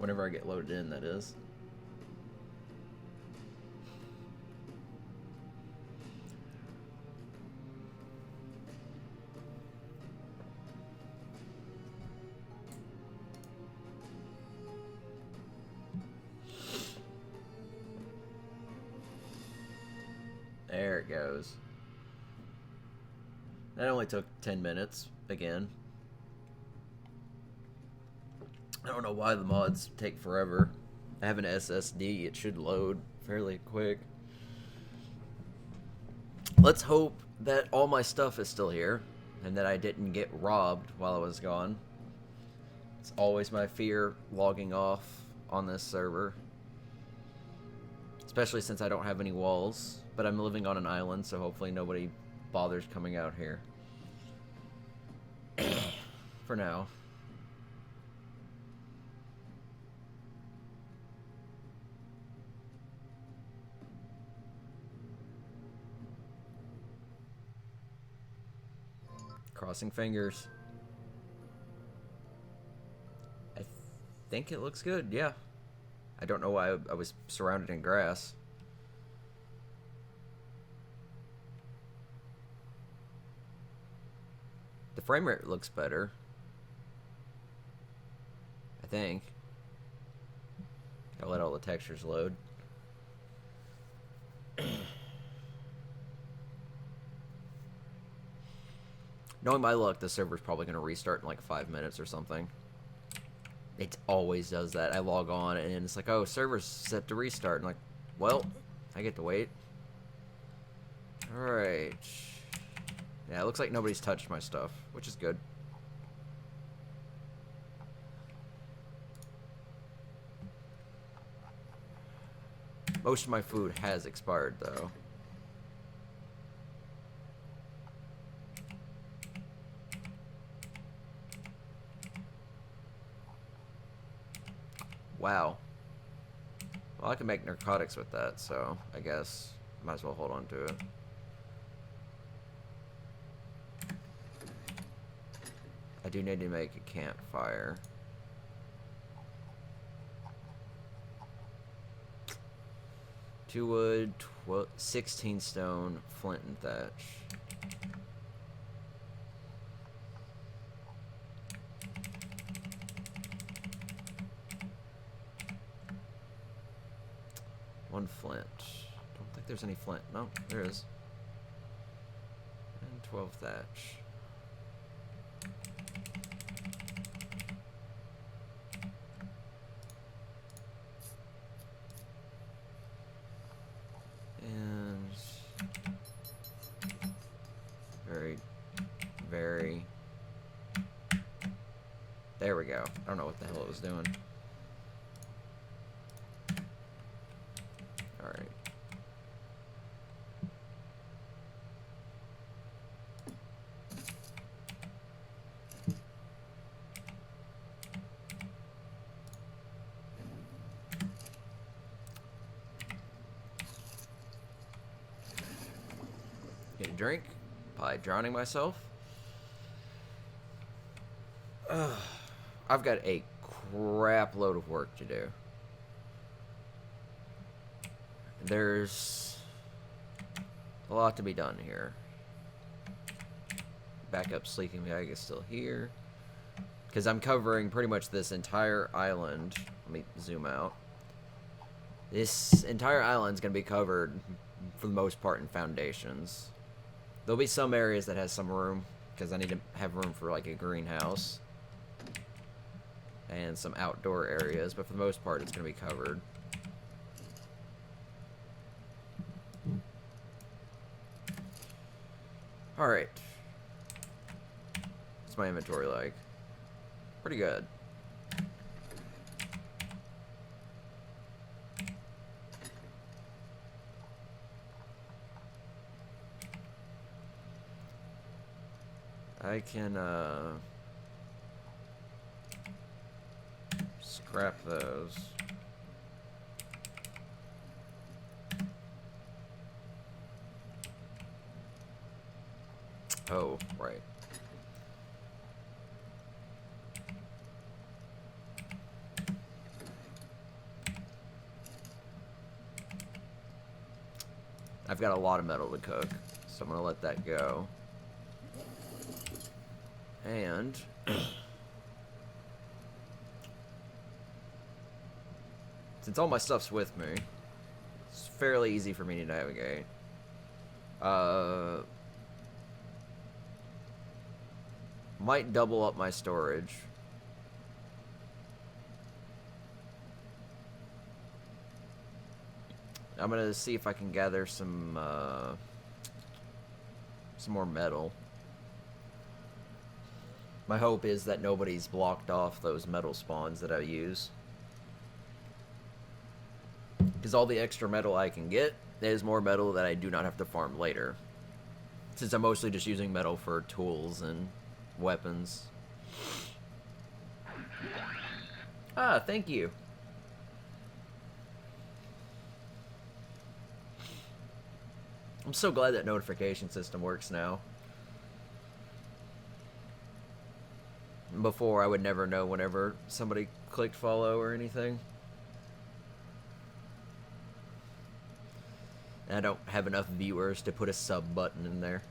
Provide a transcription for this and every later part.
Whenever I get loaded in, that is. There it goes. That only took 10 minutes, again. I don't know why the mods take forever. I have an SSD, it should load fairly quick. Let's hope that all my stuff is still here, and that I didn't get robbed while I was gone. It's always my fear logging off on this server. Especially since I don't have any walls, but I'm living on an island, so hopefully nobody bothers coming out here. For now. Crossing fingers. I think it looks good, yeah. I don't know why I was surrounded in grass. The frame rate looks better. I think. I'll let all the textures load. Knowing my luck, the server's probably going to restart in like 5 minutes or something. It always does that. I log on and it's like, oh, server's set to restart. I'm like, well, I get to wait. Alright. Yeah, it looks like nobody's touched my stuff, which is good. Most of my food has expired, though. Wow. Well, I can make narcotics with that, so I guess might as well hold on to it. I do need to make a campfire. Two wood, 16 stone, flint and thatch. One flint. Don't think there's any flint. No, there is. And 12 thatch. And very. There we go. I don't know what the hell it was doing. Alright. Get a drink by drowning myself. I've got a crap load of work to do. There's a lot to be done here. Backup sleeping bag is still here. Because I'm covering pretty much this entire island. Let me zoom out. This entire island's going to be covered, for the most part, in foundations. There'll be some areas that has some room, because I need to have room for like a greenhouse. And some outdoor areas, but for the most part, it's going to be covered. Alright. What's my inventory like? Pretty good. I can, scrap those. Oh, right. I've got a lot of metal to cook, so I'm gonna let that go. And since all my stuff's with me, it's fairly easy for me to navigate. Might double up my storage. I'm gonna see if I can gather some more metal. My hope is that nobody's blocked off those metal spawns that I use. Because all the extra metal I can get is more metal that I do not have to farm later. Since I'm mostly just using metal for tools and weapons. Ah, thank you. I'm so glad that notification system works now. Before, I would never know whenever somebody clicked follow or anything. And I don't have enough viewers to put a sub button in there.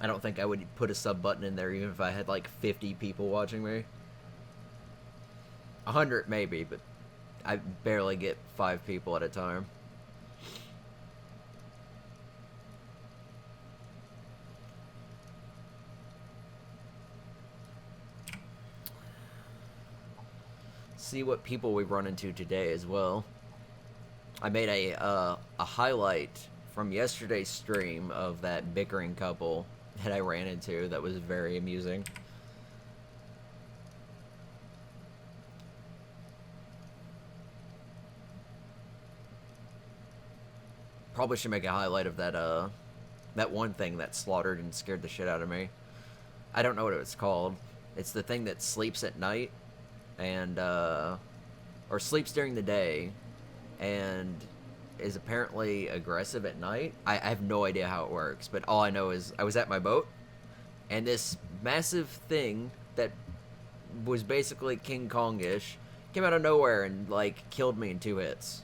I don't think I would put a sub button in there even if I had like 50 people watching me. 100 maybe, but I barely get 5 people at a time. See what people we run into today as well. I made a highlight from yesterday's stream of that bickering couple that I ran into that was very amusing. Probably should make a highlight of that that one thing that slaughtered and scared the shit out of me. I don't know what it's called. It's the thing that sleeps at night and or sleeps during the day and is apparently aggressive at night. I have no idea how it works, but all I know is I was at my boat and this massive thing that was basically King Kong-ish came out of nowhere and like killed me in 2 hits.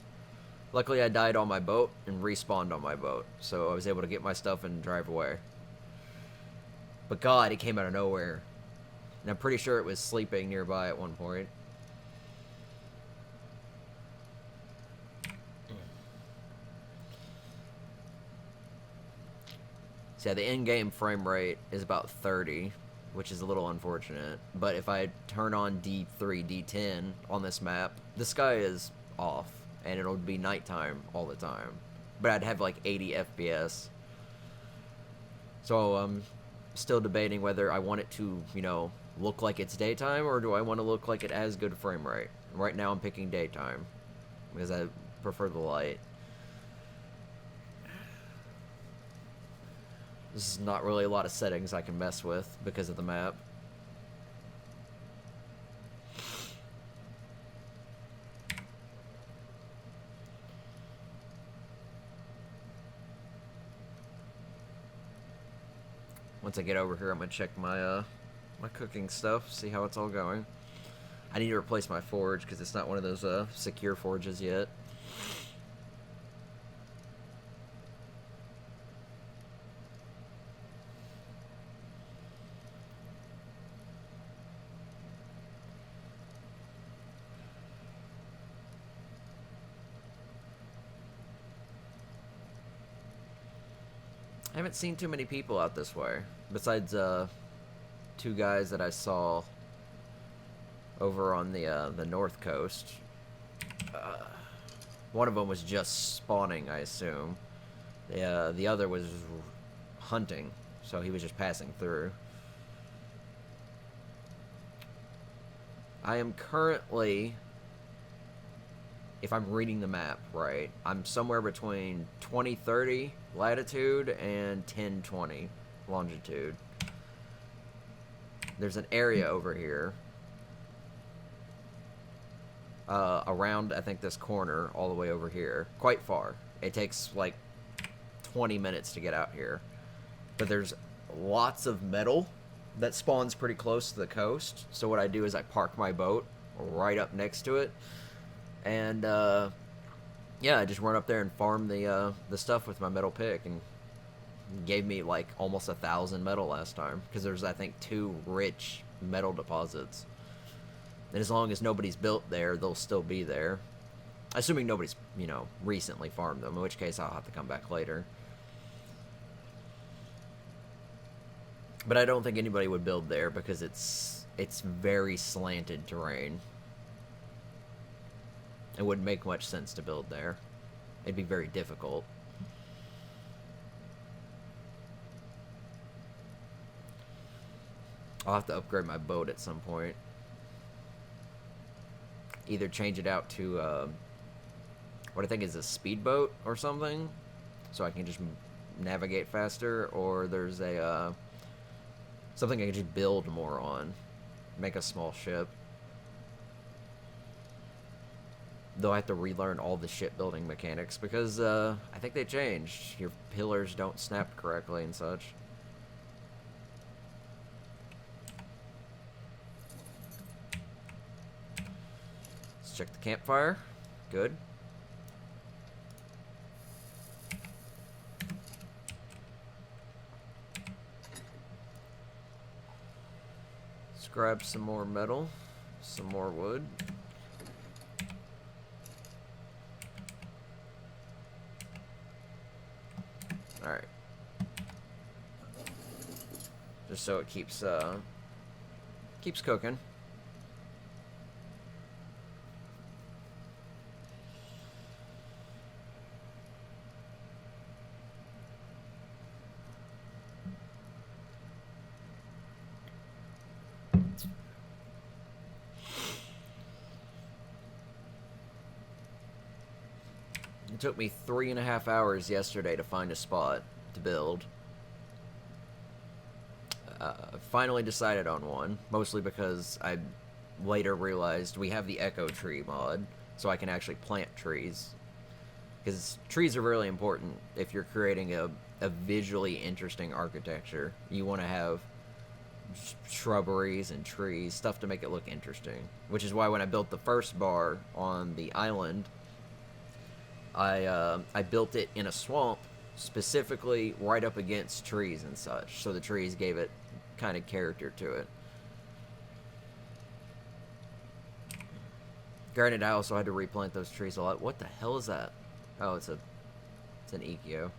Luckily I died on my boat and respawned on my boat, so I was able to get my stuff and drive away. But God, it came out of nowhere. And I'm pretty sure it was sleeping nearby at one point. So yeah, the in-game frame rate is about 30, which is a little unfortunate. But if I turn on D3, D10 on this map, the sky is off, and it'll be nighttime all the time. But I'd have like 80 FPS. So I'm still debating whether I want it to, you know, look like it's daytime, or do I want to look like it has good frame rate? Right now I'm picking daytime, because I prefer the light. This is not really a lot of settings I can mess with because of the map. Once I get over here, I'm gonna check my my cooking stuff, see how it's all going. I need to replace my forge because it's not one of those secure forges yet. I haven't seen too many people out this way, besides 2 guys that I saw over on the north coast. One of them was just spawning, I assume. The other was hunting, so he was just passing through. I am currently, if I'm reading the map right, I'm somewhere between 2030 latitude and 1020 longitude. There's an area over here around, I think, this corner all the way over here, quite far. It takes like 20 minutes to get out here, but there's lots of metal that spawns pretty close to the coast. So what I do is I park my boat right up next to it, and Yeah, I just went up there and farmed the stuff with my metal pick, and gave me like almost 1,000 metal last time because there's I think 2 rich metal deposits. And as long as nobody's built there, they'll still be there. Assuming nobody's, recently farmed them, in which case I'll have to come back later. But I don't think anybody would build there because it's very slanted terrain. It wouldn't make much sense to build there. It'd be very difficult. I'll have to upgrade my boat at some point. Either change it out to what I think is a speedboat or something, so I can just navigate faster, or there's a something I can just build more on, make a small ship. Though I have to relearn all the shipbuilding mechanics because I think they changed. Your pillars don't snap correctly and such. Let's check the campfire. Good. Let's grab some more metal, some more wood. Alright. Just so it keeps cooking. It took me 3.5 hours yesterday to find a spot to build. Finally decided on one, mostly because I later realized we have the Echo Tree mod, so I can actually plant trees. Because trees are really important if you're creating a visually interesting architecture. You want to have shrubberies and trees, stuff to make it look interesting. Which is why when I built the first bar on the island, I built it in a swamp, specifically right up against trees and such, so the trees gave it kind of character to it. Granted, I also had to replant those trees a lot. What the hell is that? Oh, it's an Ikkyo.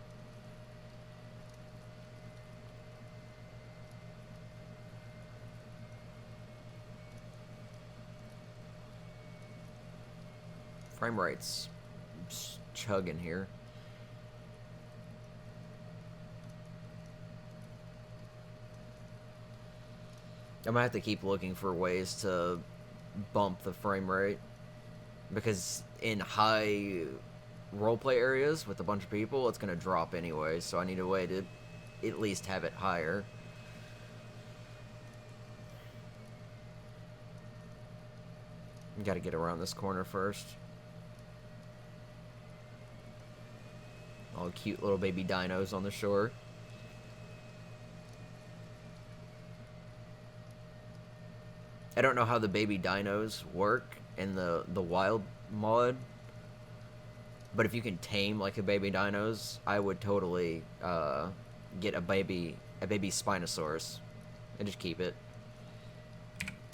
Frame rate's chugging here. I'm gonna have to keep looking for ways to bump the frame rate, because in high roleplay areas with a bunch of people, it's gonna drop anyway, so I need a way to at least have it higher. Gotta get around this corner first. All cute little baby dinos on the shore. I don't know how the baby dinos work in the wild mod, but if you can tame like a baby dinos, I would totally get a baby Spinosaurus and just keep it.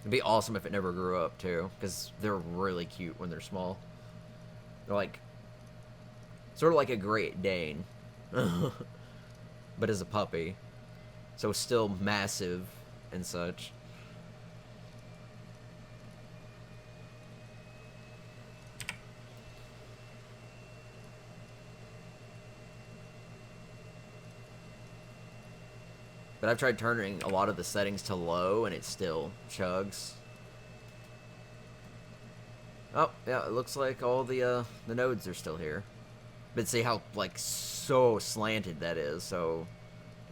It'd be awesome if it never grew up too, because they're really cute when they're small. They're like sort of like a Great Dane, but as a puppy, so still massive and such. But I've tried turning a lot of the settings to low, and it still chugs. Oh, yeah, it looks like all the nodes are still here. But see how, like, so slanted that is. So,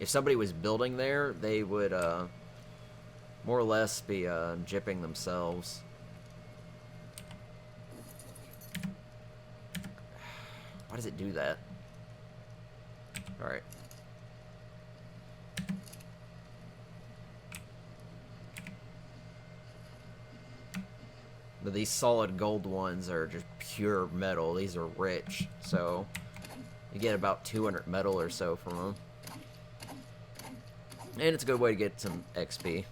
if somebody was building there, they would, more or less be, gypping themselves. Why does it do that? Alright. But these solid gold ones are just pure metal. These are rich, so you get about 200 metal or so from them. And it's a good way to get some XP.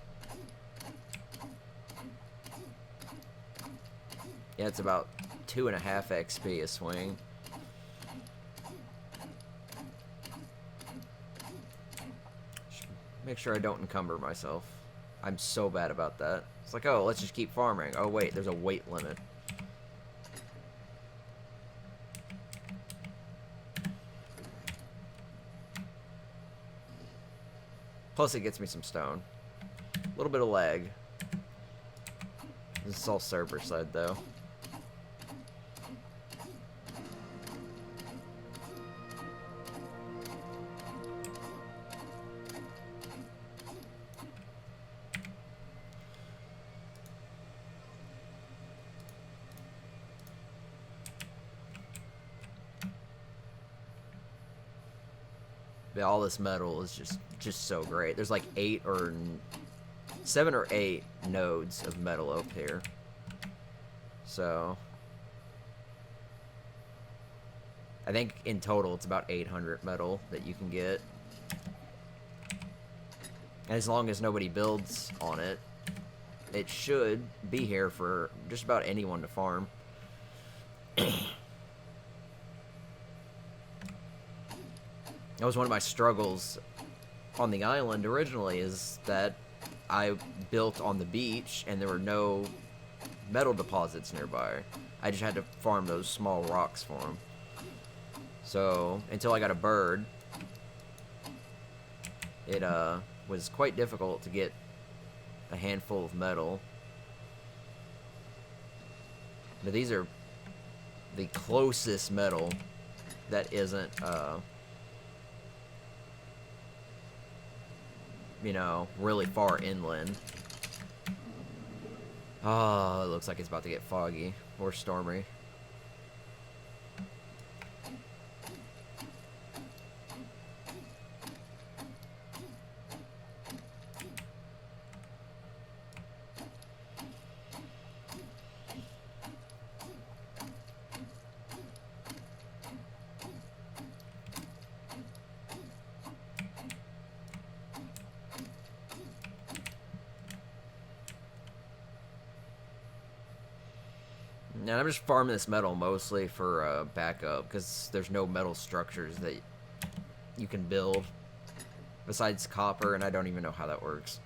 Yeah, it's about 2.5 XP a swing. Make sure I don't encumber myself. I'm so bad about that. It's like, oh, let's just keep farming. Oh, wait, there's a weight limit. Plus, it gets me some stone. A little bit of lag. This is all server side, though. But all this metal is just so great. There's like 7 or 8 nodes of metal up here. So I think in total it's about 800 metal that you can get. As long as nobody builds on it, it should be here for just about anyone to farm. That was one of my struggles on the island originally, is that I built on the beach and there were no metal deposits nearby. I just had to farm those small rocks for them. So, until I got a bird, it was quite difficult to get a handful of metal. But these are the closest metal that isn't, you know, really far inland. Oh, it looks like it's about to get foggy or stormy. And I'm just farming this metal mostly for backup, because there's no metal structures that you can build besides copper, and I don't even know how that works.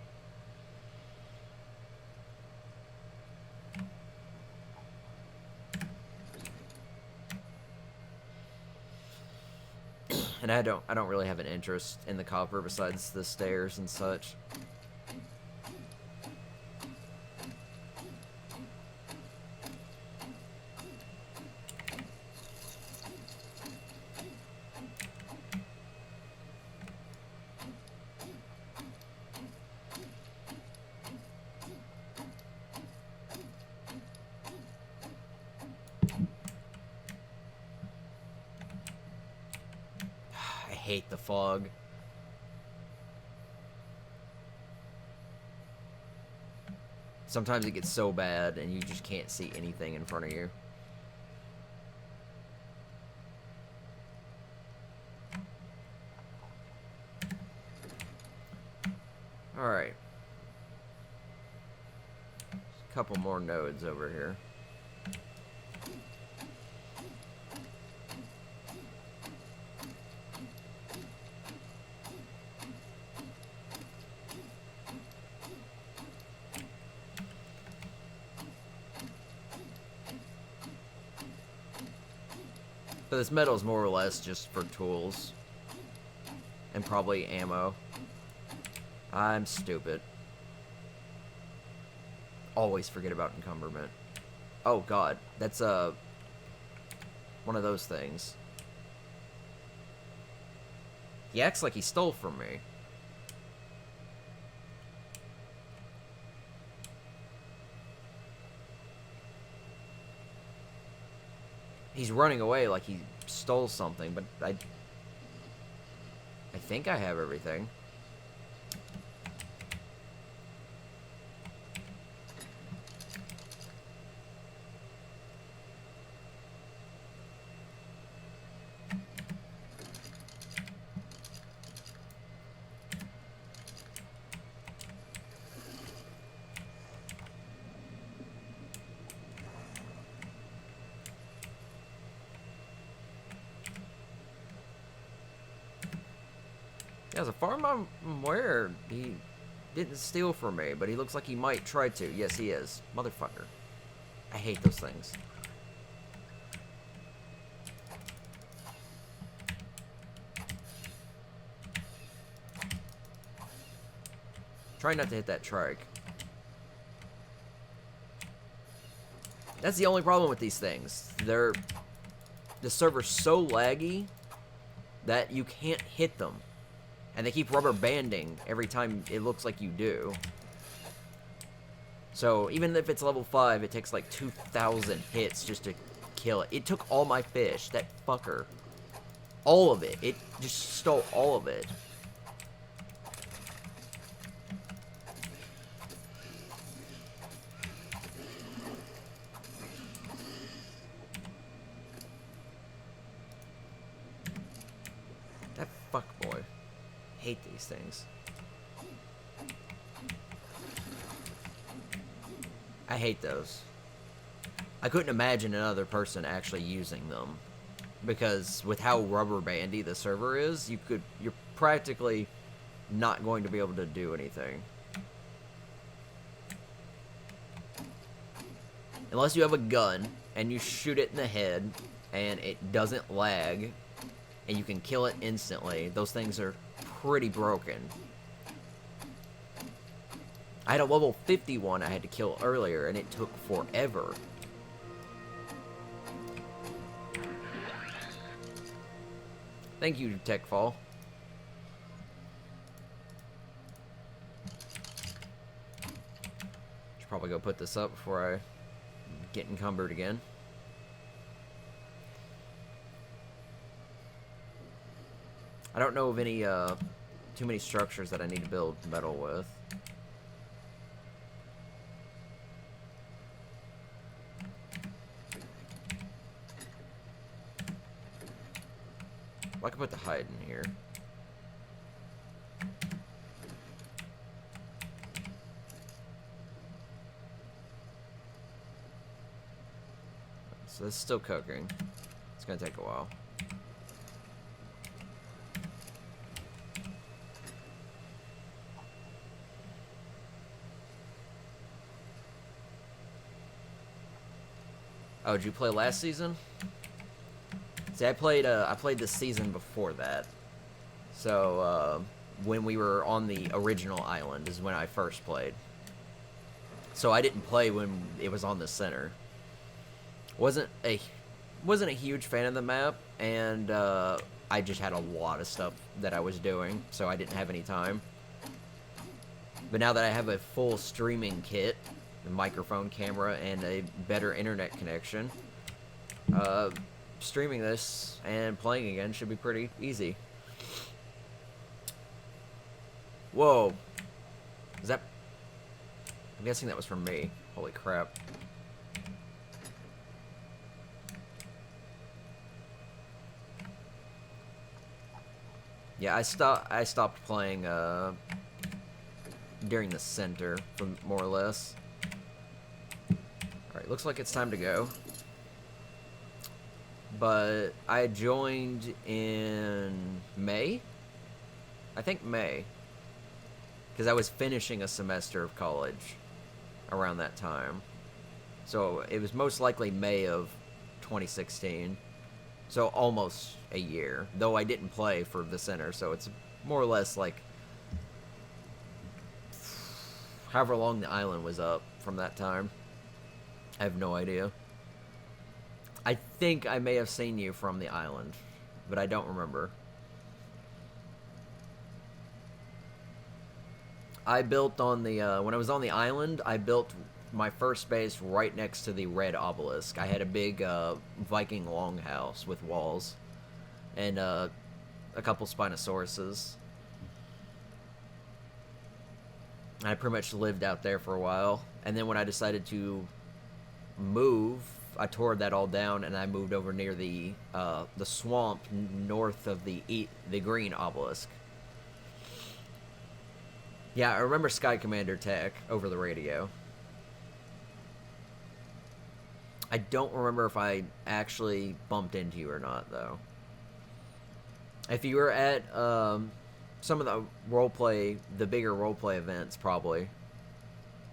And I don't really have an interest in the copper besides the stairs and such. I hate the fog. Sometimes it gets so bad and you just can't see anything in front of you. Alright. A couple more nodes over here. So this metal is more or less just for tools. And probably ammo. I'm stupid. Always forget about encumberment. Oh god, that's one of those things. He acts like he stole from me. He's running away like he stole something, but I think I have everything. Yeah, as far as I'm aware, he didn't steal from me, but he looks like he might try to. Yes, he is. Motherfucker. I hate those things. Try not to hit that trike. That's the only problem with these things. The server's so laggy that you can't hit them. And they keep rubber banding every time it looks like you do. So even if it's level 5, it takes like 2,000 hits just to kill it. It took all my fish, that fucker. All of it. It just stole all of it. That fuckboy. Hate these things. I hate those. I couldn't imagine another person actually using them. Because with how rubber bandy the server is, you're practically not going to be able to do anything. Unless you have a gun and you shoot it in the head and it doesn't lag and you can kill it instantly, those things are pretty broken. I had a level 51 I had to kill earlier and it took forever. Thank you, Techfall. Should probably go put this up before I get encumbered again. I don't know of any too many structures that I need to build metal with. Well, I could put the hide in here. So it's still cooking. It's gonna take a while. Oh, did you play last season? See, I played this season before that. So, when we were on the original island is when I first played. So I didn't play when it was on the center. Wasn't a huge fan of the map, and I just had a lot of stuff that I was doing, so I didn't have any time. But now that I have a full streaming kit, a microphone, camera, and a better internet connection, streaming this and playing again should be pretty easy. Whoa. Is that... I'm guessing that was from me. Holy crap. Yeah, I stopped playing during the center, more or less. Alright, looks like it's time to go. But I joined in May? I think May. Because I was finishing a semester of college around that time. So it was most likely May of 2016. So almost a year. Though I didn't play for the center, so it's more or less like however long the island was up from that time. I have no idea. I think I may have seen you from the island, but I don't remember. I built on the, when I was on the island, I built my first base right next to the red obelisk. I had a big Viking longhouse with walls and a couple Spinosauruses. I pretty much lived out there for a while, and then when I decided to move, I tore that all down and I moved over near the swamp north of the green obelisk. Yeah, I remember Sky Commander Tech over the radio. I don't remember if I actually bumped into you or not, though. If you were at some of the the bigger roleplay events, probably.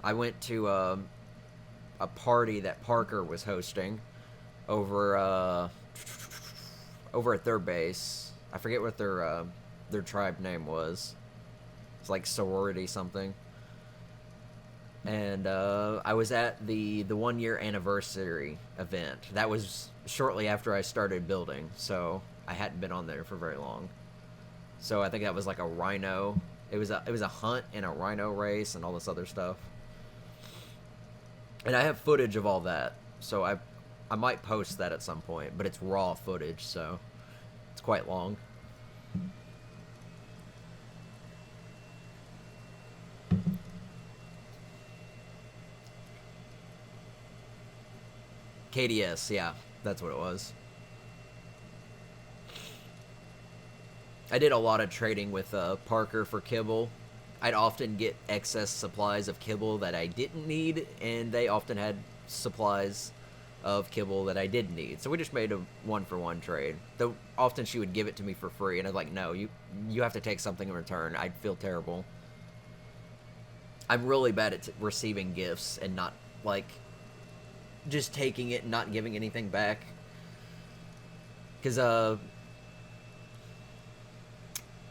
I went to a party that Parker was hosting over over at their base. I forget what their tribe name was. It's like sorority something. And I was at the 1 year anniversary event. That was shortly after I started building, so I hadn't been on there for very long. So I think that was like a rhino. It was a hunt and a rhino race and all this other stuff. And I have footage of all that, so I might post that at some point, but it's raw footage, so it's quite long. KDS, yeah, that's what it was. I did a lot of trading with Parker for kibble. I'd often get excess supplies of kibble that I didn't need, and they often had supplies of kibble that I did need. So we just made a 1-for-1 trade. Though often she would give it to me for free, and I was like, no, you have to take something in return. I'd feel terrible. I'm really bad at receiving gifts and not, like, just taking it and not giving anything back. Because,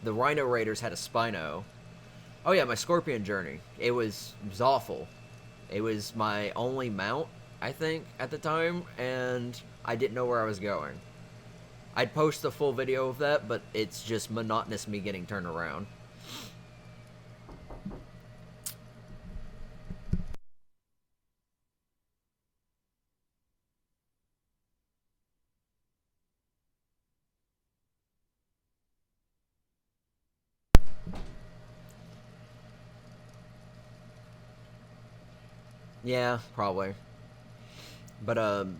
the Rhino Raiders had a Spino. Oh yeah, my Scorpion Journey. It was awful. It was my only mount, I think, at the time, and I didn't know where I was going. I'd post the full video of that, but it's just monotonous me getting turned around. Yeah, probably. But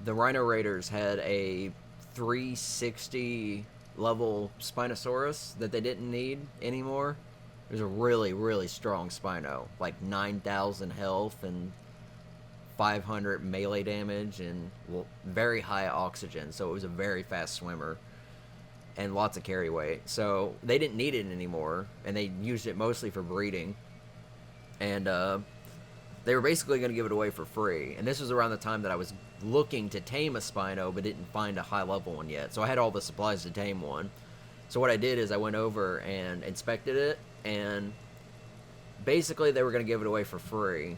the Rhino Raiders had a 360 level Spinosaurus that they didn't need anymore. It was a really, really strong Spino, like 9,000 health and 500 melee damage and very high oxygen. So it was a very fast swimmer and lots of carry weight. So they didn't need it anymore, and they used it mostly for breeding. And they were basically going to give it away for free. And this was around the time that I was looking to tame a Spino, but didn't find a high level one yet. So I had all the supplies to tame one. So what I did is I went over and inspected it, and basically they were going to give it away for free.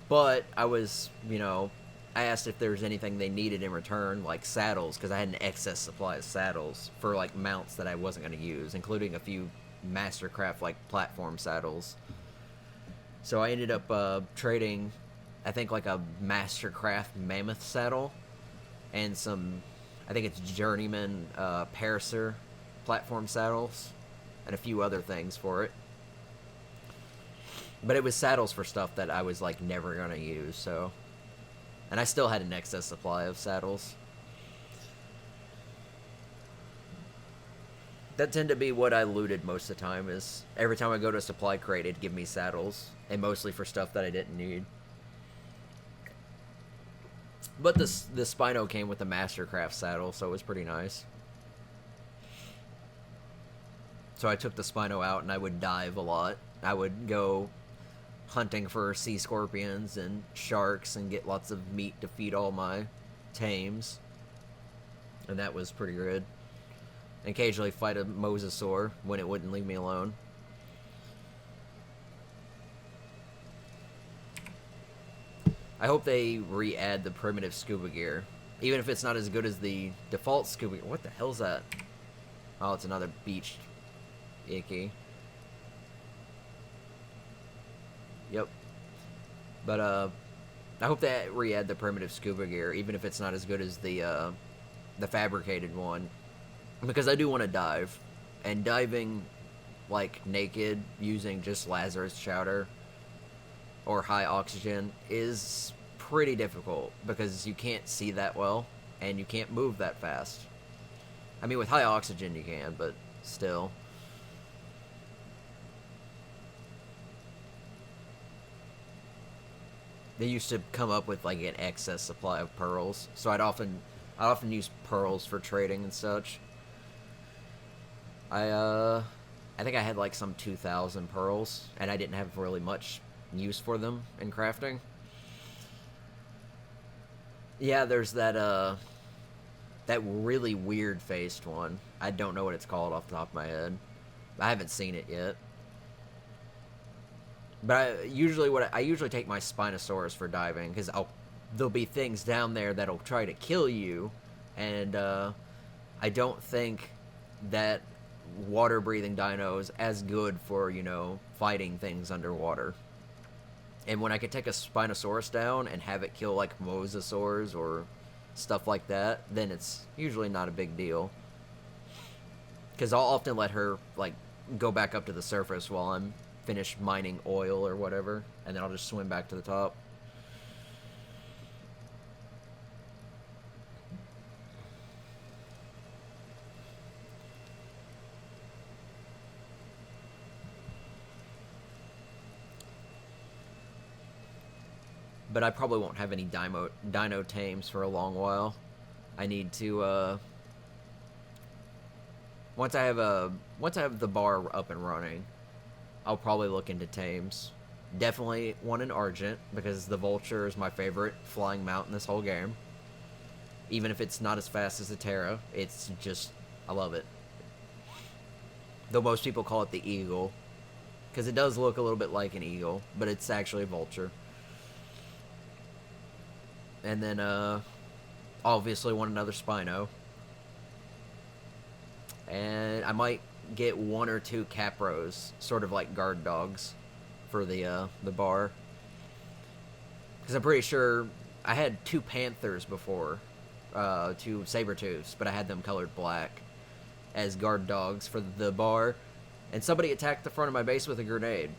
But I was, I asked if there was anything they needed in return, like saddles, because I had an excess supply of saddles for like mounts that I wasn't going to use, including a few Mastercraft like platform saddles. So I ended up trading, I think, like a Mastercraft Mammoth saddle and some, I think it's Journeyman Parasaur platform saddles and a few other things for it. But it was saddles for stuff that I was, like, never going to use, so. And I still had an excess supply of saddles. That tended to be what I looted most of the time, is every time I go to a supply crate, it'd give me saddles, and mostly for stuff that I didn't need. But the Spino came with a Mastercraft saddle, so it was pretty nice. So I took the Spino out, and I would dive a lot. I would go hunting for sea scorpions and sharks and get lots of meat to feed all my tames. And that was pretty good. And occasionally fight a mosasaur when it wouldn't leave me alone. I hope they re-add the primitive scuba gear. Even if it's not as good as the default scuba gear. What the hell's that? Oh, it's another beached icky. Yep. But, I hope they re-add the primitive scuba gear, even if it's not as good as the fabricated one. Because I do want to dive. And diving, like, naked, using just Lazarus chowder or high oxygen is pretty difficult. Because you can't see that well, and you can't move that fast. I mean, with high oxygen you can, but still. They used to come up with like an excess supply of pearls, so I'd often use pearls for trading and such. I I think I had like some 2,000 pearls, and I didn't have really much use for them in crafting. Yeah, there's that really weird faced one. I don't know what it's called off the top of my head. I haven't seen it yet. But I usually take my Spinosaurus for diving because there'll be things down there that'll try to kill you, and I don't think that water breathing dino is as good for fighting things underwater. And when I could take a Spinosaurus down and have it kill like mosasaurs or stuff like that, then it's usually not a big deal. Because I'll often let her like go back up to the surface while I'm finished mining oil or whatever, and then I'll just swim back to the top. But I probably won't have any dino tames for a long while. I need to once I have the bar up and running, I'll probably look into tames. Definitely want an Argent because the Vulture is my favorite flying mount in this whole game. Even if it's not as fast as the Terra, it's just I love it. Though most people call it the Eagle because it does look a little bit like an eagle, but it's actually a vulture. And then obviously want another Spino. And I might get one or two Capros, sort of like guard dogs, for the bar. Because I'm pretty sure I had two Panthers before, two Sabertooths, but I had them colored black as guard dogs for the bar. And somebody attacked the front of my base with a grenade.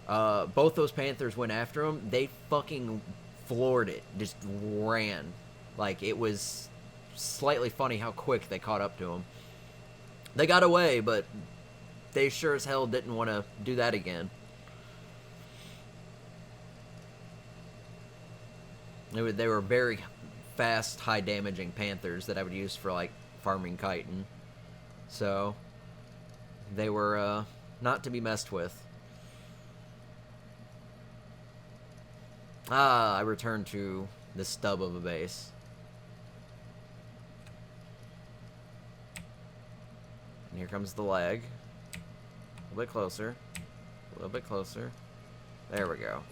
Both those Panthers went after him. They fucking floored it. Just ran. Like, it was slightly funny how quick they caught up to him. They got away, but they sure as hell didn't want to do that again. They were very fast, high damaging Panthers that I would use for, like, farming chitin. So, they were not to be messed with. I returned to the stub of a base. And here comes the lag. A little bit closer. A little bit closer. There we go.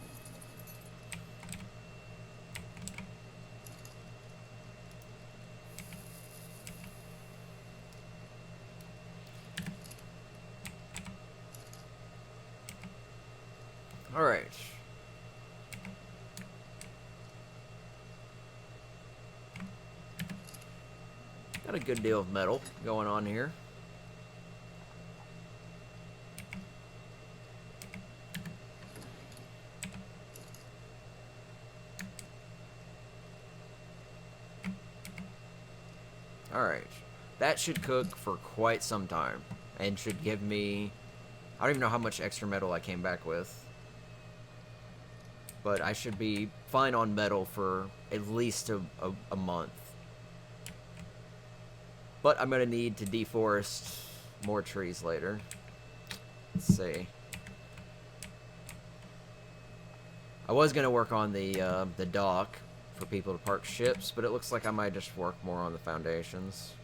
Alright. Got a good deal of metal going on here. Alright. That should cook for quite some time. And should give me... I don't even know how much extra metal I came back with. But I should be fine on metal for at least a month. But I'm going to need to deforest more trees later. Let's see. I was going to work on the dock for people to park ships, but it looks like I might just work more on the foundations.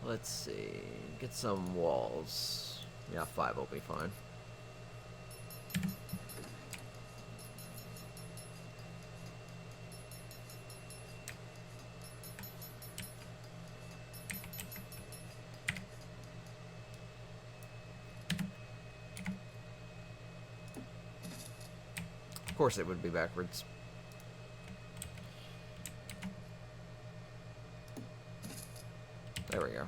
Let's see. Get some walls. Yeah, 5 will be fine. Of course it would be backwards. There we go.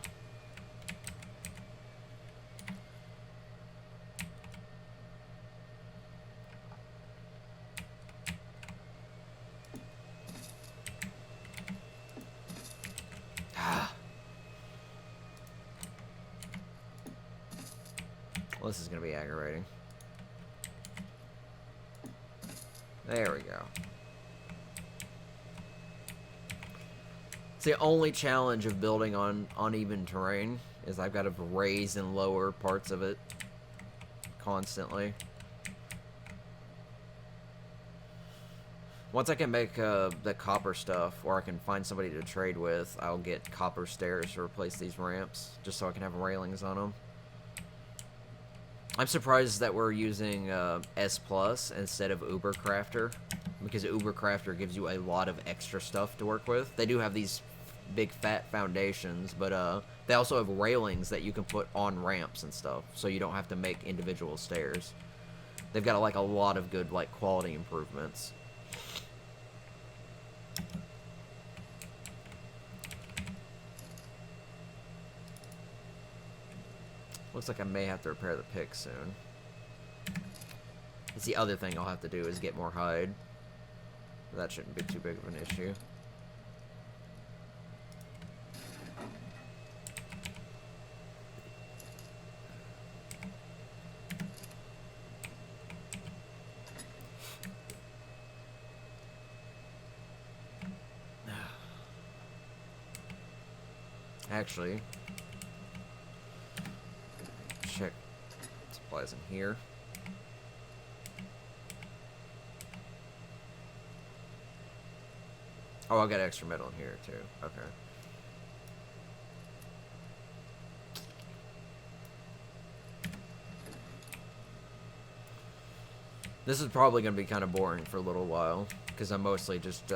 Well, this is going to be aggravating. There we go. It's the only challenge of building on uneven terrain, is I've got to raise and lower parts of it constantly. Once I can make the copper stuff, or I can find somebody to trade with, I'll get copper stairs to replace these ramps, just so I can have railings on them. I'm surprised that we're using S Plus instead of Ubercrafter, because Ubercrafter gives you a lot of extra stuff to work with. They do have these big fat foundations, but they also have railings that you can put on ramps and stuff, so you don't have to make individual stairs. They've got like a lot of good like quality improvements. Looks like I may have to repair the pick soon. It's the other thing I'll have to do is get more hide. That shouldn't be too big of an issue. Actually, check supplies in here. Oh, I'll get extra metal in here too. Okay. This is probably going to be kind of boring for a little while, because I'm mostly just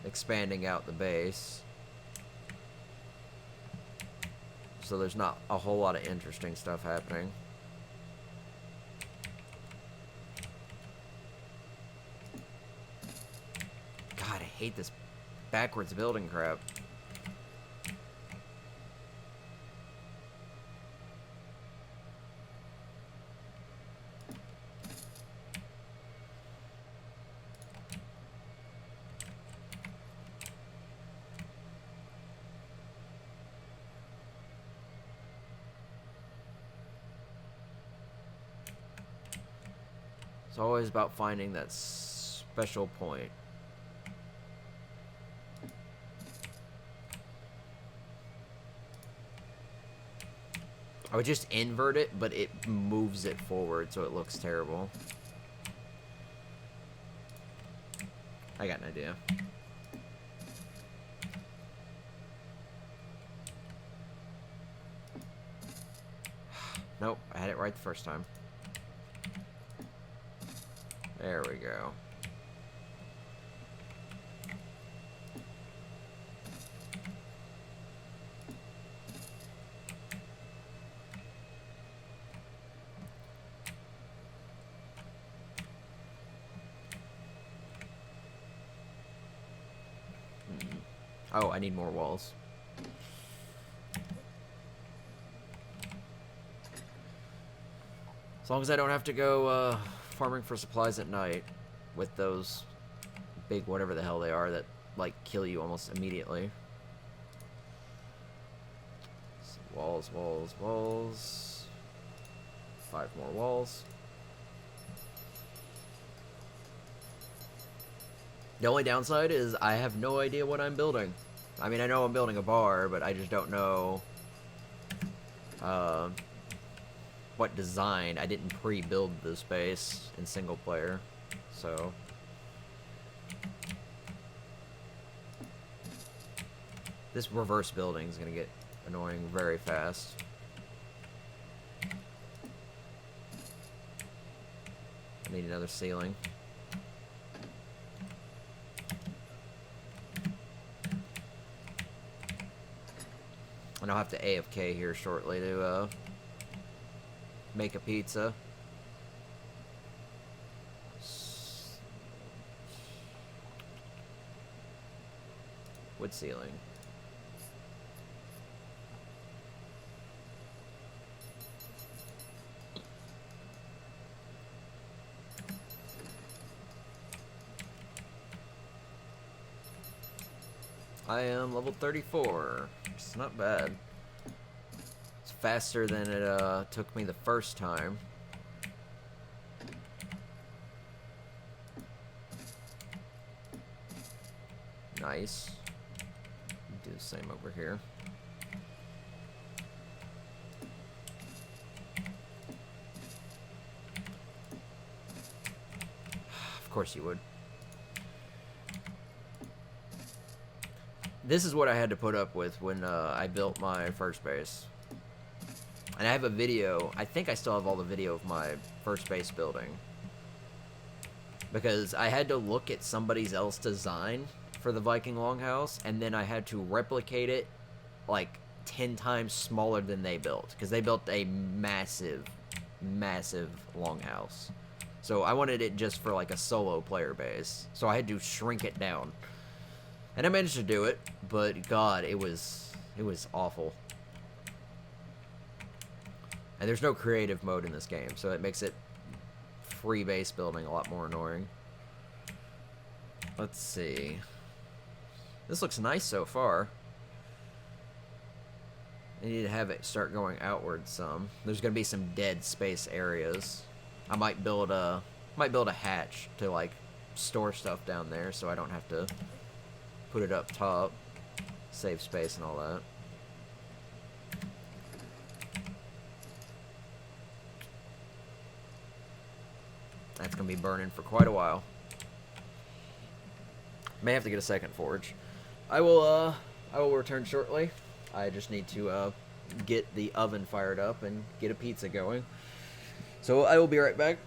expanding out the base. So there's not a whole lot of interesting stuff happening. God, I hate this backwards building crap. It's always about finding that special point. I would just invert it, but it moves it forward, so it looks terrible. I got an idea. Nope, I had it right the first time. There we go. Oh, I need more walls. As long as I don't have to go farming for supplies at night with those big whatever the hell they are that like kill you almost immediately. So walls, walls, walls. 5 more walls. The only downside is I have no idea what I'm building. I mean, I know I'm building a bar, but I just don't know what design. I didn't pre-build this base in single player, so this reverse building is gonna get annoying very fast. I need another ceiling. And I'll have to AFK here shortly to make a pizza. Wood ceiling. I am level 34. It's not bad. It's faster than it took me the first time. Nice. Do the same over here. Of course you would. This is what I had to put up with when I built my first base. And I have a video. I think I still have all the video of my first base building. Because I had to look at somebody else's design for the Viking longhouse, and then I had to replicate it like 10 times smaller than they built. Because they built a massive, massive longhouse. So I wanted it just for like a solo player base. So I had to shrink it down. And I managed to do it, but God, it was awful. And there's no creative mode in this game, so it makes it free base building a lot more annoying. Let's see. This looks nice so far. I need to have it start going outward some. There's gonna be some dead space areas. I might build a hatch to like store stuff down there, so I don't have to put it up top, save space and all that. That's gonna be burning for quite a while. May have to get a second forge. I will return shortly. I just need to get the oven fired up and get a pizza going. So I will be right back.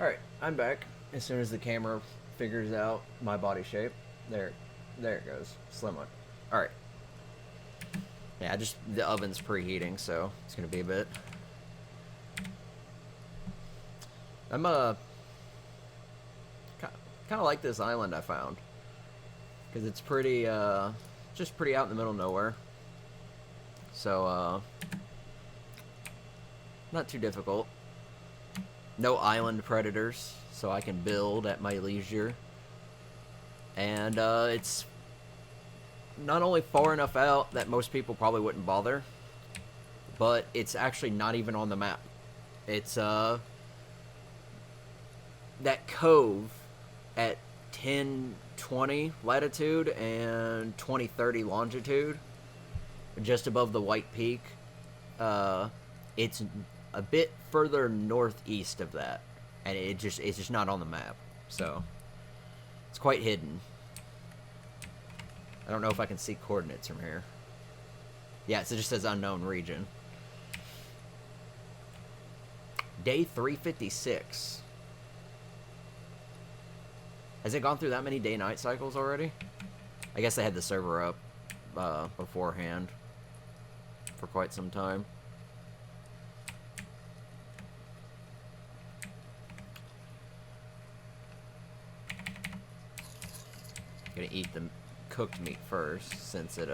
Alright, I'm back. As soon as the camera figures out my body shape. There it goes. Slim one. Alright. Yeah, the oven's preheating, so it's gonna be a bit. I'm kind of like this island I found. Because it's pretty, just pretty out in the middle of nowhere. So, not too difficult. No island predators, so I can build at my leisure. And it's not only far enough out that most people probably wouldn't bother, but it's actually not even on the map. It's that cove at 1020 latitude and 2030 longitude, just above the White Peak. It's a bit further northeast of that, and it's just not on the map, so it's quite hidden. I don't know if I can see coordinates from here. Yeah, so it just says unknown region. Day 356. Has it gone through that many day-night cycles already? I guess they had the server up beforehand for quite some time. Gonna eat the cooked meat first, since it,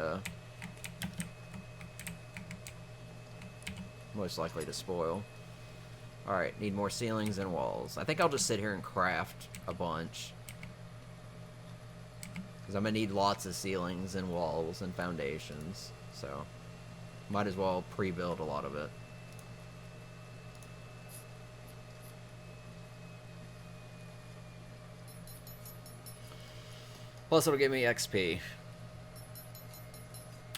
most likely to spoil. Alright, need more ceilings and walls. I think I'll just sit here and craft a bunch. Because I'm gonna need lots of ceilings and walls and foundations. So, might as well pre-build a lot of it. Plus, it'll give me XP.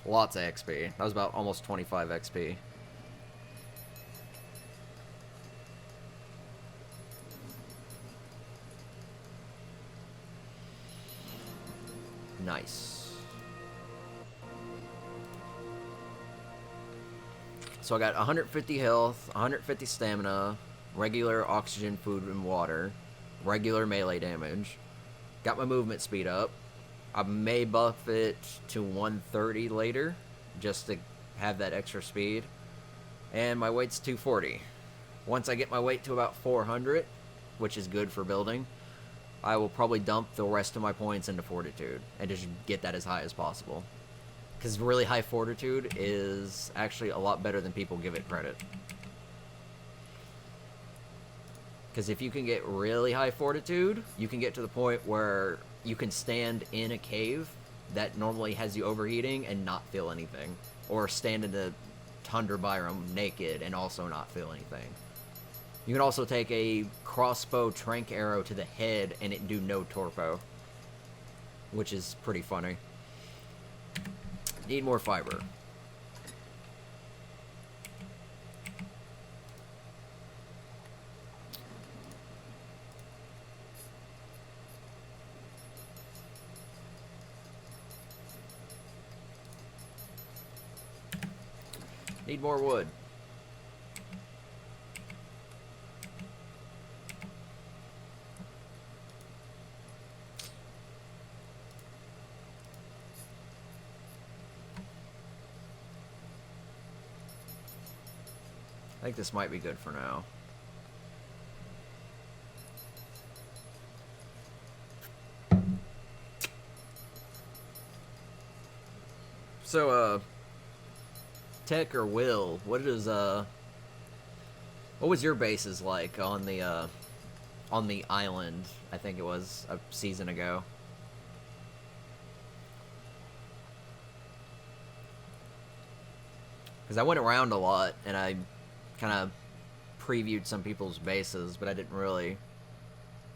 Lots of XP. That was about almost 25 XP. Nice. So I got 150 health, 150 stamina, regular oxygen, food, and water, regular melee damage. Got my movement speed up. I may buff it to 130 later, just to have that extra speed. And my weight's 240. Once I get my weight to about 400, which is good for building, I will probably dump the rest of my points into fortitude and just get that as high as possible. Because really high fortitude is actually a lot better than people give it credit. Because if you can get really high fortitude, you can get to the point where you can stand in a cave that normally has you overheating and not feel anything. Or stand in a tundra biome naked and also not feel anything. You can also take a crossbow trank arrow to the head and it do no torpo. Which is pretty funny. Need more fiber. Need more wood. I think this might be good for now. So, Tech or Will, what was your bases like on the island? I think it was a season ago. Because I went around a lot and I kind of previewed some people's bases, but I didn't really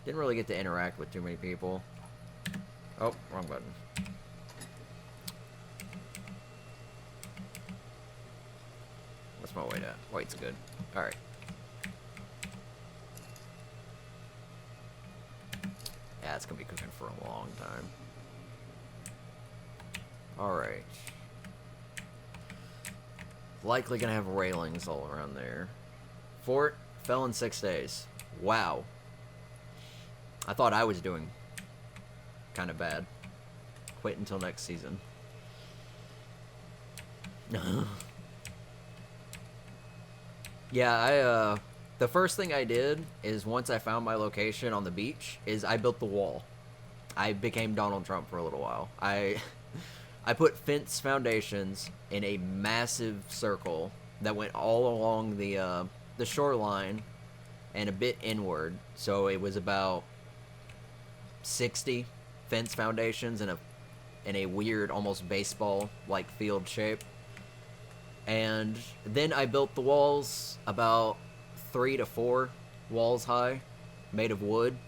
get to interact with too many people. Oh, wrong button. What's my weight at? Weight's good. Alright. Yeah, it's gonna be cooking for a long time. Alright. Likely gonna have railings all around there. Fort fell in 6 days. Wow. I thought I was doing kind of bad. Quit until next season. Yeah, the first thing I did is once I found my location on the beach is I built the wall. I became Donald Trump for a little while. I put fence foundations in a massive circle that went all along the shoreline and a bit inward. So it was about 60 fence foundations in a weird, almost baseball-like field shape. And then I built the walls about 3 to 4 walls high, made of wood.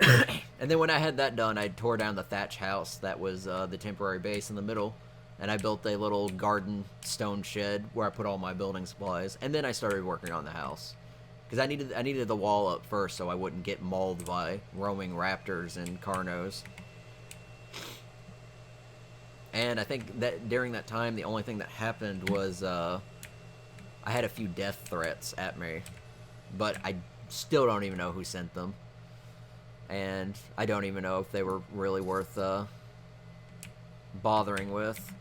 And then when I had that done, I tore down the thatch house that was the temporary base in the middle, and I built a little garden stone shed where I put all my building supplies, and then I started working on the house. Because I needed the wall up first so I wouldn't get mauled by roaming raptors and carnos. And I think that during that time, the only thing that happened was I had a few death threats at me, but I still don't even know who sent them. And I don't even know if they were really worth bothering with.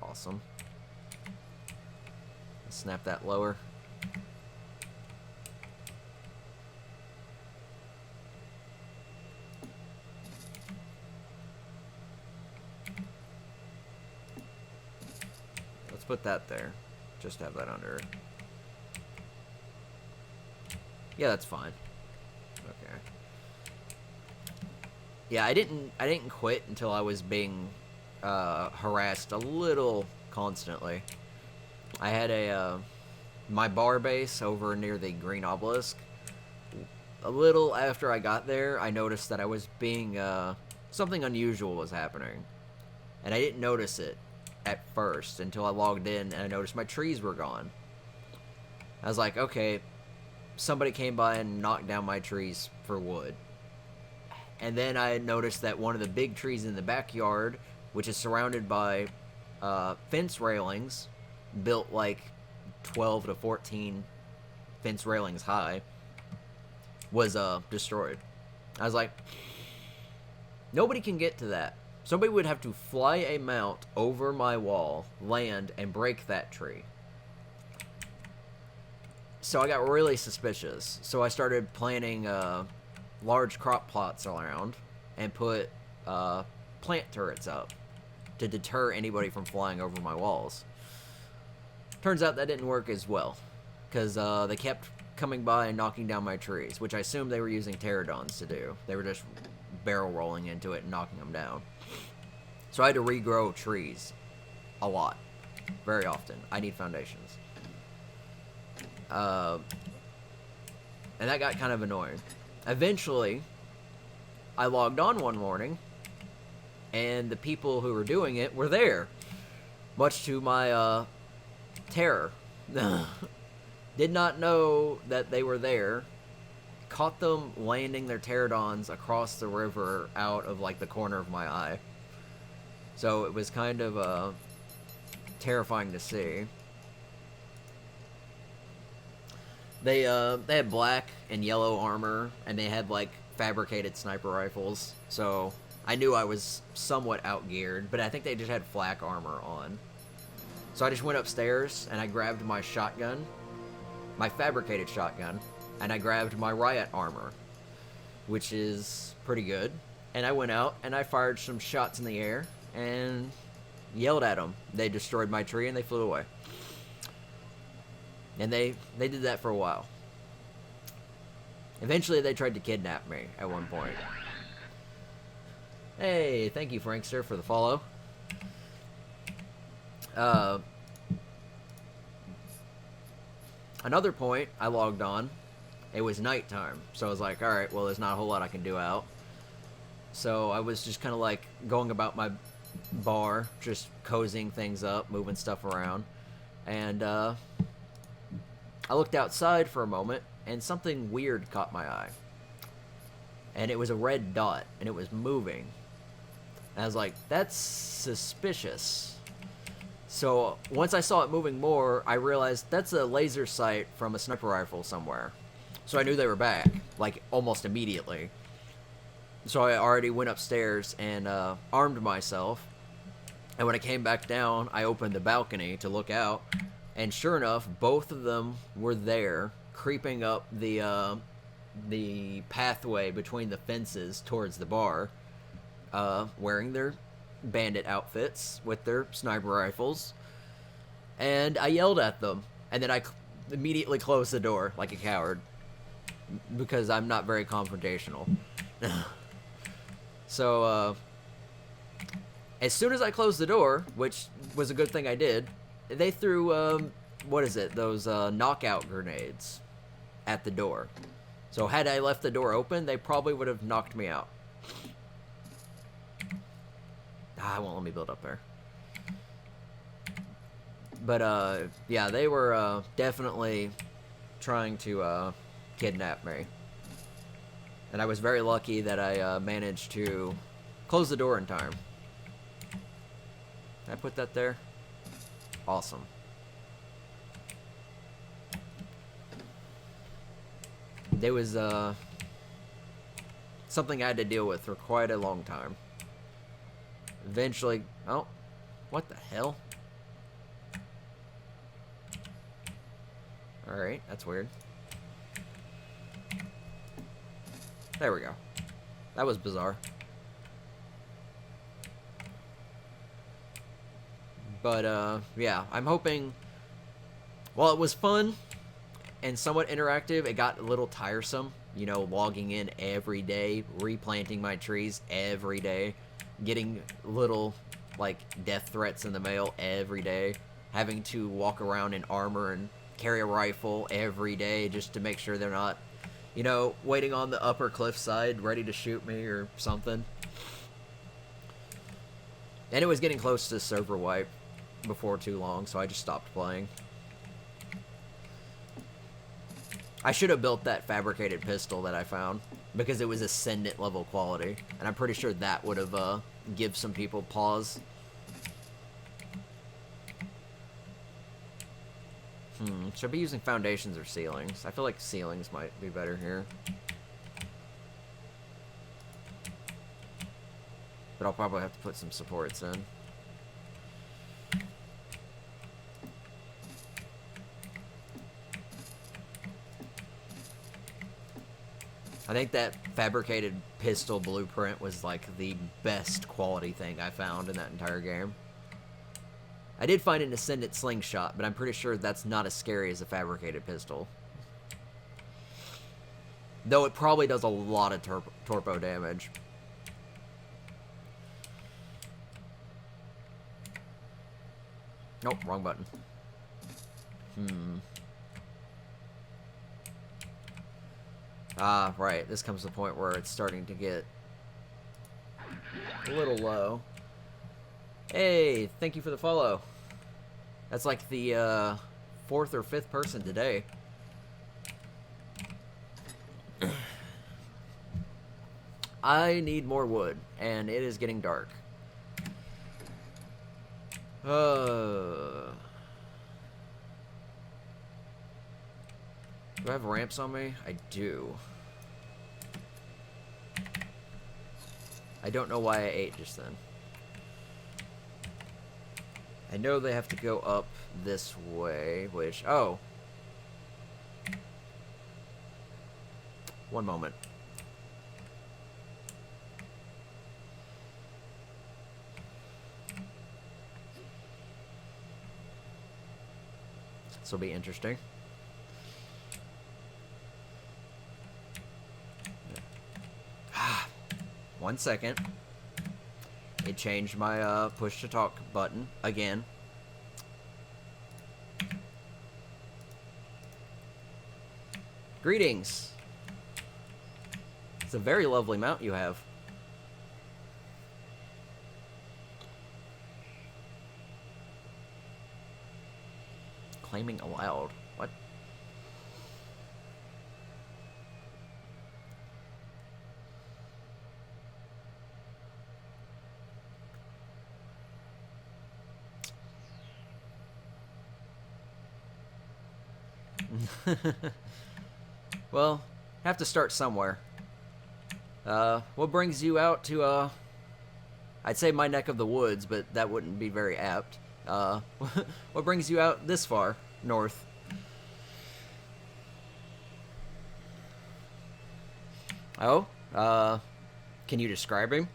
Awesome. Snap that lower. let's put that there. Just have that under. Yeah, that's fine. Okay. Yeah, I didn't quit until I was being harassed a little constantly. I had my bar base over near the green obelisk. A little after I got there, I noticed that I was being something unusual was happening, and I didn't notice it at first until I logged in and I noticed my trees were gone. I was like, okay, somebody came by and knocked down my trees for wood. And then I noticed that one of the big trees in the backyard, which is surrounded by fence railings, built like 12 to 14 fence railings high, was destroyed. I was like, nobody can get to that. Somebody would have to fly a mount over my wall, land, and break that tree. So I got really suspicious. So I started planting large crop plots around and put plant turrets up to deter anybody from flying over my walls. Turns out that didn't work as well, because they kept coming by and knocking down my trees, which I assumed they were using pterodons to do. They were just barrel rolling into it and knocking them down. So I had to regrow trees a lot, very often. I need foundations. And that got kind of annoying. Eventually, I logged on one morning, and the people who were doing it were there, much to my terror. Did not know that they were there. Caught them landing their pterodons across the river out of like the corner of my eye. So it was kind of terrifying to see. They had black and yellow armor, and they had like fabricated sniper rifles. So I knew I was somewhat outgeared, but I think they just had flak armor on. So I just went upstairs and I grabbed my shotgun, my fabricated shotgun, and I grabbed my riot armor, which is pretty good. And I went out and I fired some shots in the air and yelled at them. They destroyed my tree and they flew away. And they did that for a while. Eventually they tried to kidnap me at one point. Hey, thank you, Frankster, for the follow. Another point, I logged on. It was nighttime, so I was like, alright, well, there's not a whole lot I can do out. So I was just kind of like going about my bar, just cozying things up, moving stuff around. And I looked outside for a moment, and something weird caught my eye. And it was a red dot, and it was moving. And I was like, that's suspicious. So once I saw it moving more, I realized that's a laser sight from a sniper rifle somewhere. So I knew they were back, like, almost immediately. So I already went upstairs and armed myself. And when I came back down, I opened the balcony to look out. And sure enough, both of them were there, creeping up the pathway between the fences towards the bar, wearing their bandit outfits with their sniper rifles. And I yelled at them. And then I immediately closed the door like a coward, because I'm not very confrontational. So, as soon as I closed the door, which was a good thing I did, they threw, what is it, those knockout grenades at the door. So had I left the door open, they probably would have knocked me out. Ah, it won't let me build up there. But, yeah, they were definitely trying to kidnap me. And I was very lucky that I managed to close the door in time. Did I put that there? Awesome. There was something I had to deal with for quite a long time. Eventually... Oh, what the hell? Alright, that's weird. There we go. That was bizarre. But, yeah, I'm hoping... While it was fun and somewhat interactive, it got a little tiresome. You know, logging in every day, replanting my trees every day, getting little, like, death threats in the mail every day, having to walk around in armor and carry a rifle every day just to make sure they're not, you know, waiting on the upper cliffside ready to shoot me or something. And it was getting close to server wipe before too long, so I just stopped playing. I should have built that fabricated pistol that I found, because it was Ascendant level quality, and I'm pretty sure that would have give some people pause. Should I be using foundations or ceilings? I feel like ceilings might be better here. But I'll probably have to put some supports in. I think that fabricated pistol blueprint was like the best quality thing I found in that entire game. I did find an Ascendant slingshot, but I'm pretty sure that's not as scary as a fabricated pistol. Though it probably does a lot of torpo damage. Nope, wrong button. Ah, right. This comes to the point where it's starting to get a little low. Hey, thank you for the follow. That's like the 4th or 5th person today. I need more wood, and it is getting dark. Do I have ramps on me? I do. I don't know why I ate just then. I know they have to go up this way, which... Oh. One moment. This will be interesting. One second. It changed my push to talk button again. Greetings. It's a very lovely mount you have. Claiming aloud. What? Well, have to start somewhere. What brings you out to, I'd say my neck of the woods, but that wouldn't be very apt. What brings you out this far north? Oh? Can you describe him?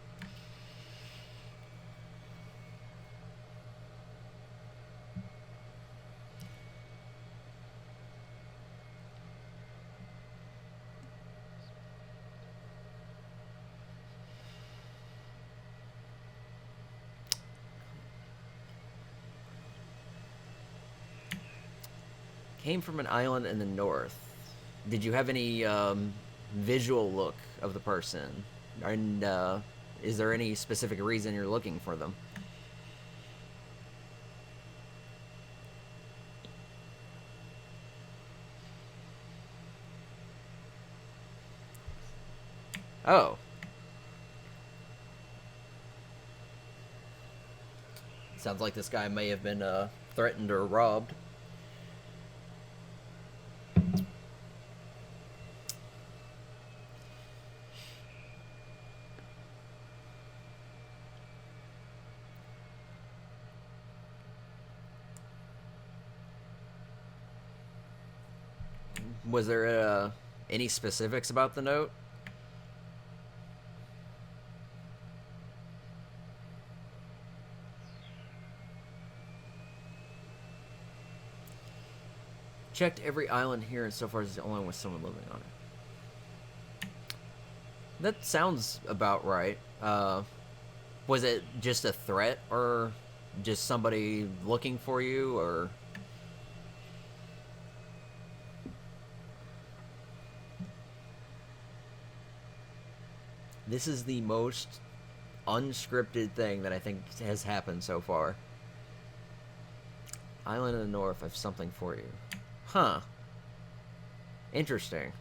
Came from an island in the north. Did you have any visual look of the person? And is there any specific reason you're looking for them? Oh. Sounds like this guy may have been threatened or robbed. Was there any specifics about the note? Checked every island here, and so far it's the only one with someone living on it. That sounds about right. Was it just a threat, or just somebody looking for you, or... This is the most unscripted thing that I think has happened so far. Island in the north, I have something for you. Huh. Interesting.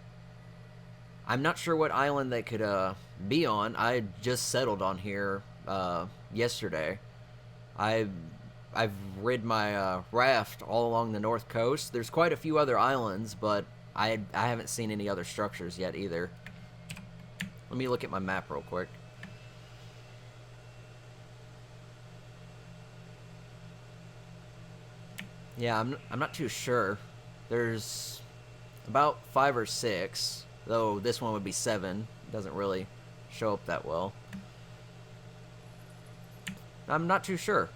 I'm not sure what island they could be on. I just settled on here yesterday. I've rid my raft all along the north coast. There's quite a few other islands, but I haven't seen any other structures yet either. Let me look at my map real quick. Yeah, I'm not too sure. There's about 5 or 6, though this one would be 7. It doesn't really show up that well. I'm not too sure.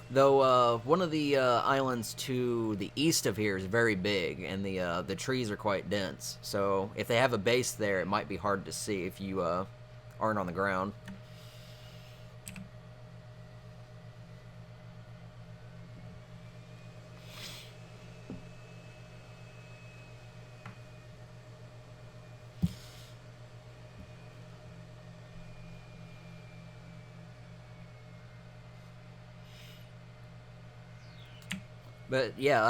Though one of the islands to the east of here is very big, and the trees are quite dense. So if they have a base there, it might be hard to see if you aren't on the ground. But yeah,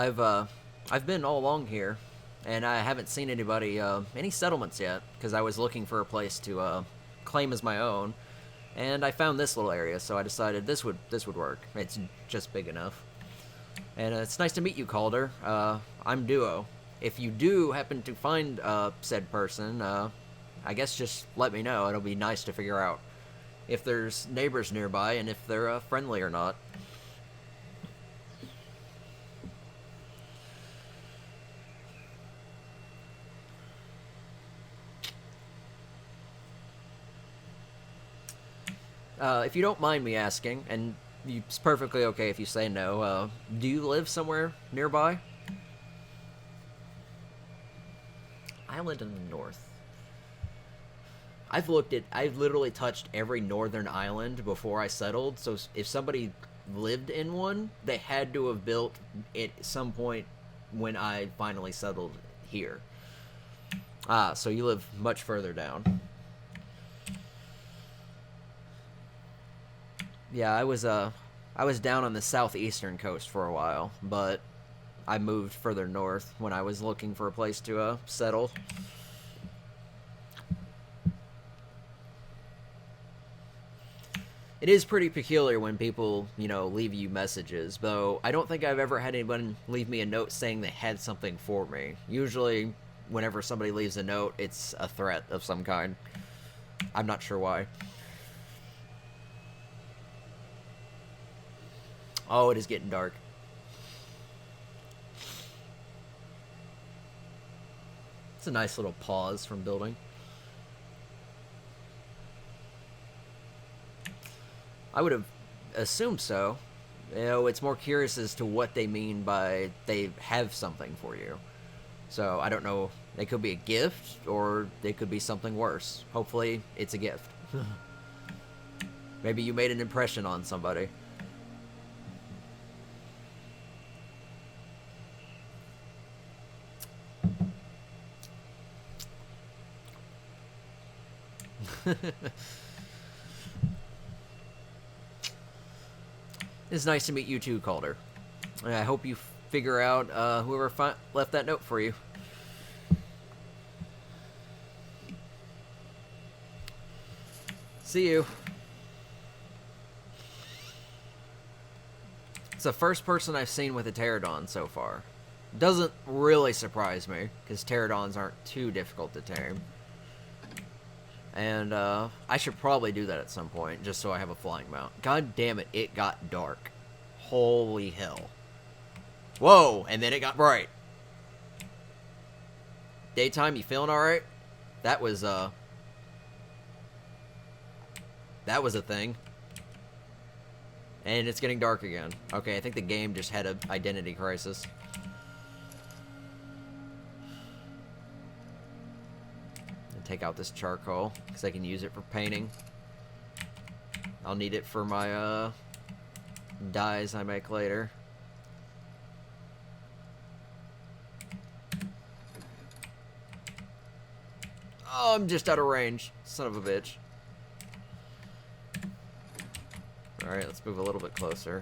I've been all along here, and I haven't seen anybody any settlements yet, because I was looking for a place to claim as my own, and I found this little area, so I decided this would work. It's just big enough, and it's nice to meet you, Calder. I'm Duo. If you do happen to find said person, I guess just let me know. It'll be nice to figure out if there's neighbors nearby and if they're friendly or not. If you don't mind me asking, and it's perfectly okay if you say no, do you live somewhere nearby? Island in the north. I've literally touched every northern island before I settled, so if somebody lived in one, they had to have built it at some point when I finally settled here. Ah, so you live much further down. Yeah, I was down on the southeastern coast for a while, but I moved further north when I was looking for a place to settle. It is pretty peculiar when people, leave you messages, though I don't think I've ever had anyone leave me a note saying they had something for me. Usually, whenever somebody leaves a note, it's a threat of some kind. I'm not sure why. Oh, it is getting dark. It's a nice little pause from building. I would have assumed so. It's more curious as to what they mean by they have something for you. So, I don't know. They could be a gift, or they could be something worse. Hopefully, it's a gift. Maybe you made an impression on somebody. It's nice to meet you too, Calder. I hope you figure out whoever left that note for you. See you. It's the first person I've seen with a pterodon so far. Doesn't really surprise me, because pterodons aren't too difficult to tame. And I should probably do that at some point, just so I have a flying mount. God damn it, it got dark. Holy hell. Whoa, and then it got bright. Daytime, you feeling alright? That was a thing. And it's getting dark again. Okay, I think the game just had an identity crisis. And take out this charcoal, because I can use it for painting. I'll need it for my dyes I make later. Oh, I'm just out of range. Son of a bitch. Alright, let's move a little bit closer.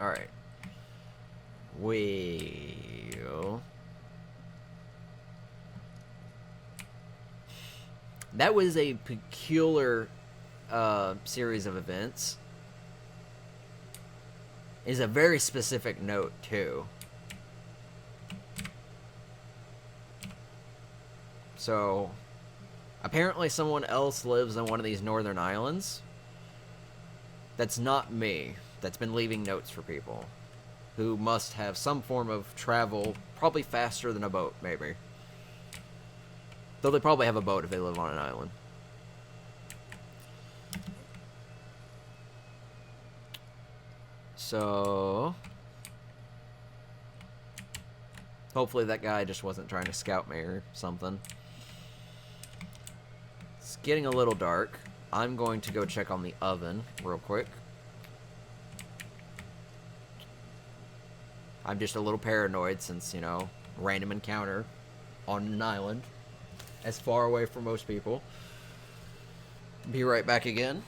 Alright. Well... that was a peculiar series of events. Is a very specific note, too. So, apparently someone else lives on one of these northern islands. That's not me. That's been leaving notes for people. Who must have some form of travel, probably faster than a boat, maybe. Though they probably have a boat if they live on an island. So... hopefully that guy just wasn't trying to scout me or something. It's getting a little dark. I'm going to go check on the oven real quick. I'm just a little paranoid since, you know, random encounter on an island. As far away from most people. Be right back again.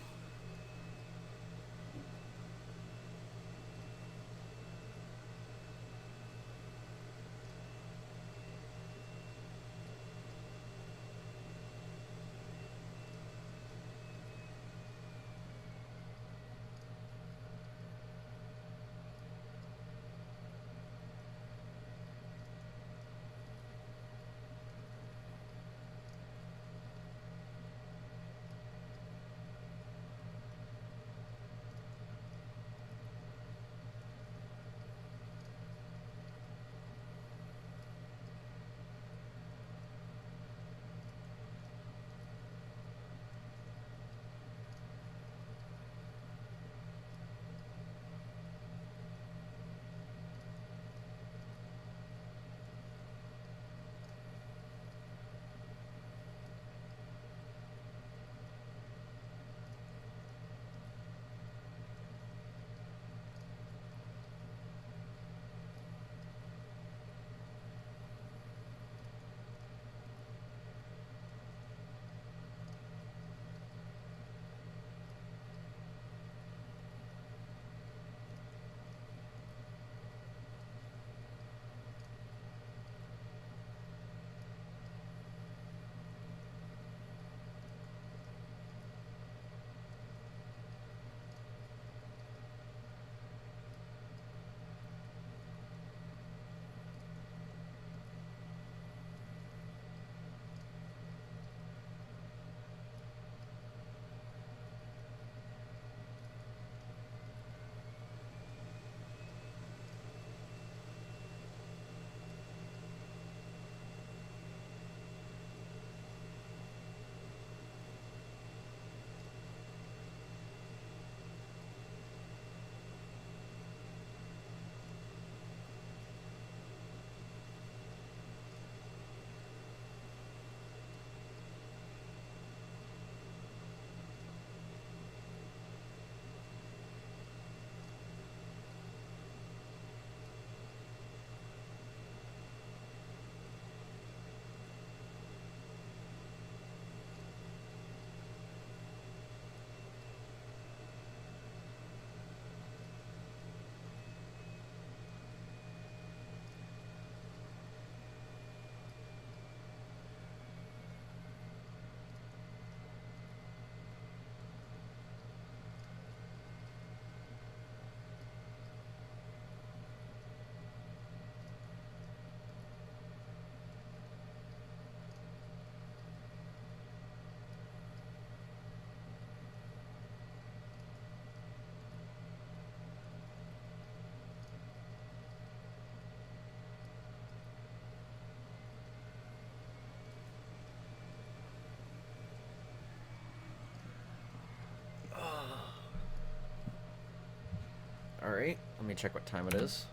Alright, let me check what time it is.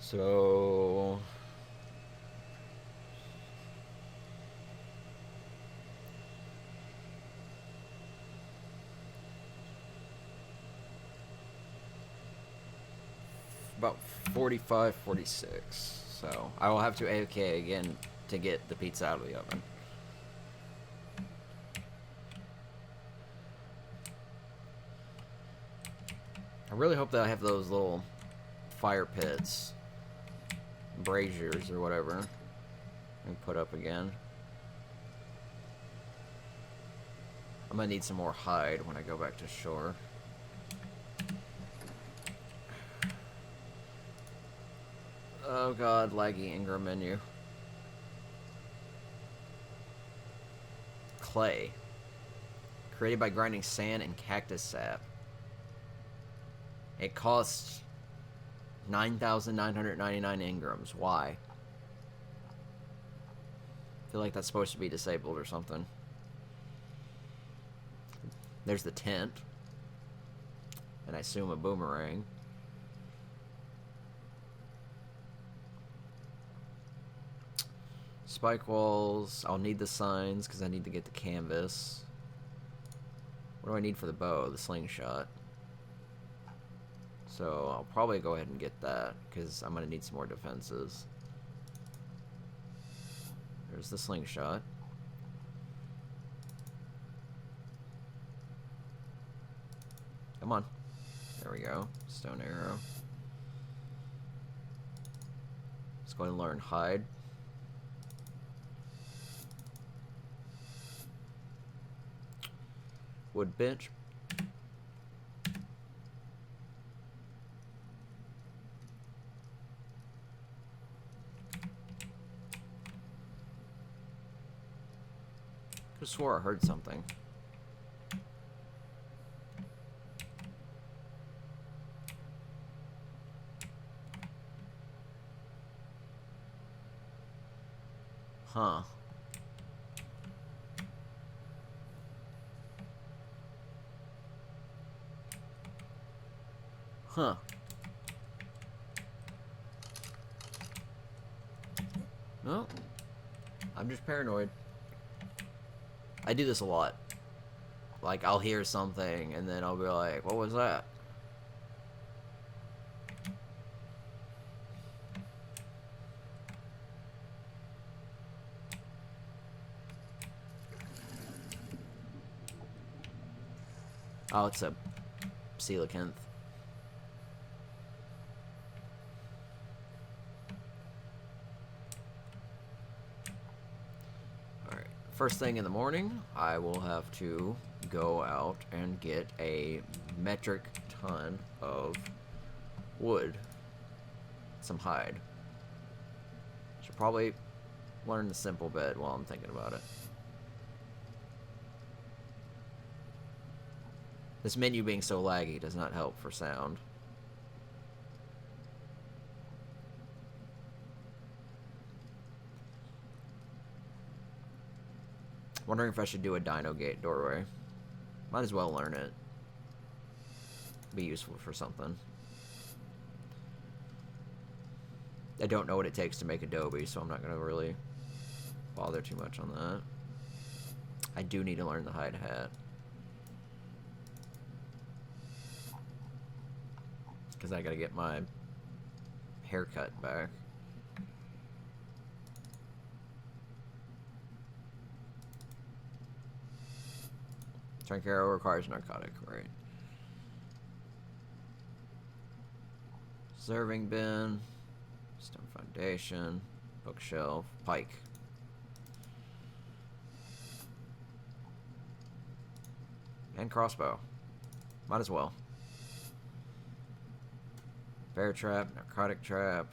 So... about 45, 46. So I will have to AFK again to get the pizza out of the oven. I really hope that I have those little fire pits, braziers or whatever, and put up again. I'm gonna need some more hide when I go back to shore. Oh god, laggy Ingram menu. Clay. Created by grinding sand and cactus sap. It costs 9,999 Ingrams. Why? I feel like that's supposed to be disabled or something. There's the tent. And I assume a boomerang. Spike walls. I'll need the signs because I need to get the canvas. What do I need for the bow? The slingshot. So I'll probably go ahead and get that because I'm going to need some more defenses. There's the slingshot. Come on. There we go. Stone arrow. Let's go ahead and learn hide. Wood bench. Could have swore I heard something. Huh. Huh. No. I'm just paranoid. I do this a lot. Like, I'll hear something, and then I'll be like, what was that? Oh, it's a coelacanth. Alright, first thing in the morning, I will have to go out and get a metric ton of wood. Some hide. Should probably learn the simple bed while I'm thinking about it. This menu being so laggy does not help for sound. Wondering if I should do a dino gate doorway. Might as well learn it. Be useful for something. I don't know what it takes to make adobe, so I'm not going to really bother too much on that. I do need to learn the hide hat. Because I gotta get my haircut back. Trunk arrow requires narcotic, right? Serving bin, stone foundation, bookshelf, pike. And crossbow. Might as well. Bear trap, narcotic trap,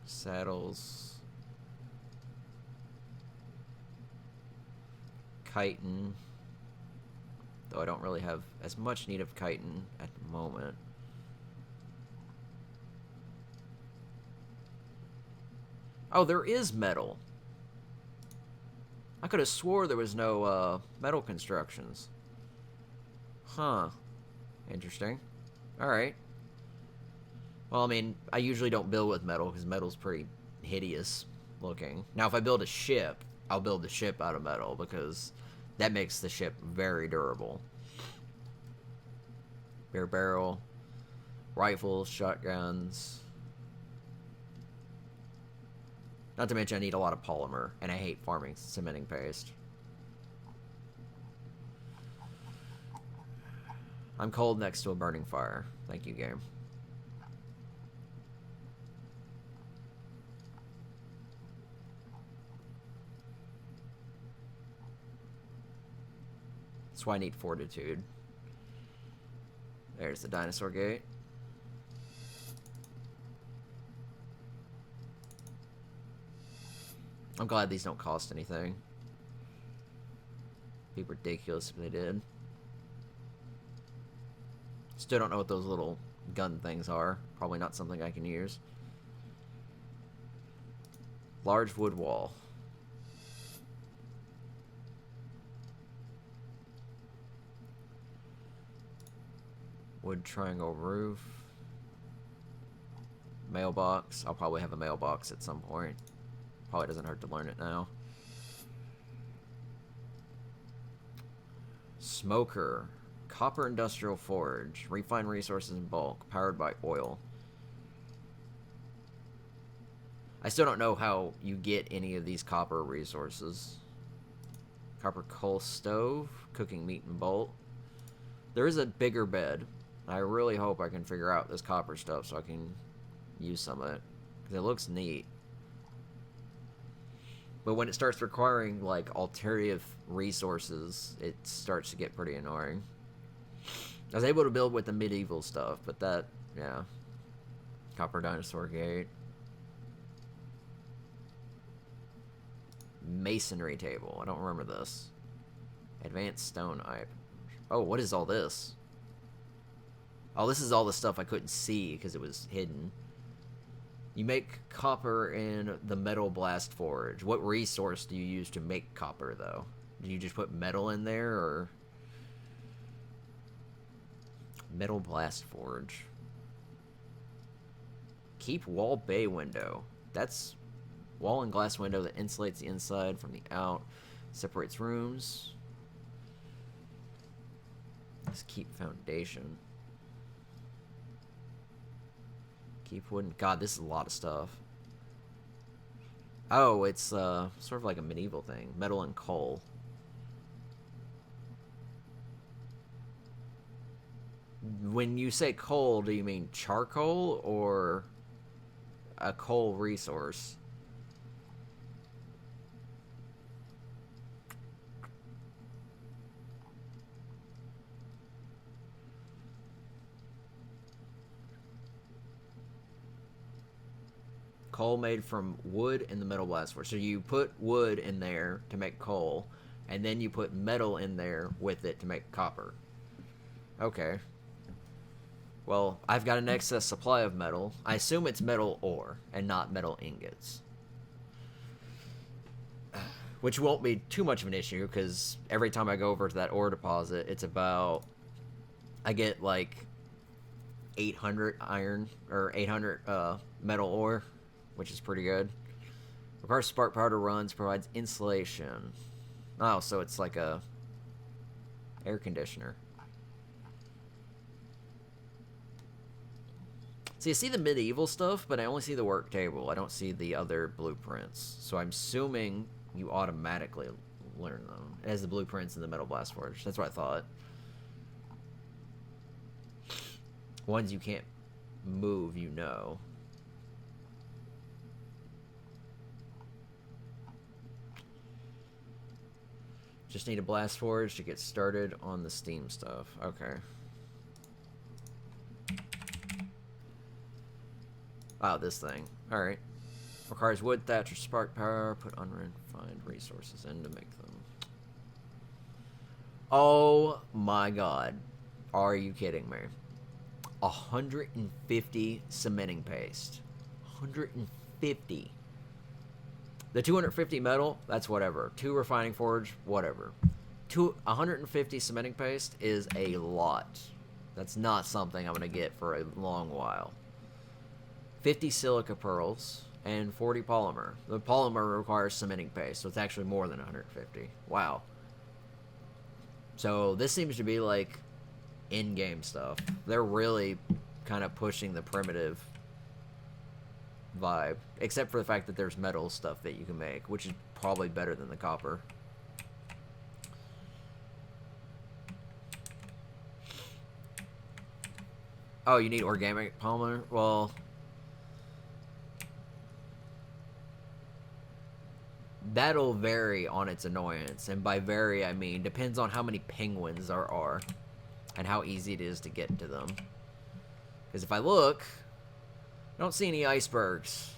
saddles, chitin, though I don't really have as much need of chitin at the moment. Oh, there is metal. I could have swore there was no metal constructions. Huh. Interesting. Alright. Well, I mean, I usually don't build with metal, because metal's pretty hideous looking. Now, if I build a ship, I'll build the ship out of metal, because that makes the ship very durable. Beer barrel, rifles, shotguns. Not to mention I need a lot of polymer, and I hate farming cementing paste. I'm cold next to a burning fire. Thank you, game. That's why I need fortitude. There's the dinosaur gate. I'm glad these don't cost anything. It'd be ridiculous if they did. Still don't know what those little gun things are. Probably not something I can use. Large wood wall. Wood triangle roof. Mailbox. I'll probably have a mailbox at some point. Probably doesn't hurt to learn it now. Smoker. Copper industrial forge. Refine resources in bulk. Powered by oil. I still don't know how you get any of these copper resources. Copper coal stove. Cooking meat in bulk. There is a bigger bed. I really hope I can figure out this copper stuff so I can use some of it. Because it looks neat. But when it starts requiring, like, alternative resources, it starts to get pretty annoying. I was able to build with the medieval stuff, but that, yeah. Copper dinosaur gate. Masonry table. I don't remember this. Advanced stone pipe. Oh, what is all this? Oh, this is all the stuff I couldn't see because it was hidden. You make copper in the metal blast forge. What resource do you use to make copper, though? Do you just put metal in there, or... Metal blast forge. Keep wall bay window. That's wall and glass window that insulates the inside from the out. Separates rooms. Let's keep foundation. Keep wooden. God, this is a lot of stuff. Oh, it's sort of like a medieval thing. Metal and coal. When you say coal, do you mean charcoal or a coal resource? Coal made from wood in the metal blast forge. So you put wood in there to make coal, and then you put metal in there with it to make copper. Okay. Well, I've got an excess supply of metal. I assume it's metal ore and not metal ingots. Which won't be too much of an issue, because every time I go over to that ore deposit, it's about... I get like 800 iron, or 800 metal ore, which is pretty good. Requires spark powder runs, provides insulation. Oh, so it's like a air conditioner. See, I see the medieval stuff, but I only see the work table. I don't see the other blueprints. So I'm assuming you automatically learn them. It has the blueprints in the Metal Blast Forge. That's what I thought. Ones you can't move, you know. Just need a blast forge to get started on the steam stuff. Okay. Oh, this thing. Alright. Requires wood, thatch, or spark power. Put unrefined resources in to make them. Oh my god. Are you kidding me? 150 cementing paste. 150. The 250 metal, that's whatever. 2 refining forge, whatever. 150 cementing paste is a lot. That's not something I'm going to get for a long while. 50 silica pearls and 40 polymer. The polymer requires cementing paste, so it's actually more than 150. Wow. So this seems to be like in-game stuff. They're really kind of pushing the primitive vibe, except for the fact that there's metal stuff that you can make, which is probably better than the copper. Oh, you need organic polymer? Well, that'll vary on its annoyance, and by vary I mean depends on how many penguins there are and how easy it is to get to them. Because if I look, I don't see any icebergs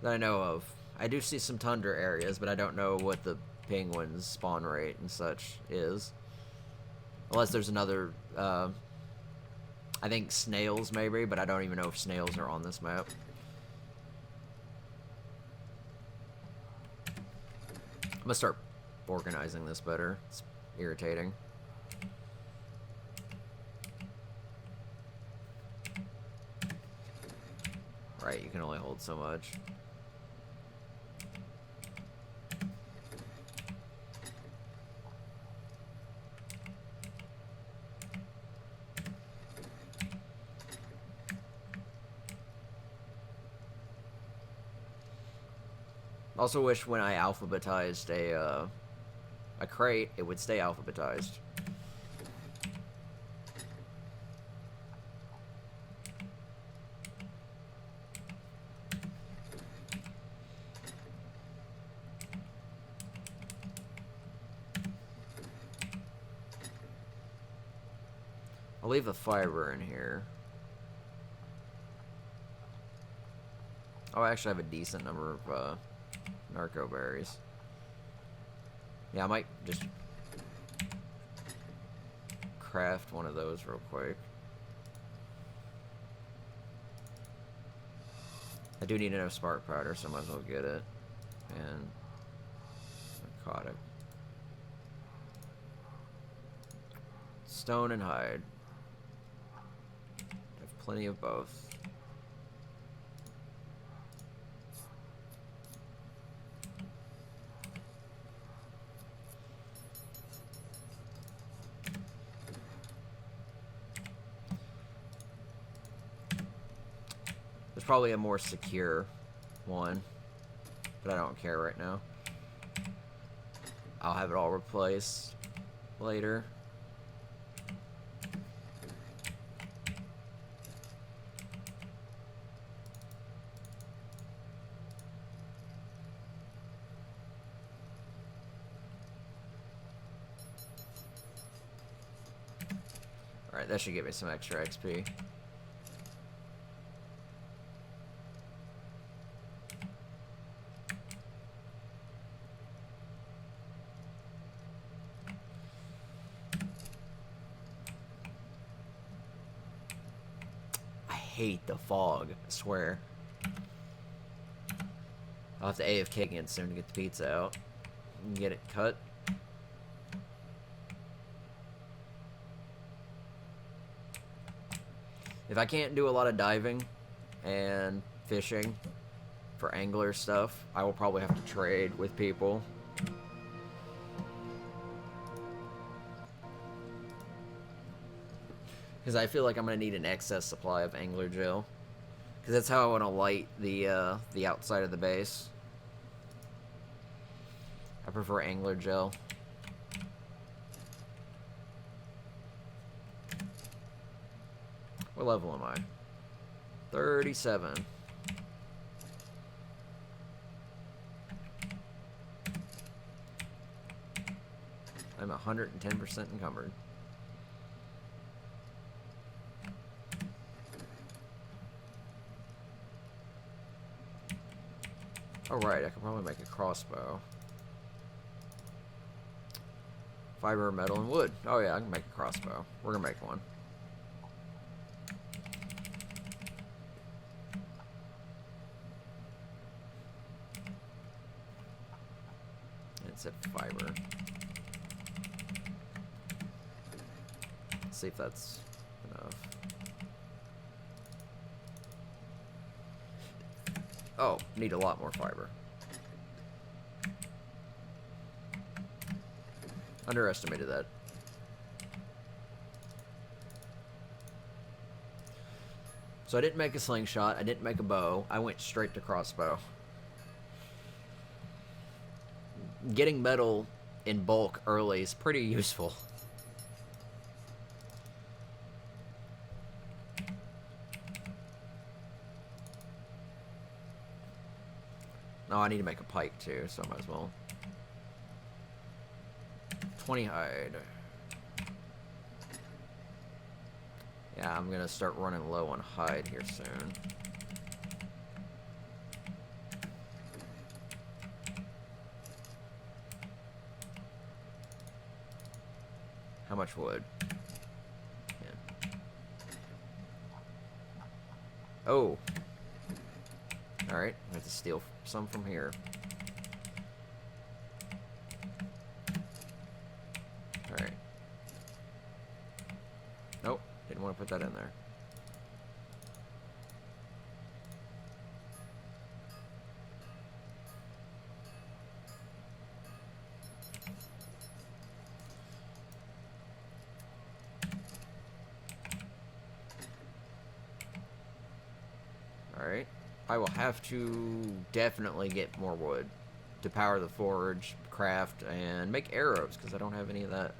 that I know of. I do see some tundra areas, but I don't know what the penguins spawn rate and such is. Unless there's another, I think snails maybe, but I don't even know if snails are on this map. I'm gonna start organizing this better. It's irritating. Right, you can only hold so much. Also wish when I alphabetized a crate, it would stay alphabetized. I'll leave the fiber in here. Oh, I actually have a decent number of narco berries. Yeah, I might just craft one of those real quick. I do need enough spark powder, so I might as well get it. And narcotic. Stone and hide. I have plenty of both. There's probably a more secure one, but I don't care right now. I'll have it all replaced later. Alright, that should give me some extra XP. I hate the fog, I swear. I'll have to AFK again soon to get the pizza out and get it cut. If I can't do a lot of diving and fishing for angler stuff, I will probably have to trade with people. Because I feel like I'm going to need an excess supply of angler gel. Because that's how I want to light the outside of the base. I prefer angler gel. What level am I? 37. I'm 110% encumbered. Alright, I could probably make a crossbow. Fiber, metal, and wood. Oh yeah, I can make a crossbow. We're gonna make one. It's at fiber. Let's see if that's enough. Oh, need a lot more fiber. Underestimated that. So I didn't make a slingshot. I didn't make a bow. I went straight to crossbow. Getting metal in bulk early is pretty useful. Oh, I need to make a pike too, so I might as well. 20 hide. Yeah, I'm gonna start running low on hide here soon. How much wood? Yeah. Oh. Alright, I have to steal some from here. Alright. Nope, didn't want to put that in there. Alright. I will have to definitely get more wood to power the forge, craft, and make arrows, because I don't have any of that.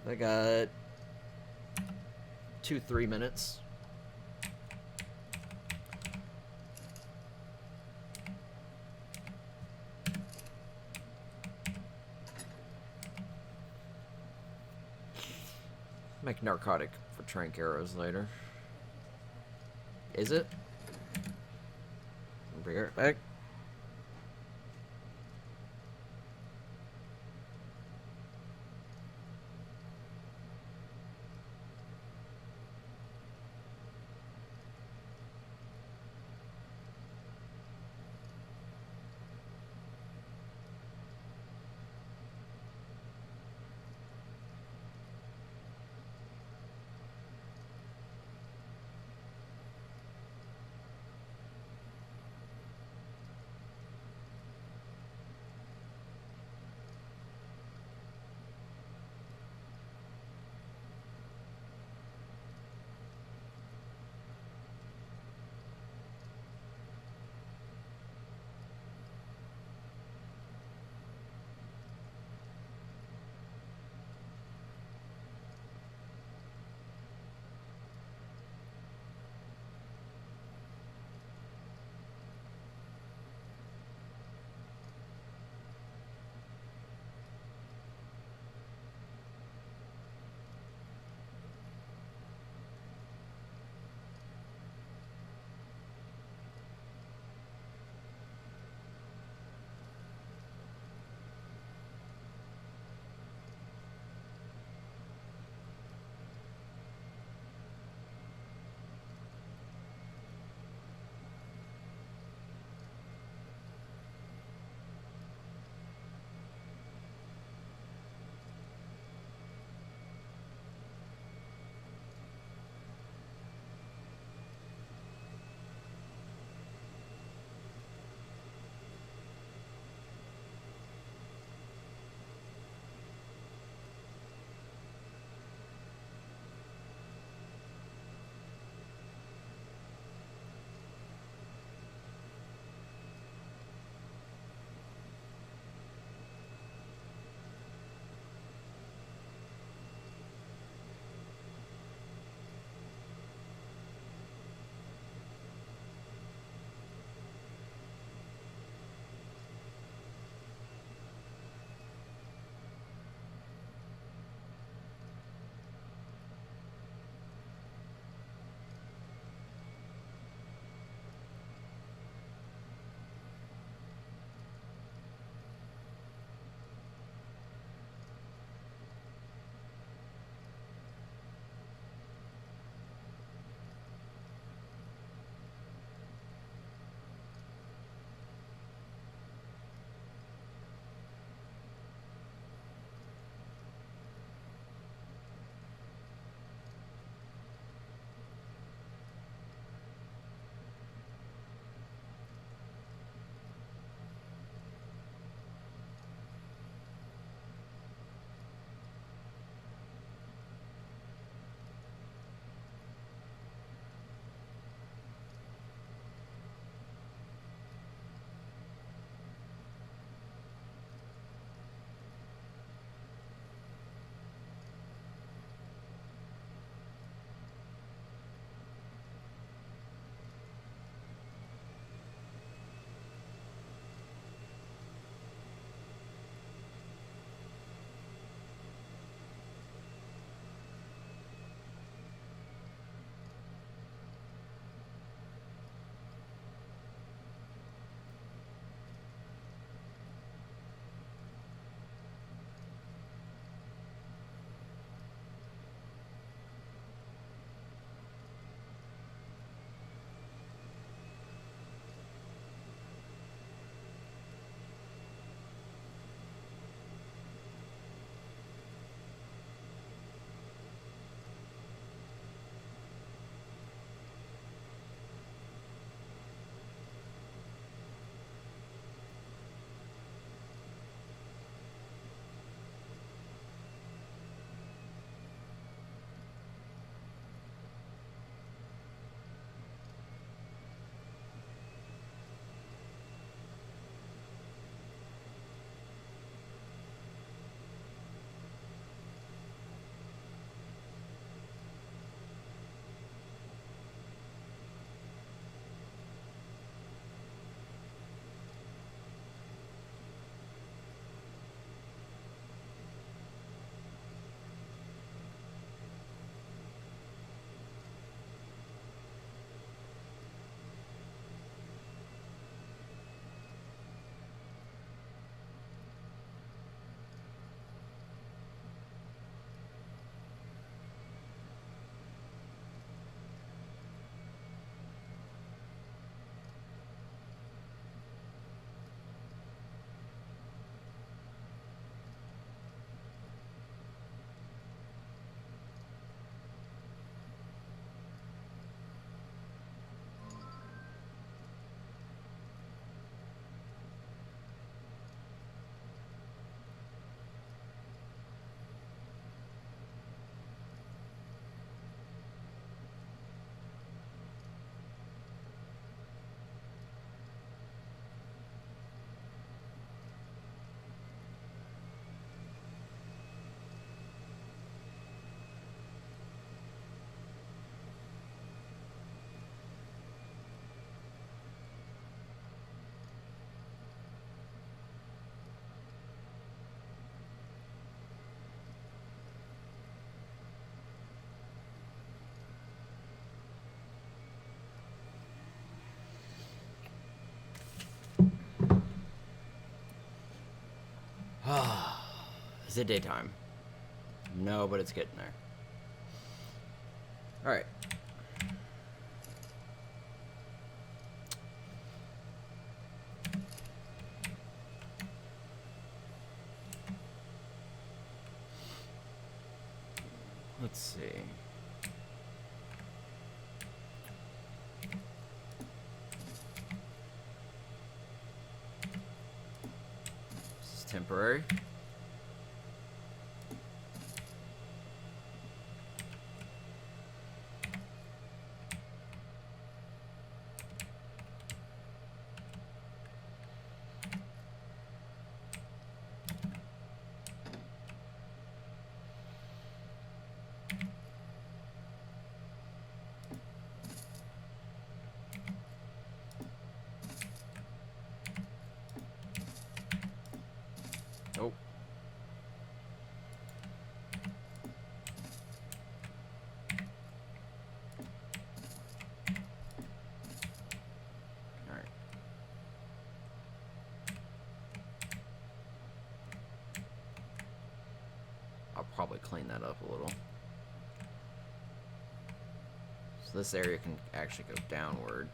I got 2-3 minutes. Make narcotic for trank arrows later. Is it? I'll bring it back. Is it daytime? No, but it's getting there. Alright. Let's see. This is temporary. Oh. Alright. I'll probably clean that up a little. So this area can actually go downward.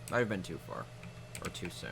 Might have been too far. Or too soon.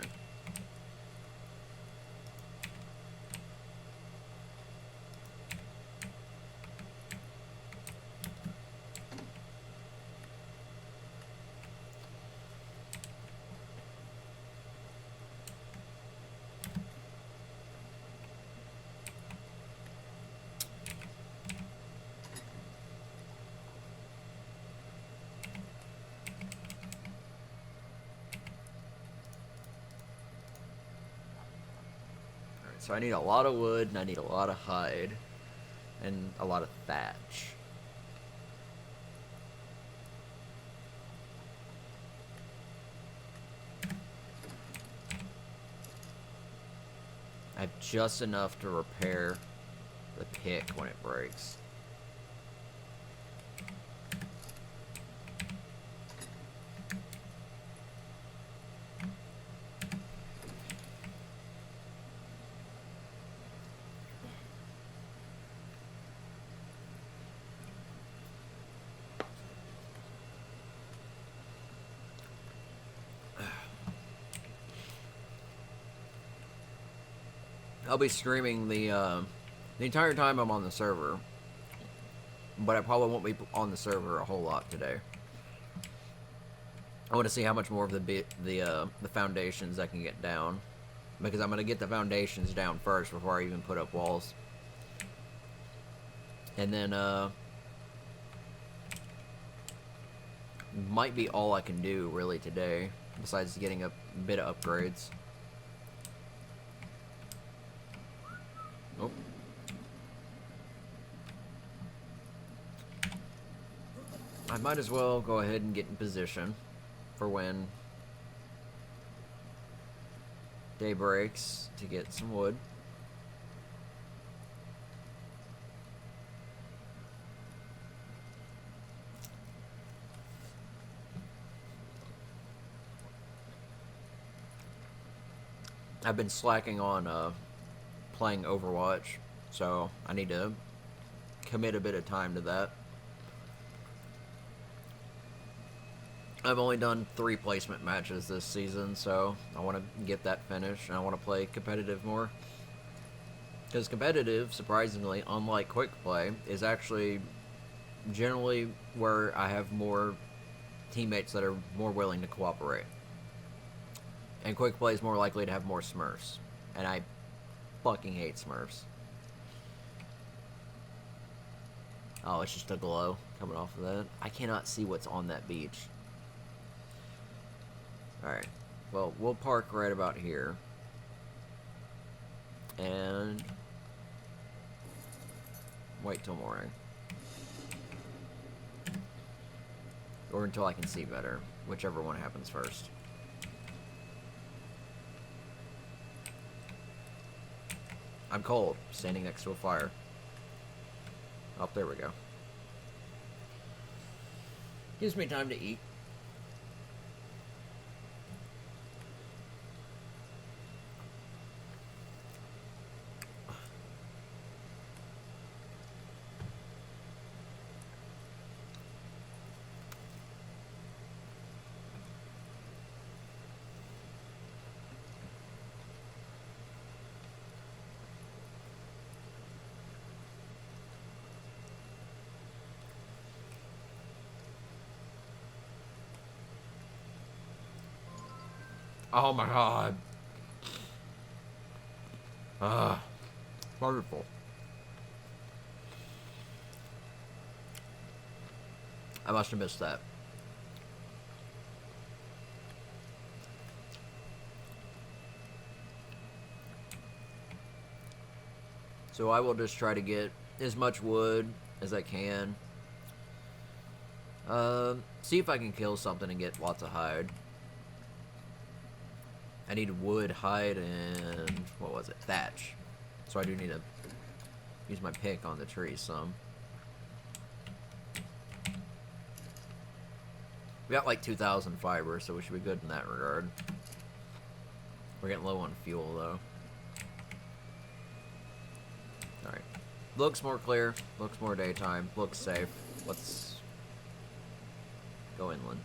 So I need a lot of wood, and I need a lot of hide, and a lot of thatch. I have just enough to repair the pick when it breaks. I'll be streaming the entire time I'm on the server, but I probably won't be on the server a whole lot today. I want to see how much more of the foundations I can get down, because I'm going to get the foundations down first before I even put up walls. And then might be all I can do really today, besides getting a bit of upgrades. Oh. I might as well go ahead and get in position for when day breaks to get some wood. I've been slacking on playing Overwatch, so I need to commit a bit of time to that. I've only done 3 placement matches this season, so I want to get that finished, and I want to play competitive more. Because competitive, surprisingly, unlike quick play, is actually generally where I have more teammates that are more willing to cooperate. And quick play is more likely to have more smurfs. And I fucking hate smurfs. Oh, it's just a glow coming off of that. I cannot see what's on that beach. Alright. Well, we'll park right about here. And wait till morning. Or until I can see better. Whichever one happens first. I'm cold, standing next to a fire. Oh, there we go. Gives me time to eat. Oh my god. Ah, wonderful. I must have missed that. So I will just try to get as much wood as I can. See if I can kill something and get lots of hide. I need wood, hide, and what was it? Thatch. So I do need to use my pick on the tree some. We got like 2,000 fiber, so we should be good in that regard. We're getting low on fuel though. Alright. Looks more clear, looks more daytime, looks safe. Let's go inland.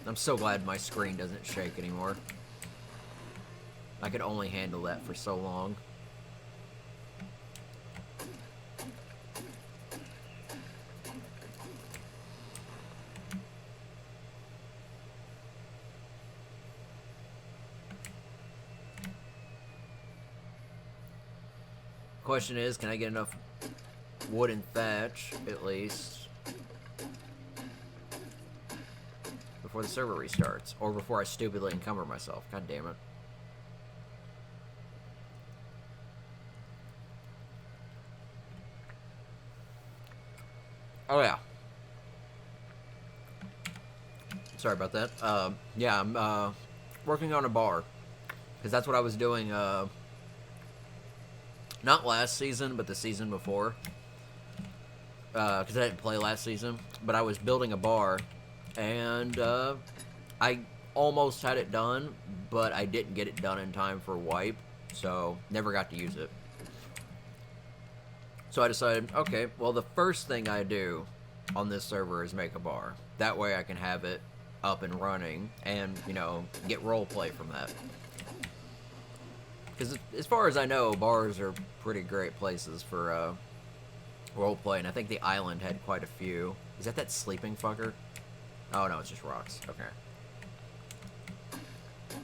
I'm so glad my screen doesn't shake anymore. I could only handle that for so long. Question is, can I get enough wood and thatch, at least, before the server restarts, or before I stupidly encumber myself? God damn it. Oh yeah. Sorry about that. Yeah, I'm working on a bar, because that's what I was doing, not last season, but the season before, because I didn't play last season, but I was building a bar, and I almost had it done, but I didn't get it done in time for wipe, so never got to use it. So I decided, okay, well, the first thing I do on this server is make a bar. That way I can have it up and running and, you know, get roleplay from that. Because as far as I know, bars are pretty great places for roleplay, and I think the island had quite a few. Is that sleeping fucker? Oh, no, it's just rocks. Okay.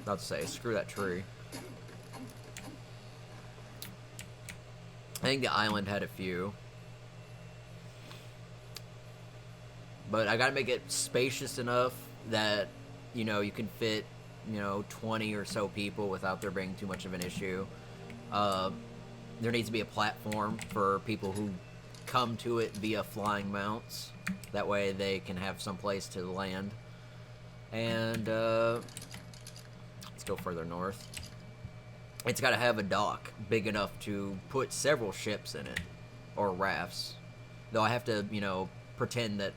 About to say, screw that tree. I think the island had a few. But I gotta make it spacious enough that, you know, you can fit, you know, 20 or so people without there being too much of an issue. There needs to be a platform for people who come to it via flying mounts. That way they can have some place to land. And, let's go further north. It's got to have a dock big enough to put several ships in it, or rafts. Though I have to, you know, pretend that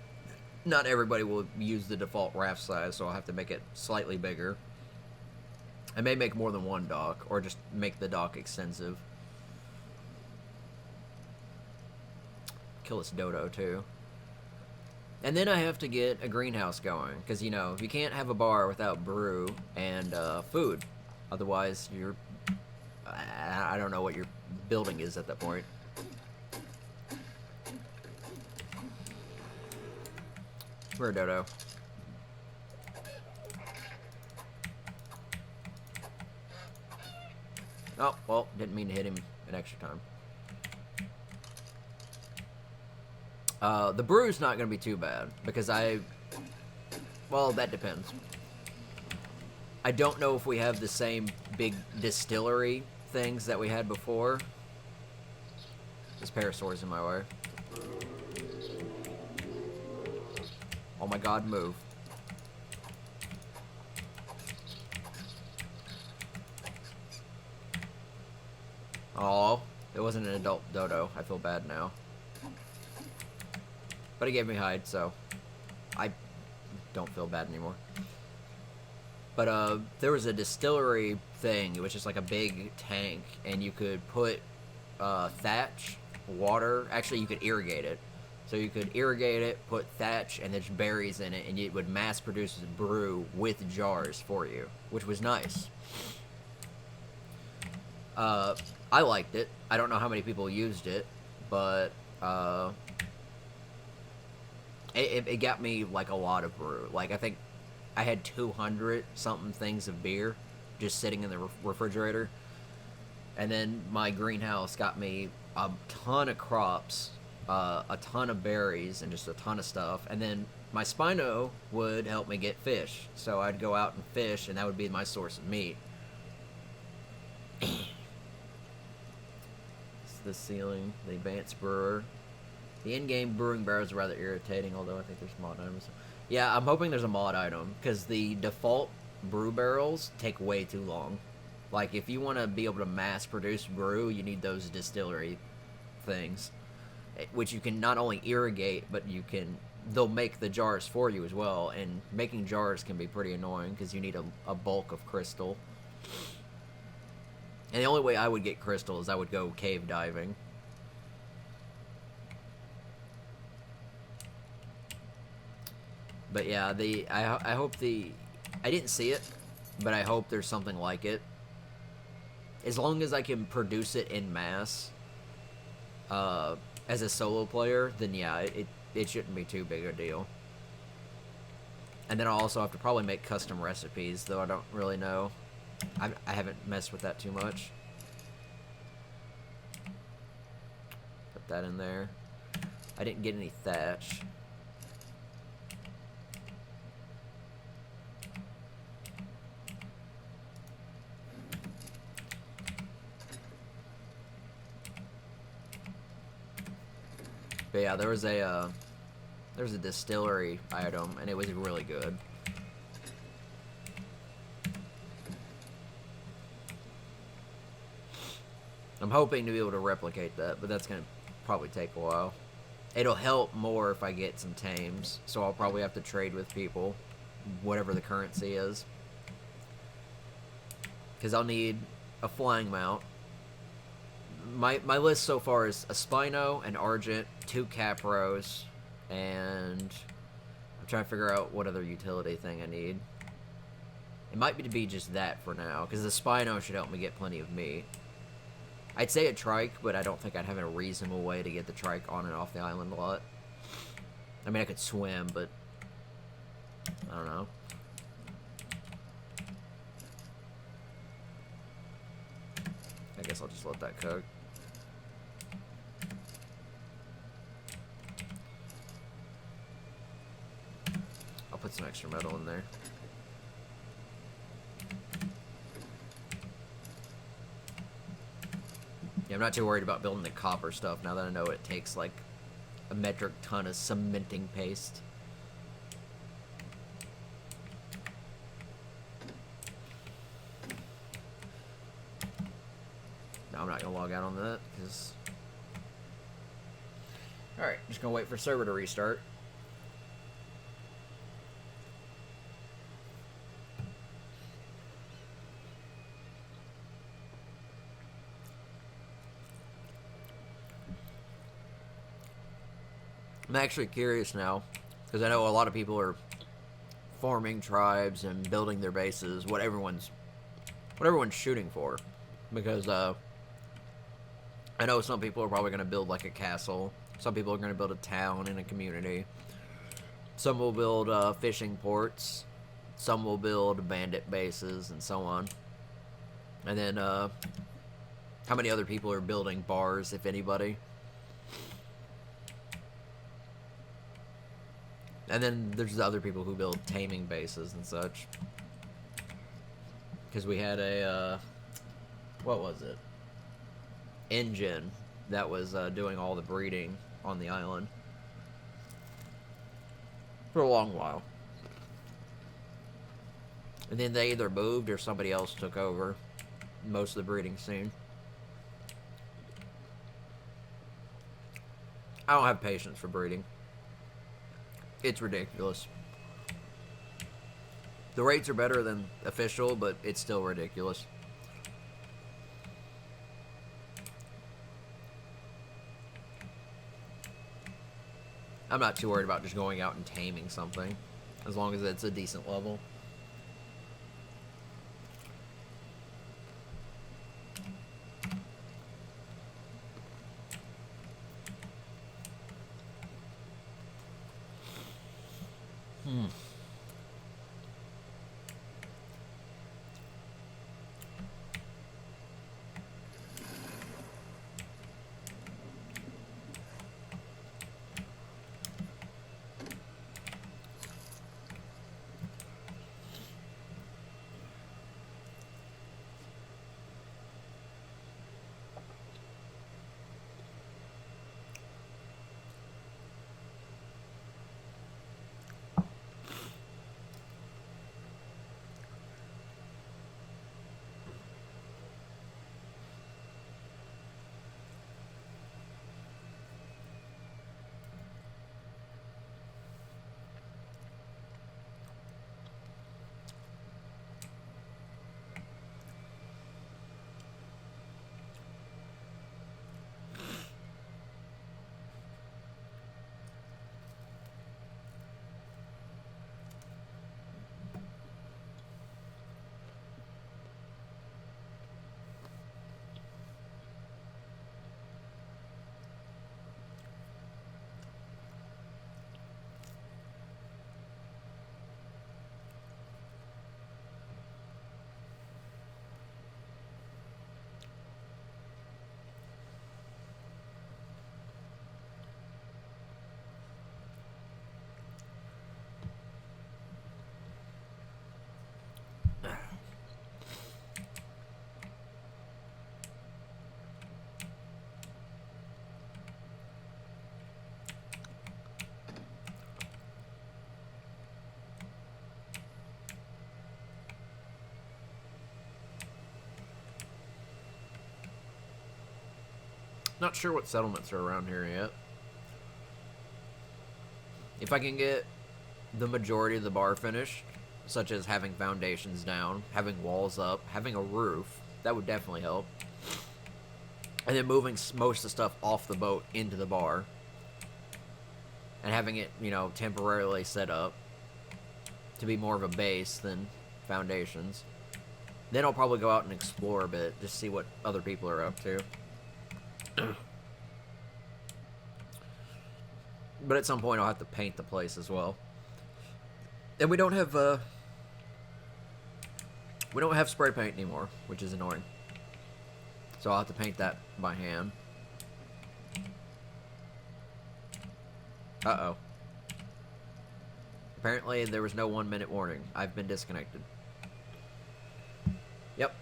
not everybody will use the default raft size, so I'll have to make it slightly bigger. I may make more than one dock, or just make the dock extensive. Kill this dodo, too. And then I have to get a greenhouse going, because, you know, you can't have a bar without brew and food. Otherwise, you're... I don't know what your building is at that point. Come here, dodo. Oh, well, didn't mean to hit him an extra time. The brew's not going to be too bad, because well, that depends. I don't know if we have the same big distillery things that we had before. This parasaur's in my way. Oh my god, move. Oh, it wasn't an adult dodo. I feel bad now. But he gave me hide, so I don't feel bad anymore. But there was a distillery thing. It was just like a big tank, and you could put thatch, water. Actually, you could irrigate it. So you could irrigate it, put thatch, and there's berries in it, and it would mass produce brew with jars for you, which was nice. I liked it. I don't know how many people used it, but it got me like a lot of brew. Like I think I had 200 something things of beer just sitting in the refrigerator, and then my greenhouse got me a ton of crops, a ton of berries, and just a ton of stuff. And then my Spino would help me get fish, so I'd go out and fish, and that would be my source of meat. The ceiling, the advanced brewer. The in-game brewing barrels are rather irritating, although I think there's mod items. Yeah, I'm hoping there's a mod item, because the default brew barrels take way too long. Like, if you want to be able to mass produce brew, you need those distillery things, which you can not only irrigate, but they'll make the jars for you as well, and making jars can be pretty annoying, because you need a bulk of crystal. And the only way I would get crystal is I would go cave diving. But yeah, I hope I didn't see it, but I hope there's something like it. As long as I can produce it in mass, as a solo player, then yeah, it shouldn't be too big a deal. And then I'll also have to probably make custom recipes, though I don't really know. I haven't messed with that too much. Put that in there. I didn't get any thatch. But yeah, there was a distillery item, and it was really good. I'm hoping to be able to replicate that, but that's going to probably take a while. It'll help more if I get some tames, so I'll probably have to trade with people, whatever the currency is. Because I'll need a flying mount. My list so far is a Spino, an Argent, 2 Capros, and I'm trying to figure out what other utility thing I need. It might be just that for now, because the Spino should help me get plenty of meat. I'd say a trike, but I don't think I'd have a reasonable way to get the trike on and off the island a lot. I mean, I could swim, but I don't know. I guess I'll just let that cook. I'll put some extra metal in there. Yeah, I'm not too worried about building the copper stuff now that I know it takes like a metric ton of cementing paste. No, I'm not gonna log out on that because. Alright, just gonna wait for server to restart. I'm actually curious now, because I know a lot of people are forming tribes and building their bases, what everyone's shooting for. Because I know some people are probably going to build like a castle, some people are going to build a town and a community, some will build fishing ports, some will build bandit bases, and so on. And then how many other people are building bars, if anybody? And then there's the other people who build taming bases and such. Because we had a, what was it? Engine that was doing all the breeding on the island. for a long while. And then they either moved or somebody else took over most of the breeding scene. I don't have patience for breeding. It's ridiculous. The rates are better than official, but it's still ridiculous. I'm not too worried about just going out and taming something, as long as it's a decent level. Not sure what settlements are around here yet. If I can get the majority of the bar finished, such as having foundations down, having walls up, having a roof, that would definitely help. And then moving most of the stuff off the boat into the bar. And having it, you know, temporarily set up to be more of a base than foundations. Then I'll probably go out and explore a bit, just see what other people are up to. But at some point I'll have to paint the place as well. And we don't have spray paint anymore, which is annoying. So I'll have to paint that by hand. Uh-oh. Apparently there was no 1 minute warning. I've been disconnected. Yep.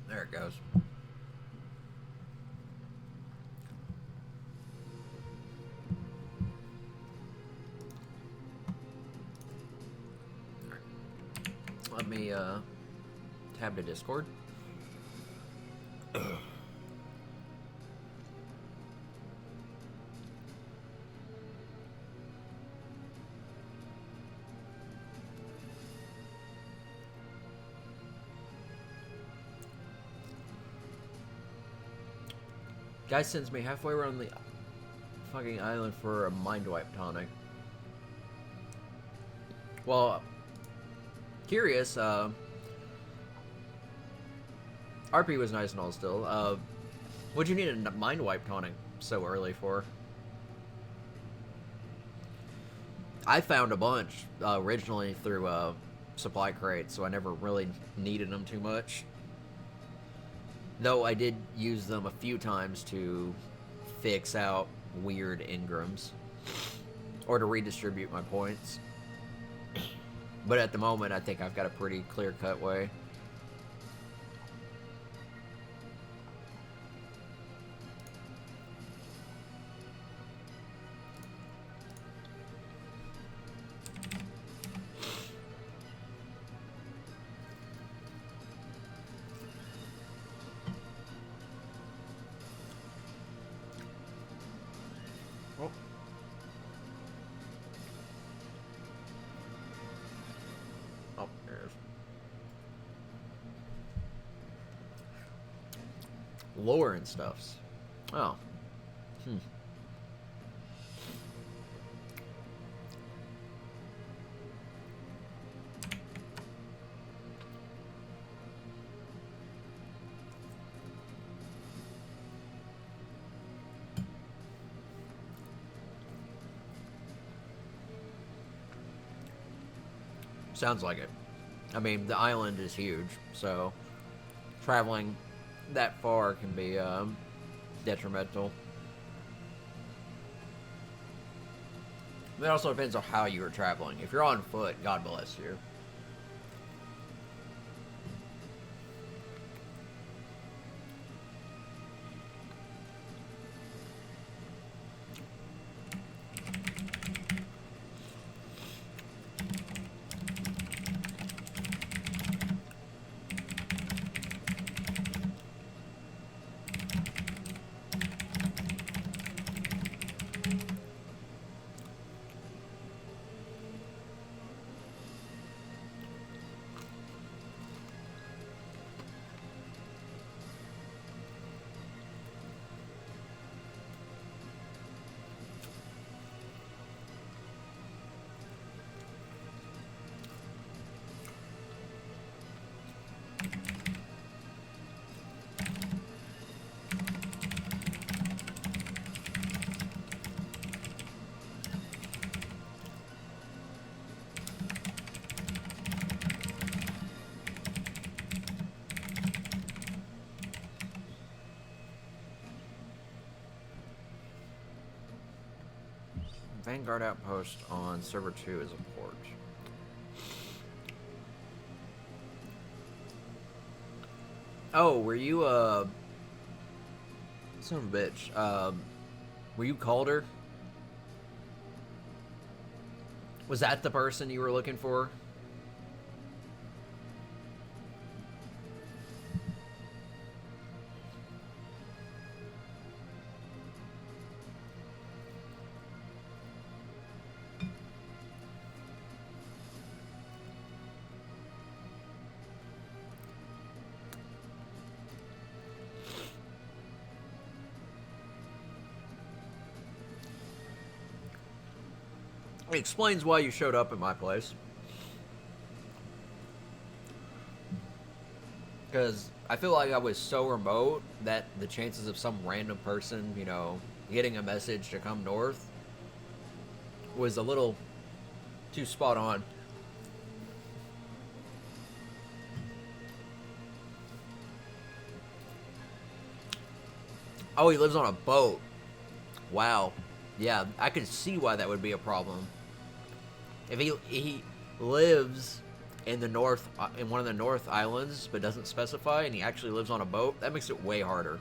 There it goes. Let me tab to Discord. Guy sends me halfway around the fucking island for a mind wipe tonic. Well, curious, RP was nice and all still. What'd you need a mind wipe tonic so early for? I found a bunch originally through supply crates, so I never really needed them too much. Though I did use them a few times to fix out weird engrams or to redistribute my points. But at the moment, I think I've got a pretty clear-cut way. Oh. Oh, there it is. Lore and stuffs. Oh. Hmm. Sounds like it. I mean, the island is huge, so traveling that far can be detrimental. It also depends on how you are traveling. If you're on foot, God bless you. Vanguard outpost on server 2 is a port. Oh, were you, son of a bitch, were you Calder? Was that the person you were looking for? It explains why you showed up at my place. Because I feel like I was so remote that the chances of some random person, you know, getting a message to come north was a little too spot on. Oh, he lives on a boat. Wow. Yeah, I could see why that would be a problem. If he lives in the north, in one of the North Islands, but doesn't specify, and he actually lives on a boat, that makes it way harder.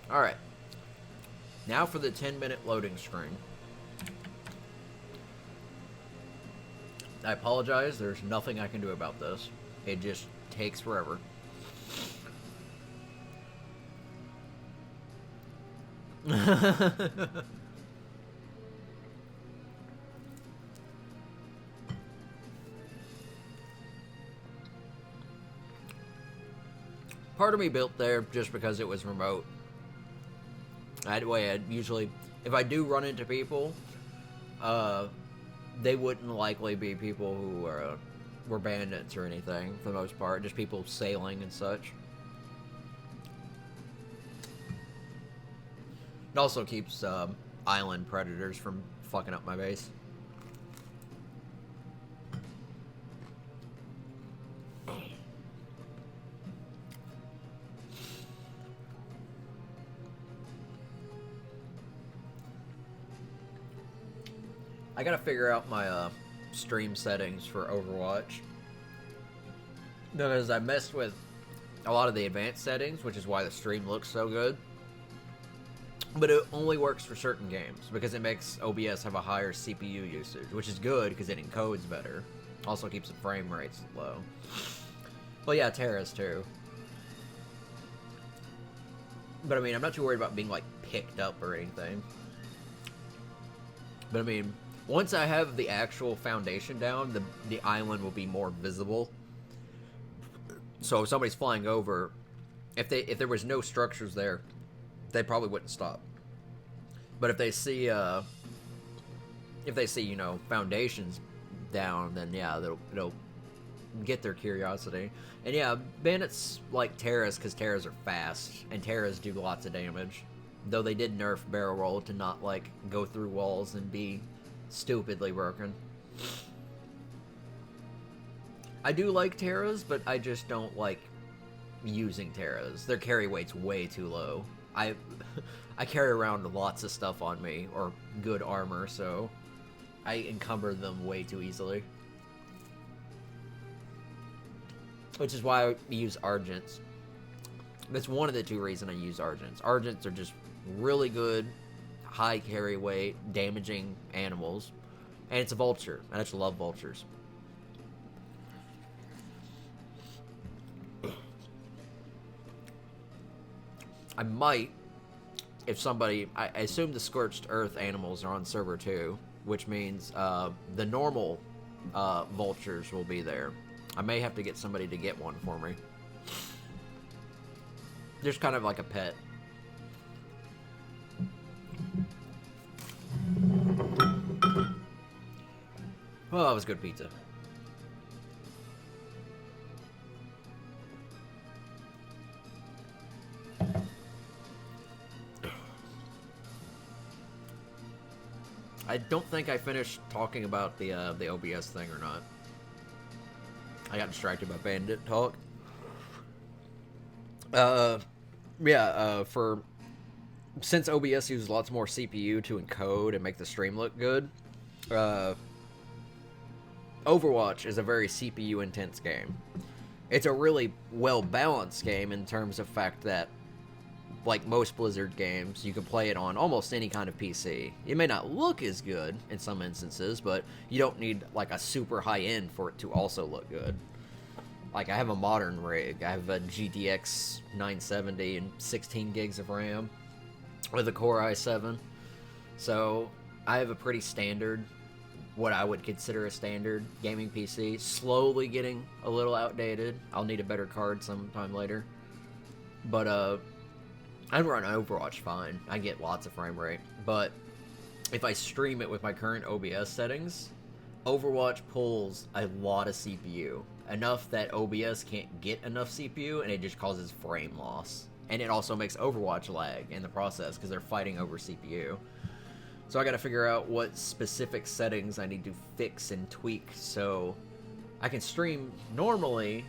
Alright. Now for the 10-minute loading screen. I apologize, there's nothing I can do about this. It just takes forever. Part of me built there just because it was remote. That way, I'd usually, if I do run into people, they wouldn't likely be people who were bandits or anything, for the most part. Just people sailing and such. It also keeps island predators from fucking up my base. I gotta figure out my stream settings for Overwatch. Because I messed with a lot of the advanced settings, which is why the stream looks so good. But it only works for certain games, because it makes OBS have a higher CPU usage, which is good because it encodes better. Also keeps the frame rates low. Well, yeah, Terra's too. But I mean, I'm not too worried about being, like, picked up or anything. But I mean, once I have the actual foundation down, the island will be more visible. So if somebody's flying over, if there was no structures there, they probably wouldn't stop. But if they see, you know, foundations down, then yeah, it'll get their curiosity. And yeah, bandits like Terras because Terras are fast, and Terras do lots of damage. Though they did nerf barrel roll to not, like, go through walls and be stupidly broken. I do like Terras, but I just don't like using Terras. Their carry weight's way too low. I carry around lots of stuff on me, or good armor, so I encumber them way too easily. Which is why I use Argents. That's one of the two reasons I use Argents. Argents are just really good, high carry weight, damaging animals. And it's a vulture. I just love vultures. I might, if somebody... I assume the Scorched Earth animals are on server 2, which means the normal vultures will be there. I may have to get somebody to get one for me. Just kind of like a pet. Oh, that was good pizza. I don't think I finished talking about the OBS thing or not. I got distracted by bandit talk. Since OBS uses lots more CPU to encode and make the stream look good, Overwatch is a very CPU intense game. It's a really well balanced game in terms of fact that, like most Blizzard games, you can play it on almost any kind of PC. It may not look as good in some instances, but you don't need like a super high end for it to also look good. Like, I have a modern rig. I have a GTX 970 and 16 gigs of RAM with a Core i7. So I have a pretty standard, what I would consider a standard gaming PC. Slowly getting a little outdated. I'll need a better card sometime later. But I run Overwatch fine. I get lots of frame rate. But if I stream it with my current OBS settings, Overwatch pulls a lot of CPU. Enough that OBS can't get enough CPU, and it just causes frame loss. And it also makes Overwatch lag in the process, because they're fighting over CPU. So I gotta figure out what specific settings I need to fix and tweak so I can stream normally,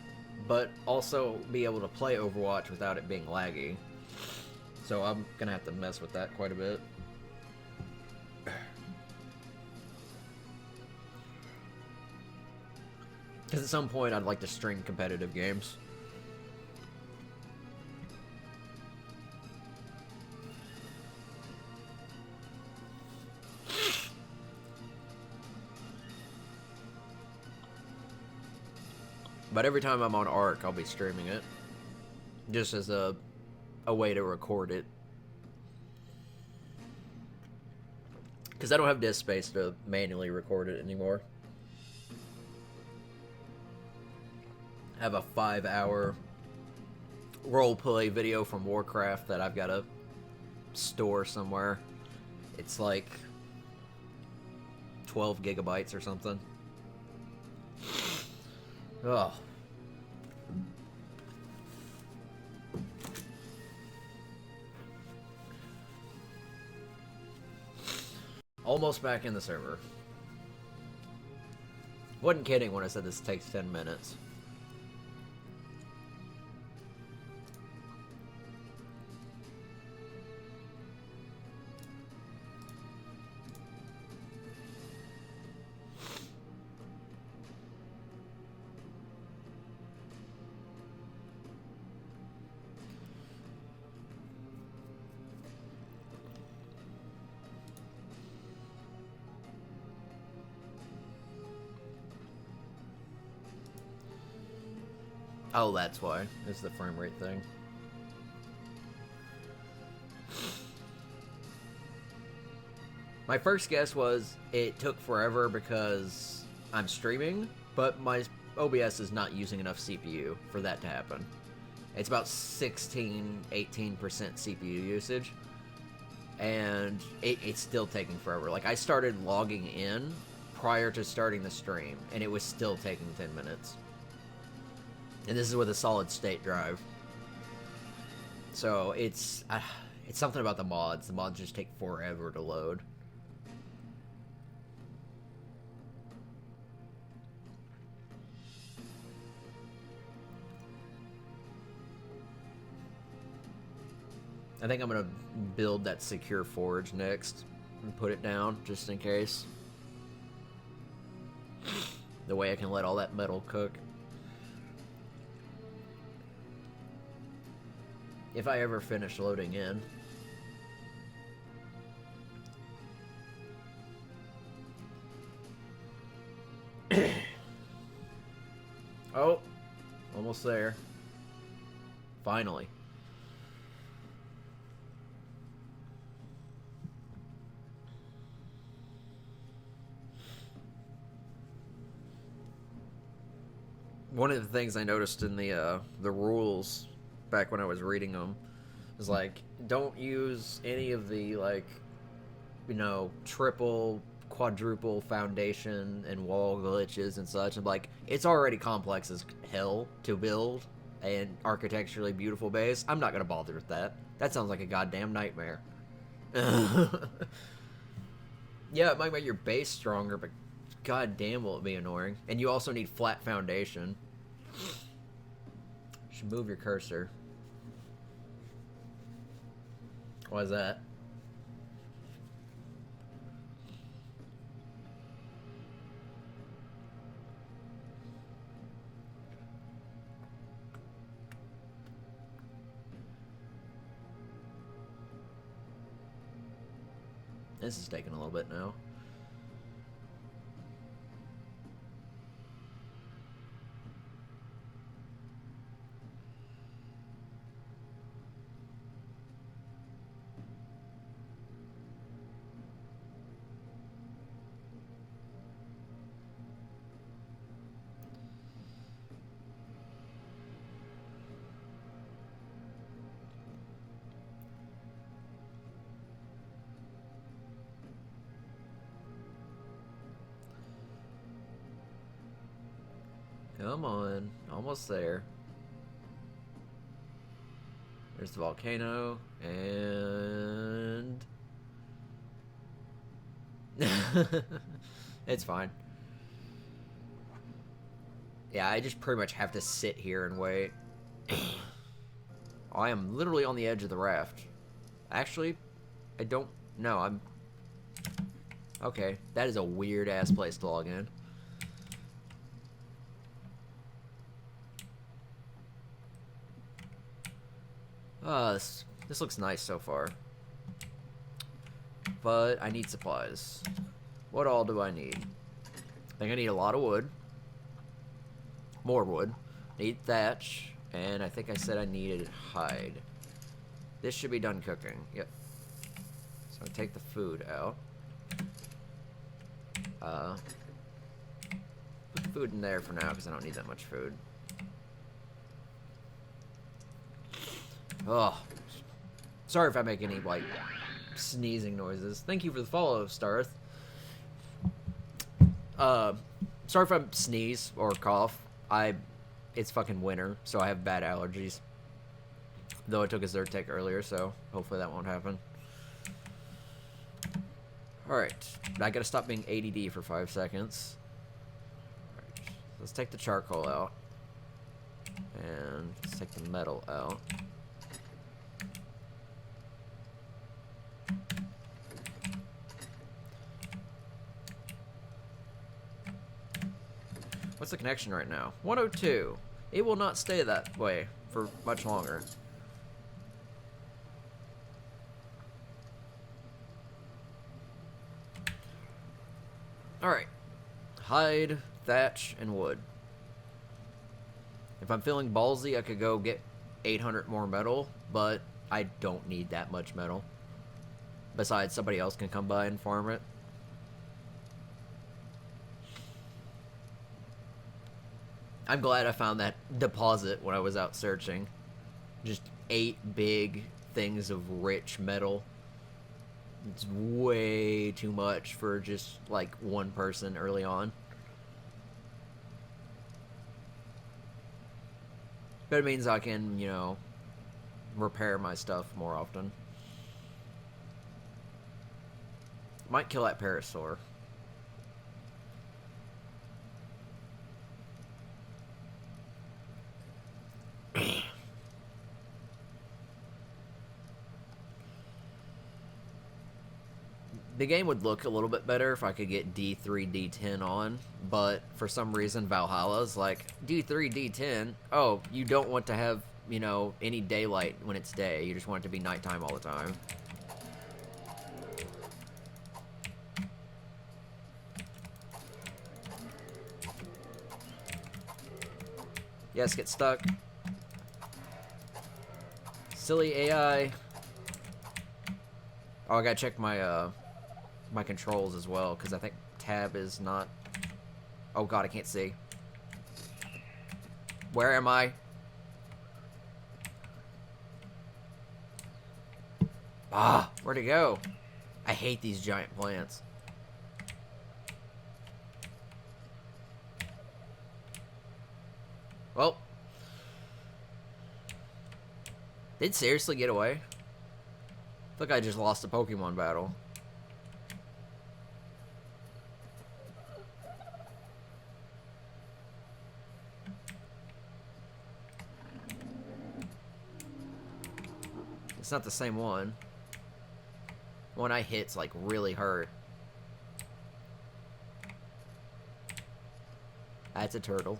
but also be able to play Overwatch without it being laggy. So I'm gonna have to mess with that quite a bit. Because at some point I'd like to stream competitive games. But every time I'm on Ark, I'll be streaming it. Just as a way to record it. Because I don't have disk space to manually record it anymore. I have a 5-hour roleplay video from Warcraft that I've got to store somewhere. It's like 12 gigabytes or something. Oh. Almost back in the server. Wasn't kidding when I said this takes 10 minutes. Oh, that's why. It's the frame rate thing. My first guess was it took forever because I'm streaming, but my OBS is not using enough CPU for that to happen. It's about 16, 18% CPU usage, and it's still taking forever. Like, I started logging in prior to starting the stream, and it was still taking 10 minutes. And this is with a solid state drive. So it's something about the mods. The mods just take forever to load. I think I'm gonna build that secure forge next and put it down just in case. The way I can let all that metal cook. If I ever finish loading in. Oh, almost there. Finally. One of the things I noticed in the rules back when I was reading them is like, don't use any of the, like, you know, triple, quadruple foundation and wall glitches and such. I'm like, it's already complex as hell to build an architecturally beautiful base. I'm not gonna bother with that. That sounds like a goddamn nightmare. Yeah, it might make your base stronger, but goddamn will it be annoying. And you also need flat foundation. You should move your cursor. Why is that? This is taking a little bit now. Come on, almost there. There's the volcano, and... It's fine. Yeah, I just pretty much have to sit here and wait. I am literally on the edge of the raft. Actually, I don't... No, I'm... Okay, that is a weird-ass place to log in. This looks nice so far. But I need supplies. What all do I need? I think I need a lot of wood. More wood. Need thatch. And I think I said I needed hide. This should be done cooking. Yep. So I take the food out. Put the food in there for now because I don't need that much food. Sorry if I make any, like, sneezing noises. Thank you for the follow, Starth. Sorry if I sneeze or cough. It's fucking winter, so I have bad allergies. Though I took a Zyrtec earlier, so hopefully that won't happen. Alright, I gotta stop being ADD for 5 seconds. Alright, let's take the charcoal out. And let's take the metal out. What's the connection right now? 102. It will not stay that way for much longer. Alright. Hide, thatch, and wood. If I'm feeling ballsy, I could go get 800 more metal, but I don't need that much metal. Besides, somebody else can come by and farm it. I'm glad I found that deposit when I was out searching. Just 8 big things of rich metal. It's way too much for just, like, one person early on. But it means I can, you know, repair my stuff more often. Might kill that parasaur. The game would look a little bit better if I could get D3, D10 on, but for some reason Valhalla's like, D3, D10, oh, you don't want to have, you know, any daylight when it's day, you just want it to be nighttime all the time. Yes, get stuck. Silly AI. Oh, I gotta check my, my controls as well, because I think tab is not... Oh god, I can't see. Where am I? Ah, where'd it go? I hate these giant plants. Well. Did it seriously get away? Look, I just lost a Pokemon battle. It's not the same one. One I hit's like really hurt. That's a turtle.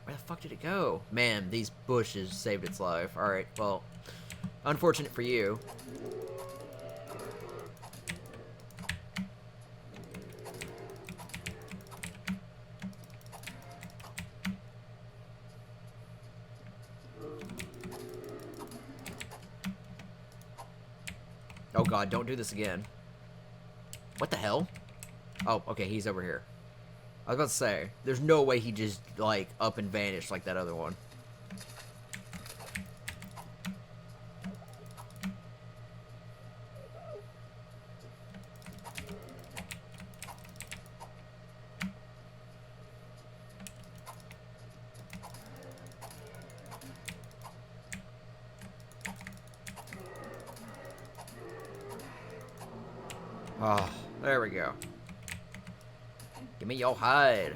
Where the fuck did it go? Man, these bushes saved its life. Alright, well, unfortunate for you. Oh god, don't do this again. What the hell? Oh, okay, he's over here. I was about to say, there's no way he just, like, up and vanished like that other one. Oh, there we go. Give me your hide.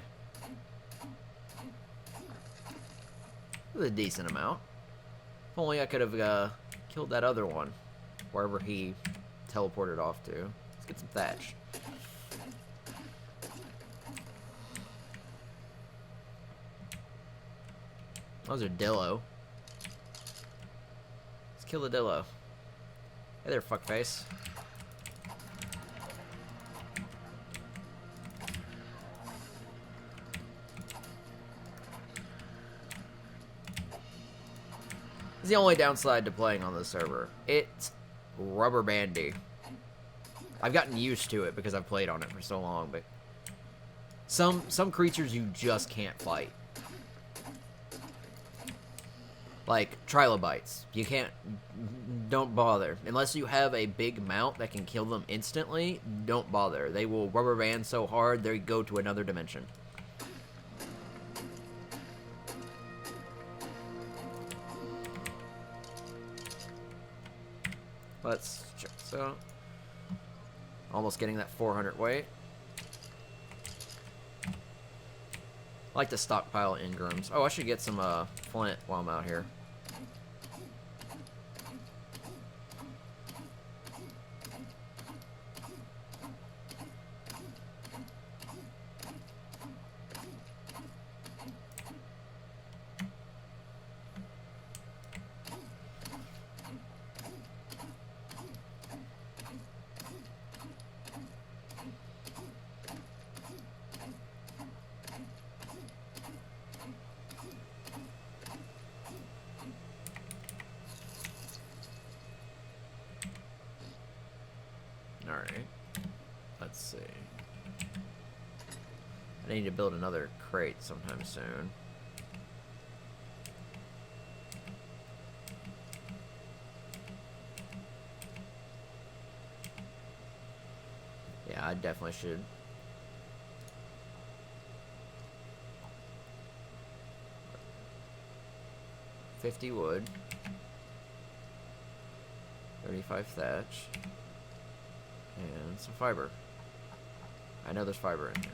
It was a decent amount. If only I could have killed that other one, wherever he teleported off to. Let's get some thatch. Those are Dillo. Let's kill the Dillo. Hey there, fuckface. It's the only downside to playing on this server. It's rubber bandy. I've gotten used to it because I've played on it for so long, but some creatures you just can't fight. Like trilobites. You can't. Don't bother. Unless you have a big mount that can kill them instantly, don't bother. They will rubber band so hard they go to another dimension. Let's check this out. Almost getting that 400 weight. I like to stockpile Ingrams. Oh, I should get some flint while I'm out here. Alright. Let's see. I need to build another crate sometime soon. Yeah, I definitely should. $50 wood. 35 thatch. And some fiber. I know there's fiber in here.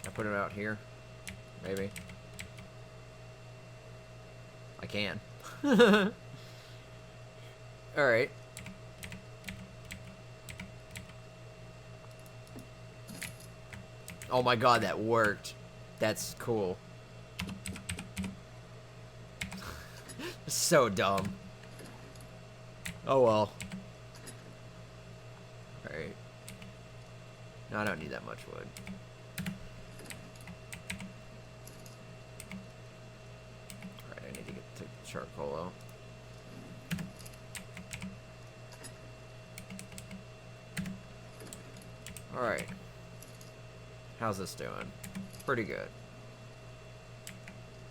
Can I put it out here? Maybe. I can. Alright. Oh my god, that worked. That's cool. So dumb. Oh well. Alright. No, I don't need that much wood. Alright, I need to get the charcoal out. Alright. How's this doing? Pretty good.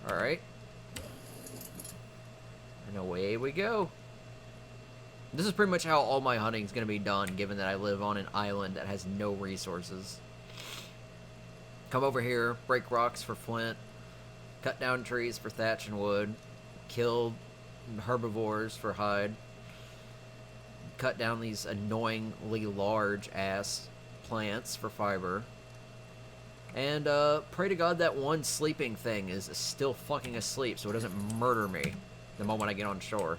Alright. And away we go. This is pretty much how all my hunting is going to be done, given that I live on an island that has no resources. Come over here, break rocks for flint, cut down trees for thatch and wood, kill herbivores for hide, cut down these annoyingly large-ass plants for fiber, and pray to God that one sleeping thing is still fucking asleep so it doesn't murder me the moment I get on shore.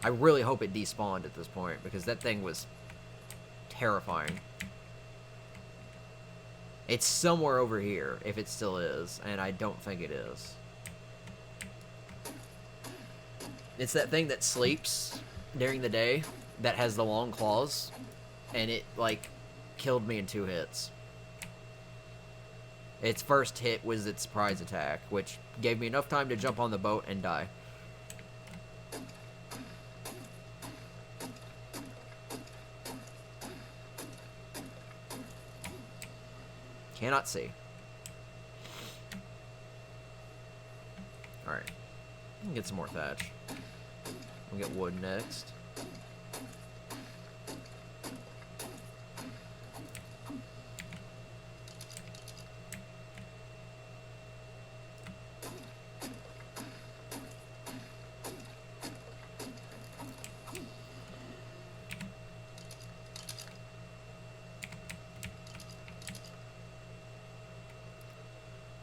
I really hope it despawned at this point, because that thing was terrifying. It's somewhere over here, if it still is, and I don't think it is. It's that thing that sleeps during the day that has the long claws, and it, like, killed me in 2 hits. Its first hit was its surprise attack, which gave me enough time to jump on the boat and die. Cannot see. Alright. Get some more thatch. We'll get wood next.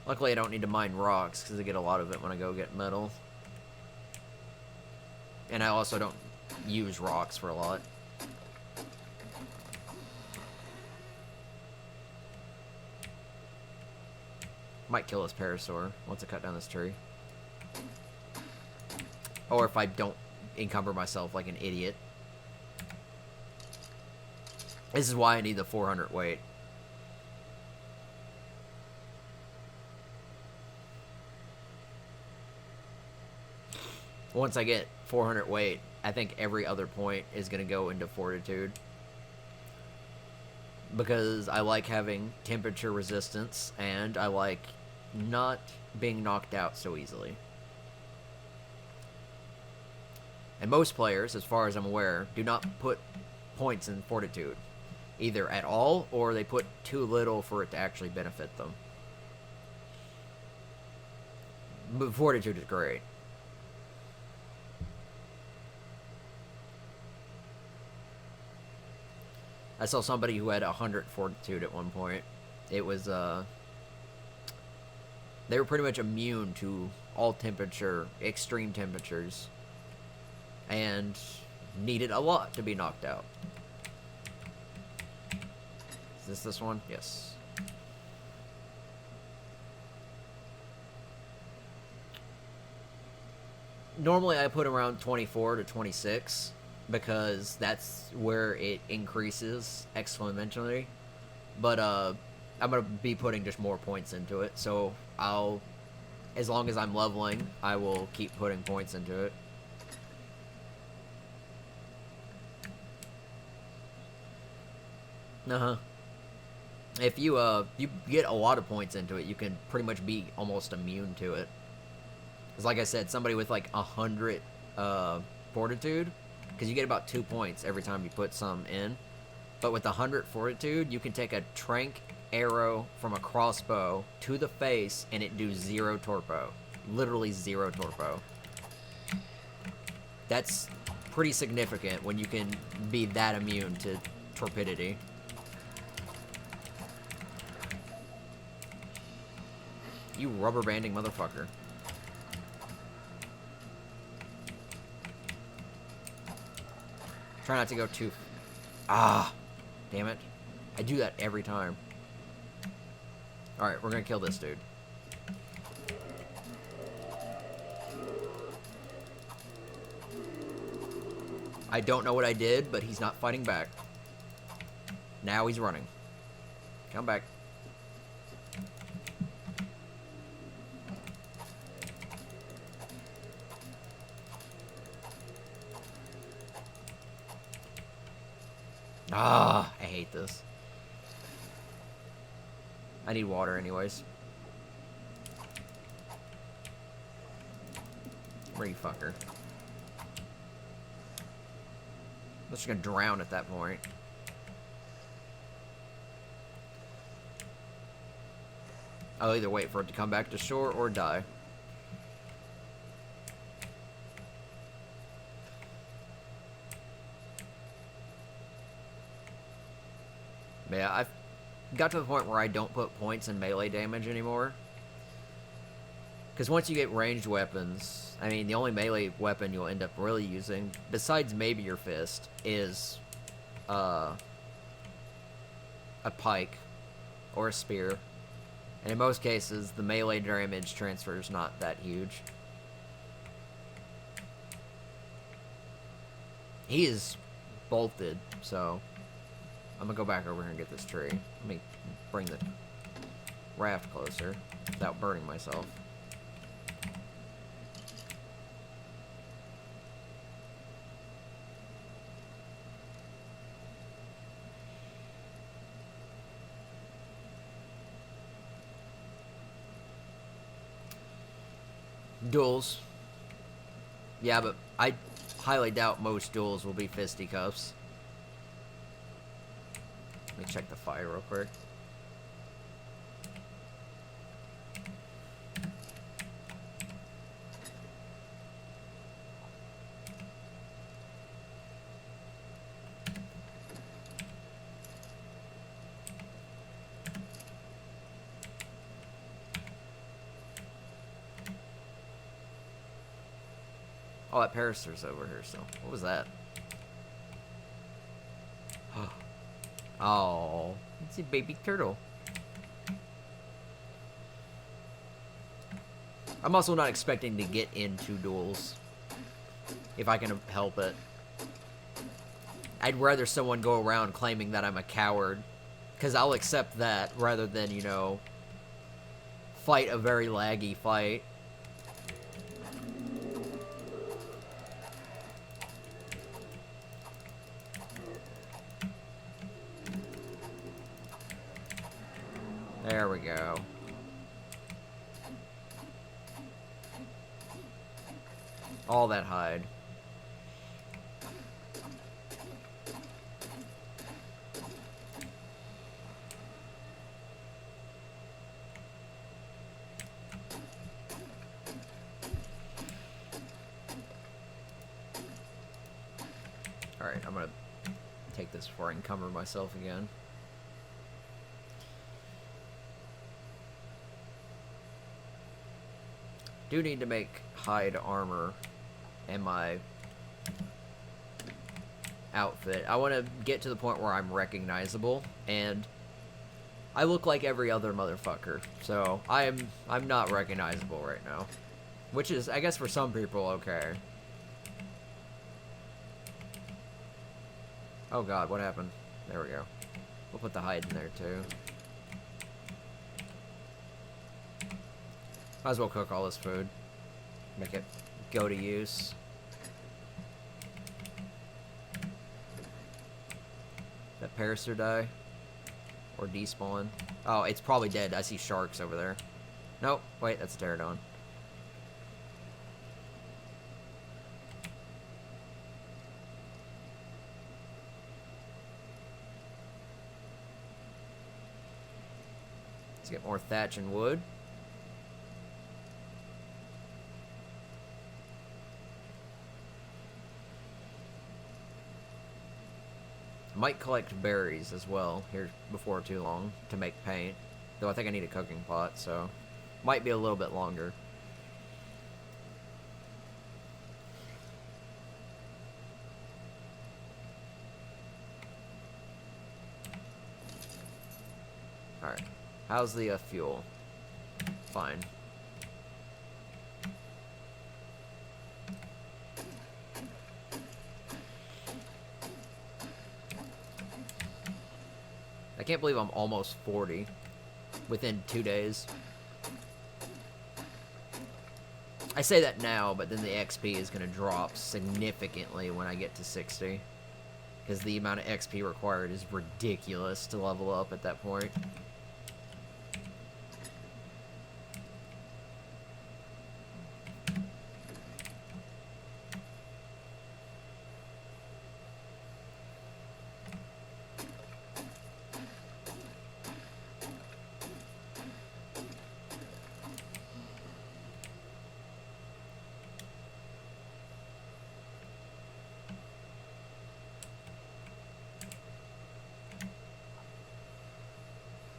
Luckily, I don't need to mine rocks, because I get a lot of it when I go get metal. And I also don't use rocks for a lot. Might kill this parasaur once I cut down this tree. Or if I don't encumber myself like an idiot. This is why I need the 400 weight. once I get 400 weight, I think every other point is going to go into fortitude. Because I like having temperature resistance, and I like not being knocked out so easily. And most players, as far as I'm aware, do not put points in fortitude. Either at all, or they put too little for it to actually benefit them. But fortitude is great. I saw somebody who had 100 fortitude at one point. It was, they were pretty much immune to all temperature, extreme temperatures, and needed a lot to be knocked out. Is this one? Yes. Normally I put around 24 to 26 because that's where it increases exponentially. But I'm going to be putting just more points into it. So I'll, as long as I'm leveling, I will keep putting points into it. Uh-huh. If you get a lot of points into it, you can pretty much be almost immune to it. Because like I said, somebody with like 100 fortitude, because you get about 2 points every time you put some in. But with 100 fortitude, you can take a trank arrow from a crossbow to the face and it do 0 torpo. Literally 0 torpo. That's pretty significant when you can be that immune to torpidity. You rubber banding motherfucker. Try not to go too... Ah! Damn it. I do that every time. Alright, we're gonna kill this dude. I don't know what I did, but he's not fighting back. Now he's running. Come back. Ah, I hate this. I need water anyways. Where you fucker? I'm just gonna drown at that point. I'll either wait for it to come back to shore or die. Yeah, I've got to the point where I don't put points in melee damage anymore. Because once you get ranged weapons, I mean, the only melee weapon you'll end up really using, besides maybe your fist, is a pike or a spear. And in most cases, the melee damage transfer is not that huge. He is bolted, so I'm gonna go back over here and get this tree. Let me bring the raft closer without burning myself. Duels. Yeah, but I highly doubt most duels will be fisticuffs. Let me check the fire real quick. Oh, that parasaur's over here still. What was that? Oh, it's a baby turtle. I'm also not expecting to get into duels, if I can help it. I'd rather someone go around claiming that I'm a coward, because I'll accept that rather than, you know, fight a very laggy fight. There we go. All that hide. Alright, I'm gonna take this before I encumber myself again. Do need to make hide armor in my outfit. I want to get to the point where I'm recognizable, and I look like every other motherfucker. So I'm not recognizable right now, which is, I guess, for some people okay. Oh god, what happened? There we go. We'll put the hide in there too. Might as well cook all this food. Make it go to use. That Parasaur die? Or despawn? Oh, it's probably dead. I see sharks over there. Nope. Wait, that's a pterodon. Let's get more thatch and wood. Might collect berries as well here before too long to make paint. Though I think I need a cooking pot, so might be a little bit longer. Alright. How's the fuel? Fine. I can't believe I'm almost 40 within 2 days. I say that now, but then the XP is going to drop significantly when I get to 60. Because the amount of XP required is ridiculous to level up at that point.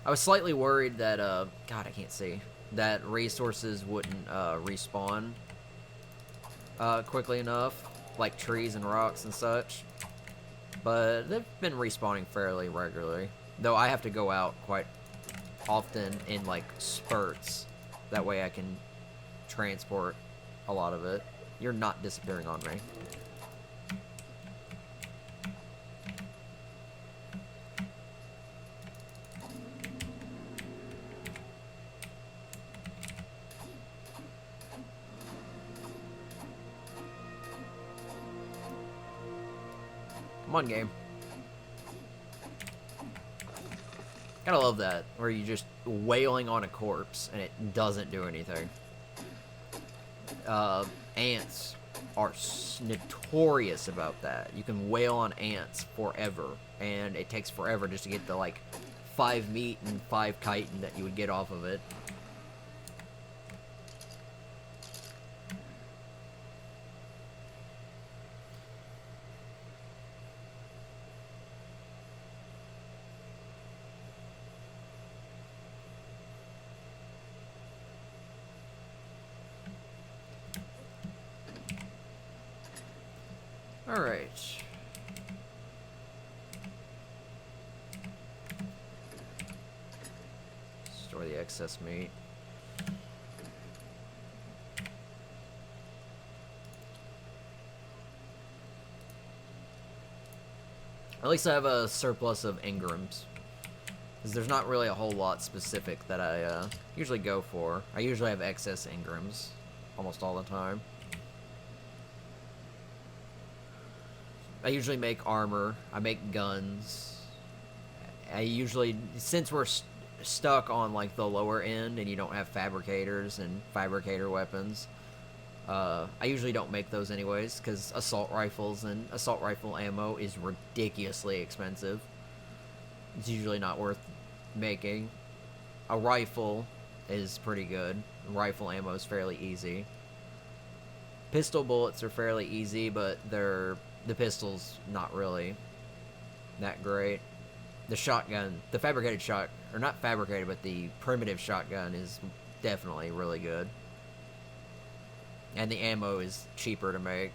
I was slightly worried that, God, I can't see, that resources wouldn't respawn quickly enough, like trees and rocks and such. But they've been respawning fairly regularly, though I have to go out quite often in, like, spurts. That way I can transport a lot of it. You're not disappearing on me. Come on, game. Gotta love that, where you're just wailing on a corpse and it doesn't do anything. Ants are notorious about that. You can wail on ants forever, and it takes forever just to get the, like, 5 meat and 5 chitin that you would get off of it. Alright. Store the excess meat. At least I have a surplus of engrams. Because there's not really a whole lot specific that I usually go for. I usually have excess engrams almost all the time. I usually make armor. I make guns. I usually, since we're stuck on like the lower end and you don't have fabricators and fabricator weapons, I usually don't make those anyways, because assault rifles and assault rifle ammo is ridiculously expensive. It's usually not worth making. A rifle is pretty good. Rifle ammo is fairly easy. Pistol bullets are fairly easy, but the pistol's not really that great. The shotgun, the fabricated shot, or not fabricated, but the primitive shotgun is definitely really good. And the ammo is cheaper to make.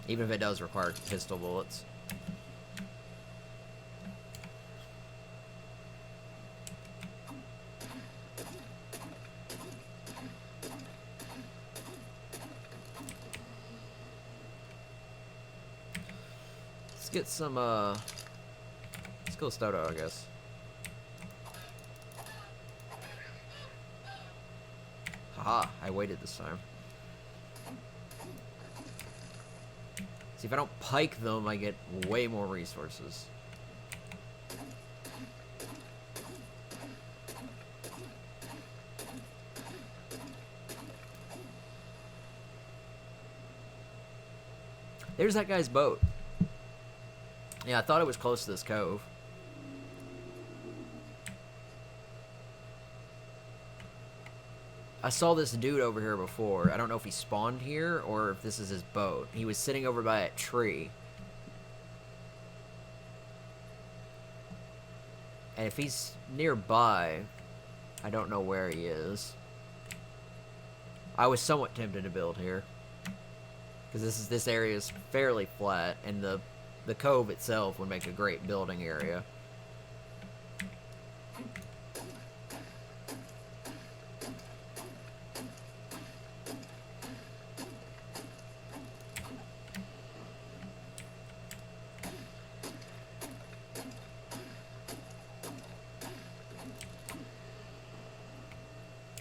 Even if it does require pistol bullets. Let's get some, let's go Stoto, I guess. Haha, I waited this time. See, if I don't pike them, I get way more resources. There's that guy's boat. Yeah, I thought it was close to this cove. I saw this dude over here before. I don't know if he spawned here or if this is his boat. He was sitting over by a tree. And if he's nearby, I don't know where he is. I was somewhat tempted to build here, because this area is fairly flat, and the cove itself would make a great building area.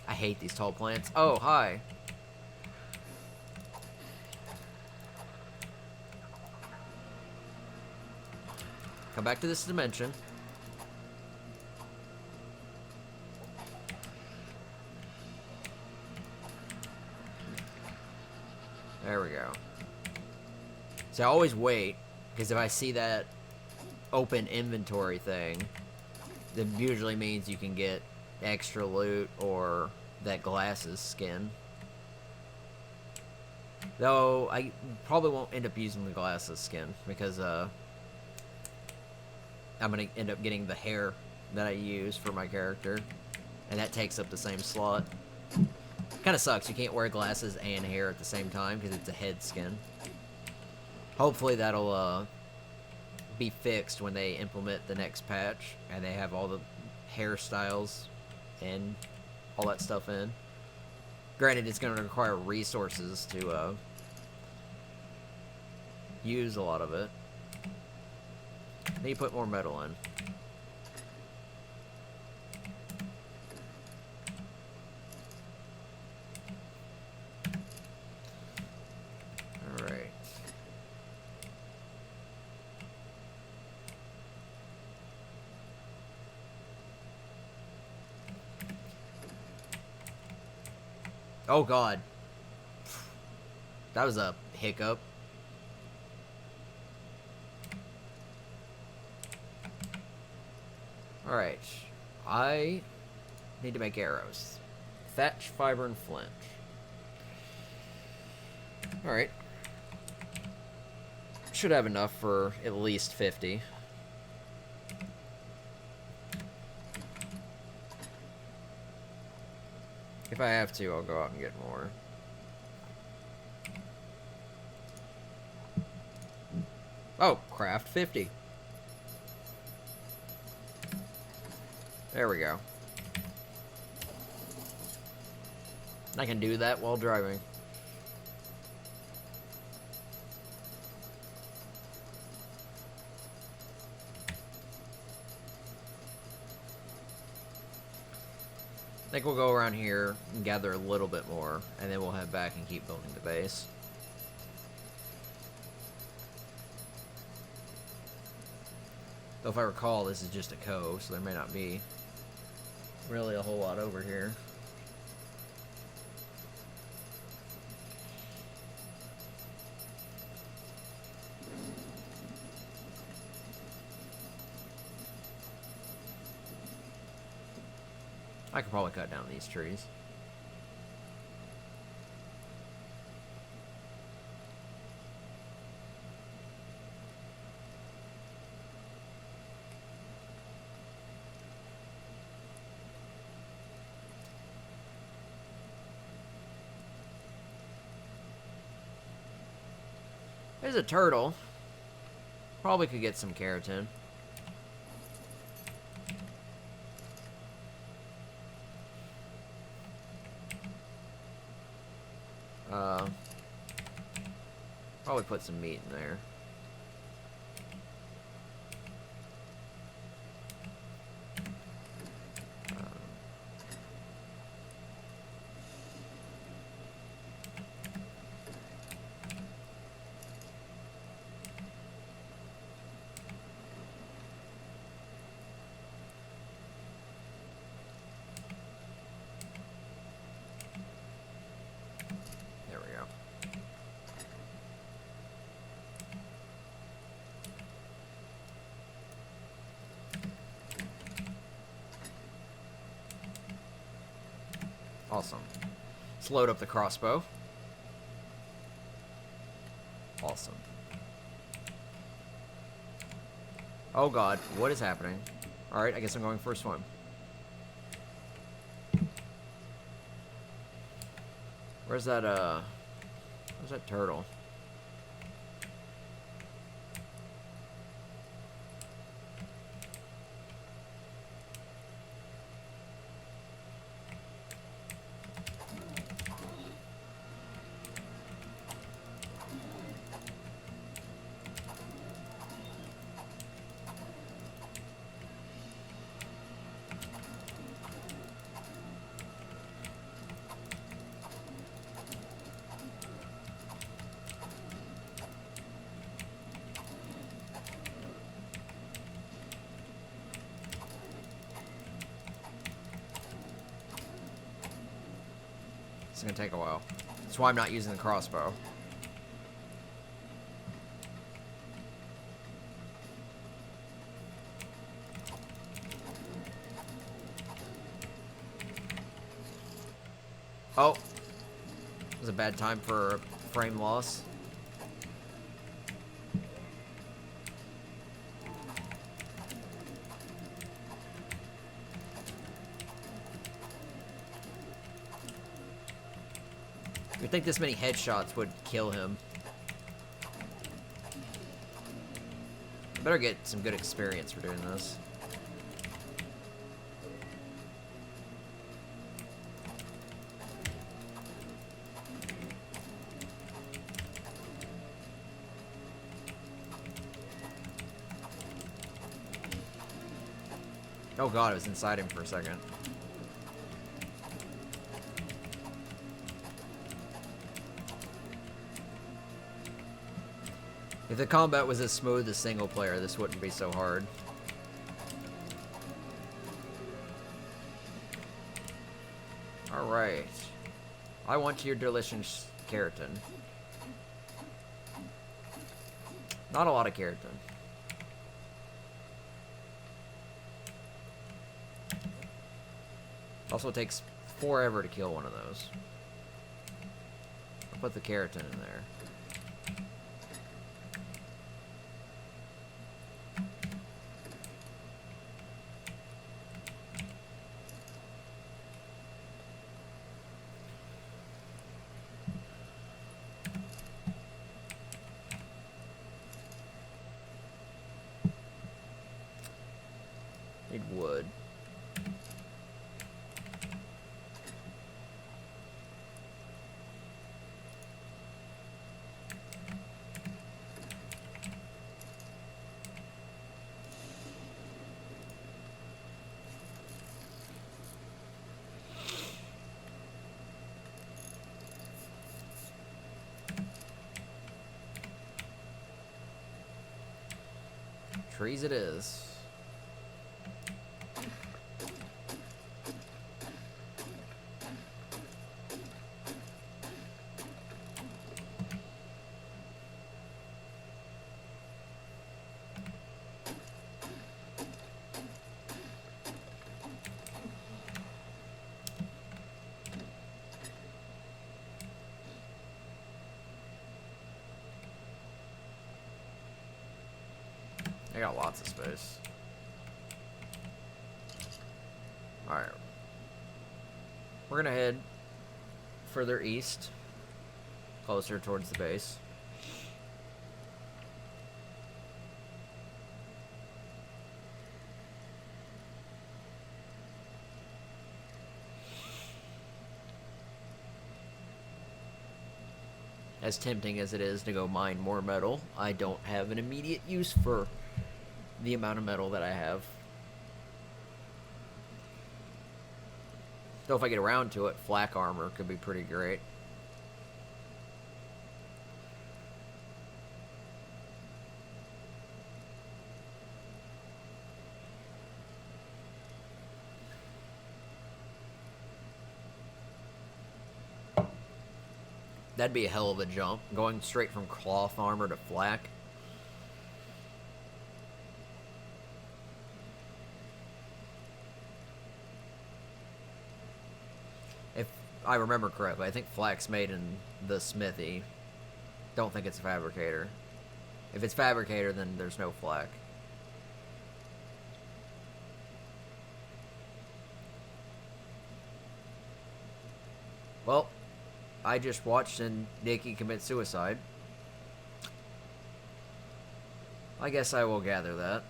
I hate these tall plants. Oh, hi. Come back to this dimension. There we go. So I always wait, because if I see that open inventory thing, that usually means you can get extra loot or that glasses skin. Though I probably won't end up using the glasses skin, because I'm gonna end up getting the hair that I use for my character, and that takes up the same slot. Kind of sucks, you can't wear glasses and hair at the same time because it's a head skin. Hopefully that'll be fixed when they implement the next patch and they have all the hairstyles and all that stuff in. Granted, it's going to require resources to use a lot of it. Need to put more metal in. Alright. Oh god. That was a hiccup. Alright. I need to make arrows. Thatch, fiber, and flint. Alright. Should have enough for at least 50. If I have to, I'll go out and get more. Oh, craft 50. There we go. I can do that while driving. I think we'll go around here and gather a little bit more, and then we'll head back and keep building the base. Though if I recall, this is just a cove, so there may not be really a whole lot over here. I could probably cut down these trees. There's a turtle. Probably could get some keratin. Probably put some meat in there. There we go. Awesome. Let's load up the crossbow. Awesome. Oh god, what is happening? Alright, I guess I'm going for a swim. Where's that turtle? It's gonna take a while. That's why I'm not using the crossbow. Oh. It was a bad time for frame loss. You'd think this many headshots would kill him. Better get some good experience for doing this. Oh god, I was inside him for a second. If the combat was as smooth as single player, this wouldn't be so hard. Alright. I want your delicious keratin. Not a lot of keratin. Also takes forever to kill one of those. I'll put the keratin in there. Need wood. Trees it is. I got lots of space. Alright. We're gonna head further east, closer towards the base. As tempting as it is to go mine more metal, I don't have an immediate use for the amount of metal that I have. Though if I get around to it, flak armor could be pretty great. That'd be a hell of a jump, going straight from cloth armor to flak. If I remember correctly, I think flak's made in the smithy. Don't think it's a fabricator. If it's fabricator, then there's no flak. Well, I just watched Nikki commit suicide. I guess I will gather that.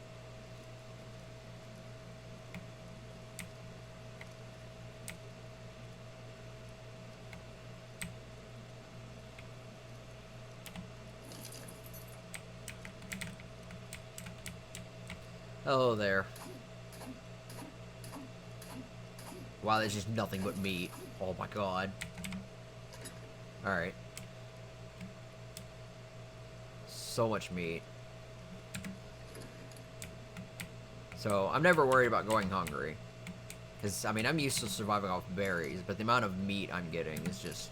Hello there. Wow, there's just nothing but meat. Oh my god. Alright. So much meat. So, I'm never worried about going hungry. Because, I mean, I'm used to surviving off berries, but the amount of meat I'm getting is just...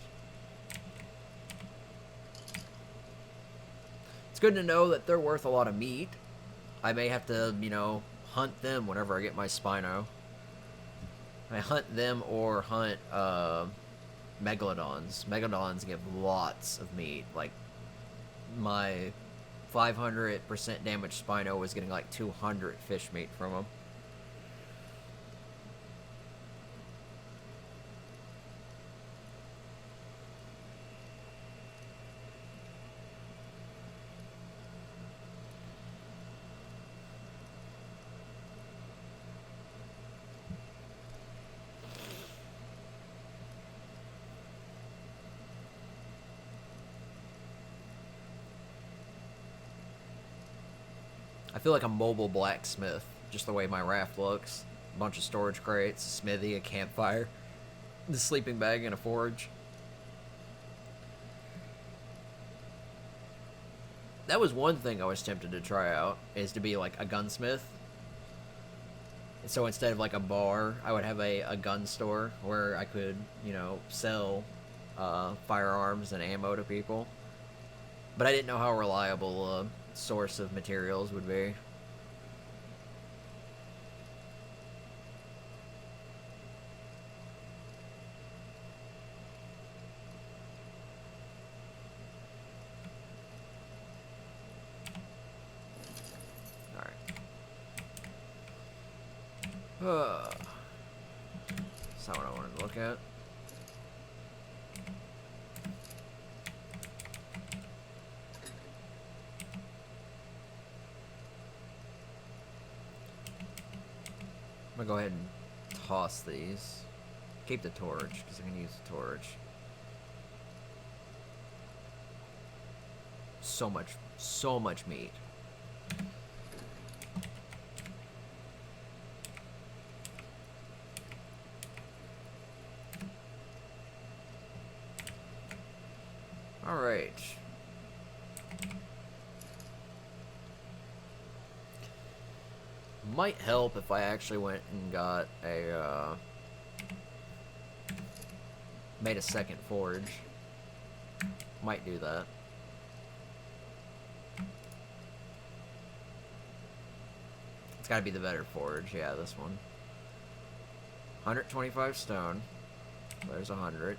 It's good to know that they're worth a lot of meat. I may have to, you know, hunt them whenever I get my Spino. I hunt them or hunt, Megalodons. Megalodons give lots of meat. Like, my 500% damage Spino was getting like 200 fish meat from them. I feel like a mobile blacksmith, just the way my raft looks. A bunch of storage crates, a smithy, a campfire, the sleeping bag, and a forge. That was one thing I was tempted to try out, is to be like a gunsmith. So instead of like a bar, I would have a gun store where I could, you know, sell firearms and ammo to people. But I didn't know how reliable a source of materials would be. Alright. That's not what I wanted to look at. I'm gonna go ahead and toss these. Keep the torch, because I can use the torch. So much meat. Alright. Might help if I actually went and got a, made a second forge. Might do that. It's gotta be the better forge, yeah, this one. 125 stone. There's 100.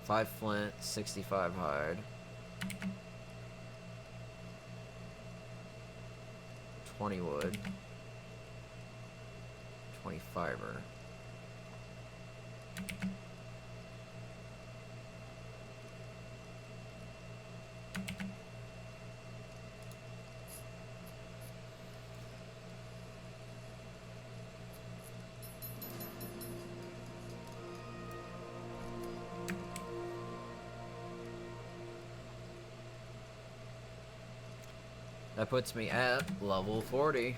5 flint, 65 hide. 20 wood. 20 fiber. That puts me at level 40.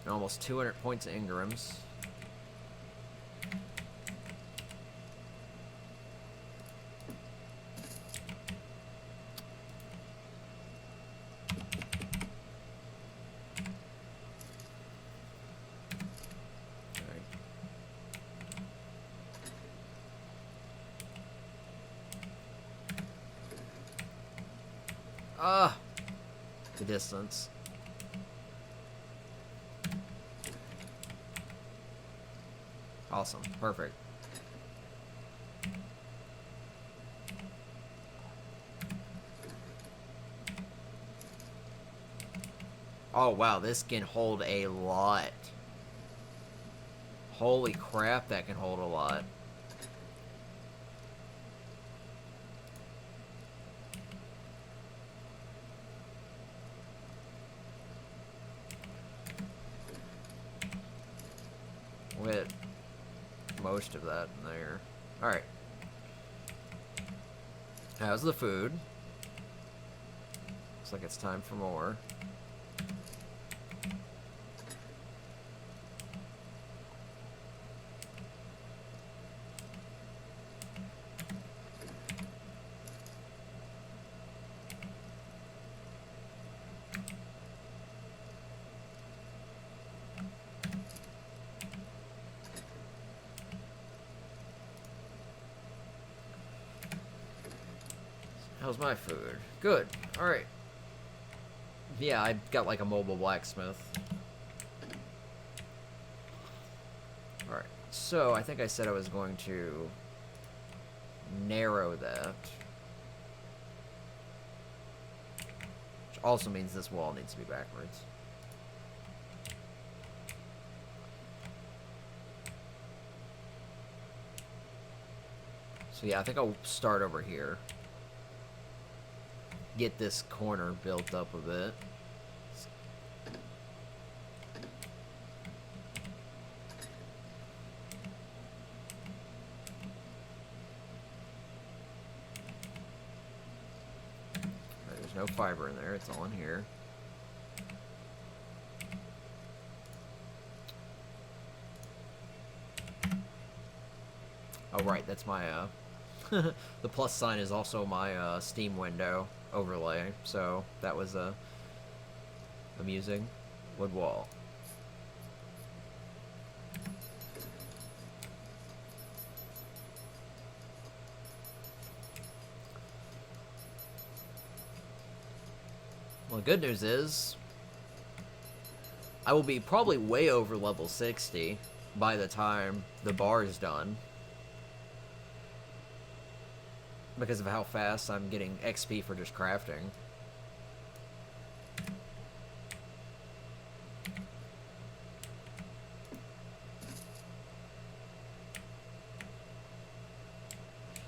And almost 200 points of Ingrams. Ah! The distance. Awesome. Perfect. Oh, wow. This can hold a lot. Holy crap, that can hold a lot. With most of that in there. Alright. How's the food? Looks like it's time for more. How's my food? Good. Alright. Yeah, I got like a mobile blacksmith. Alright. So, I think I said I was going to narrow that. Which also means this wall needs to be backwards. So yeah, I think I'll start over here. Get this corner built up a bit. There's no fiber in there, it's all in here. Oh right, that's my the plus sign is also my Steam window overlay, so that was amusing. Wood wall. Well, the good news is I will be probably way over level 60 by the time the bar is done, because of how fast I'm getting XP for just crafting.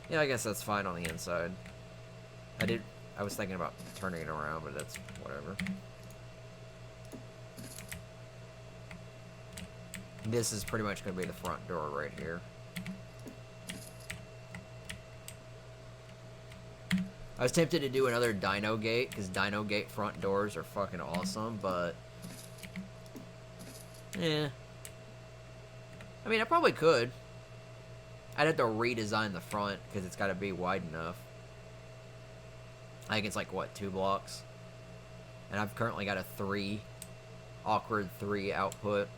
Yeah, I guess that's fine on the inside. I was thinking about turning it around, but that's whatever. This is pretty much going to be the front door right here. I was tempted to do another Dino Gate, because Dino Gate front doors are fucking awesome, but... eh. I mean, I probably could. I'd have to redesign the front, because it's got to be wide enough. I think it's like, what, 2 blocks? And I've currently got a 3, awkward 3 output.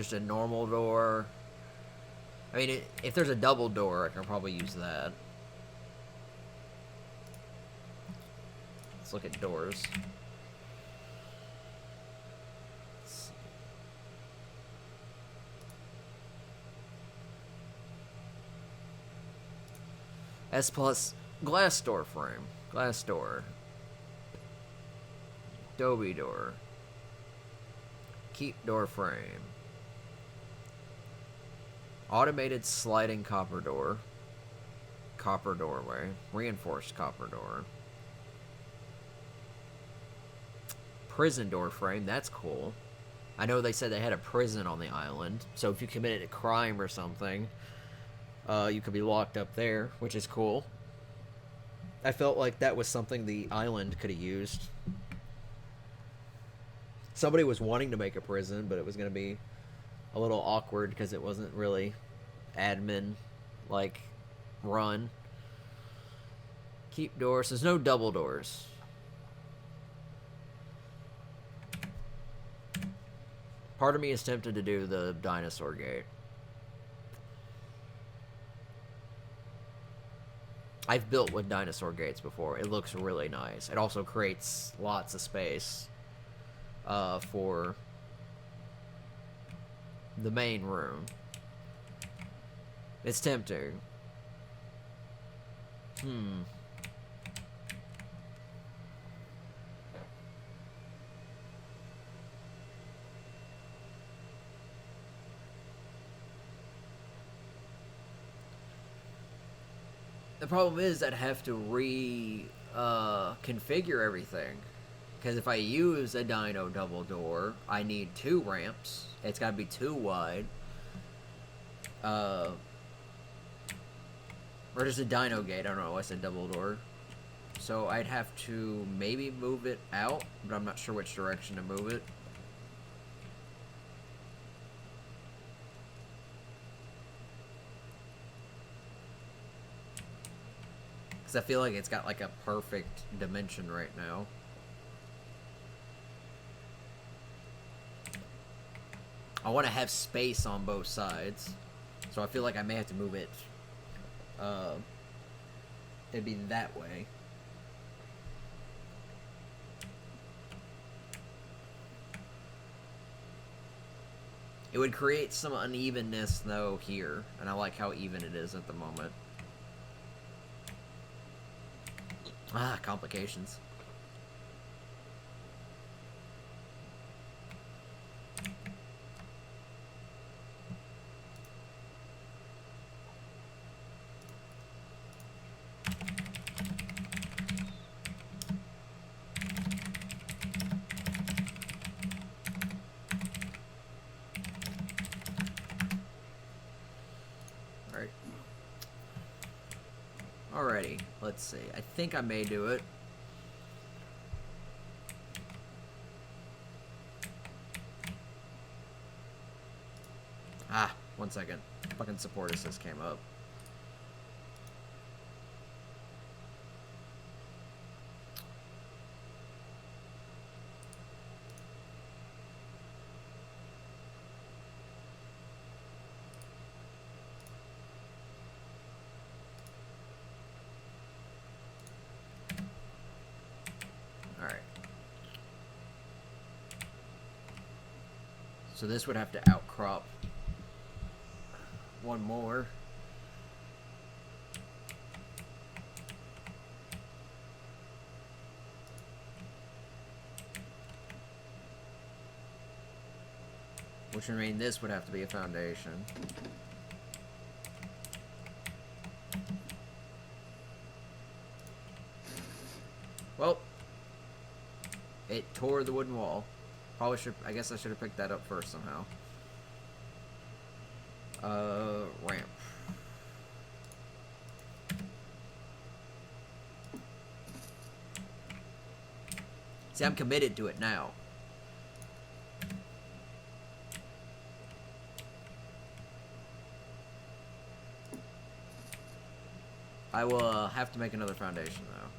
just a normal door. I mean, if there's a double door, I can probably use that. Let's look at doors. S plus glass door frame. Glass door. Adobe door. Keep door frame. Automated sliding copper door. Copper doorway. Reinforced copper door. Prison door frame. That's cool. I know they said they had a prison on the island. So if you committed a crime or something, you could be locked up there, which is cool. I felt like that was something the island could have used. Somebody was wanting to make a prison, but it was going to be a little awkward because it wasn't really admin like run. Keep doors. There's no double doors. Part of me is tempted to do the dinosaur gate. I've built with dinosaur gates before. It looks really nice. It also creates lots of space for the main room. It's tempting. The problem is I'd have to configure everything. Because if I use a dino double door, I need 2 ramps. It's got to be 2 wide. Or just a dino gate. I don't know. I said double door. So I'd have to maybe move it out, but I'm not sure which direction to move it. Because I feel like it's got like a perfect dimension right now. I want to have space on both sides. So I feel like I may have to move it. It'd be that way. It would create some unevenness, though, here. And I like how even it is at the moment. Ah, complications. Alrighty, let's see. I think I may do it. Ah, 1 second. Fucking support assist came up. So this would have to outcrop 1 more. Which would mean this would have to be a foundation. Well, it tore the wooden wall. Probably should. I guess I should have picked that up first somehow. Ramp. See, I'm committed to it now. I will have to make another foundation though.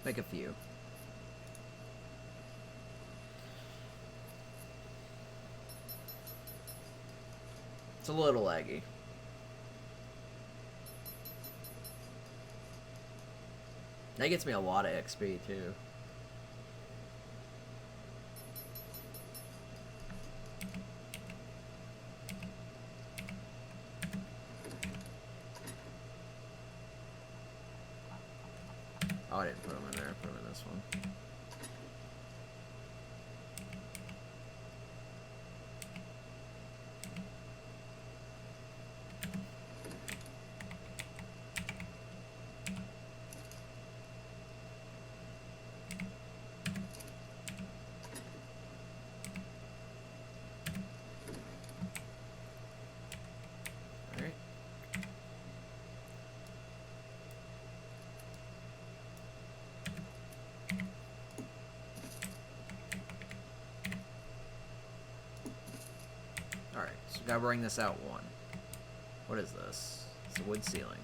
Make a few. It's a little laggy. That gets me a lot of XP too. Oh, I didn't put them in there. I put them in this one. Alright. Alright, so gotta bring this out one. What is this? It's a wood ceiling.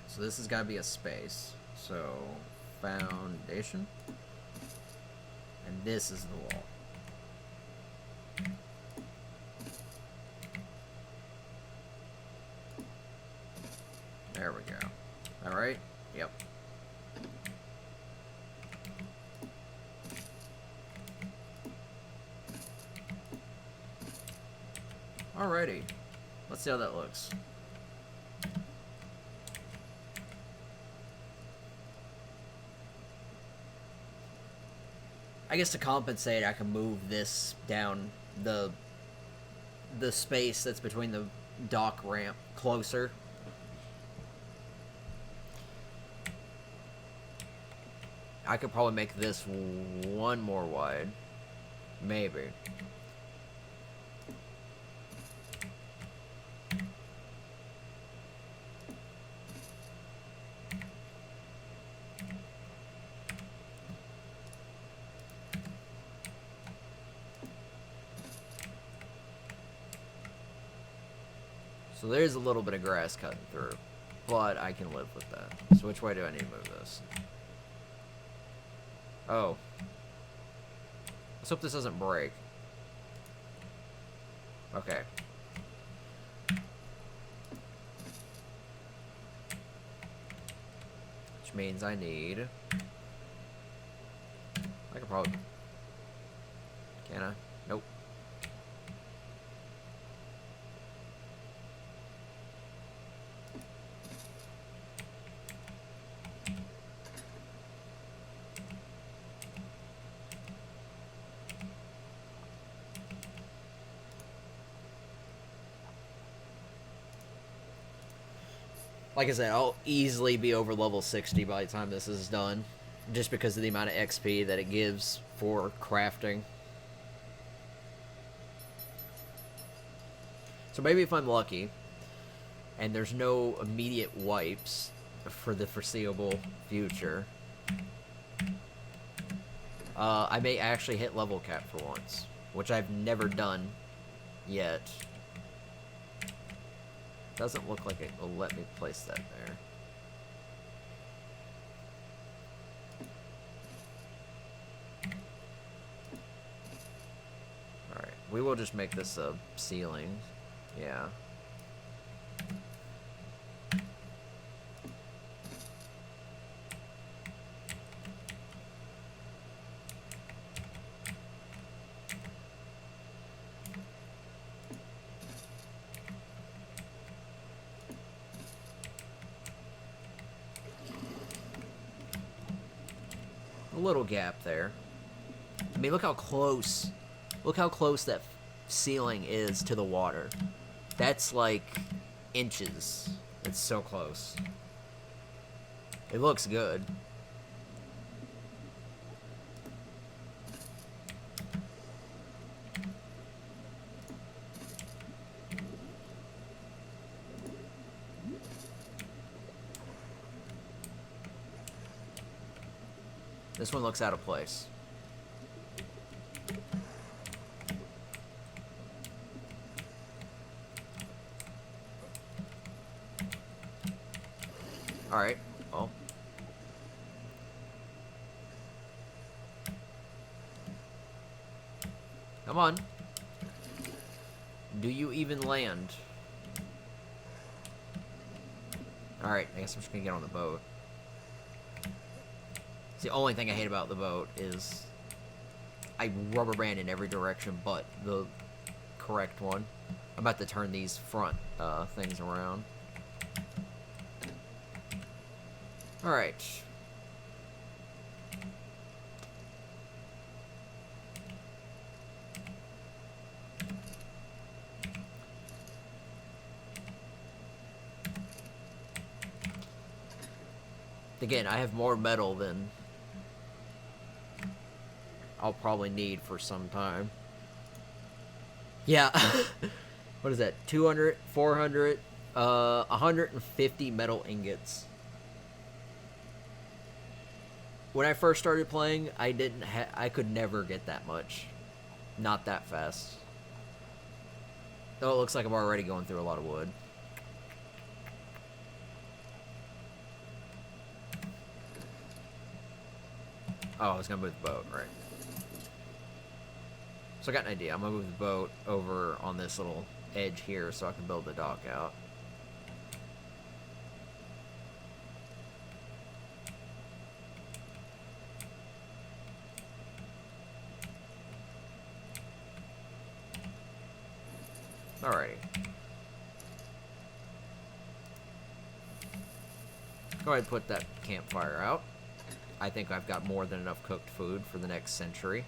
So this has got to be a space. So, foundation. And this is the wall. There we go. Alright? Yep. Alrighty. Let's see how that looks. I guess to compensate, I can move this down the space that's between the dock ramp closer. I could probably make this one more wide. Maybe. So there's a little bit of grass cutting through, but I can live with that. So which way do I need to move this? Oh. Let's hope this doesn't break. Okay. Which means I need... I could probably... Can I? Nope. Like I said, I'll easily be over level 60 by the time this is done. Just because of the amount of XP that it gives for crafting. So maybe if I'm lucky, and there's no immediate wipes for the foreseeable future, I may actually hit level cap for once. Which I've never done yet. Doesn't look like it will let me place that there. Alright, we will just make this a ceiling. Yeah. Little gap there. I mean, look how close that ceiling is to the water. That's like inches. It's so close. It looks good. This one looks out of place. Alright, well. Come on. Do you even land? Alright, I guess I'm just gonna get on the boat. It's the only thing I hate about the boat is I rubber band in every direction but the correct one. I'm about to turn these front things around. Alright. Again, I have more metal than I'll probably need for some time. Yeah. What is that? 200, 400, 150 metal ingots. When I first started playing, I could never get that much. Not that fast. Oh, it looks like I'm already going through a lot of wood. Oh, I was gonna move the boat, right. So I got an idea. I'm gonna move the boat over on this little edge here so I can build the dock out. Alrighty. Go ahead and put that campfire out. I think I've got more than enough cooked food for the next century.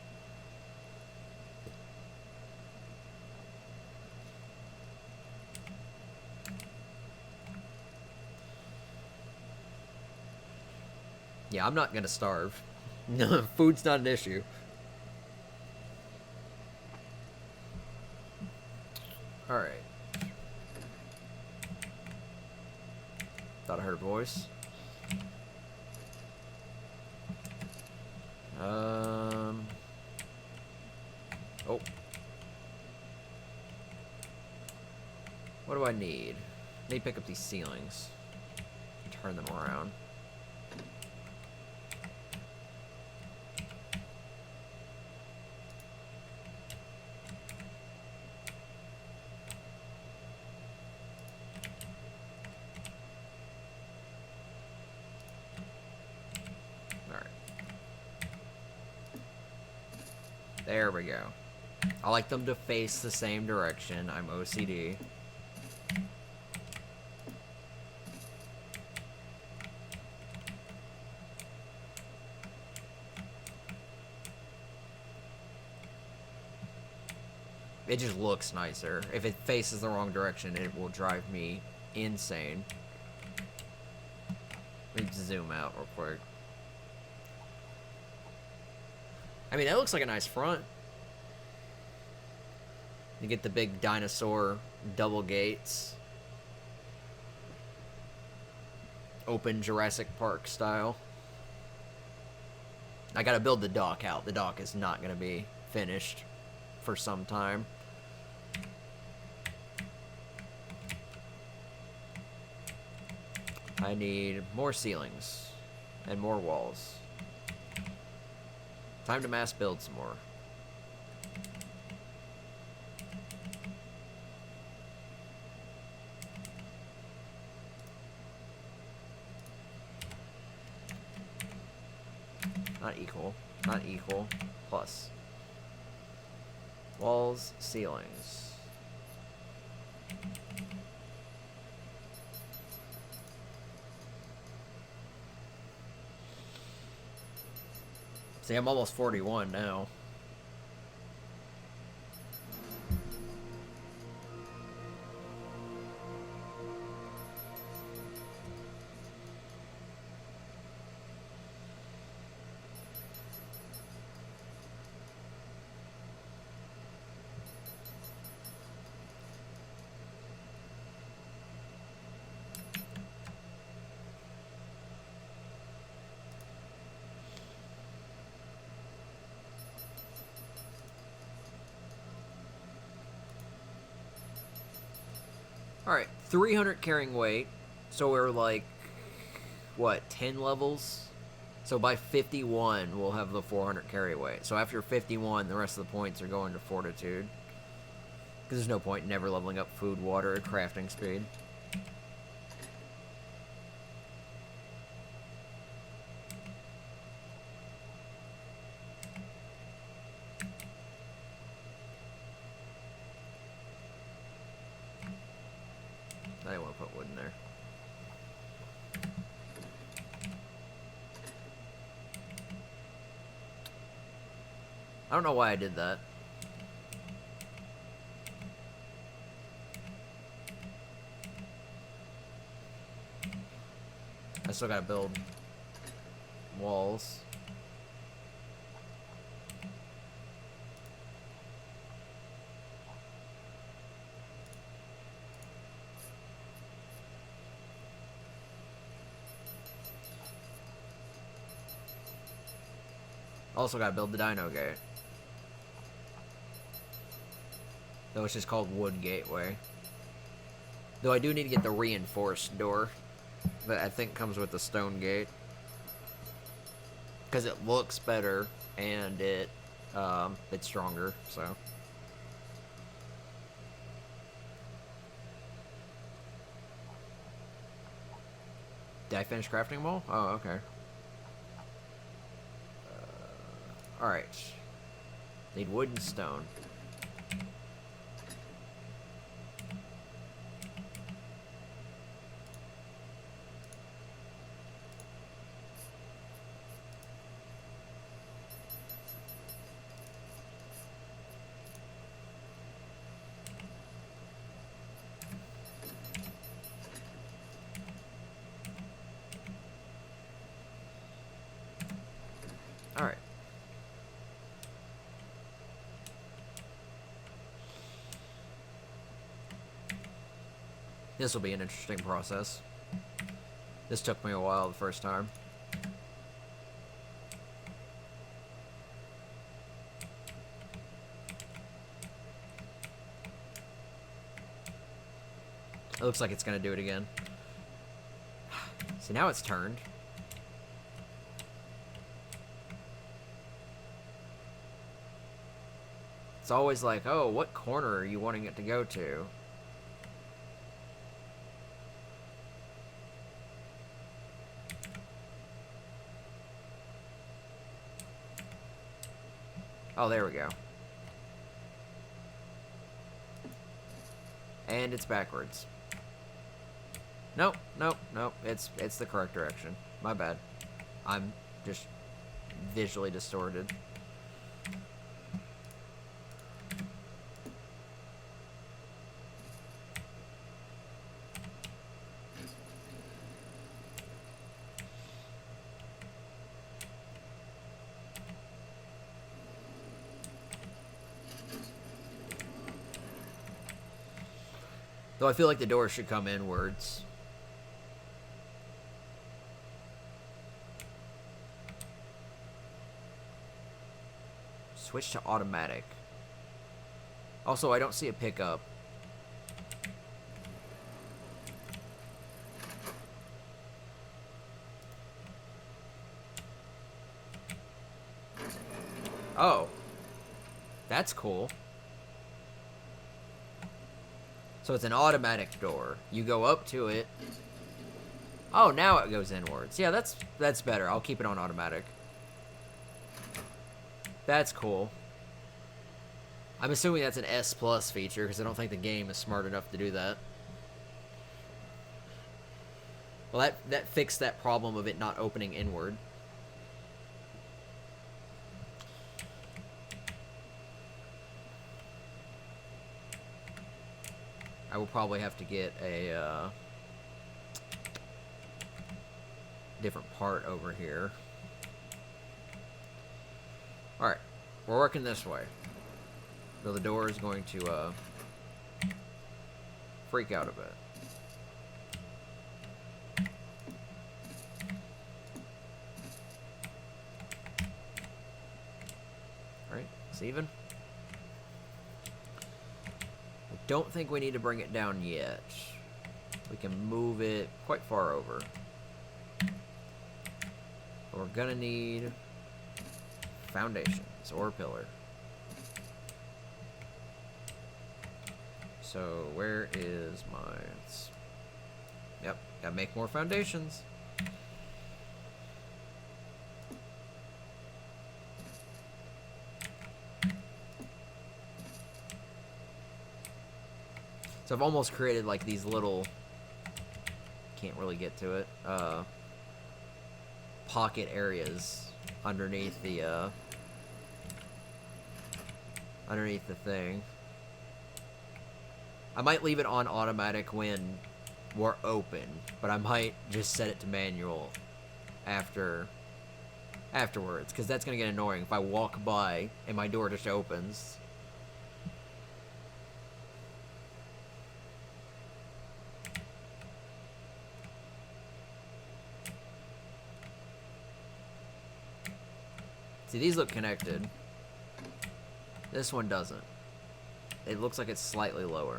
Yeah, I'm not gonna starve. Food's not an issue. Alright. Thought I heard a voice. Oh. What do I need? I need to pick up these ceilings. Turn them around. There we go. I like them to face the same direction. I'm OCD. It just looks nicer. If it faces the wrong direction, it will drive me insane. Let me zoom out real quick. I mean, that looks like a nice front. You get the big dinosaur double gates. Open Jurassic Park style. I gotta build the dock out. The dock is not gonna be finished for some time. I need more ceilings and more walls. Time to mass build some more. Not equal. Not equal. Plus. Walls, ceilings. See, I'm almost 41 now. Alright, 300 carrying weight. So we're like, what, 10 levels? So by 51, we'll have the 400 carry weight. So after 51, the rest of the points are going to fortitude. Because there's no point in never leveling up food, water, or crafting speed. I didn't want to put wood in there. I don't know why I did that. I still gotta build walls. Also gotta build the dino gate. Though it's just called Wood Gateway. Though I do need to get the reinforced door that I think comes with the stone gate. Because it looks better and it's stronger, so. Did I finish crafting them all? Oh, okay. Alright. Need wood and stone. Alright. This will be an interesting process. This took me a while the first time. It looks like it's gonna do it again. See, now it's turned. It's always like, oh, what corner are you wanting it to go to? Oh, there we go. And it's backwards. Nope, nope, nope. It's the correct direction. My bad. I'm just visually distorted. Though I feel like the door should come inwards. Switch to automatic. Also, I don't see a pickup. Oh. That's cool. So it's an automatic door. You go up to it. Oh, now it goes inwards. Yeah, that's better. I'll keep it on automatic. That's cool. I'm assuming that's an S plus feature because I don't think the game is smart enough to do that. Well, that fixed that problem of it not opening inward. I will probably have to get a different part over here. Alright, we're working this way. So the door is going to freak out a bit. Alright, it's even. don't think we need to bring it down yet. We can move it quite far over. But we're gonna need foundations or a pillar. So where is my... Yep, gotta make more foundations. So I've almost created like these little... Can't really get to it. Pocket areas underneath the thing. I might leave it on automatic when we're open, but I might just set it to manual afterwards, because that's gonna get annoying if I walk by and my door just opens. See, these look connected. This one doesn't. It looks like it's slightly lower.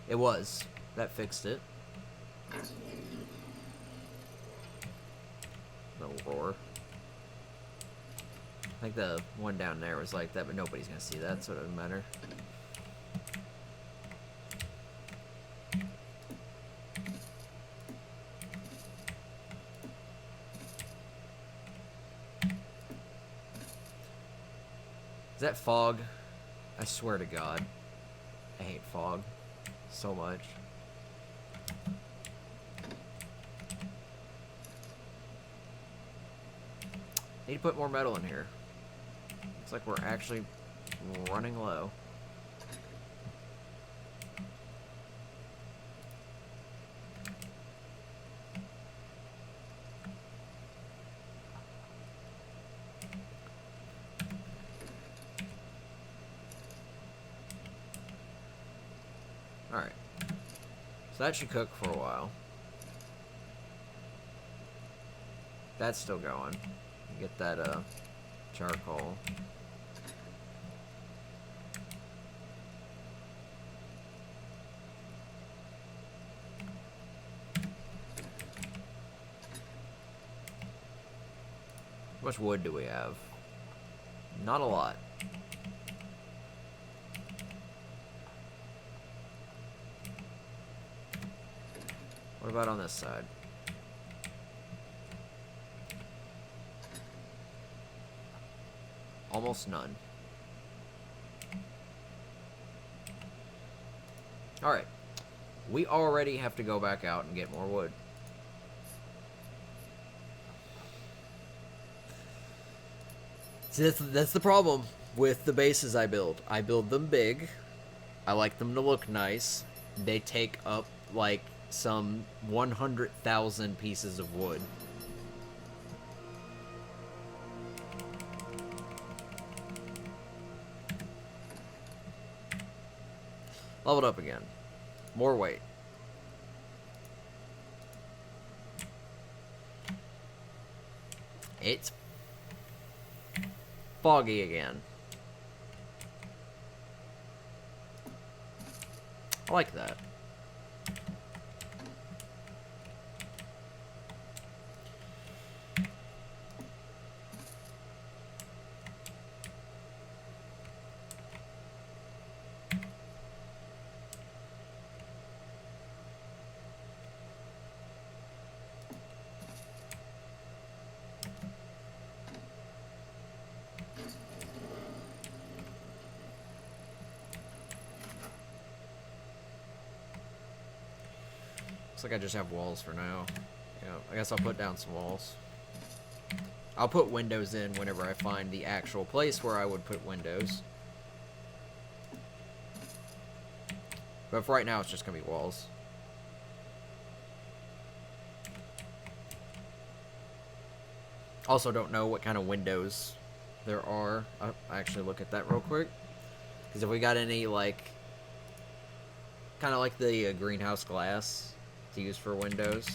It was. That fixed it. Little roar. I think the one down there was like that, but nobody's gonna see that, so it doesn't matter. Is that fog? I swear to God. I hate fog so much. Need to put more metal in here. Looks like we're actually running low. Alright. So that should cook for a while. That's still going. Get that charcoal. How much wood do we have? Not a lot. What about on this side? Almost none. Alright. We already have to go back out and get more wood. See, that's the problem with the bases I build. I build them big. I like them to look nice. They take up, like, some 100,000 pieces of wood. Leveled up again. More weight. It's foggy again. I like that. Looks like I just have walls for now. Yeah, I guess I'll put down some walls. I'll put windows in whenever I find the actual place where I would put windows. But for right now, it's just gonna be walls. Also don't know what kind of windows there are. I'll actually look at that real quick. Because if we got any, like, kind of like the greenhouse glass to use for windows.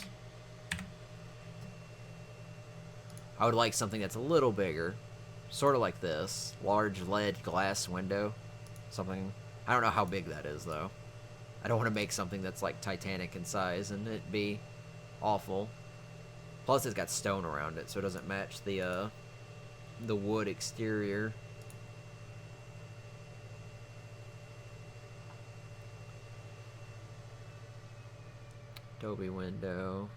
I would like something that's a little bigger, sort of like this. Large lead glass window. Something. I don't know how big that is, though. I don't want to make something that's like Titanic in size and it be awful. Plus, it's got stone around it, so it doesn't match the wood exterior. Adobe window.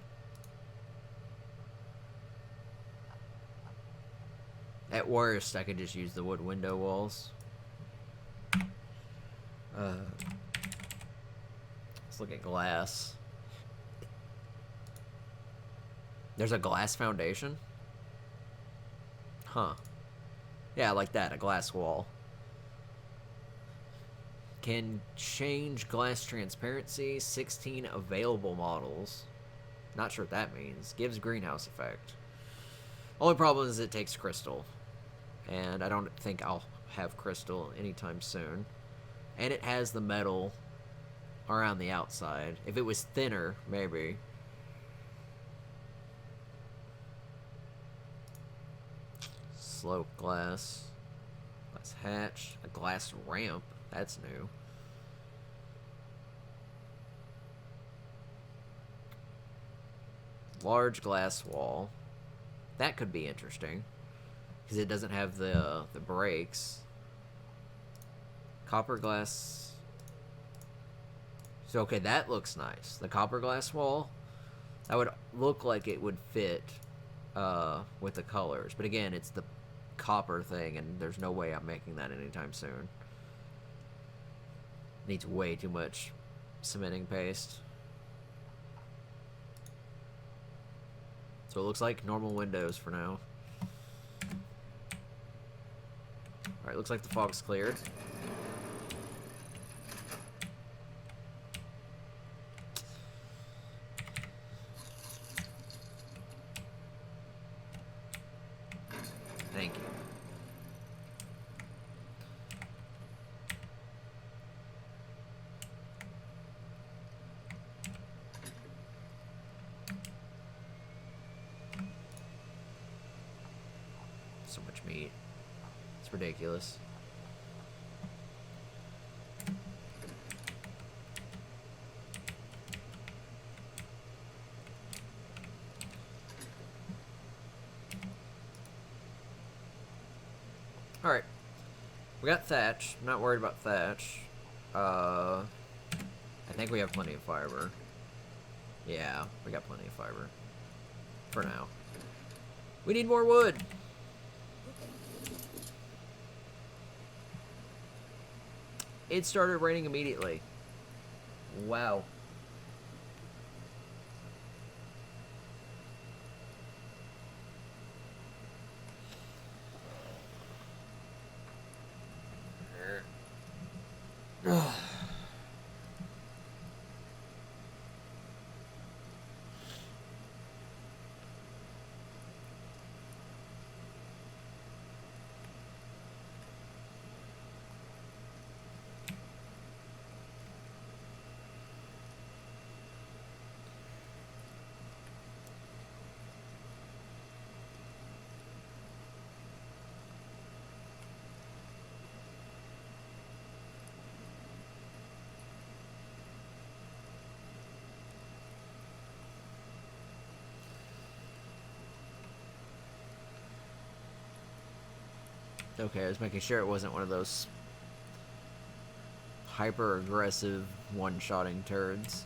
At worst, I could just use the wood window walls. Let's look at glass. There's a glass foundation? Huh. Yeah, like that, a glass wall. Can change glass transparency, 16 available models. Not sure what that means. Gives greenhouse effect. Only problem is it takes crystal. And I don't think I'll have crystal anytime soon. And it has the metal around the outside. If it was thinner, maybe. Slope glass. Glass hatch. A glass ramp. That's new. Large glass wall. That could be interesting. Because it doesn't have the breaks. Copper glass. So, okay, that looks nice. The copper glass wall. That would look like it would fit with the colors. But again, it's the copper thing, and there's no way I'm making that anytime soon. Needs way too much cementing paste. So it looks like normal windows for now. Alright, looks like the fog's cleared. Thank you. So much meat. It's ridiculous. Alright. We got thatch. I'm not worried about thatch. I think we have plenty of fiber. Yeah, we got plenty of fiber. For now. We need more wood! It started raining immediately. Wow. Okay, I was making sure it wasn't one of those hyper-aggressive one-shotting turds.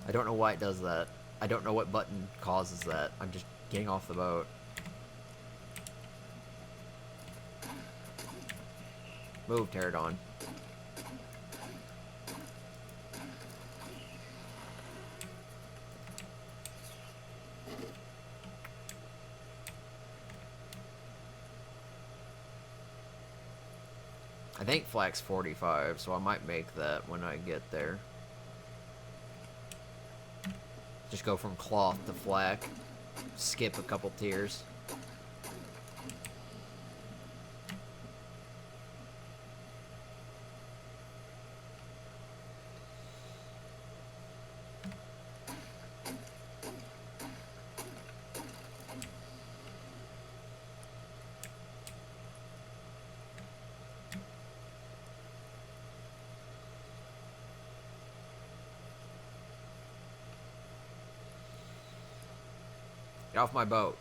I don't know why it does that. I don't know what button causes that. I'm just getting off the boat. Move, pterodon. I think flak's 45, so I might make that when I get there. Just go from cloth to flak. Skip a couple tiers. Get off my boat.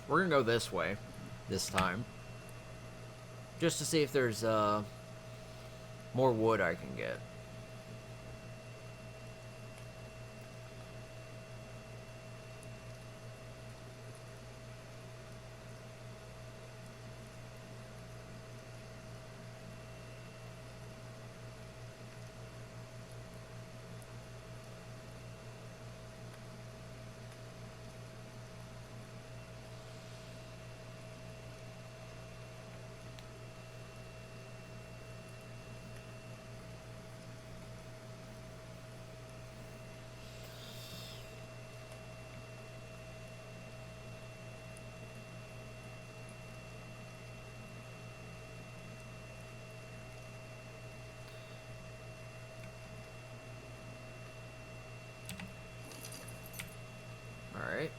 We're gonna go this way this time. Just to see if there's more wood I can get. Alright.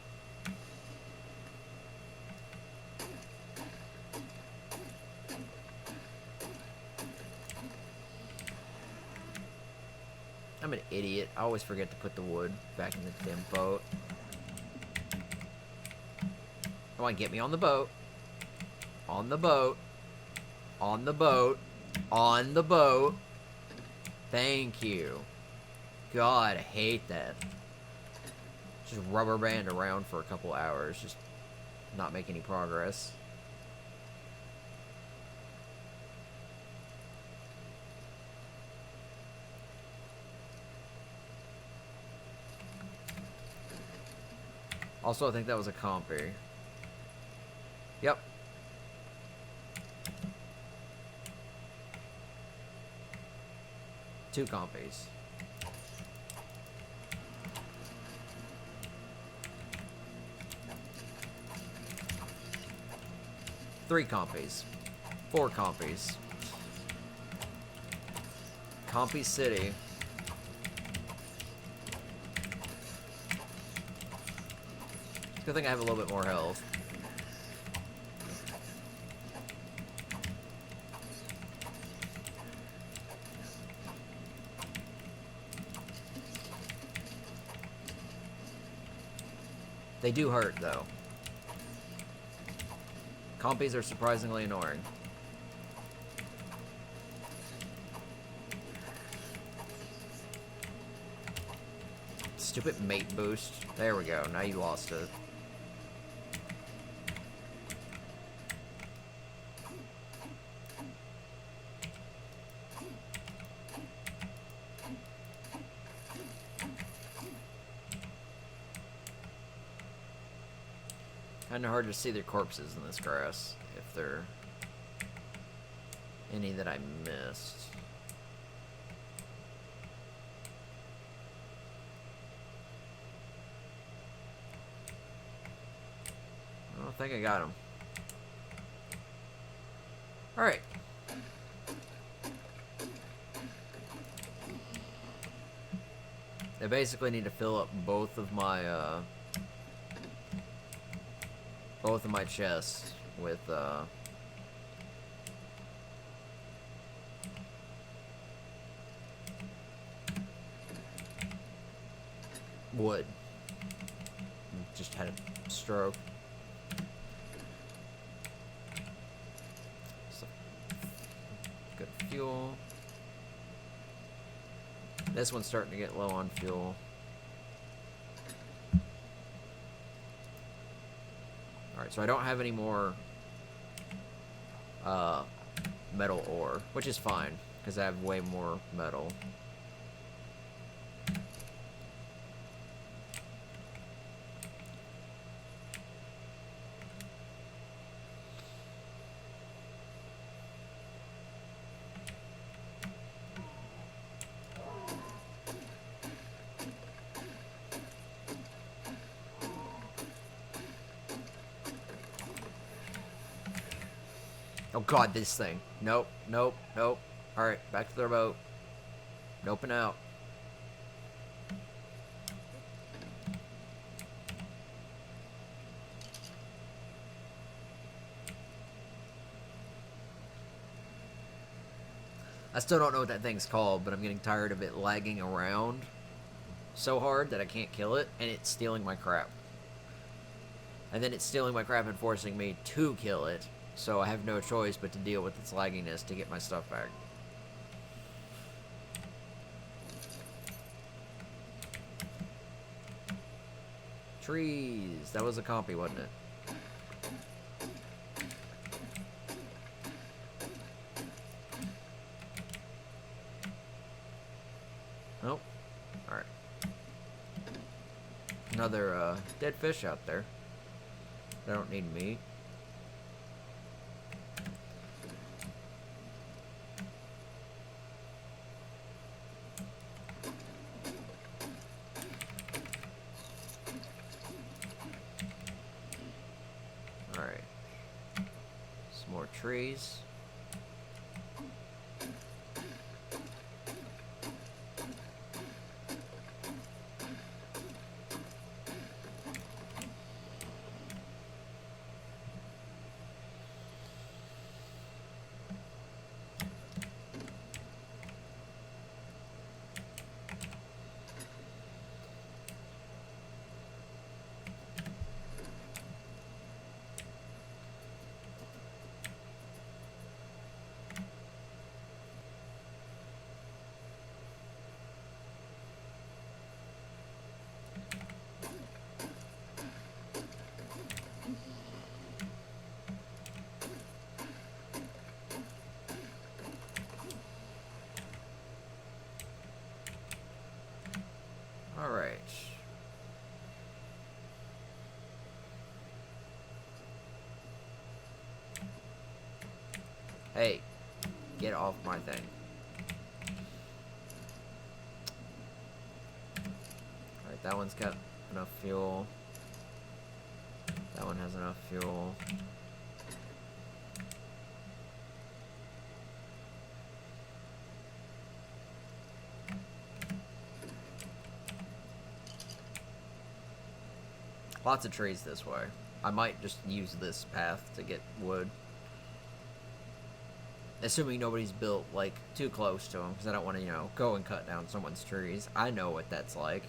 I'm an idiot. I always forget to put the wood back in the damn boat. Come on, get me on the boat. On the boat. On the boat. On the boat. Thank you. God, I hate that. Just rubber band around for a couple hours, just not make any progress. Also, I think that was a compy. Yep. Two compies. Three compies. Four compies. Compy City. Good thing I have a little bit more health. They do hurt, though. Compies are surprisingly annoying. Stupid mate boost. There we go. Now you lost it. Kinda hard to see their corpses in this grass, if there are any that I missed. I don't think I got them. Alright. I basically need to fill up both of my chests with wood. Just had a stroke. So, good fuel. This one's starting to get low on fuel. Alright, so I don't have any more metal ore, which is fine, because I have way more metal. Oh god, this thing. Nope, nope, nope. Alright, back to their boat. Noping out. I still don't know what that thing's called, but I'm getting tired of it lagging around so hard that I can't kill it, and it's stealing my crap. And then it's stealing my crap and forcing me to kill it, so I have no choice but to deal with its lagginess to get my stuff back. Trees. That was a compy, wasn't it? Nope. Alright. Another dead fish out there. I don't need meat. Alright. Some more trees. Alright. Hey, get off my thing. Alright, that one's got enough fuel. That one has enough fuel. Lots of trees this way. I might just use this path to get wood. Assuming nobody's built, like, too close to them, because I don't want to, you know, go and cut down someone's trees. I know what that's like.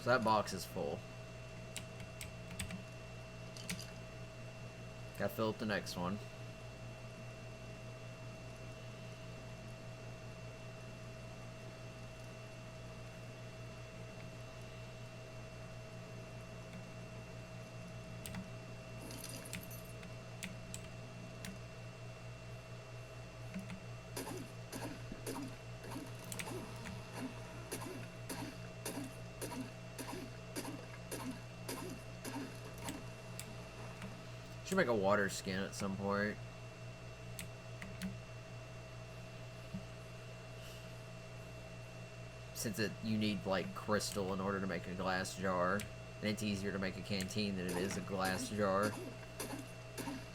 So that box is full. Gotta fill up the next one. Should make a water skin at some point. Since you need like crystal in order to make a glass jar. And it's easier to make a canteen than it is a glass jar.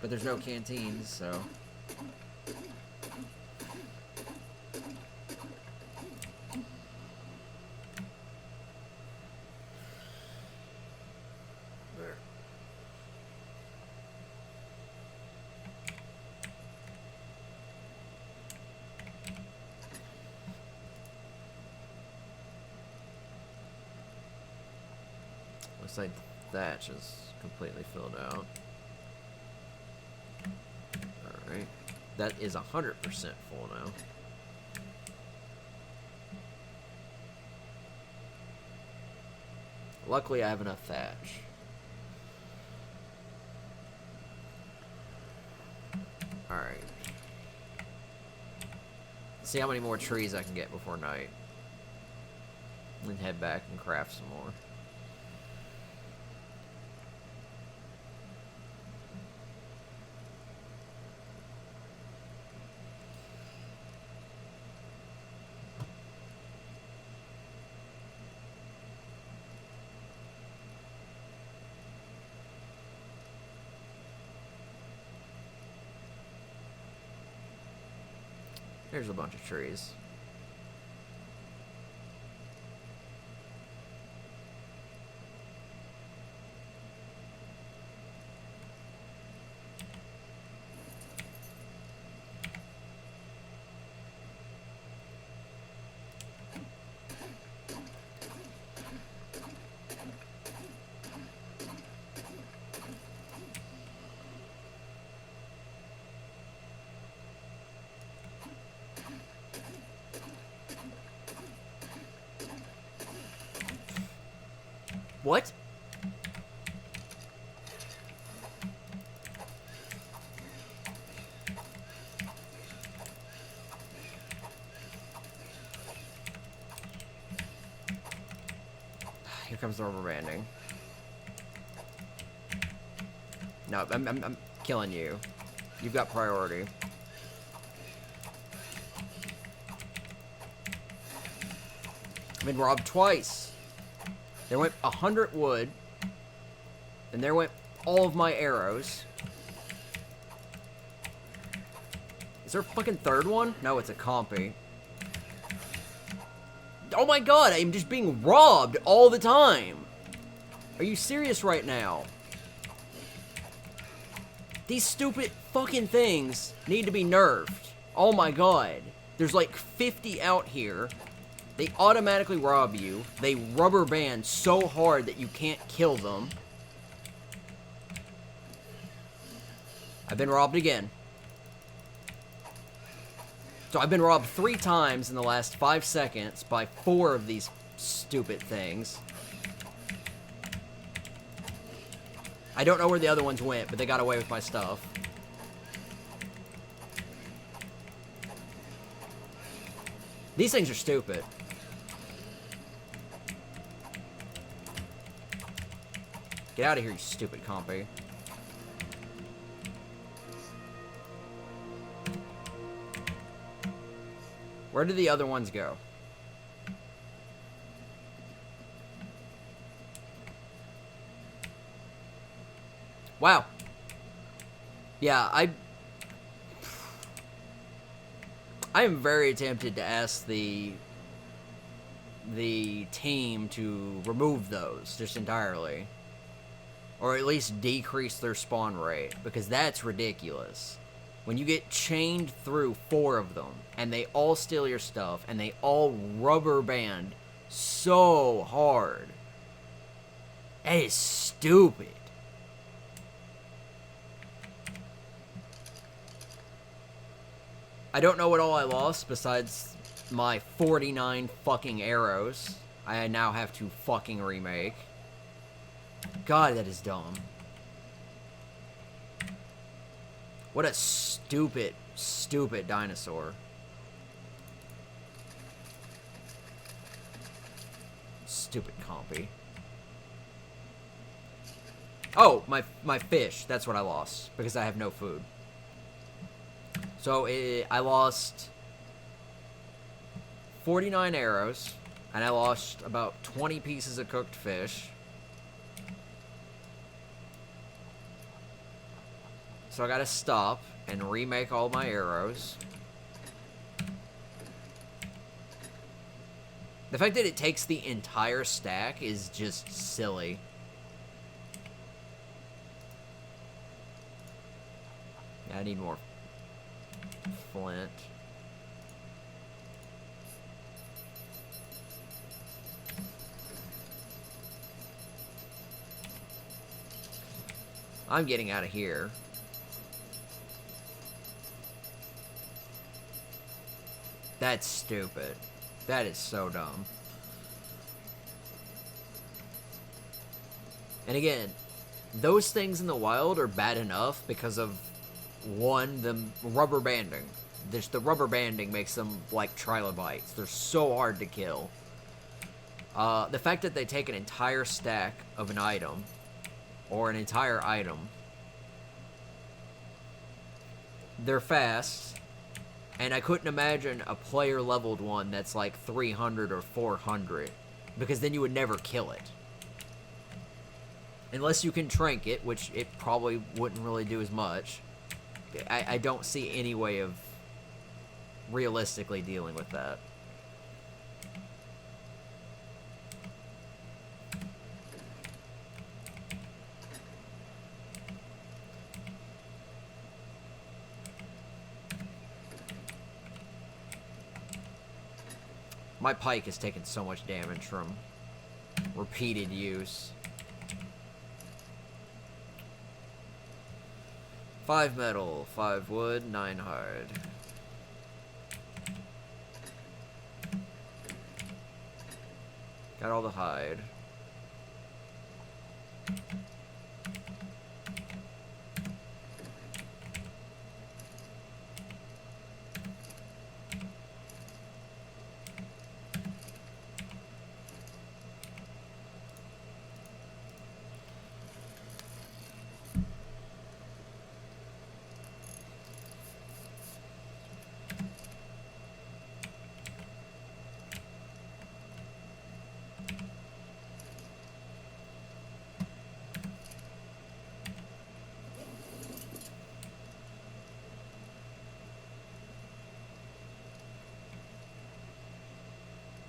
But there's no canteens, so... Looks like the thatch is completely filled out. Alright. That is 100% full now. Luckily, I have enough thatch. Alright. See how many more trees I can get before night. And head back and craft some more. There's a bunch of trees. What? Here comes the rubber banding. No, I'm killing you. You've got priority. I've been robbed twice. There went 100 wood, and there went all of my arrows. Is there a fucking third one? No, it's a compy. Oh my god, I'm just being robbed all the time. Are you serious right now? These stupid fucking things need to be nerfed. Oh my god. There's like 50 out here. They automatically rob you. They rubber band so hard that you can't kill them. I've been robbed again. So I've been robbed 3 times in the last 5 seconds by 4 of these stupid things. I don't know where the other ones went, but they got away with my stuff. These things are stupid. Get out of here, you stupid compy. Where did the other ones go? Wow. Yeah, I am very tempted to ask the team to remove those just entirely. Or at least decrease their spawn rate, because that's ridiculous. When you get chained through 4 of them, and they all steal your stuff, and they all rubber band so hard. That is stupid. I don't know what all I lost besides my 49 fucking arrows. I now have to fucking remake. God, that is dumb. What a stupid, stupid dinosaur. Stupid compy. Oh, my fish. That's what I lost. Because I have no food. So, I lost 49 arrows. And I lost about 20 pieces of cooked fish. So I gotta stop and remake all my arrows. The fact that it takes the entire stack is just silly. Yeah, I need more flint. I'm getting out of here. That's stupid. That is so dumb. And again, those things in the wild are bad enough because of, one, the rubber banding. The rubber banding makes them like trilobites. They're so hard to kill. The fact that they take an entire stack of an item, or an entire item, they're fast, and I couldn't imagine a player-leveled one that's like 300 or 400, because then you would never kill it. Unless you can trank it, which it probably wouldn't really do as much. I don't see any way of realistically dealing with that. My pike has taken so much damage from repeated use. 5 metal, 5 wood, 9 hide. Got all the hide.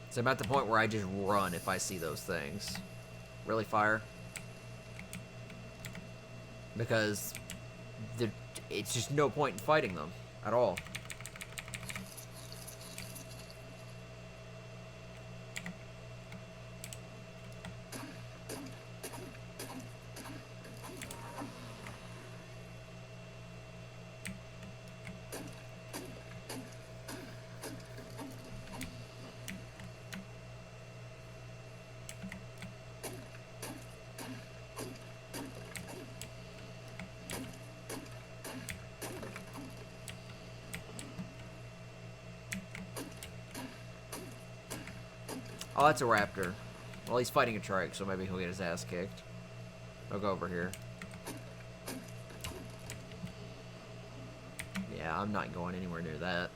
So I'm at the point where I just run if I see those things. Really, fire? Because it's just no point in fighting them at all. Oh, that's a raptor. Well, he's fighting a trike, so maybe he'll get his ass kicked. I'll go over here. Yeah, I'm not going anywhere near that.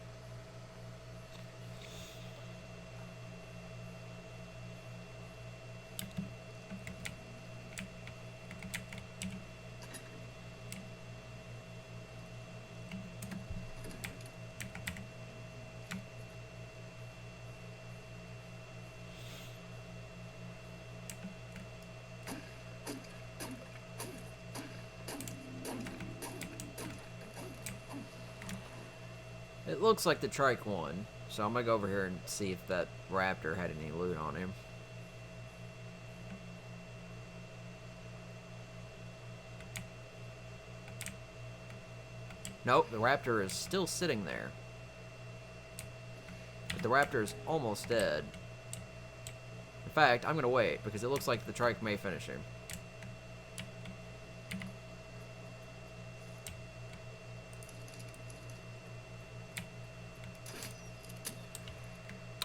It looks like the trike won, so I'm gonna go over here and see if that raptor had any loot on him. Nope, the raptor is still sitting there. But the raptor is almost dead. In fact, I'm gonna wait, because it looks like the trike may finish him.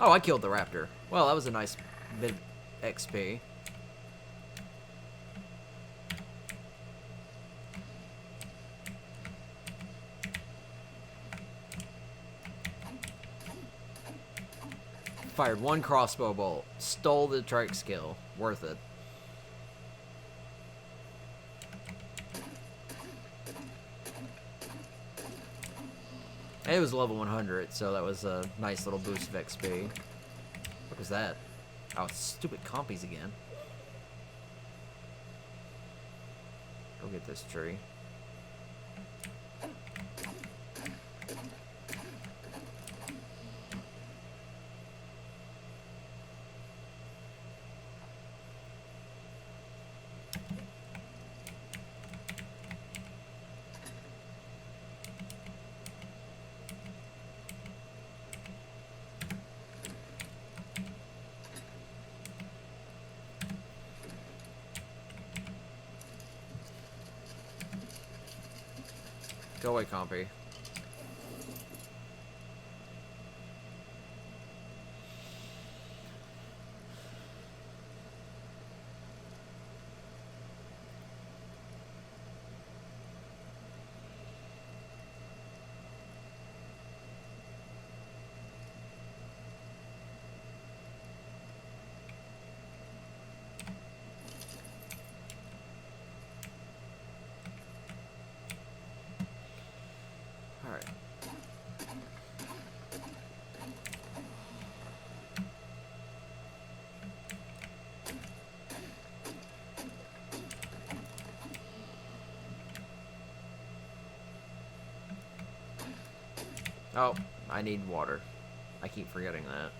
Oh, I killed the raptor. Well, that was a nice bit of XP. Fired one crossbow bolt. Stole the trike skill. Worth it. It was level 100, so that was a nice little boost of XP. What was that? Oh, stupid compies again. Go get this tree. Go away, Compy. Alright. Oh, I need water. I keep forgetting that.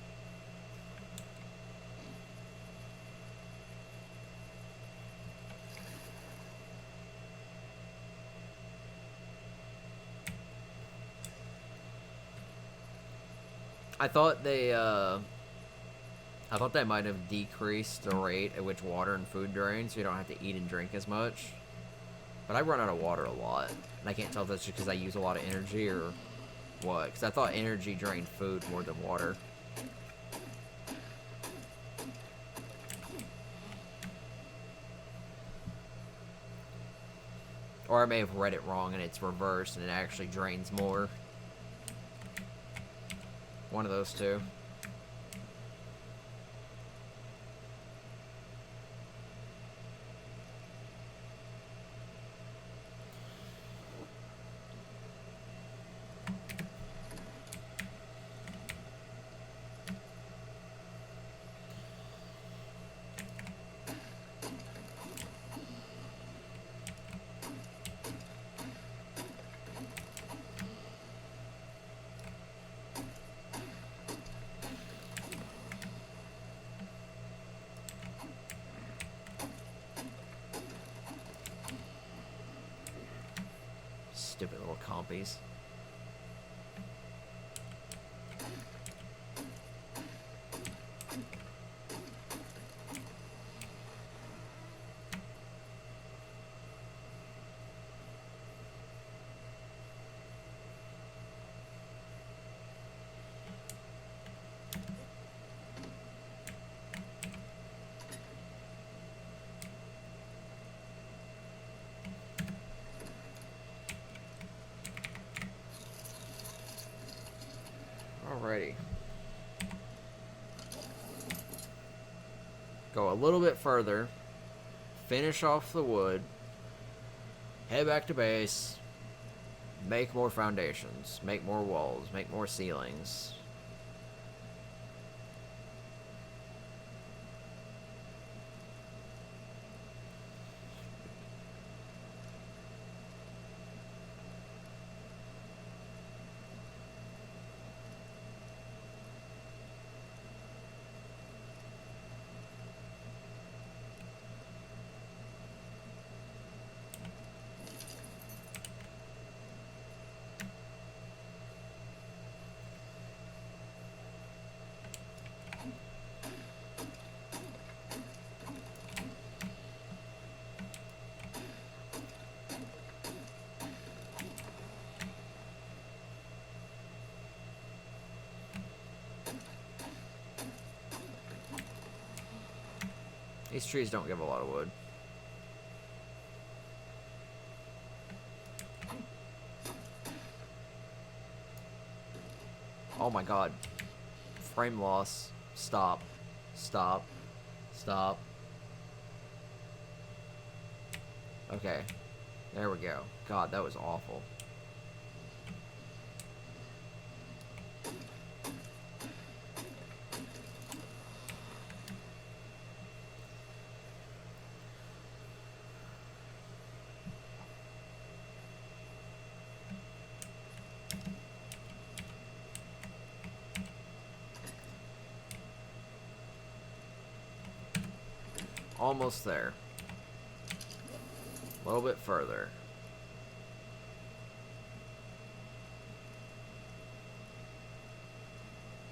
I thought they might have decreased the rate at which water and food drain, so you don't have to eat and drink as much. But I run out of water a lot, and I can't tell if that's just because I use a lot of energy or what. Because I thought energy drained food more than water. Or I may have read it wrong and it's reversed and it actually drains more. One of those two. Stupid little compies. Alrighty. Go a little bit further. Finish off the wood. Head back to base. Make more foundations. Make more walls. Make more ceilings. These trees don't give a lot of wood. Oh my god. Frame loss. Stop. Stop. Stop. Okay. There we go. God, that was awful. Almost there. A little bit further.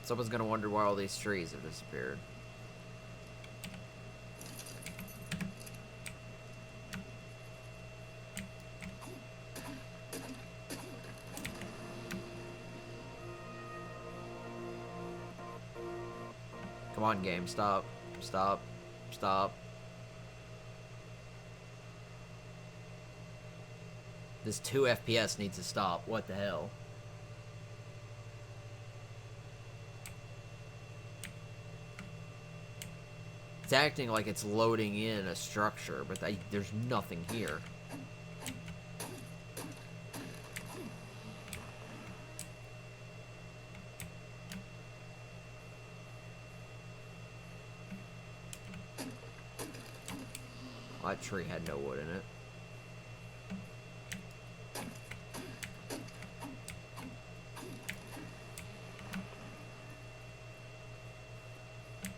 Someone's gonna wonder why all these trees have disappeared. Come on, game. Stop. Stop. Stop. This 2 FPS needs to stop. What the hell? It's acting like it's loading in a structure, but there's nothing here. That tree had no wood in it.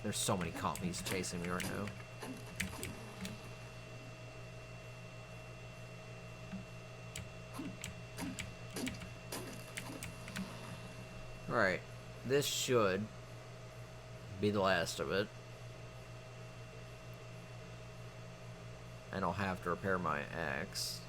There's so many compies chasing me right now. Alright. This should be the last of it. And I'll have to repair my axe.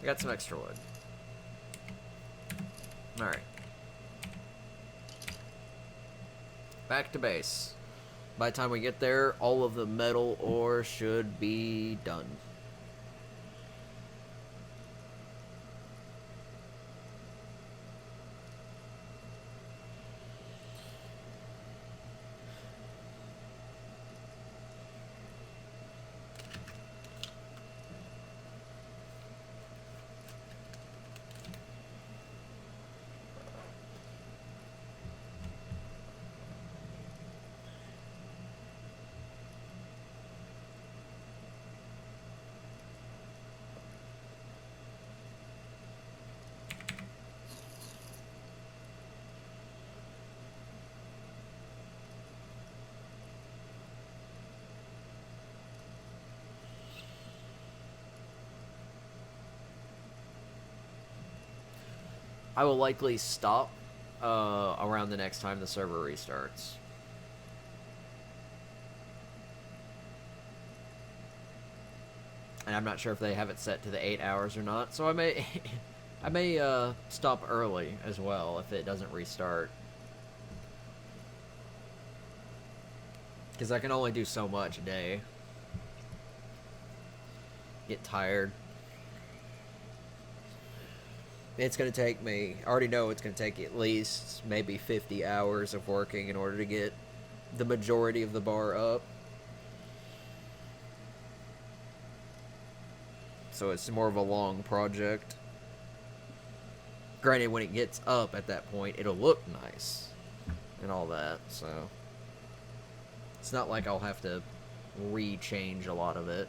I got some extra wood. Alright. Back to base. By the time we get there, all of the metal ore should be done. I will likely stop around the next time the server restarts. And I'm not sure if they have it set to the 8 hours or not, so I may I may stop early as well if it doesn't restart. Because I can only do so much a day. Get tired. It's going to take me, I already know it's going to take at least maybe 50 hours of working in order to get the majority of the bar up. So it's more of a long project. Granted, when it gets up at that point, it'll look nice and all that, so it's not like I'll have to re-change a lot of it.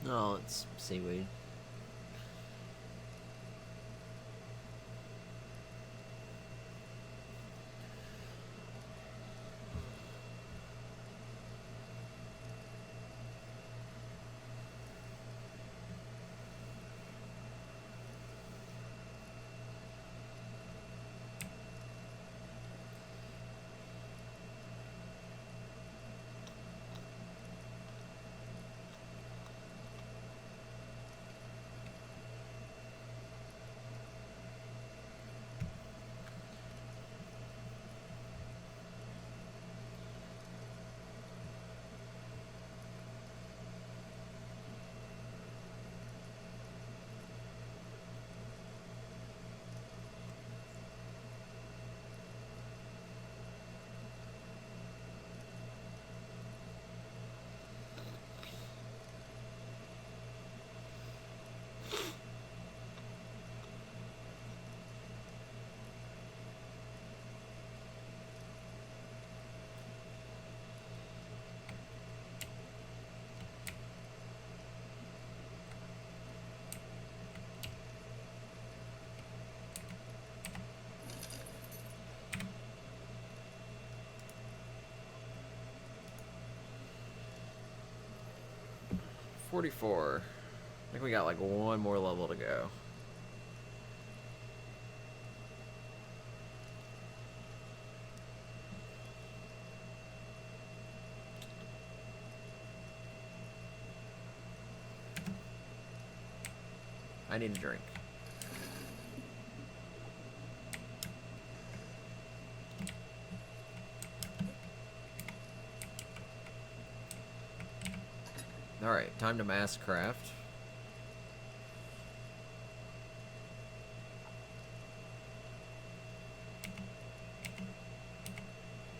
No, it's seaweed. 44. I think we got like one more level to go. I need a drink. Alright, time to mass craft.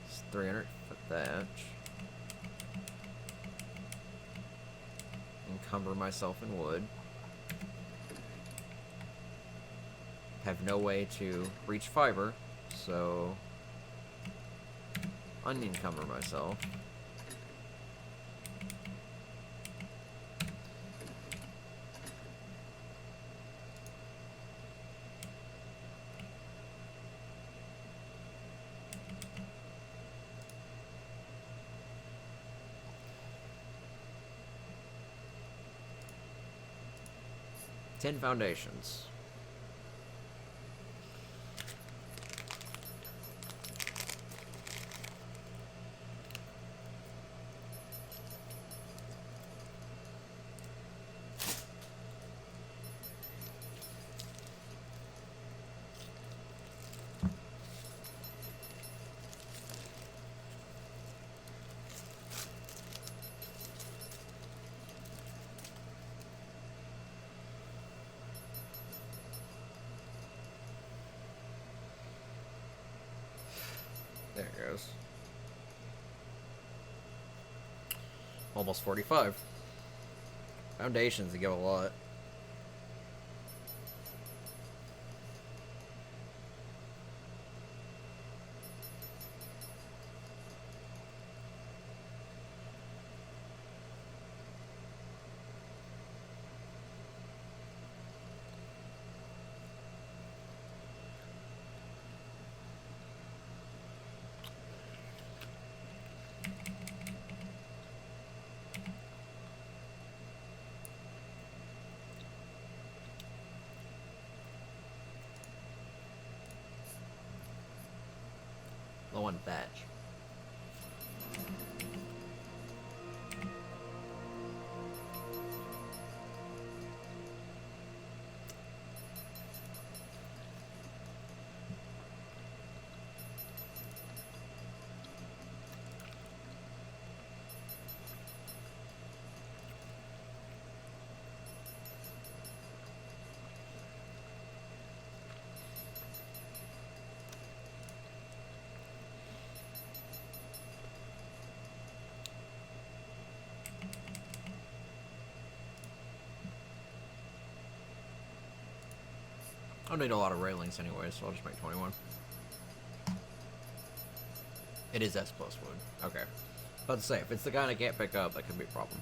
It's 300 foot thatch. Encumber myself in wood. Have no way to reach fiber, so unencumber myself. Ten foundations. There it goes. Almost 45. Foundations, they give a lot. Low on thatch. I don't need a lot of railings anyway, so I'll just make 21. It is S plus wood. Okay. About to say, if it's the kind I can't pick up, that could be a problem.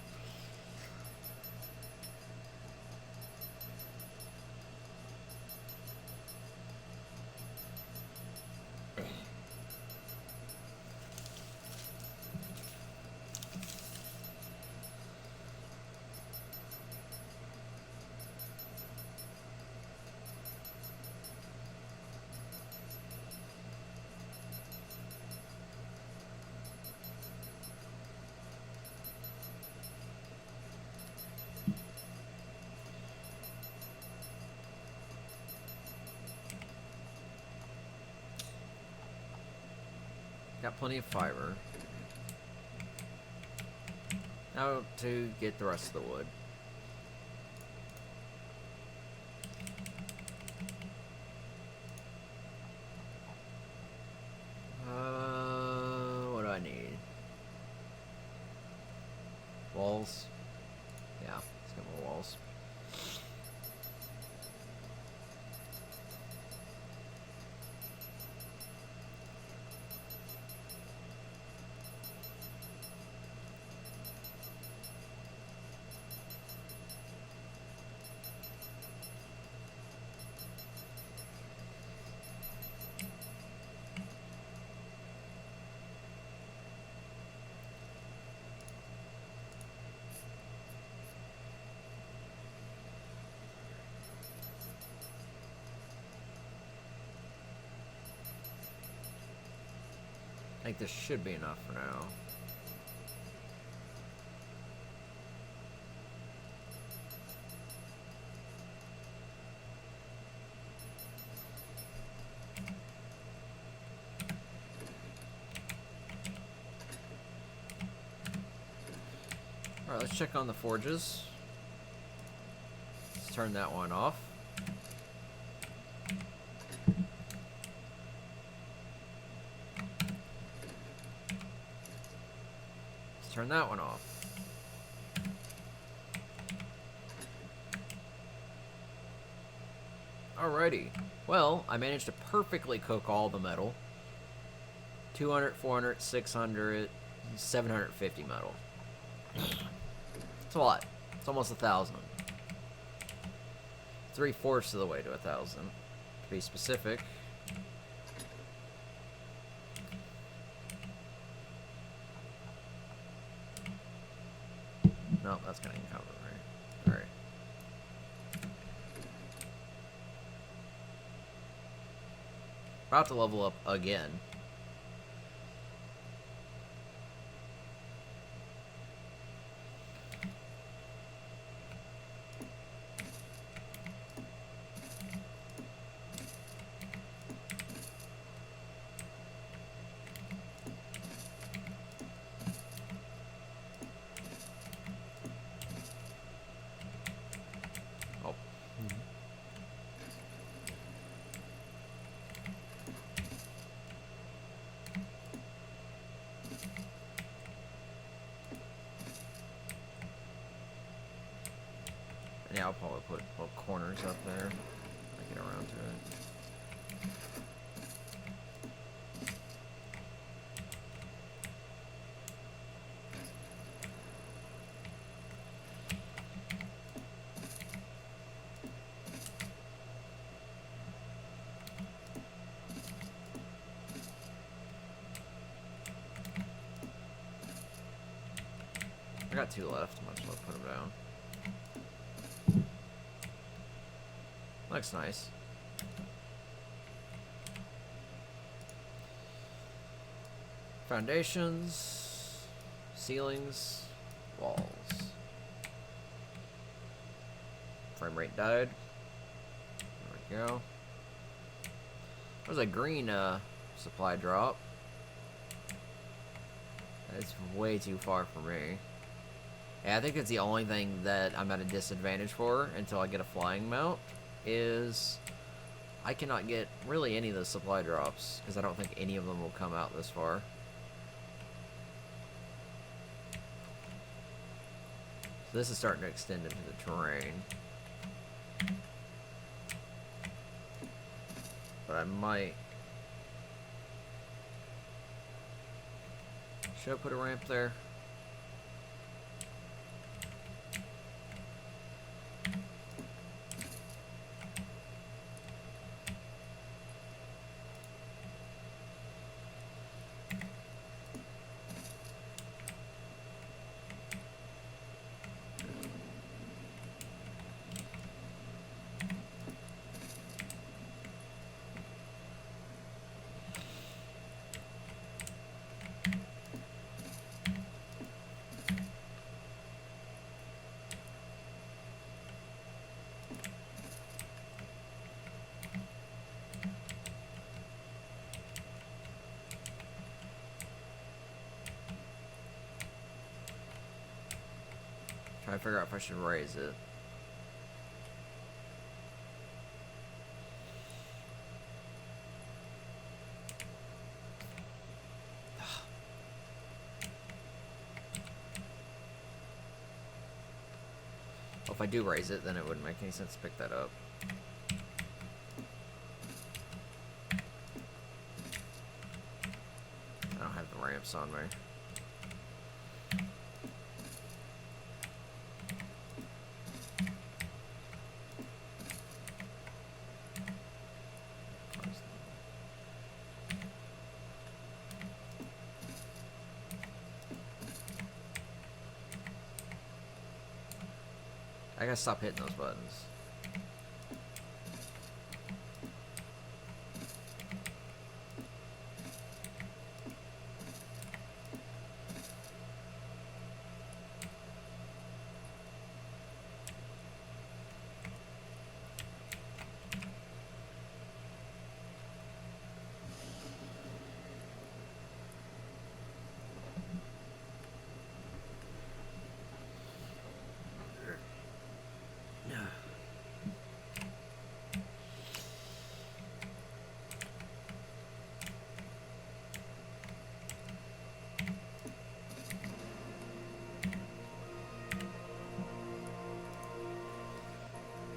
Got plenty of fiber. Now to get the rest of the wood. What do I need? Walls? Yeah, let's get more walls. think this should be enough for now. Alright, let's check on the forges. Let's turn that one off. Let's turn that one off. Alrighty. Well, I managed to perfectly cook all the metal. 200, 400, 600, 750 metal. It's a lot. It's almost 1,000. 3/4 of the way to 1,000, to be specific. No, that's gonna cover, right? All right. About to level up again. Yeah, I'll probably put little corners up there. I get around to it. I got 2 left. Might as well put them down. Looks nice. Foundations, ceilings, walls. Frame rate died. There we go. There's a green supply drop. That's way too far for me. Yeah, I think it's the only thing that I'm at a disadvantage for until I get a flying mount. Is I cannot get really any of the supply drops because I don't think any of them will come out this far. So this is starting to extend into the terrain. But I might... Should I put a ramp there? Trying to figure out if I should raise it. Well, if I do raise it, then it wouldn't make any sense to pick that up. I don't have the ramps on me. I gotta stop hitting those buttons.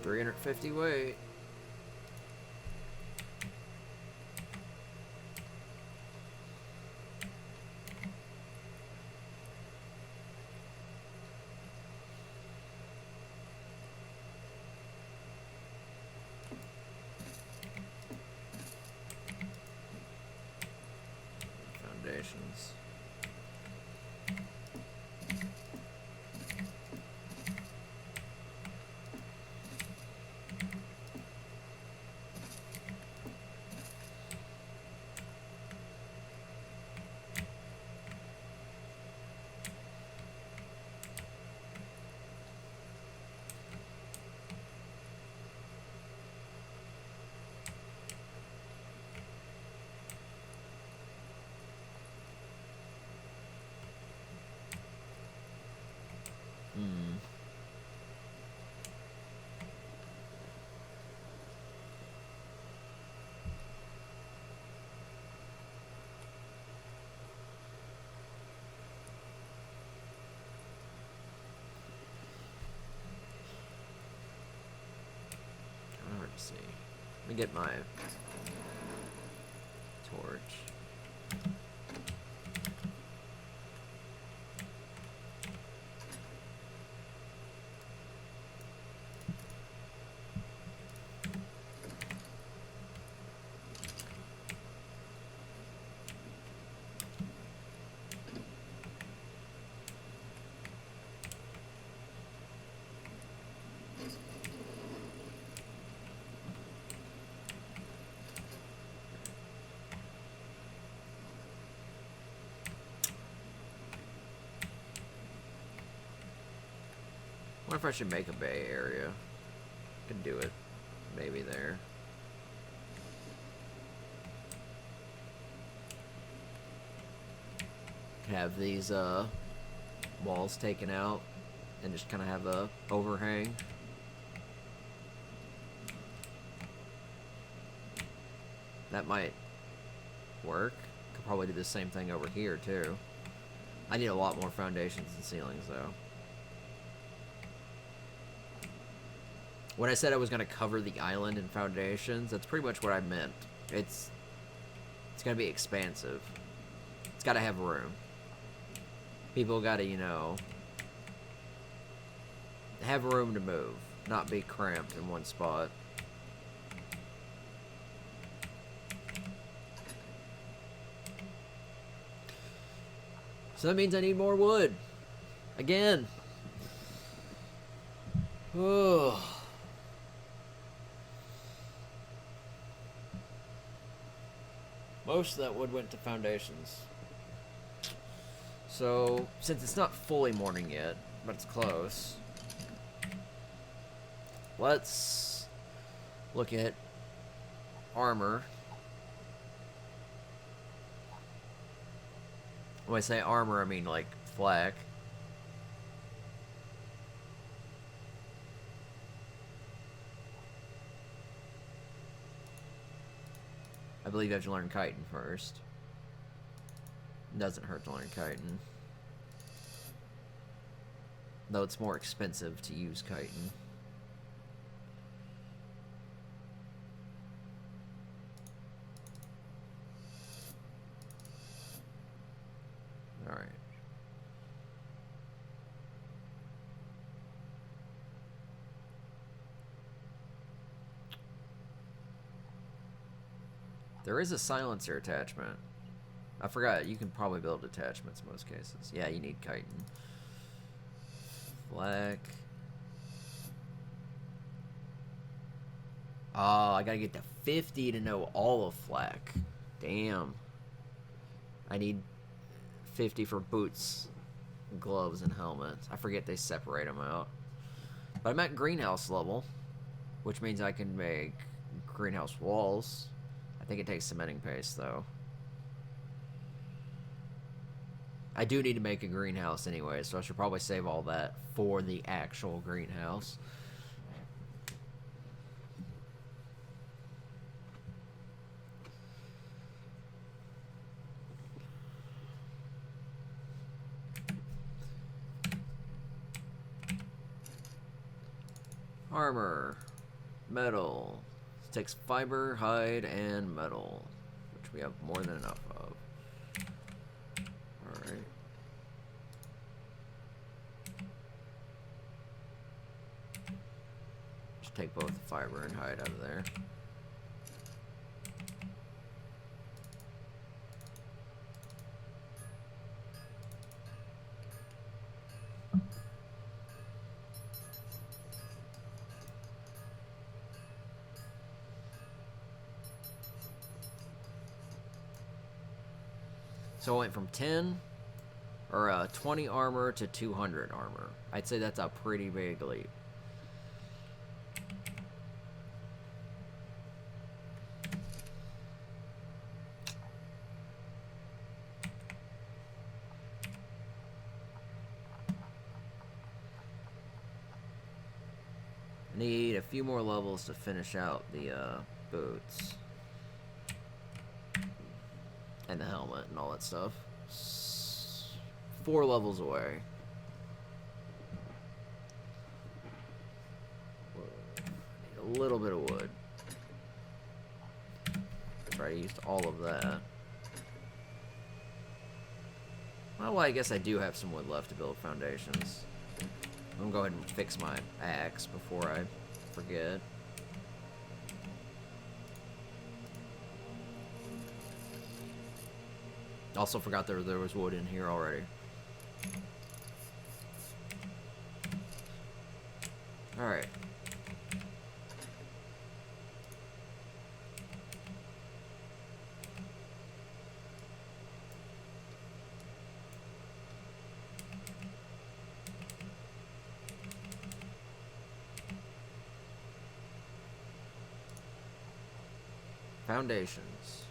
350 weight. Foundations. Hard to see. Let me get my torch. I wonder if I should make a bay area. Could do it. Maybe there. Have these walls taken out and just kind of have a overhang. That might work. Could probably do the same thing over here too. I need a lot more foundations and ceilings though. When I said I was going to cover the island in foundations, that's pretty much what I meant. It's going to be expansive. It's got to have room. People got to, you know, have room to move, not be cramped in one spot. So that means I need more wood. Again. Oh. Most of that wood went to foundations. So, since it's not fully morning yet, but it's close, let's look at armor. When I say armor, I mean like flak. I believe you have to learn chitin first. Doesn't hurt to learn chitin. Though it's more expensive to use chitin. Alright. There is a silencer attachment. I forgot, you can probably build attachments in most cases. Yeah, you need chitin. Flak. Oh, I gotta get to 50 to know all of flak. Damn. I need 50 for boots, gloves, and helmets. I forget they separate them out. But I'm at greenhouse level, which means I can make greenhouse walls. I think it takes cementing paste, though. I do need to make a greenhouse anyway, so I should probably save all that for the actual greenhouse. Armor. Metal. This takes fiber, hide, and metal, which we have more than enough of. Alright. Just take both the fiber and hide out of there. So I went from 10 or 20 armor to 200 armor. I'd say that's a pretty big leap. I need a few more levels to finish out the boots. And the helmet and all that stuff. 4 levels away. Need a little bit of wood. I used all of that. Well, I guess I do have some wood left to build foundations. I'm gonna go ahead and fix my axe before I forget. Also forgot there was wood in here already. Alright. Foundations.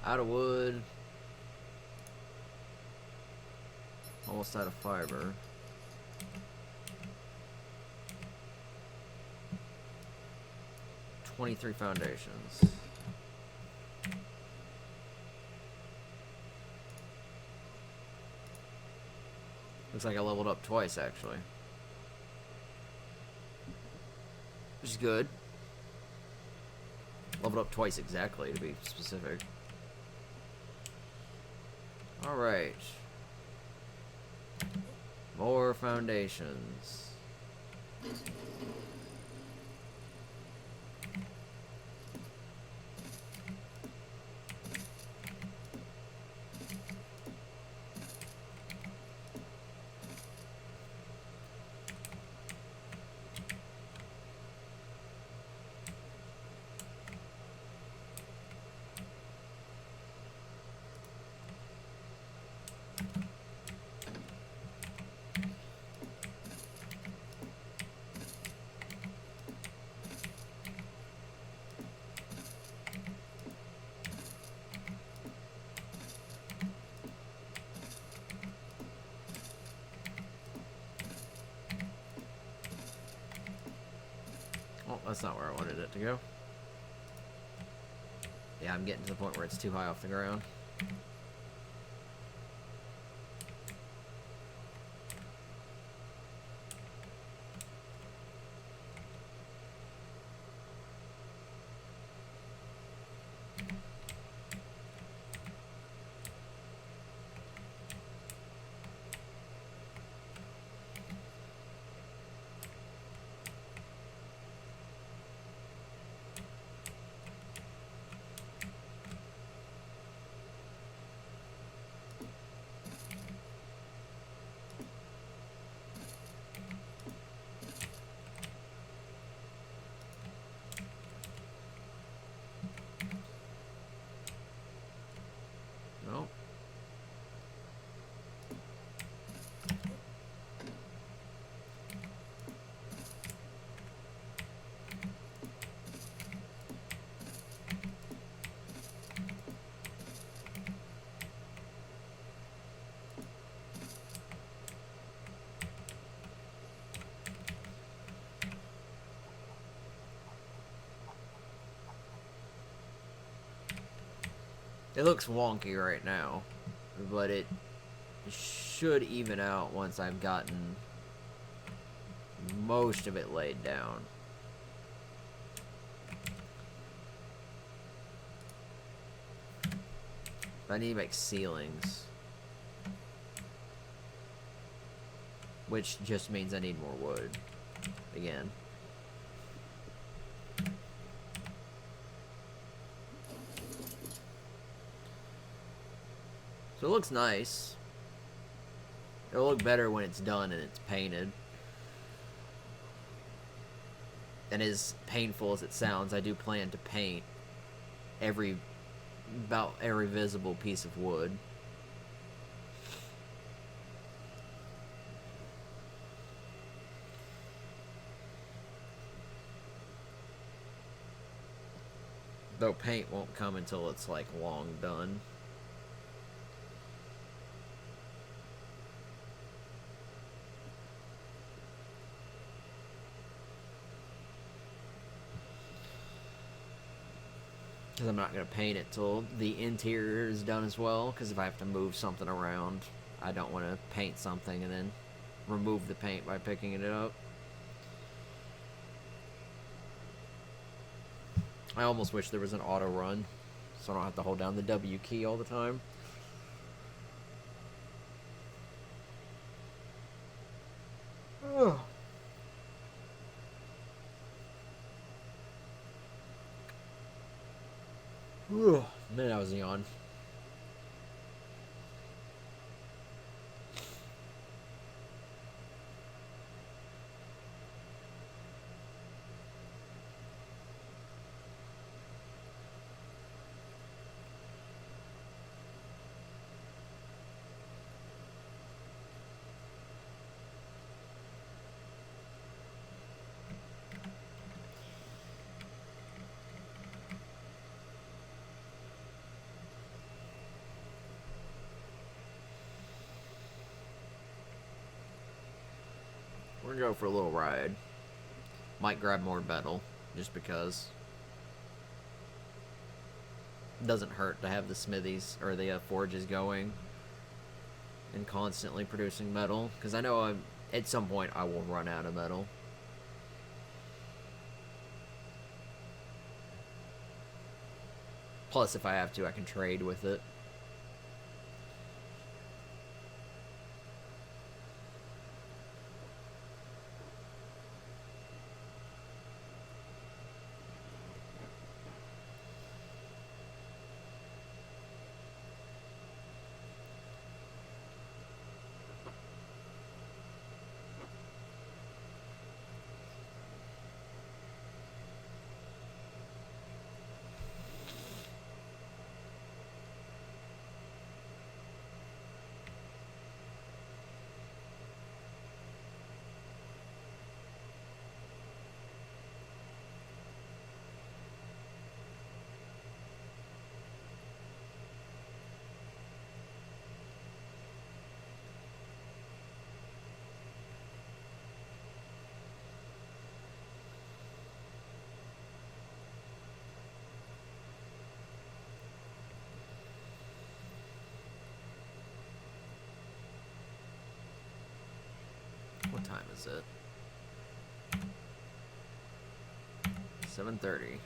Out of wood. Almost out of fiber. 23 foundations. Looks like I leveled up twice, actually. Which is good. Leveled up twice exactly, to be specific. Alright. More foundations. Oh, that's not where I wanted it to go. Yeah, I'm getting to the point where it's too high off the ground. No. It looks wonky right now, but it should even out once I've gotten most of it laid down. I need to make ceilings, which just means I need more wood again. So it looks nice. It'll look better when it's done and it's painted. And as painful as it sounds, I do plan to paint about every visible piece of wood. Though paint won't come until it's like long done. Because I'm not going to paint it till the interior is done as well. Because if I have to move something around, I don't want to paint something and then remove the paint by picking it up. I almost wish there was an auto run, so I don't have to hold down the W key all the time. Ugh. Man, I was yawn. We're gonna go for a little ride. Might grab more metal, just because. doesn't hurt to have the smithies or the forges going and constantly producing metal, because I know at some point I will run out of metal. Plus, if I have to, I can trade with it. What time is it? 7:30.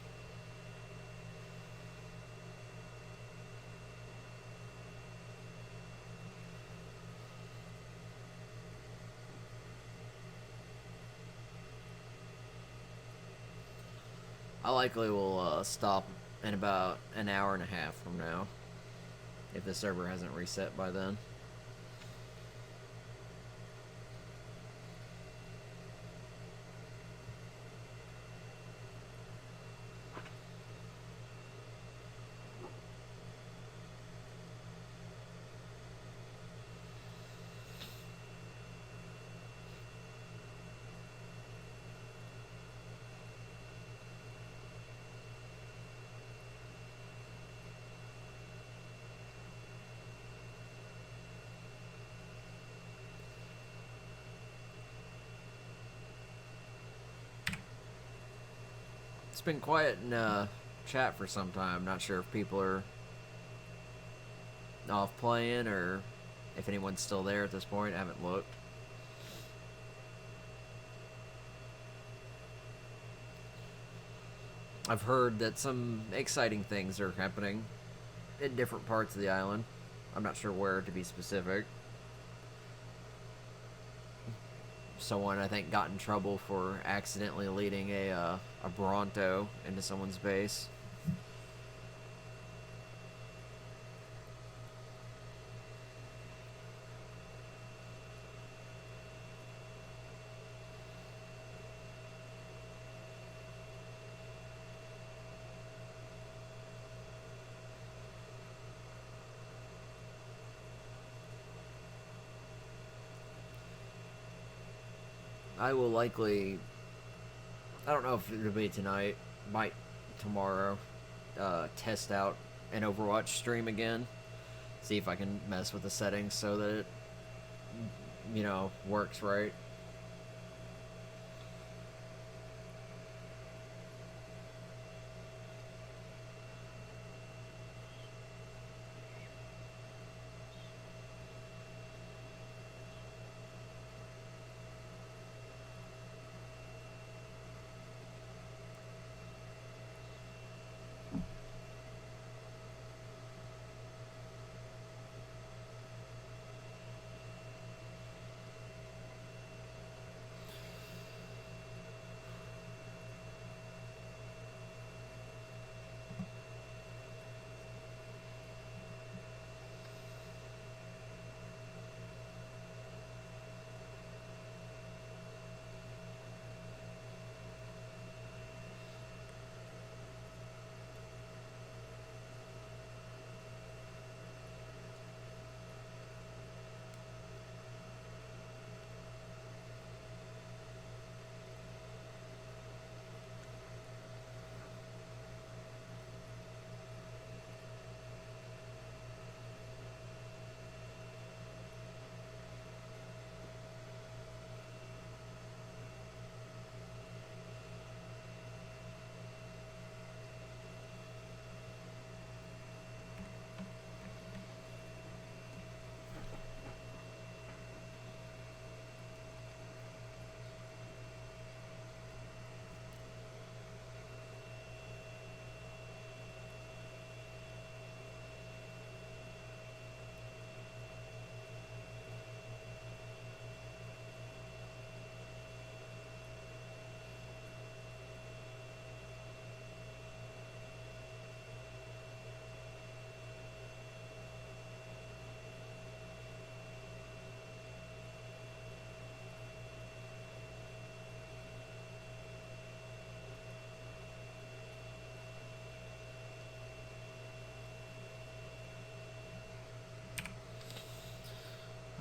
I likely will stop in about an hour and a half from now, if the server hasn't reset by then. It's been quiet in chat for some time. Not sure if people are off playing or if anyone's still there at this point. I haven't looked. I've heard that some exciting things are happening in different parts of the island. I'm not sure where, to be specific. Someone, I think, got in trouble for accidentally leading a Bronto into someone's base. I will likely, I don't know if it'll be tonight, might tomorrow, test out an Overwatch stream again. See if I can mess with the settings so that it, works right.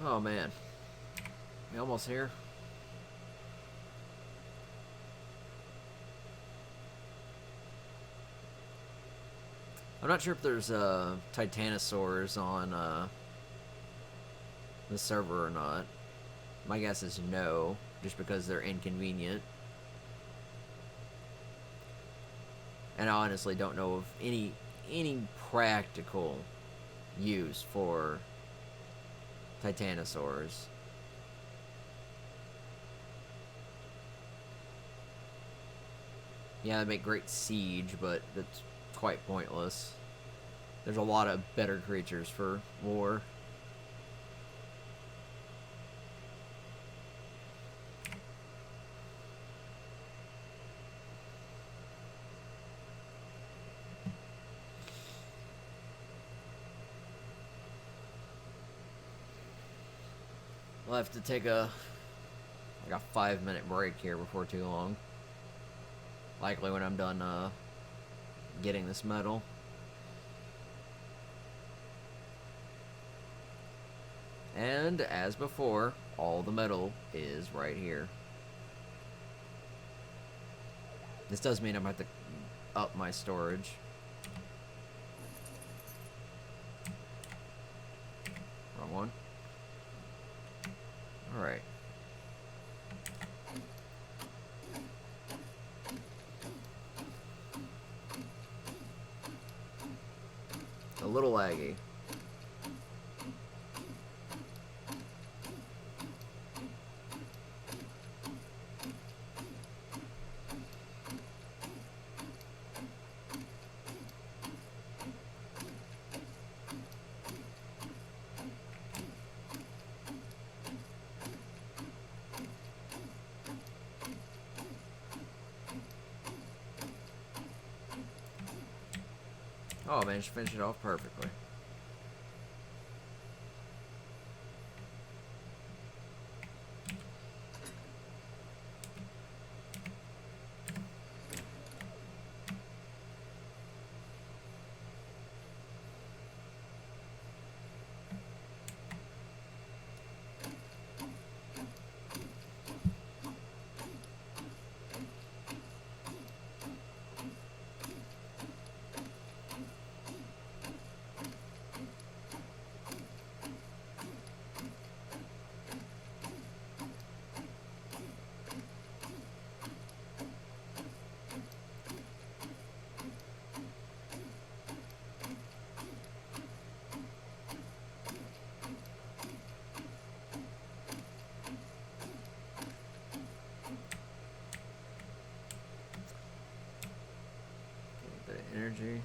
Oh man, we almost here. I'm not sure if there's titanosaurs on the server or not. My guess is no, just because they're inconvenient. And I honestly don't know of any practical use for titanosaurs. Yeah, they make great siege, but that's quite pointless. There's a lot of better creatures for war. We'll have to take a 5-minute break here before too long. Likely when I'm done getting this metal. And as before, all the metal is right here. This does mean I'm going to have to up my storage. Wrong one. Alright. A little laggy. Oh, I managed to finish it off perfectly. A bit of energy.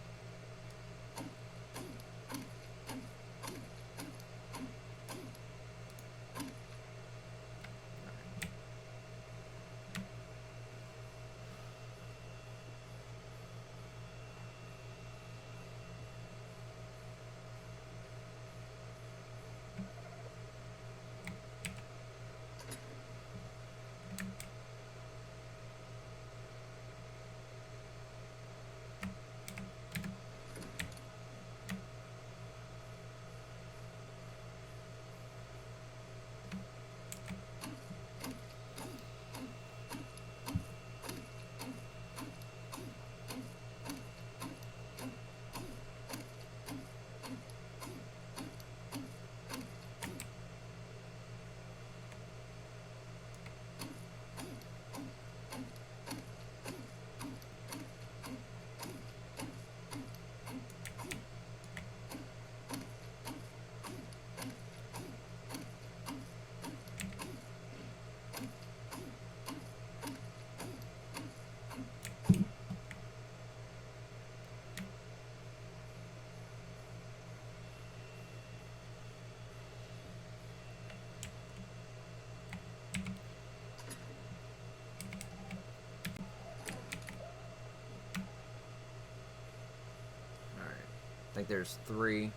I think there's 3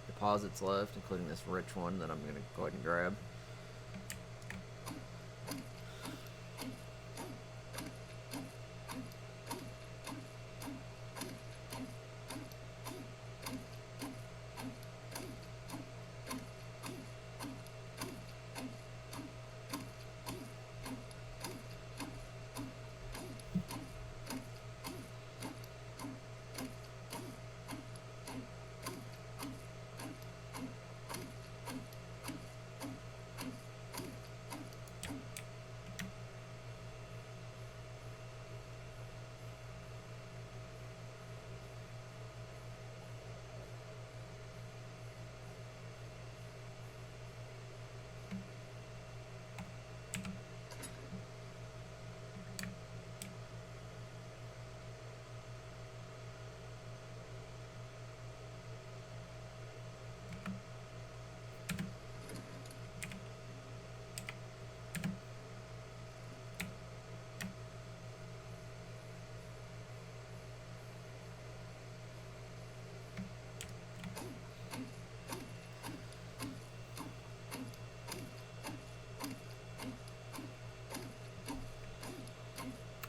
deposits left, including this rich one that I'm going to go ahead and grab.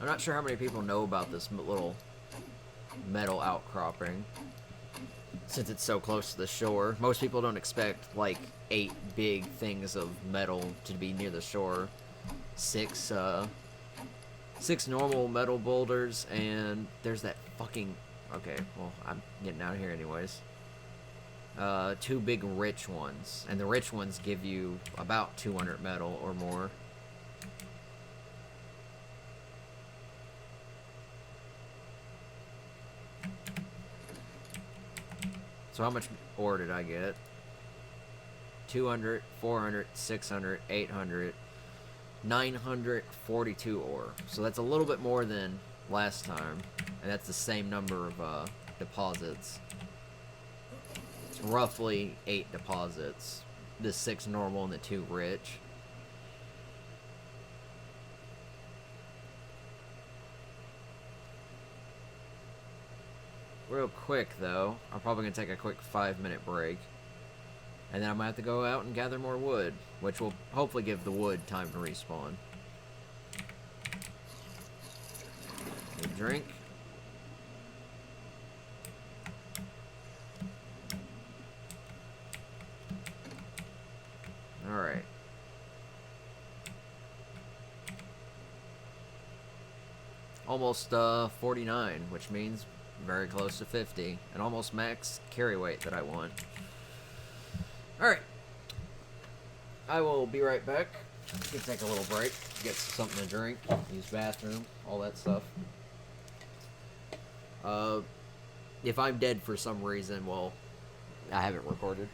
I'm not sure how many people know about this little metal outcropping, since it's so close to the shore. Most people don't expect, like, 8 big things of metal to be near the shore. 6 normal metal boulders, and there's that fucking... Okay, well, I'm getting out of here anyways. 2 big rich ones, and the rich ones give you about 200 metal or more. So how much ore did I get? 200, 400, 600, 800, 942 ore. So that's a little bit more than last time, and that's the same number of deposits. It's roughly 8 deposits. The 6 normal and the 2 rich. Real quick, though, I'm probably going to take a quick 5-minute break. And then I'm going to have to go out and gather more wood, which will hopefully give the wood time to respawn. Need a drink. Alright. Almost 49, which means very close to 50, and almost max carry weight that I want. Alright. I will be right back. I'm gonna take a little break, get something to drink, use bathroom, all that stuff. If I'm dead for some reason, well, I haven't recorded.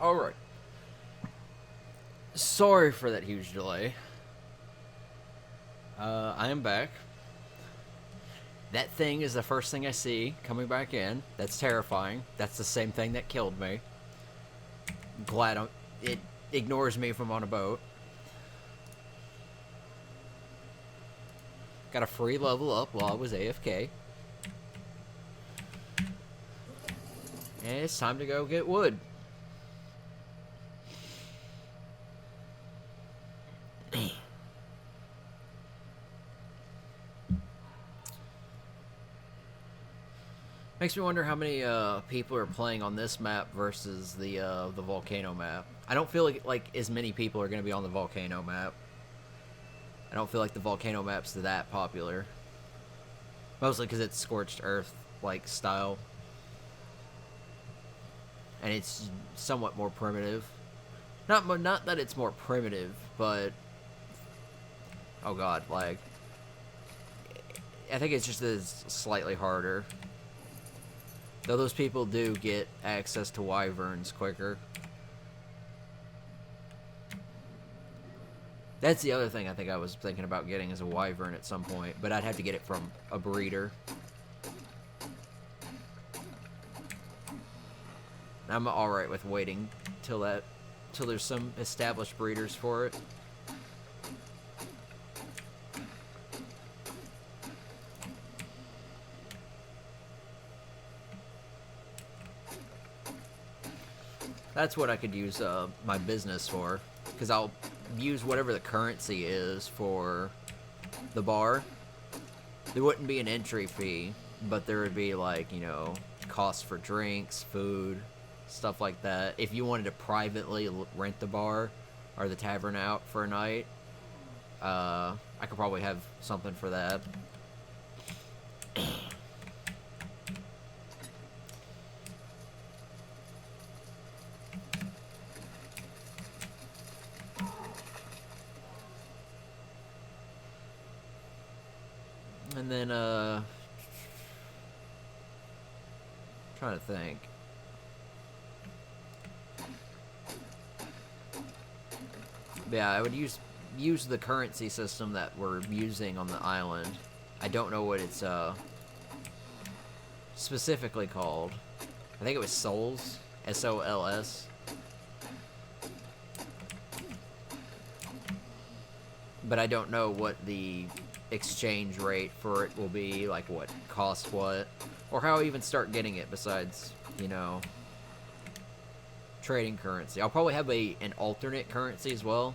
Alright. Sorry for that huge delay. I am back. That thing is the first thing I see coming back in. That's terrifying. That's the same thing that killed me. Glad it ignores me if I'm on a boat. Got a free level up while I was AFK. And it's time to go get wood. Makes me wonder how many people are playing on this map versus the volcano map. I don't feel like as many people are going to be on the volcano map. I don't feel like the volcano map's that popular. Mostly because it's scorched earth like style. And it's somewhat more primitive. Not that it's more primitive, but oh god, like I think it's just slightly harder. Though those people do get access to wyverns quicker. That's the other thing I think I was thinking about getting is a wyvern at some point, but I'd have to get it from a breeder. I'm alright with waiting till there's some established breeders for it. That's what I could use my business for, because I'll use whatever the currency is for the bar. There wouldn't be an entry fee, but there would be, like, you know, costs for drinks, food, stuff like that. If you wanted to privately rent the bar or the tavern out for a night, I could probably have something for that. And then, trying to think. Yeah, I would use the currency system that we're using on the island. I don't know what it's specifically called. I think it was Souls, SOLS. But I don't know what the exchange rate for it will be, like what costs what, or how I even start getting it besides, you know, trading currency. I'll probably have an alternate currency as well,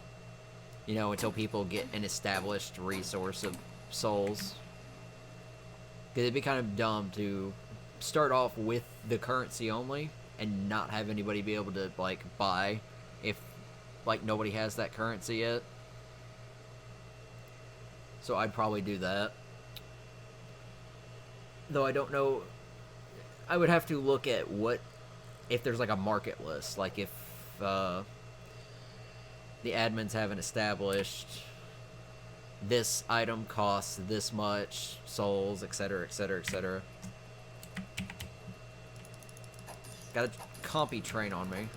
you know, until people get an established resource of souls. Because it'd be kind of dumb to start off with the currency only and not have anybody be able to, like, buy if, like, nobody has that currency yet. So I'd probably do that. Though I don't know. I would have to look at if there's like a market list. Like if the admins haven't established this item costs this much, souls, etc, etc, etc. Got a compy train on me.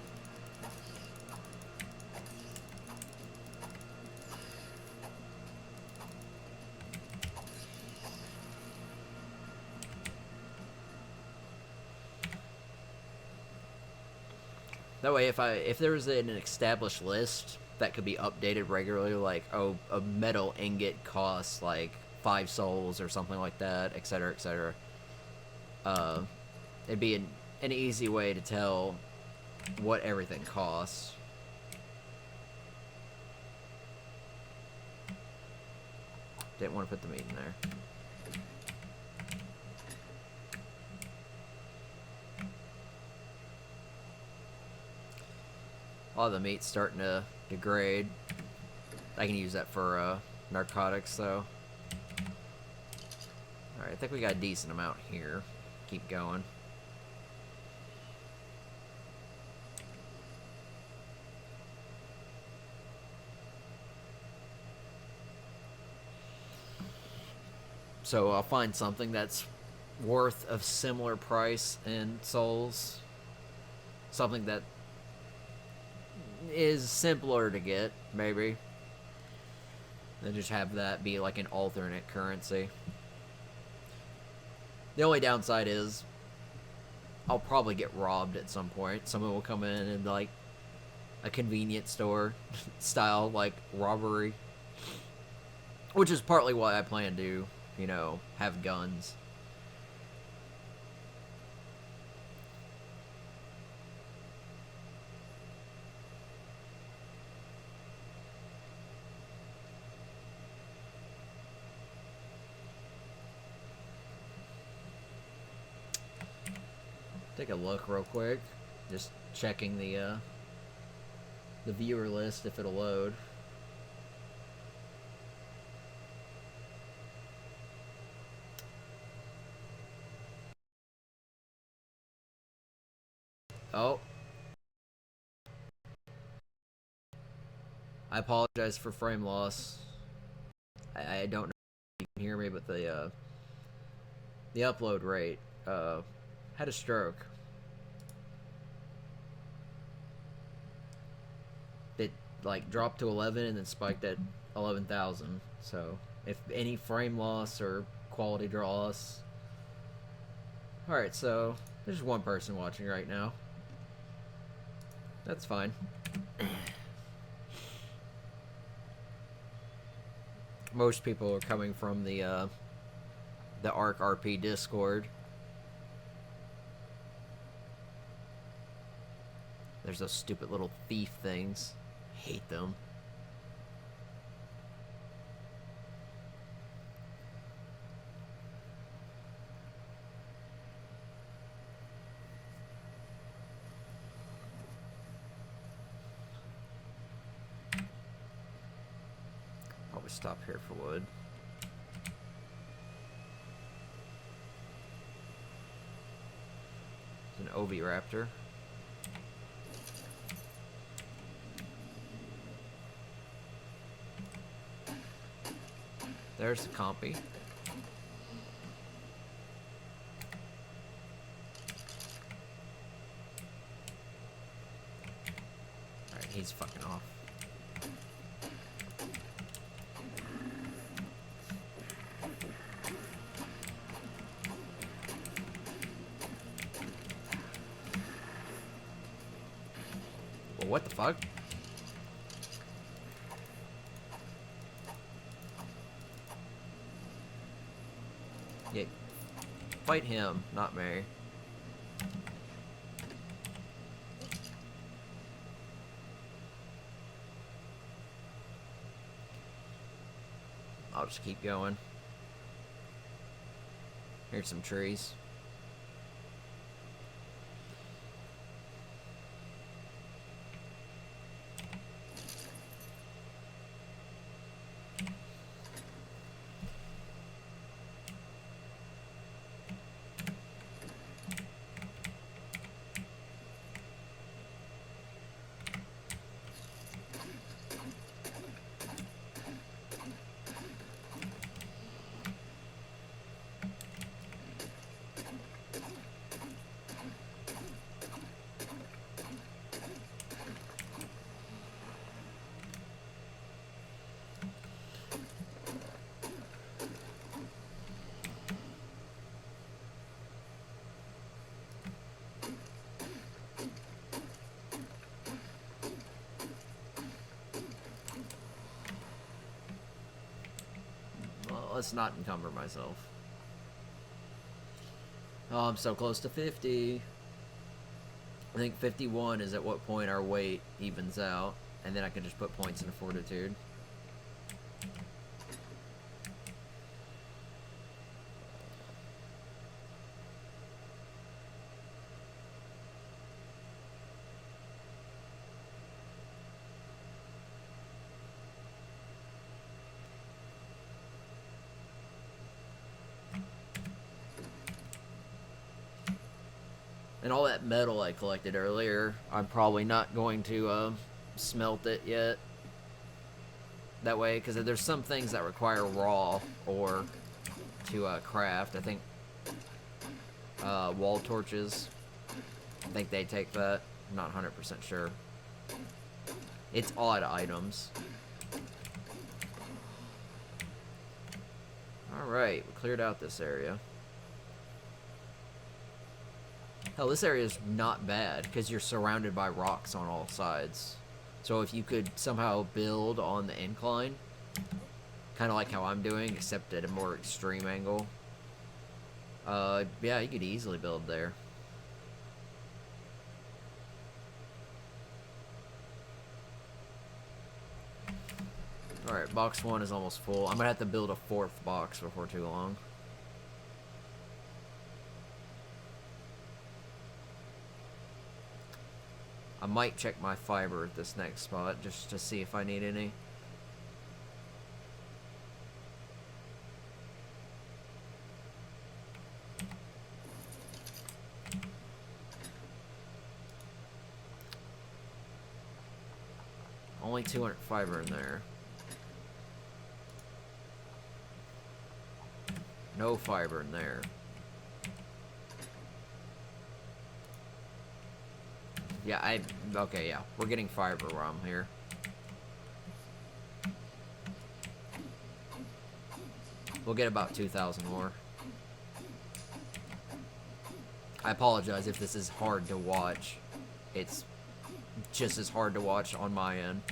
That way, if there was an established list that could be updated regularly, like, oh, a metal ingot costs, like, 5 souls or something like that, etc., etc., it'd be an easy way to tell what everything costs. Didn't want to put the meat in there. A lot of the meat's starting to degrade. I can use that for narcotics, though. Alright, I think we got a decent amount here. Keep going. So I'll find something that's worth a similar price in souls. Something that is simpler to get, maybe. Then just have that be like an alternate currency. The only downside is I'll probably get robbed at some point. Someone will come in and like a convenience store style like robbery, which is partly why I plan to, you know, have guns. Take a look real quick, just checking the viewer list if it'll load. Oh, I apologize for frame loss. I don't know if you can hear me, but the upload rate had a stroke. It like dropped to 11 and then spiked at 11,000. So if any frame loss or quality draw loss. Alright, so there's one person watching right now. That's fine. Most people are coming from the ARKRP Discord. There's those stupid little thief things. Hate them. Always stop here for wood. It's an Oviraptor. There's the compy. Alright, he's fucking off. Well, what the fuck? Yeah, fight him, not me. I'll just keep going. Here's some trees. Let's not encumber myself. Oh, I'm so close to 50. I think 51 is at what point our weight evens out, and then I can just put points into fortitude. And all that metal I collected earlier, I'm probably not going to smelt it yet. That way, because there's some things that require raw ore to craft. I think wall torches, I think they take that. I'm not 100% sure. It's odd items. Alright, we cleared out this area. Hell, this area is not bad, because you're surrounded by rocks on all sides. So if you could somehow build on the incline, kind of like how I'm doing, except at a more extreme angle, yeah, you could easily build there. Alright, box 1 is almost full. I'm gonna have to build a 4th box before too long. I might check my fiber at this next spot, just to see if I need any. Only 200 fiber in there. No fiber in there. Yeah, okay, yeah. We're getting fiber while I'm here. We'll get about 2,000 more. I apologize if this is hard to watch. It's just as hard to watch on my end.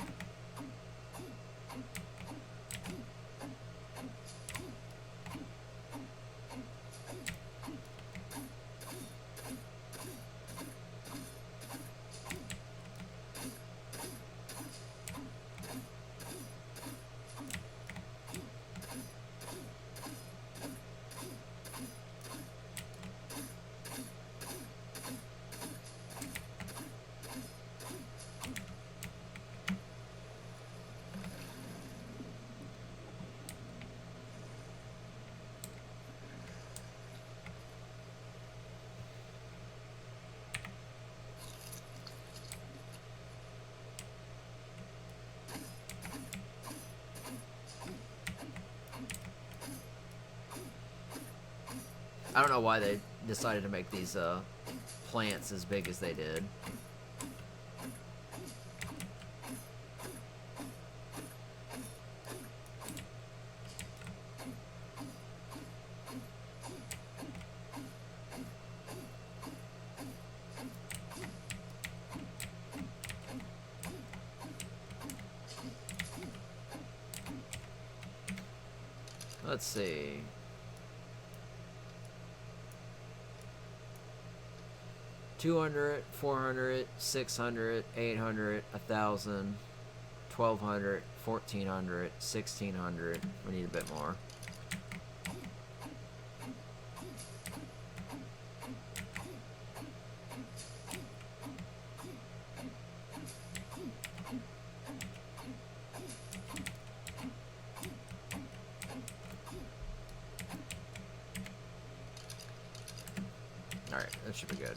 I don't know why they decided to make these plants as big as they did. Let's see. 200, 400, 600, 800, 1,000, 1,200, 1,400, 1,600. We need a bit more. Alright, that should be good.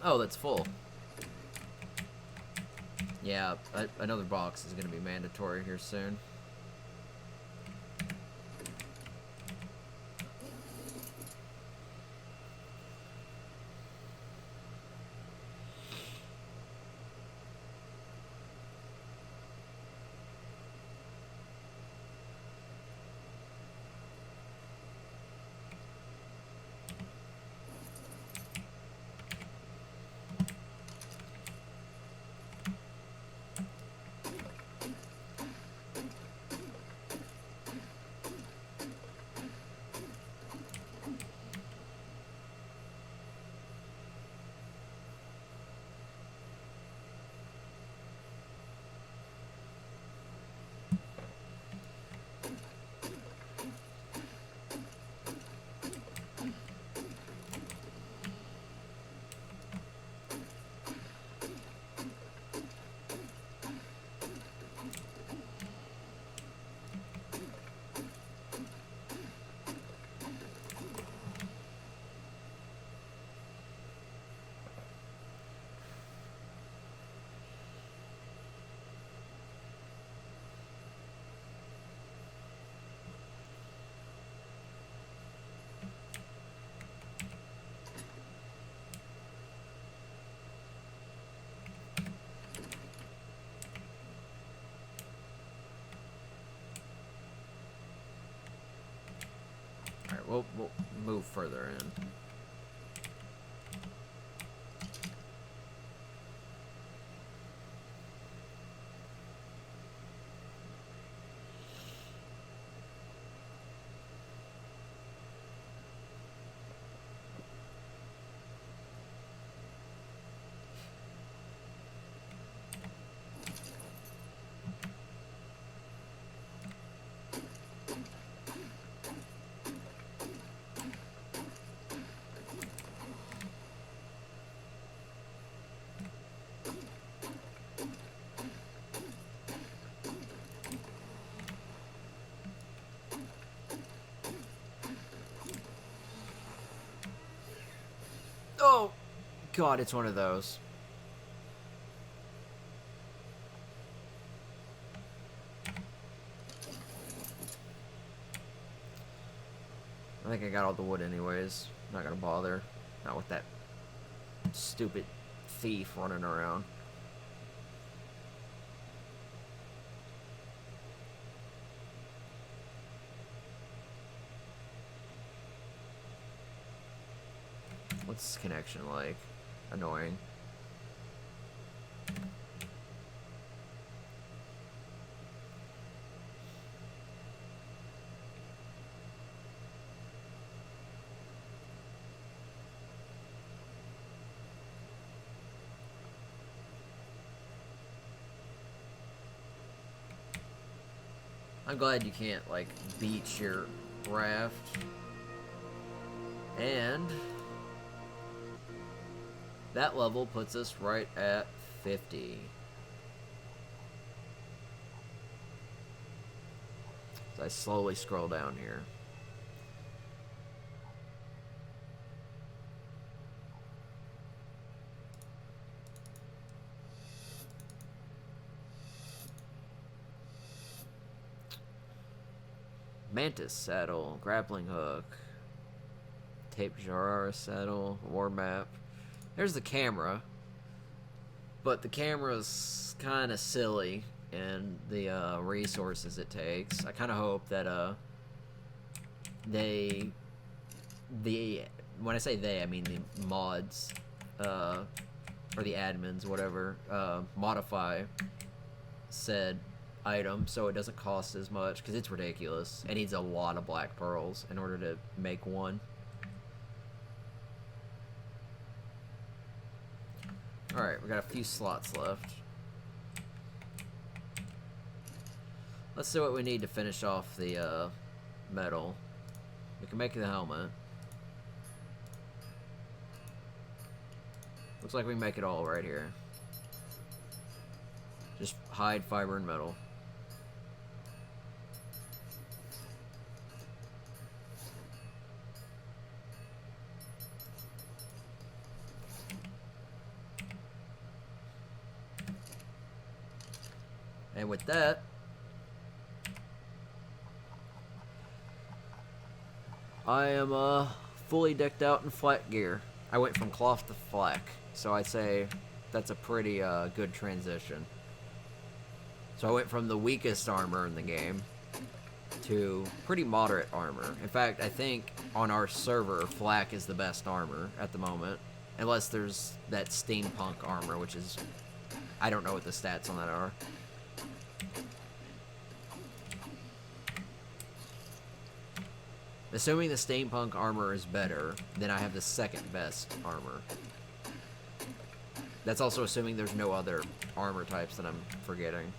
Oh, that's full. Yeah, another box is going to be mandatory here soon. We'll move further in. Oh, God, it's one of those. I think I got all the wood anyways. Not gonna bother. Not with that stupid thief running around. What's this connection like? Annoying. I'm glad you can't, like, beach your raft. And that level puts us right at 50. So I slowly scroll down here. Mantis saddle, grappling hook, tape Jarara saddle, war map. There's the camera, but the camera's kind of silly in the resources it takes. I kind of hope that when I say they, I mean the mods, or the admins, whatever, modify said item so it doesn't cost as much, because it's ridiculous. It needs a lot of black pearls in order to make one. Alright, we got a few slots left. Let's see what we need to finish off the metal. We can make the helmet. Looks like we can make it all right here. Just hide, fiber, and metal. And with that, I am fully decked out in flat gear. I went from cloth to flak, so I'd say that's a pretty good transition. So I went from the weakest armor in the game to pretty moderate armor. In fact, I think on our server, flak is the best armor at the moment. Unless there's that steampunk armor, which is... I don't know what the stats on that are. Assuming the steampunk armor is better, then I have the second best armor. That's also assuming there's no other armor types that I'm forgetting.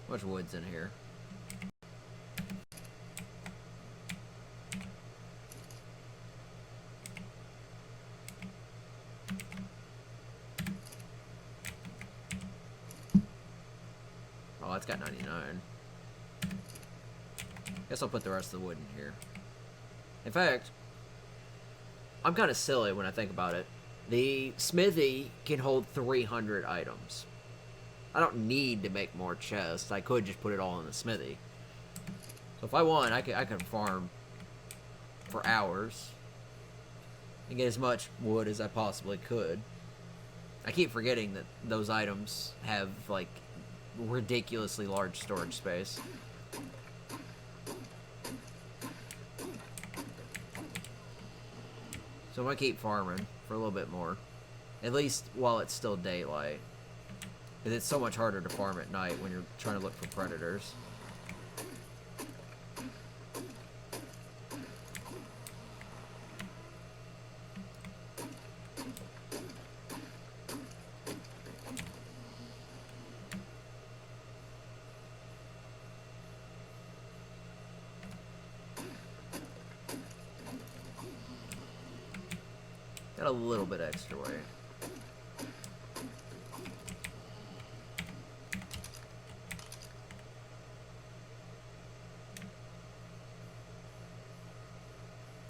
How much wood's in here? Oh, it's got 99. Guess I'll put the rest of the wood in here. In fact, I'm kind of silly when I think about it. The smithy can hold 300 items. I don't need to make more chests. I could just put it all in the smithy. So if I want, I could farm for hours and get as much wood as I possibly could. I keep forgetting that those items have, like, ridiculously large storage space. So I'm gonna keep farming for a little bit more. At least while it's still daylight. Because it's so much harder to farm at night when you're trying to look for predators. Got a little bit extra weight.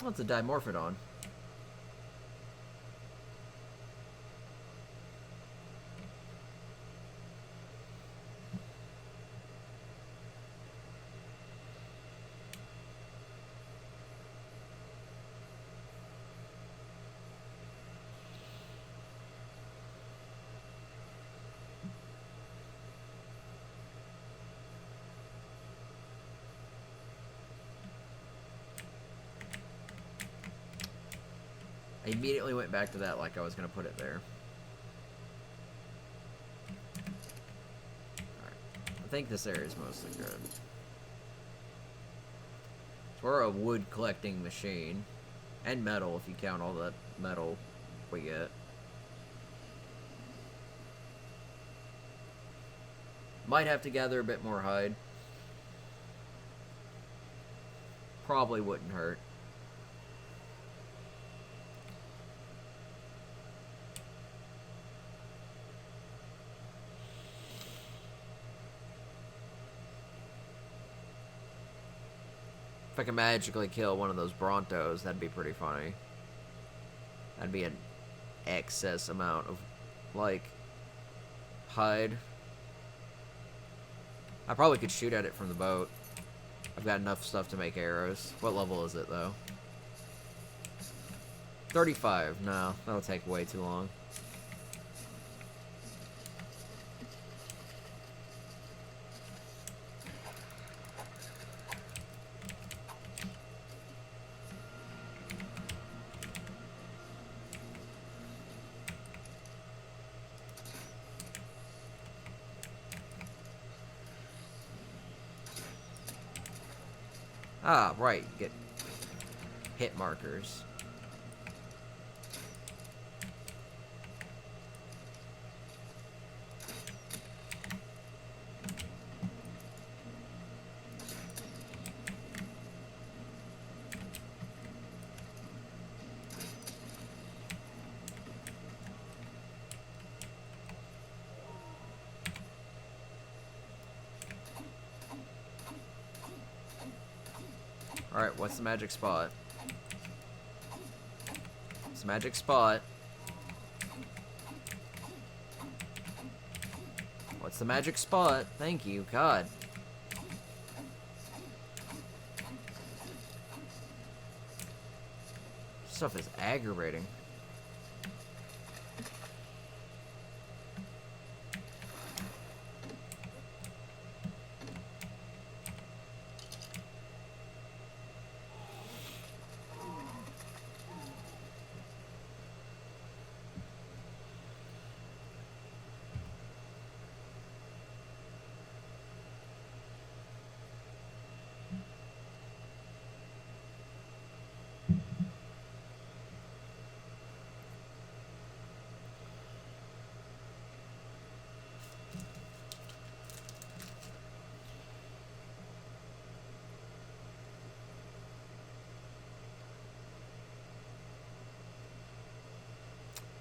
Oh, it's a dimorphodon. I immediately went back to that like I was going to put it there. Alright. I think this area is mostly good. So we're a wood collecting machine. And metal, if you count all that metal we get. Might have to gather a bit more hide. Probably wouldn't hurt. If I can magically kill one of those Brontos, that'd be pretty funny. That'd be an excess amount of, like, hide. I probably could shoot at it from the boat. I've got enough stuff to make arrows. What level is it, though? 35. No, that'll take way too long. Ah, right. Get hit markers. Alright, what's the magic spot? It's the magic spot. What's the magic spot? Thank you, God. Stuff is aggravating.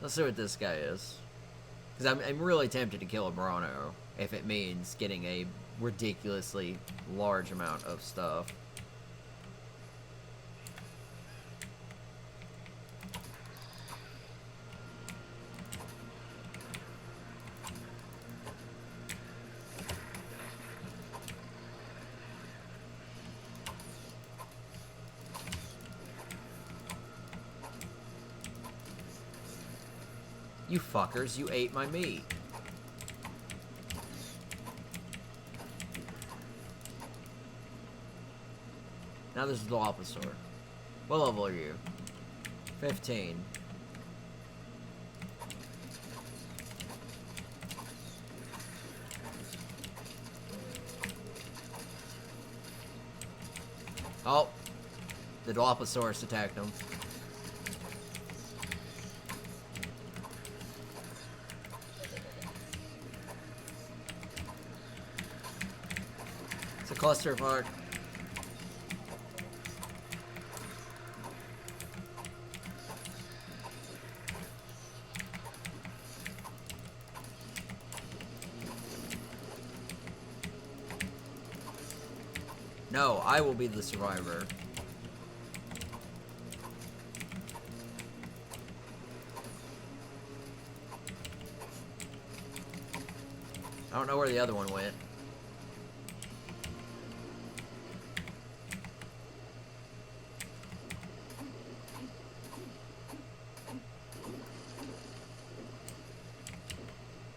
Let's see what this guy is. Because I'm really tempted to kill a Bronto if it means getting a ridiculously large amount of stuff. You fuckers, you ate my meat. Now there's the Dilophosaur. What level are you? 15. Oh, the Dilophosaurus attacked him. It's a clusterfuck. No, I will be the survivor. I don't know where the other one went.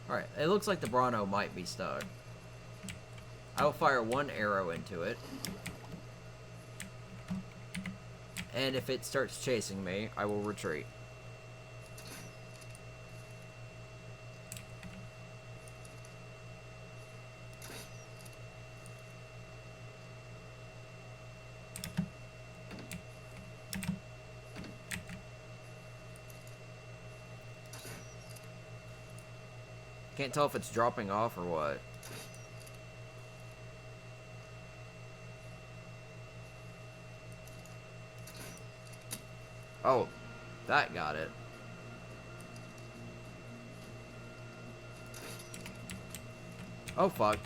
Alright, it looks like the Bronto might be stuck. I will fire one arrow into it. And if it starts chasing me, I will retreat. Can't tell if it's dropping off or what. Oh, that got it. Oh, fuck.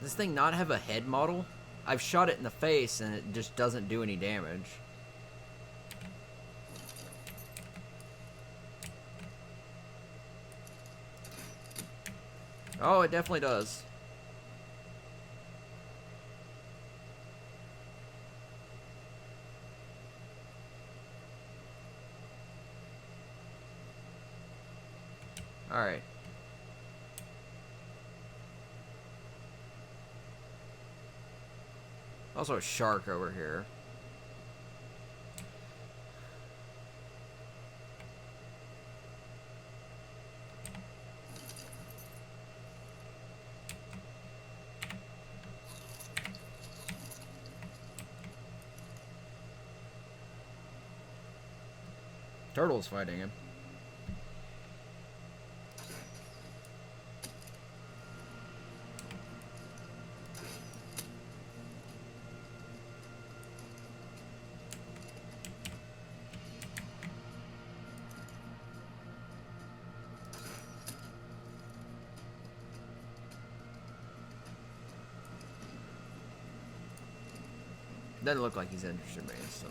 Does this thing not have a head model? I've shot it in the face and it just doesn't do any damage. Oh, it definitely does. Alright. Also a shark over here. Turtle's fighting him. Doesn't look like he's interested in me, so.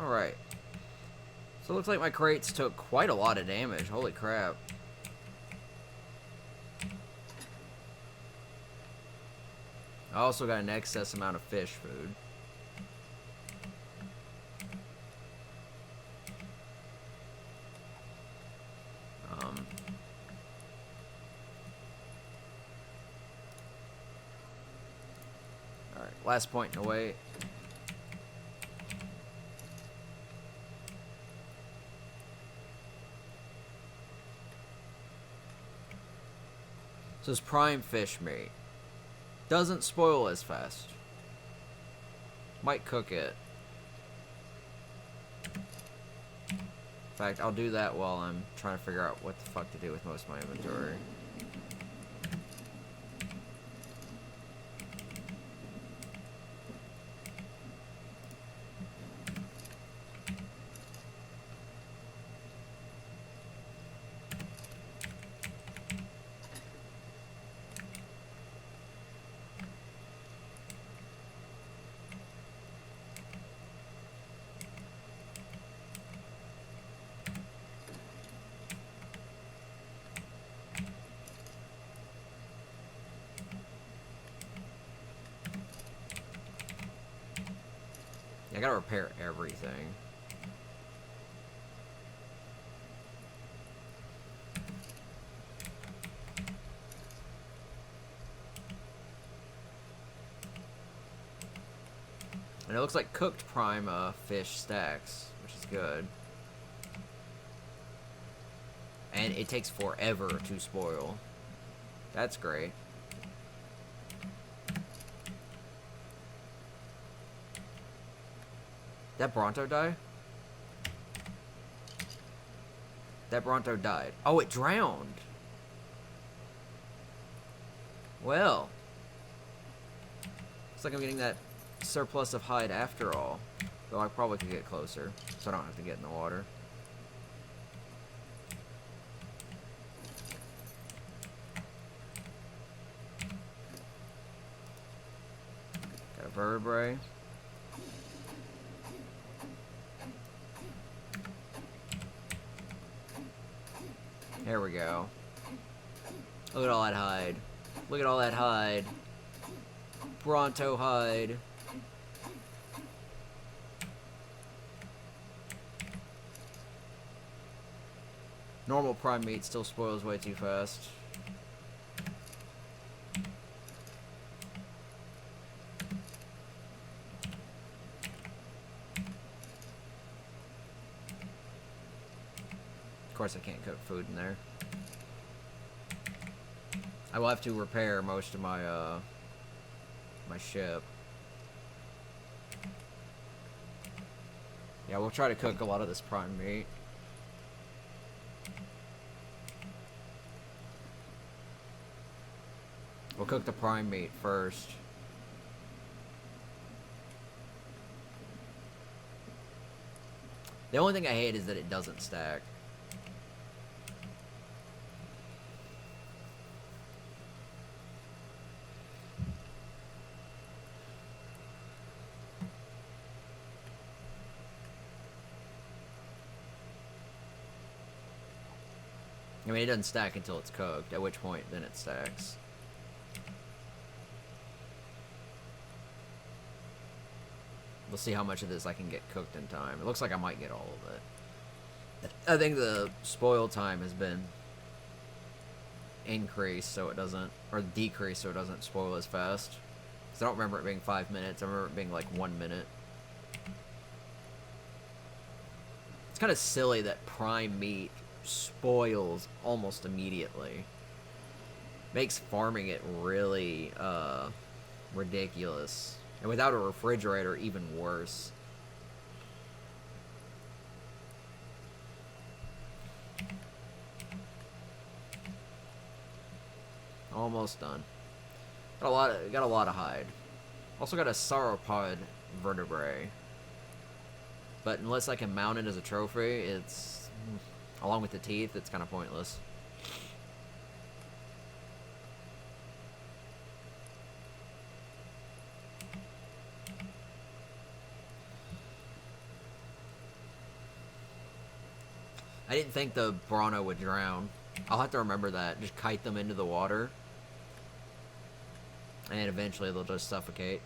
Alright. So it looks like my crates took quite a lot of damage. Holy crap. I also got an excess amount of fish food. last point in the way. So this prime fish meat doesn't spoil as fast. Might cook it. In fact, I'll do that while I'm trying to figure out what the fuck to do with most of my inventory. I gotta repair everything. And it looks like cooked prime fish stacks, which is good. And it takes forever to spoil. That's great. That Bronto die? That Bronto died. Oh, it drowned. Well. Looks like I'm getting that surplus of hide after all. Though I probably could get closer, so I don't have to get in the water. Got a vertebrae. There we go. Look at all that hide. Look at all that hide. Bronto hide. Normal prime meat still spoils way too fast. Of course I can't cook food in there. I will have to repair most of my my ship. Yeah, we'll try to cook a lot of this prime meat. We'll cook the prime meat first. The only thing I hate is that it doesn't stack. I mean, it doesn't stack until it's cooked, at which point then it stacks. We'll see how much of this I can get cooked in time. It looks like I might get all of it. I think the spoil time has been increased so it doesn't, or decreased so it doesn't spoil as fast. Because I don't remember it being 5 minutes. I remember it being like 1 minute. It's kind of silly that prime meat spoils almost immediately. Makes farming it really ridiculous. And without a refrigerator, even worse. Almost done. Got a lot of hide. Also got a sauropod vertebrae. But unless I can mount it as a trophy, it's, along with the teeth, it's kind of pointless. I didn't think the Bronto would drown. I'll have to remember that. Just kite them into the water. And eventually they'll just suffocate.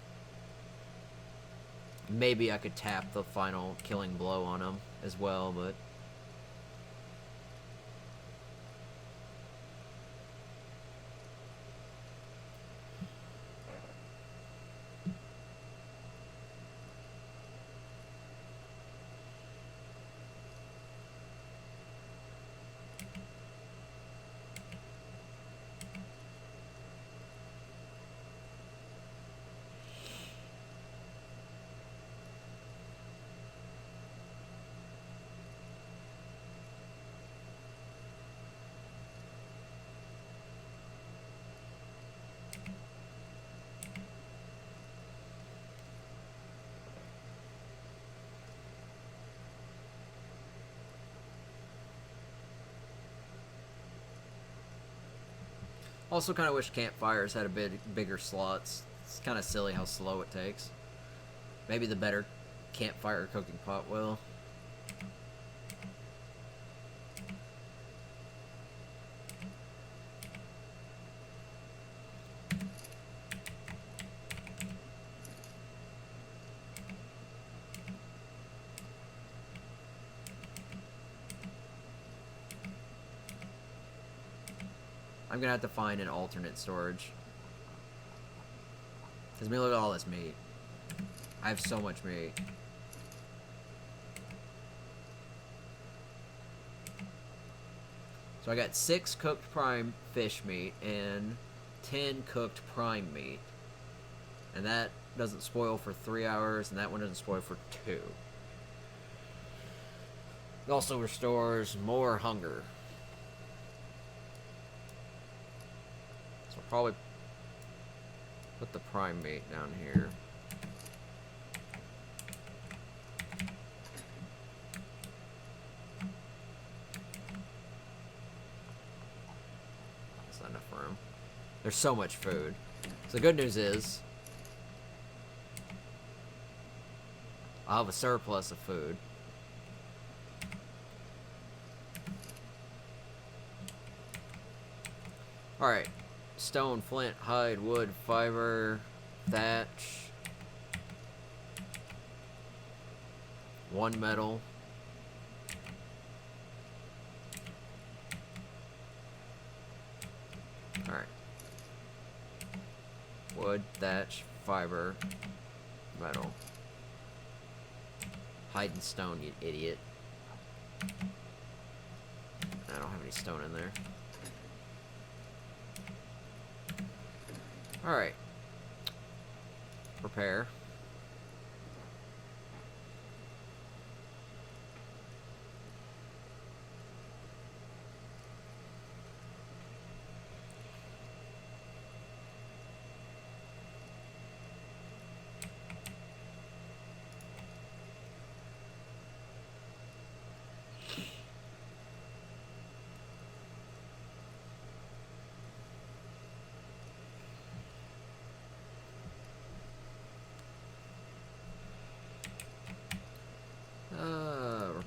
Maybe I could tap the final killing blow on them as well, but... Also, kind of wish campfires had a bit bigger slots. It's kind of silly how slow it takes. Maybe the better campfire cooking pot will. I'm gonna have to find an alternate storage. Because, I mean, look at all this meat. I have so much meat. So I got 6 cooked prime fish meat and 10 cooked prime meat. And that doesn't spoil for 3 hours, and that one doesn't spoil for 2. It also restores more hunger. So I'll probably put the prime meat down here. That's not enough room. There's so much food. So the good news is I'll have a surplus of food. Alright. Stone, flint, hide, wood, fiber, thatch. 1 metal. Alright. Wood, thatch, fiber, metal. Hide and stone, you idiot. I don't have any stone in there. Alright. Prepare.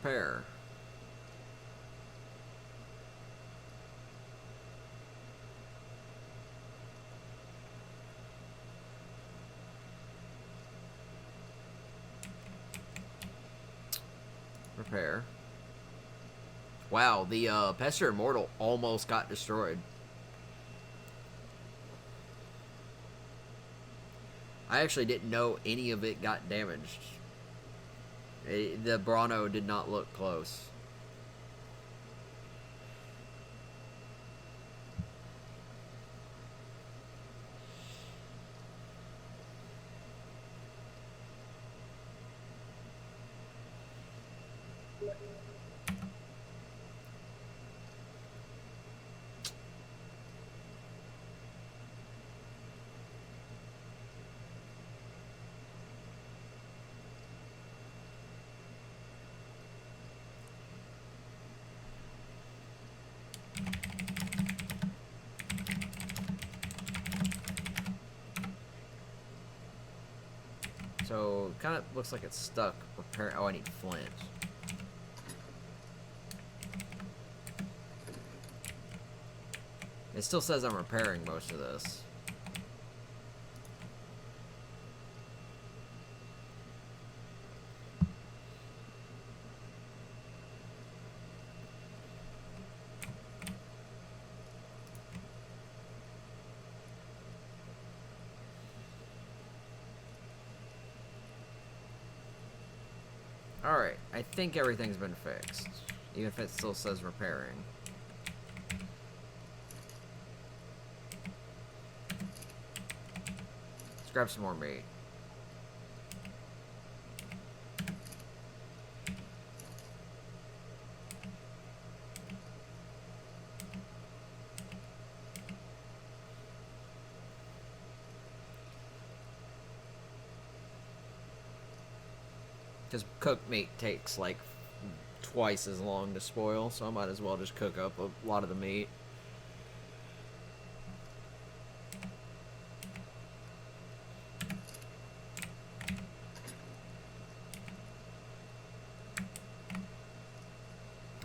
Repair. Repair. Wow, the Pester Immortal almost got destroyed. I actually didn't know any of it got damaged. The Bronto did not look close. So, kind of looks like it's stuck. Repair. Oh, I need flint. It still says I'm repairing most of this. Alright, I think everything's been fixed. Even if it still says repairing. Let's grab some more meat. Because cooked meat takes like twice as long to spoil, so I might as well just cook up a lot of the meat.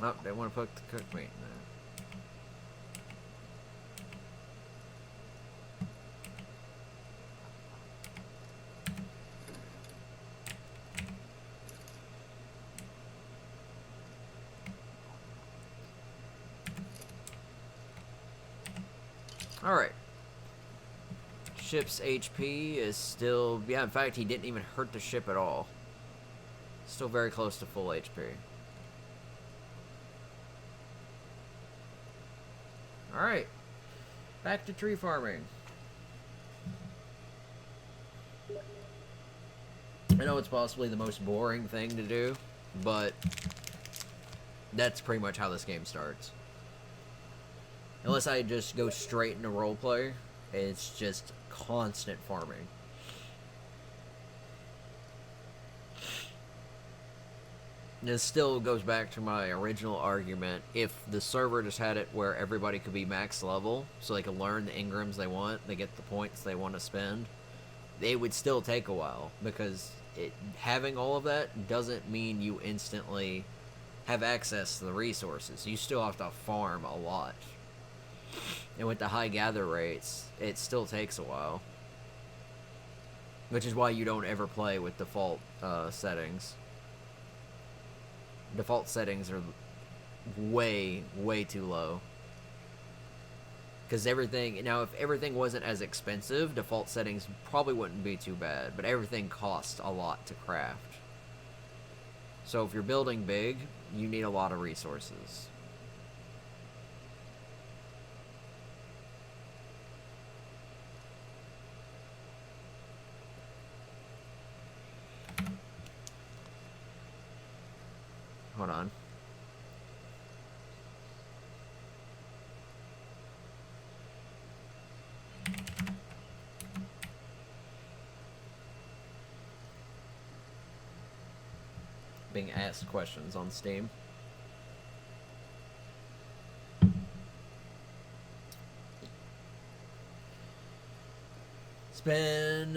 Oh, they want to put the cooked meat in there. Alright. Ship's HP is still... Yeah, in fact, he didn't even hurt the ship at all. Still very close to full HP. Alright. Back to tree farming. I know it's possibly the most boring thing to do, but that's pretty much how this game starts. Unless I just go straight into roleplay, it's just constant farming. This still goes back to my original argument. If the server just had it where everybody could be max level, so they could learn the engrams they want, they get the points they want to spend, it would still take a while, because having all of that doesn't mean you instantly have access to the resources. You still have to farm a lot. And with the high gather rates, it still takes a while. Which is why you don't ever play with default settings. Default settings are way, way too low. Because everything... Now, if everything wasn't as expensive, default settings probably wouldn't be too bad. But everything costs a lot to craft. So if you're building big, you need a lot of resources. Hold on. Being asked questions on Steam. It's been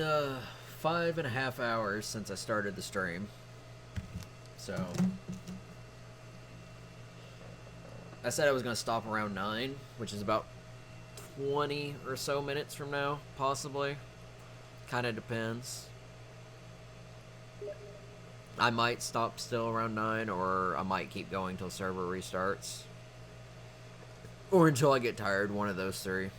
5.5 hours since I started the stream. So... I said I was going to stop around 9, which is about 20 or so minutes from now, possibly. Kind of depends. I might stop still around 9, or I might keep going till server restarts. Or until I get tired, one of those three.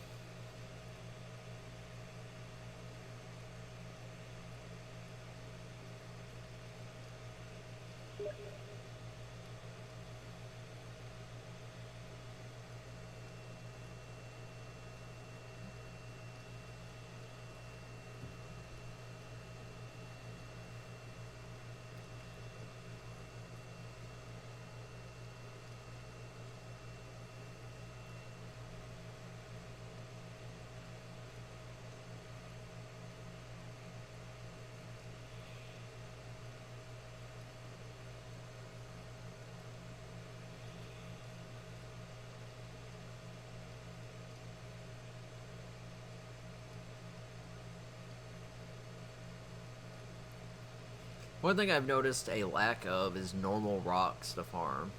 One thing I've noticed a lack of is normal rocks to farm.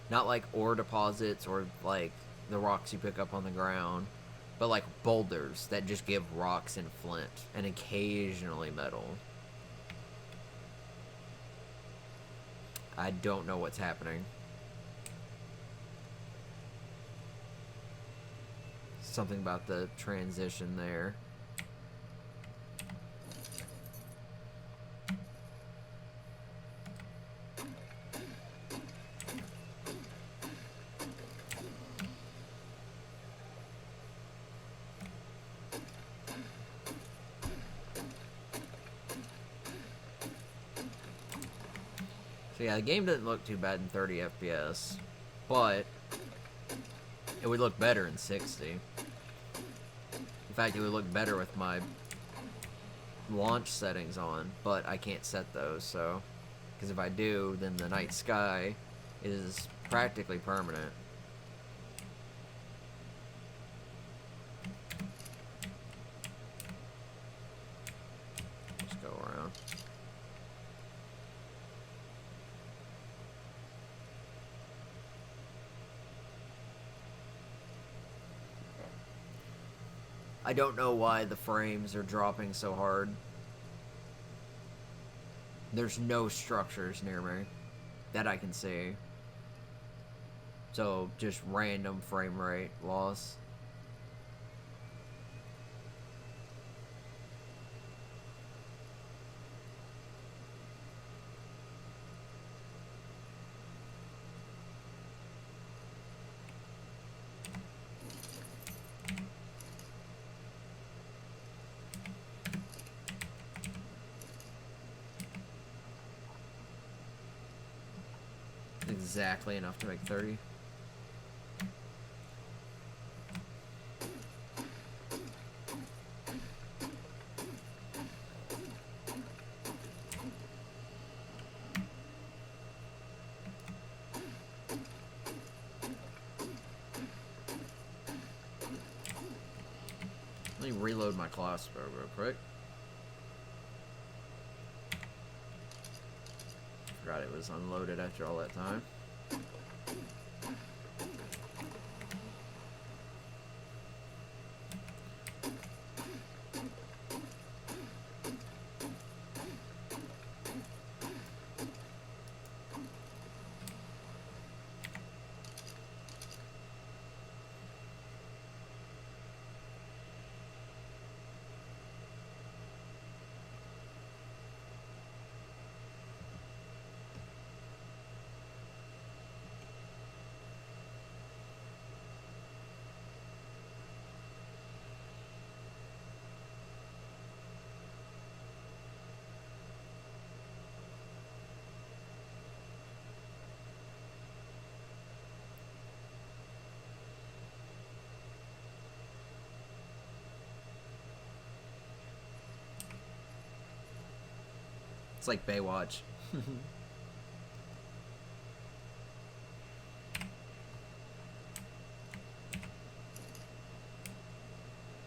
Not like ore deposits or like the rocks you pick up on the ground, but like boulders that just give rocks and flint, and occasionally metal. I don't know what's happening. Something about the transition there. So yeah, the game doesn't look too bad in 30 FPS, but it would look better in 60. In fact, it would look better with my launch settings on, but I can't set those, so... Because if I do, then the night sky is practically permanent. Let's go around. I don't know why the frames are dropping so hard. There's no structures near me that I can see. So, just random frame rate loss. Exactly enough to make 30. Let me reload my class real quick. Forgot it was unloaded after all that time. It's like Baywatch. Kind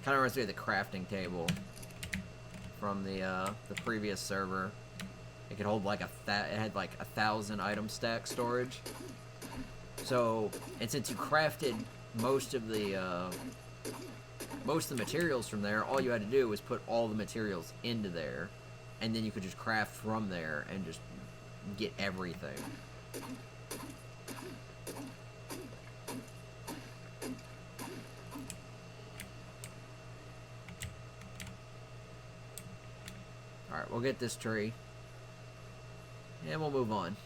of reminds me of the crafting table from the previous server. It could hold like it had like 1,000 item stack storage. So, and since you crafted most of the materials from there, all you had to do was put all the materials into there, and then you could just craft from there and just get everything. Alright, we'll get this tree. And we'll move on.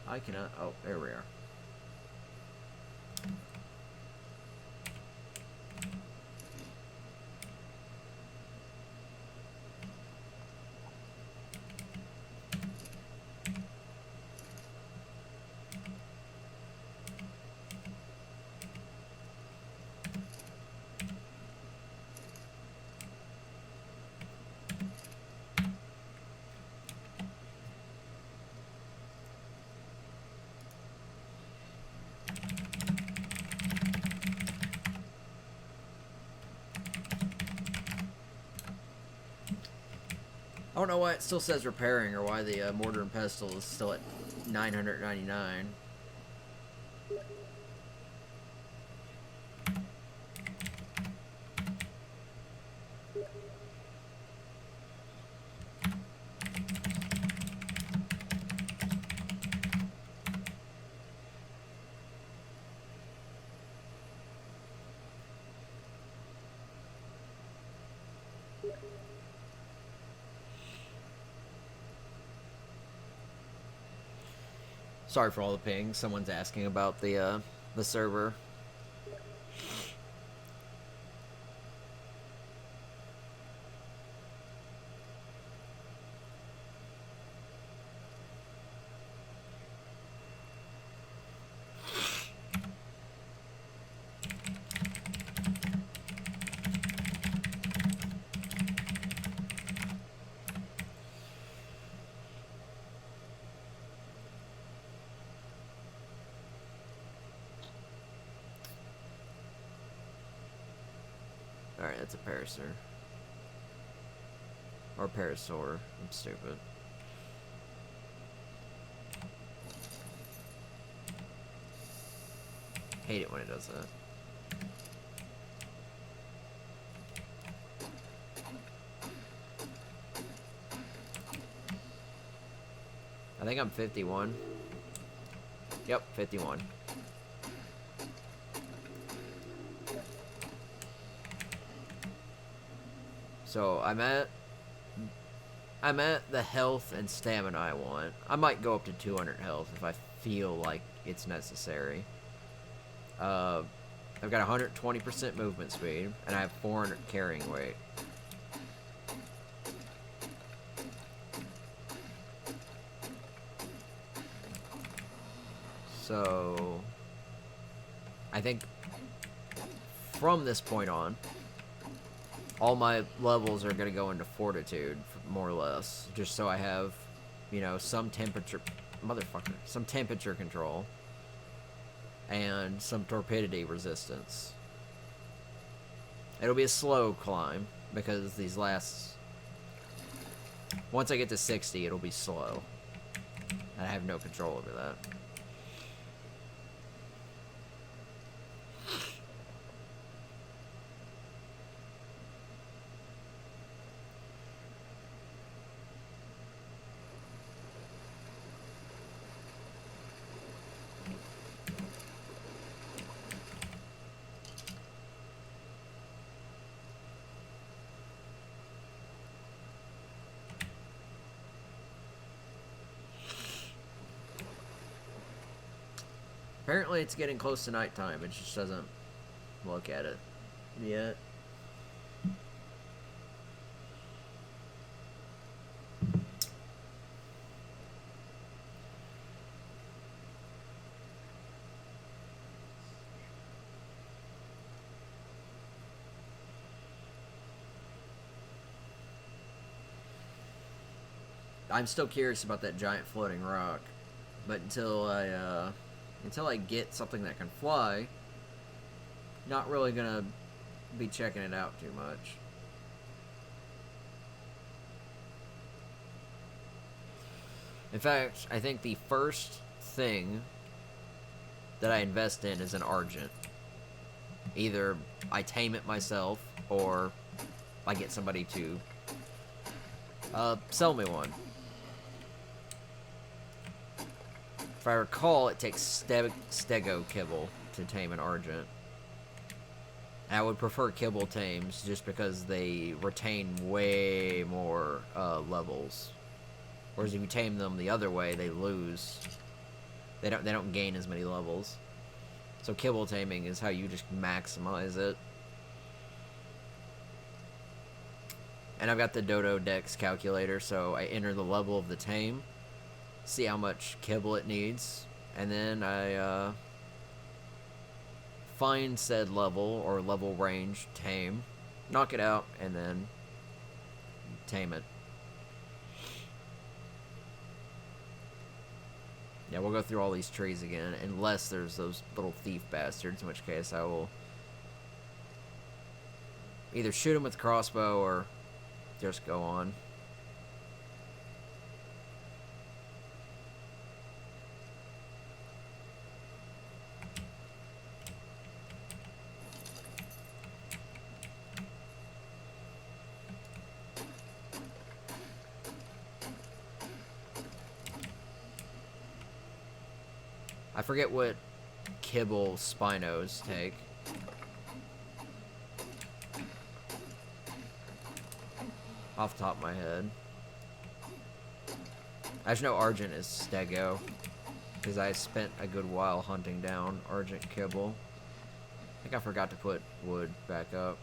I cannot... Oh, there we are. I don't know why it still says repairing, or why the mortar and pestle is still at 999. Sorry for all the pings. Someone's asking about the server. Alright, that's a paraser. Or Parasaur. I'm stupid. Hate it when it does that. I think I'm 51. Yep, 51. So I'm at the health and stamina I want. I might go up to 200 health if I feel like it's necessary. I've got 120% movement speed, and I have 400 carrying weight. So I think from this point on, all my levels are going to go into fortitude, more or less, just so I have, you know, some temperature control and some torpidity resistance. It'll be a slow climb because these last, once I get to 60, it'll be slow. I have no control over that. Apparently it's getting close to nighttime. It just doesn't look at it yet. I'm still curious about that giant floating rock, but until I get something that can fly, not really gonna be checking it out too much. In fact, I think the first thing that I invest in is an Argent. Either I tame it myself, or I get somebody to sell me one. If I recall, it takes stego kibble to tame an Argent. And I would prefer kibble tames just because they retain way more levels. Whereas if you tame them the other way, they lose. They don't gain as many levels. So kibble taming is how you just maximize it. And I've got the Dodo Dex calculator, so I enter the level of the tame, see how much kibble it needs, and then I find said level or level range, tame, knock it out, and then tame it. Yeah, we'll go through all these trees again, unless there's those little thief bastards, in which case I will either shoot them with a crossbow or just go on. I forget what kibble Spinos take. Off the top of my head. I just know Argent is stego, because I spent a good while hunting down Argent kibble. I think I forgot to put wood back up.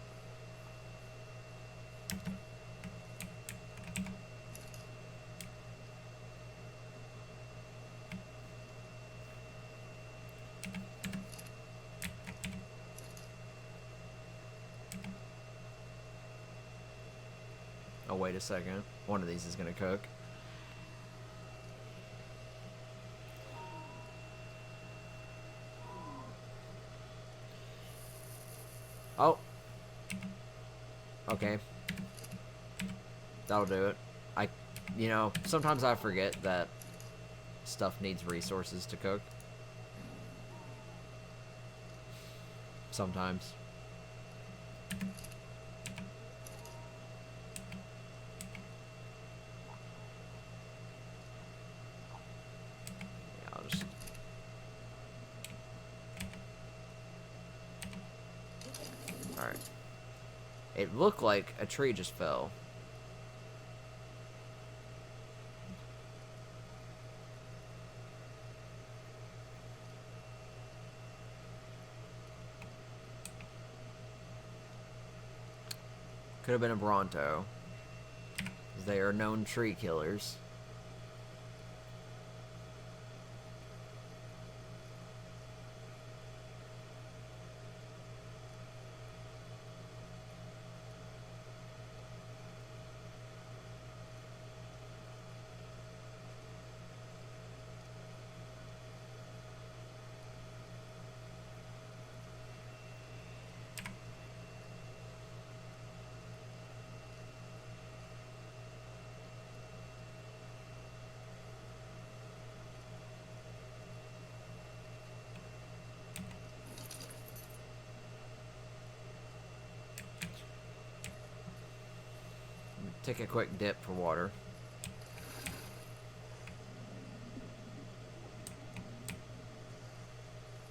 Oh, wait a second. One of these is gonna cook. Oh. Okay. That'll do it. I, you know, sometimes I forget that stuff needs resources to cook. Sometimes. Yeah, I'll just... Alright. It looked like a tree just fell. Could have been a Bronto. They are known tree killers. Take a quick dip for water.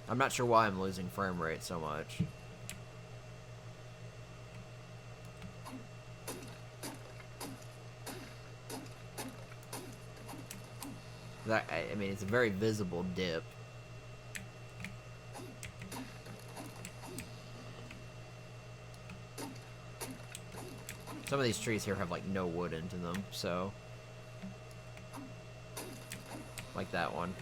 I'm not sure why I'm losing frame rate so much. I mean, it's a very visible dip. Some of these trees here have, like, no wood into them, so... Like that one.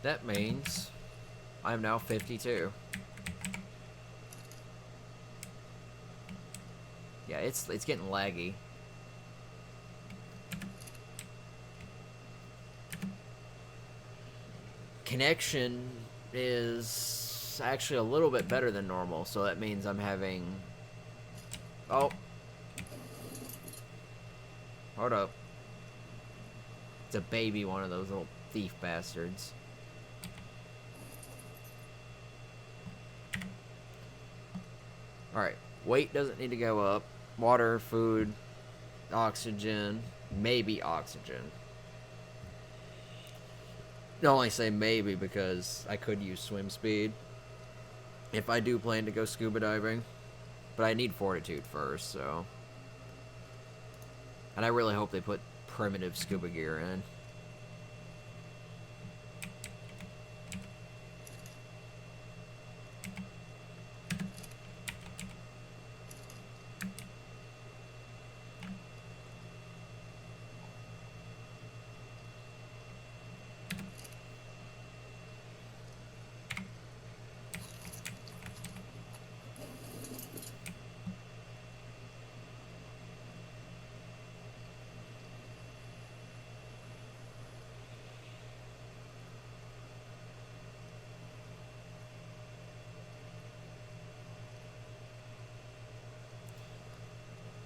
That means I'm now 52. Yeah, it's getting laggy. Connection is actually a little bit better than normal, so that means I'm having... Oh. Hold up. It's a baby one of those little thief bastards. Alright, weight doesn't need to go up. Water, food, oxygen, maybe oxygen. I only say maybe because I could use swim speed if I do plan to go scuba diving. But I need fortitude first, so... And I really hope they put primitive scuba gear in.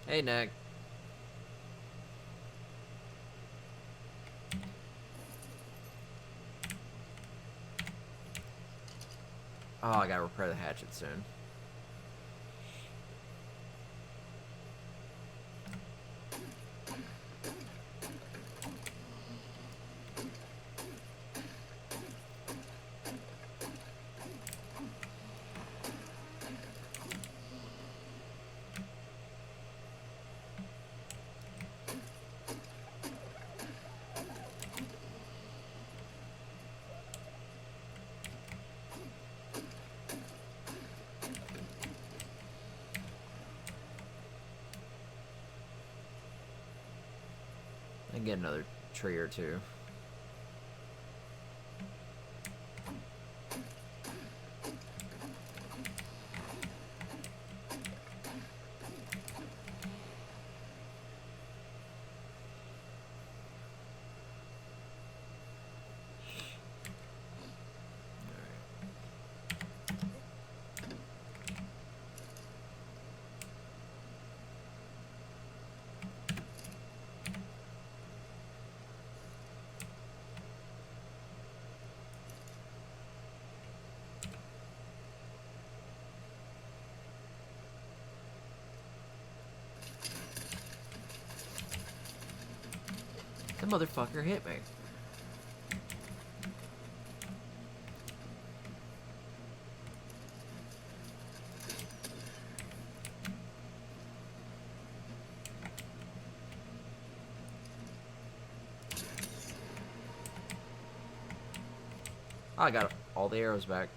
Hey, Nick. Oh, I gotta repair the hatchet soon. And get another tree or two. motherfucker hit me. I got all the arrows back.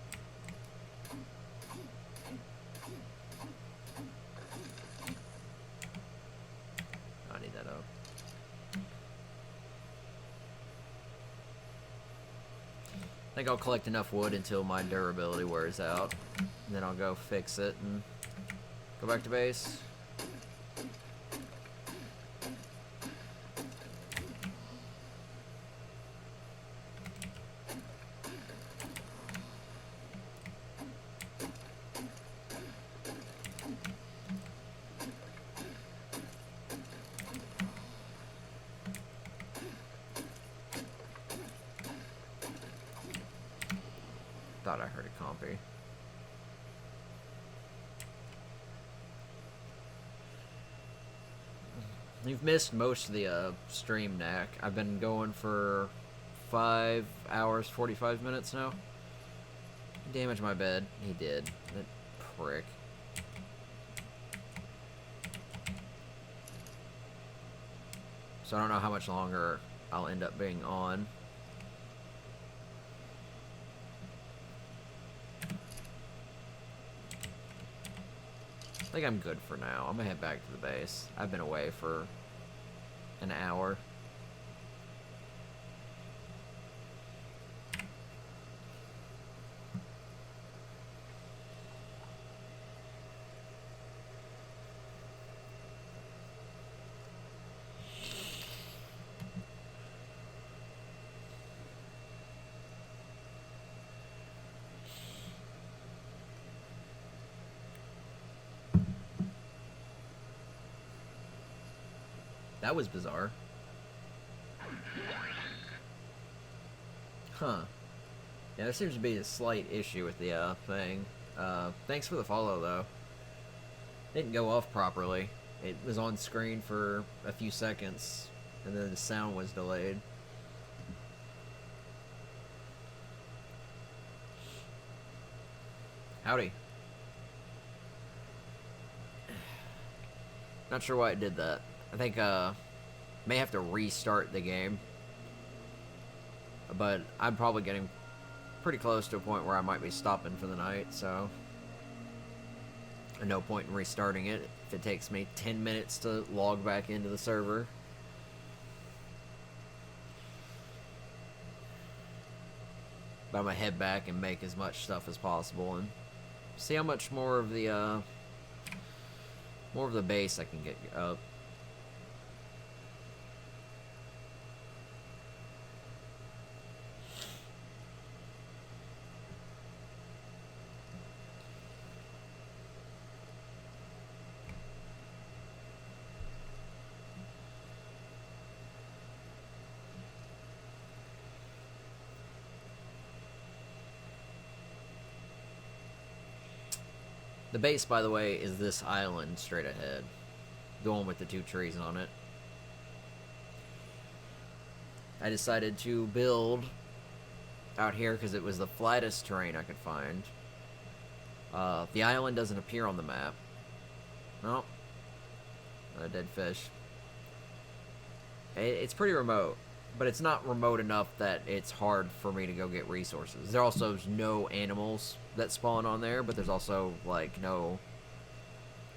I need that out. I think I'll collect enough wood until my durability wears out. And then I'll go fix it and go back to base. Thought I heard a compy. You've missed most of the stream, Knack. I've been going for 5 hours, 45 minutes now. He damaged my bed. He did. That prick. So I don't know how much longer I'll end up being on. I think I'm good for now. I'm gonna head back to the base. I've been away for an hour. That was bizarre. Huh. Yeah, there seems to be a slight issue with the thing. Thanks for the follow, though. Didn't go off properly. It was on screen for a few seconds, and then the sound was delayed. Howdy. Not sure why it did that. I think may have to restart the game, but I'm probably getting pretty close to a point where I might be stopping for the night, so no point in restarting it if it takes me 10 minutes to log back into the server. But I'm gonna head back and make as much stuff as possible and see how much more of the base I can get up. The base, by the way, is this island straight ahead. The one with the 2 trees on it. I decided to build out here because it was the flattest terrain I could find. The island doesn't appear on the map. Nope. A dead fish. It's pretty remote, but it's not remote enough that it's hard for me to go get resources. There also is no animals that spawn on there, but there's also like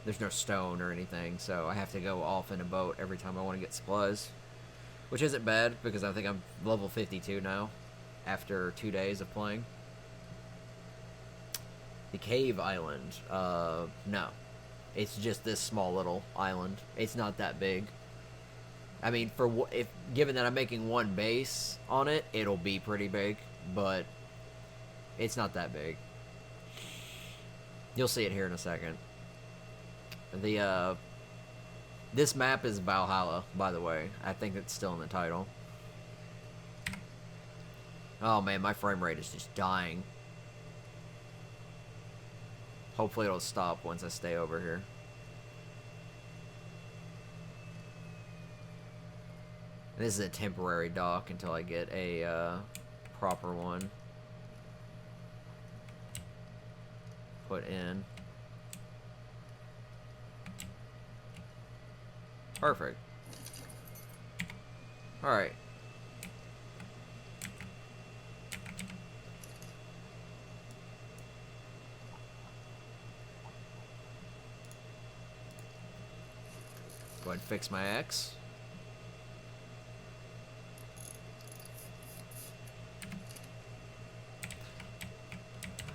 there's no stone or anything, so I have to go off in a boat every time I want to get supplies, which isn't bad because I think I'm level 52 now after 2 days of playing. The cave island, no, it's just this small little island. It's not that big. I mean, given that I'm making one base on it, it'll be pretty big, but it's not that big. You'll see it here in a second. This map is Valhalla, by the way. I think it's still in the title. Oh man, my frame rate is just dying. Hopefully it'll stop once I stay over here. And this is a temporary dock until I get a proper one put in. Perfect. Alright. Go ahead and fix my X.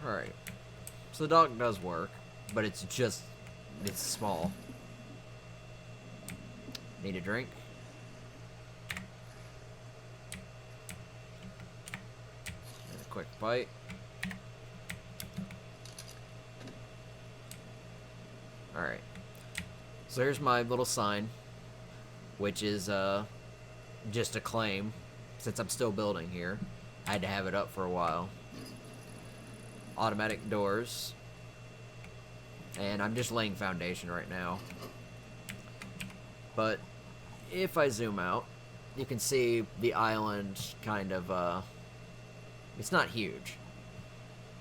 Alright. So the dock does work, but it's small. Need a drink? And a quick bite. Alright. So here's my little sign, which is just a claim, since I'm still building here. I had to have it up for a while. Automatic doors. And I'm just laying foundation right now. But if I zoom out, you can see the island kind of, it's not huge.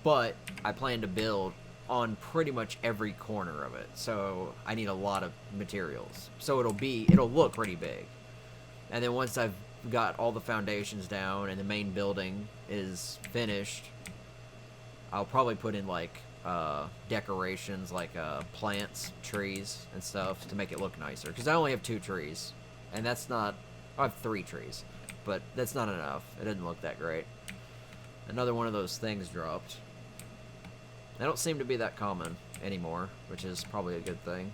But I plan to build on pretty much every corner of it, so I need a lot of materials. So it'll look pretty big. And then once I've got all the foundations down and the main building is finished, I'll probably put in like decorations like plants, trees, and stuff to make it look nicer. Because I only have 2 trees, and that's not. I have 3 trees, but that's not enough. It didn't look that great. Another one of those things dropped. They don't seem to be that common anymore, which is probably a good thing.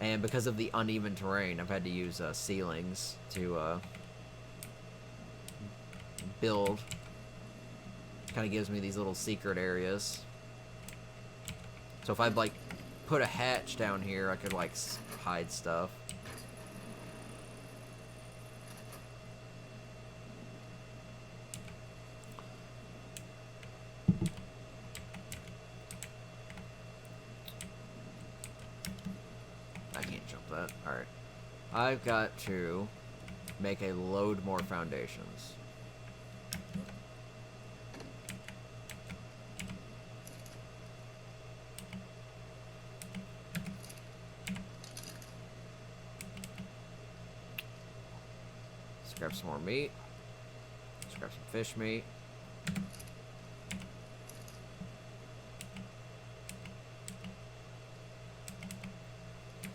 And because of the uneven terrain, I've had to use ceilings to build. Kind of gives me these little secret areas. So if I'd like put a hatch down here, I could like hide stuff. I can't jump that. Alright. I've got to make a load more foundations. Let's grab some more meat. Let's grab some fish meat.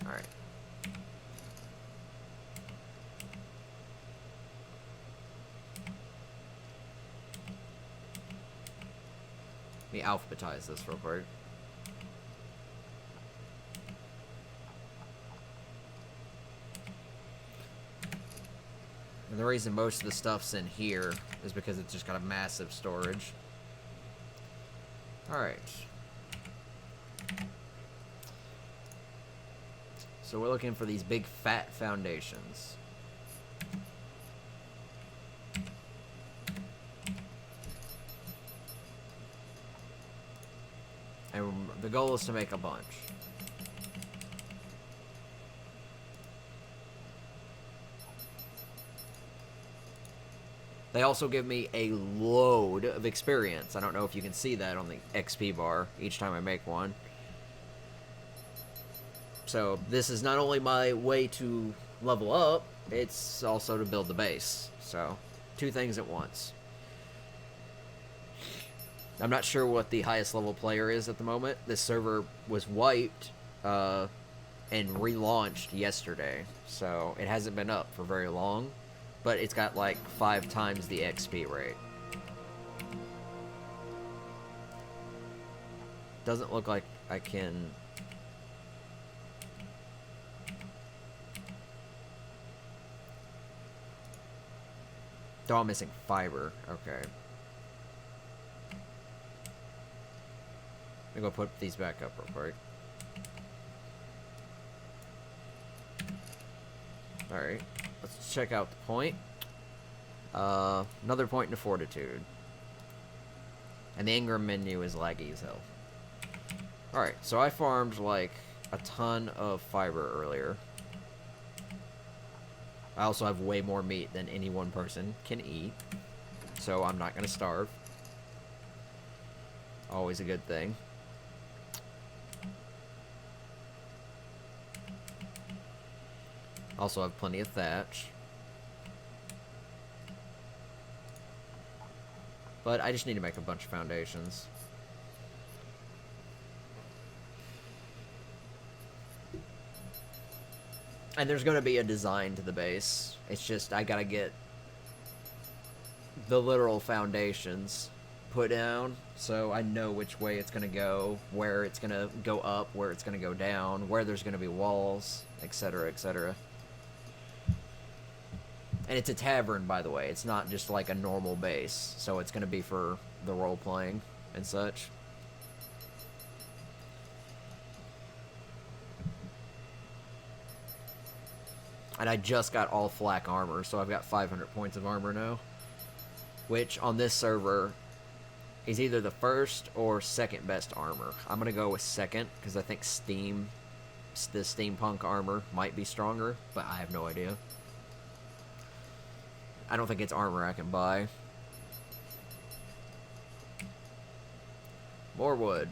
Alright. Let me alphabetize this real quick. And the reason most of the stuff's in here is because it's just got a massive storage. Alright. So we're looking for these big fat foundations. And the goal is to make a bunch. They also give me a load of experience. I don't know if you can see that on the XP bar each time I make one. So this is not only my way to level up, it's also to build the base. So 2 things at once. I'm not sure what the highest level player is at the moment. This server was wiped and relaunched yesterday, so it hasn't been up for very long, but it's got like 5 times the XP rate. Doesn't look like I can... Oh, I'm missing fiber. Okay. I'm gonna go put these back up real quick. Alright. Let's check out the point. Another point into fortitude. And the Ingram menu is laggy as hell. Alright, so I farmed like a ton of fiber earlier. I also have way more meat than any one person can eat, so I'm not gonna starve. Always a good thing. Also have plenty of thatch. But I just need to make a bunch of foundations. And there's going to be a design to the base. It's just I gotta get the literal foundations put down so I know which way it's going to go, where it's going to go up, where it's going to go down, where there's going to be walls, etc., etc. And it's a tavern, by the way. It's not just like a normal base, so it's going to be for the role-playing and such. And I just got all flak armor, so I've got 500 points of armor now. Which, on this server, is either the first or second best armor. I'm going to go with second, because I think the steampunk armor might be stronger, but I have no idea. I don't think it's armor I can buy. More wood.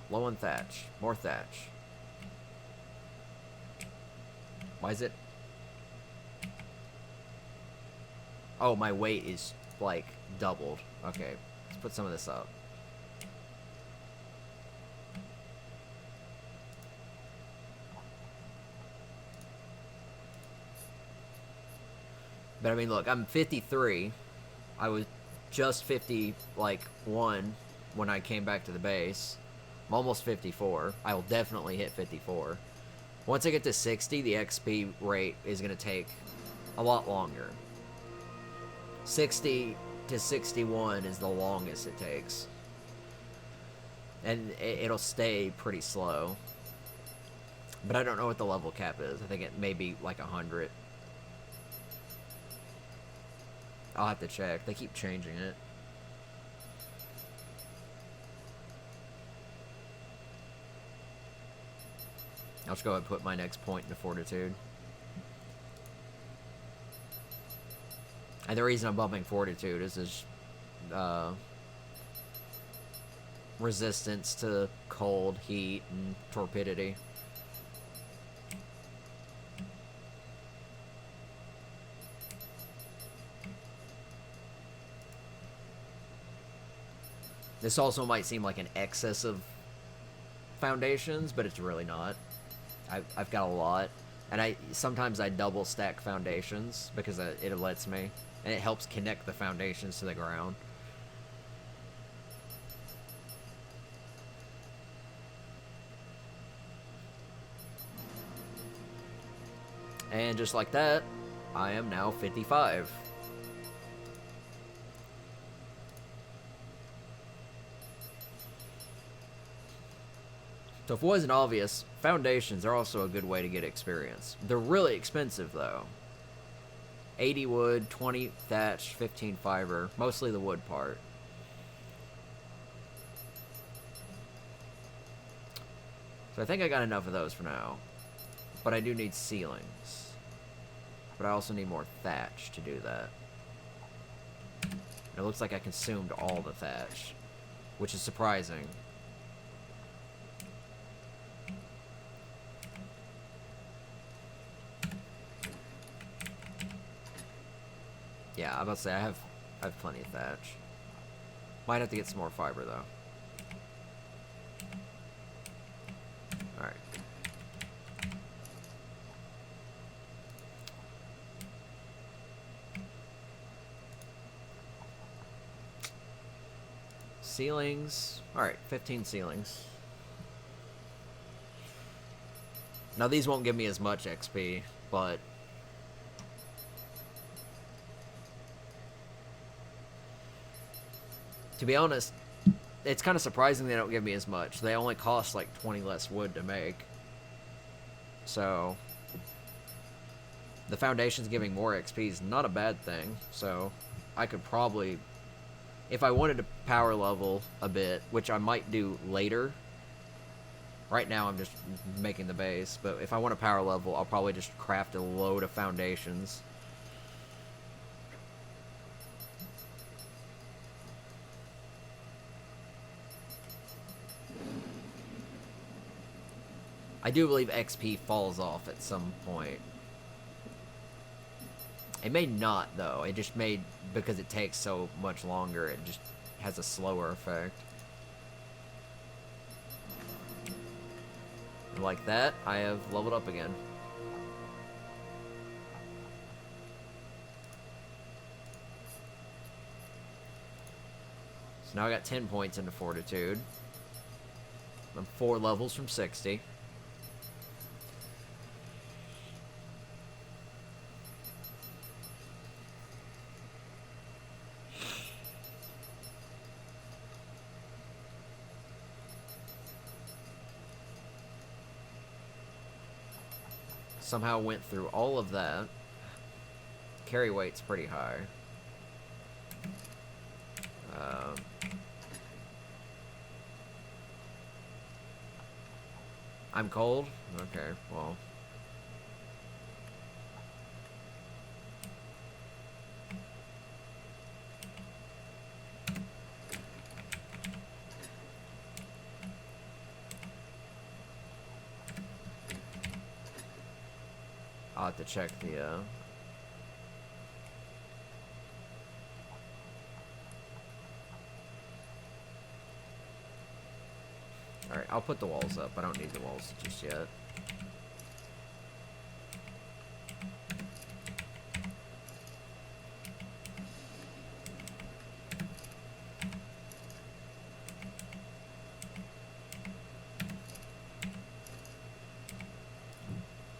Low on thatch. More thatch. Why is it... Oh, my weight is, like, doubled. Okay, let's put some of this up. But, I mean, look, I'm 53. I was just 51 when I came back to the base. I'm almost 54. I will definitely hit 54. Once I get to 60, the XP rate is going to take a lot longer. 60 to 61 is the longest it takes. And it'll stay pretty slow. But I don't know what the level cap is. I think it may be like 100. I'll have to check. They keep changing it. I'll just go ahead and put my next point into fortitude. And the reason I'm bumping fortitude is this resistance to cold, heat, and torpidity. This also might seem like an excess of foundations, but it's really not. I've got a lot, and sometimes I double stack foundations because it lets me, and it helps connect the foundations to the ground. And just like that, I am now 55. So if it wasn't obvious, foundations are also a good way to get experience. They're really expensive, though. 80 wood, 20 thatch, 15 fiber. Mostly the wood part. So I think I got enough of those for now. But I do need ceilings. But I also need more thatch to do that. It looks like I consumed all the thatch, which is surprising. Yeah, I'm about to say I have plenty of thatch. Might have to get some more fiber though. Alright. Ceilings. Alright, 15 ceilings. Now these won't give me as much XP, but to be honest, it's kind of surprising they don't give me as much. They only cost like 20 less wood to make. So the foundation's giving more XP is not a bad thing. So I could probably, if I wanted to power level a bit, which I might do later. Right now I'm just making the base, but if I want a power level, I'll probably just craft a load of foundations. I do believe XP falls off at some point. It may not, though. It just may, because it takes so much longer, it just has a slower effect. And like that, I have leveled up again. So now I got 10 points into Fortitude. I'm 4 levels from 60. Somehow went through all of that. Carry weight's pretty high. I'm cold? Okay, well. I'll have to check the, Alright, I'll put the walls up. I don't need the walls just yet.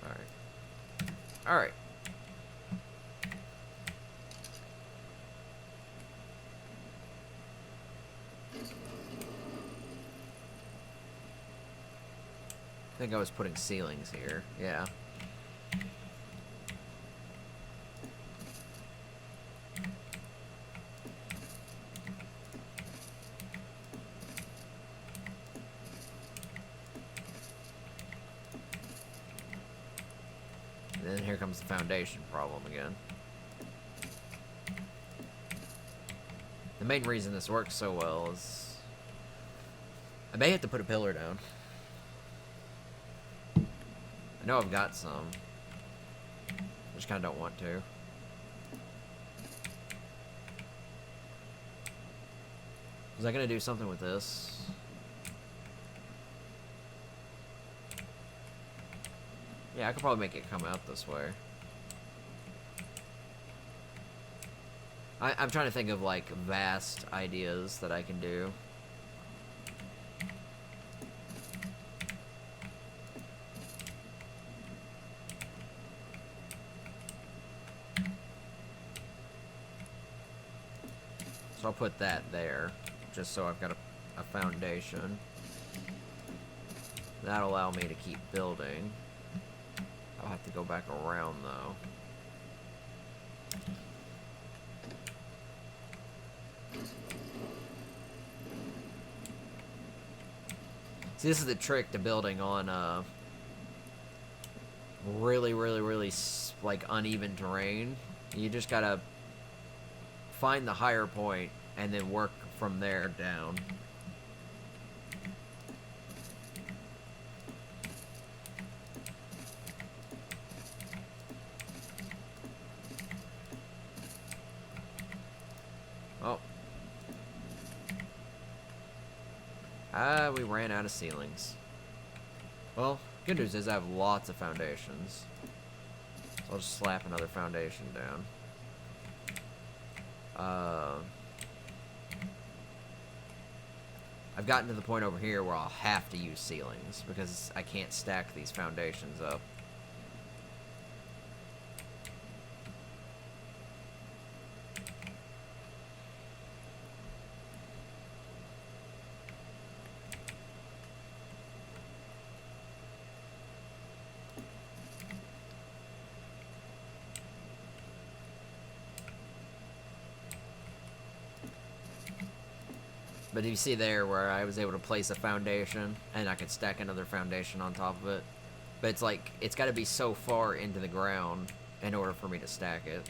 Alright. Alright. I think I was putting ceilings here. Yeah. And then here comes the foundation problem again. The main reason this works so well is I may have to put a pillar down. I know I've got some. I just kind of don't want to. Was I going to do something with this? Yeah, I could probably make it come out this way. I'm trying to think of, like, vast ideas that I can do. So I'll put that there, just so I've got a foundation. That'll allow me to keep building. I'll have to go back around, though. See, this is the trick to building on really, like, uneven terrain. You just gotta find the higher point and then work from there down. Oh. We ran out of ceilings. Well, good news is I have lots of foundations. So I'll just slap another foundation down. I've gotten to the point over here where I'll have to use ceilings because I can't stack these foundations up. But you see there where I was able to place a foundation, and I could stack another foundation on top of it. But it's like, it's got to be so far into the ground in order for me to stack it.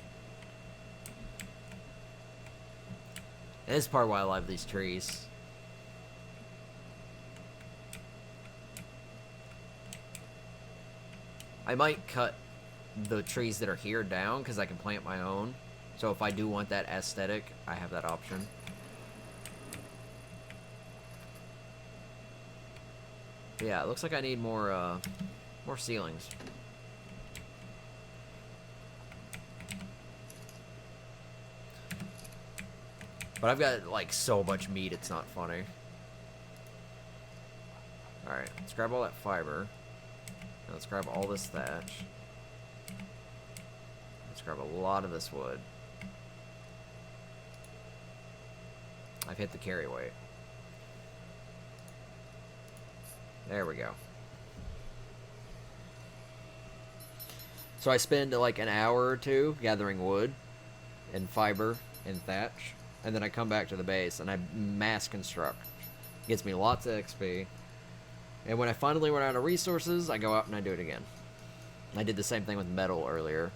And this is part why I love these trees. I might cut the trees that are here down because I can plant my own. So if I do want that aesthetic, I have that option. But yeah, it looks like I need more ceilings. But I've got, like, so much meat, it's not funny. Alright, let's grab all that fiber. Now let's grab all this thatch. Let's grab a lot of this wood. I've hit the carry weight. There we go. So I spend like an hour or two gathering wood and fiber and thatch, and then I come back to the base and I mass construct. Gets me lots of XP. And when I finally run out of resources, I go out and I do it again. I did the same thing with metal earlier.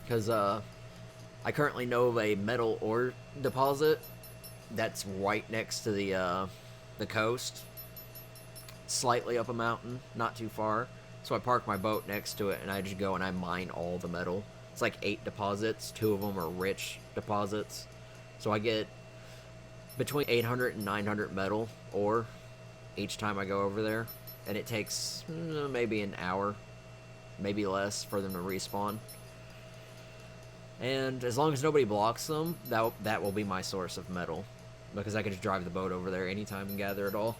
Because I currently know of a metal ore deposit that's right next to the coast. Slightly up a mountain, not too far. So I park my boat next to it and I just go and I mine all the metal. It's like 8 deposits. 2 of them are rich deposits. So I get between 800 and 900 metal ore each time I go over there. And it takes maybe an hour, maybe less, for them to respawn. And as long as nobody blocks them, that will be my source of metal. Because I can just drive the boat over there anytime and gather it all.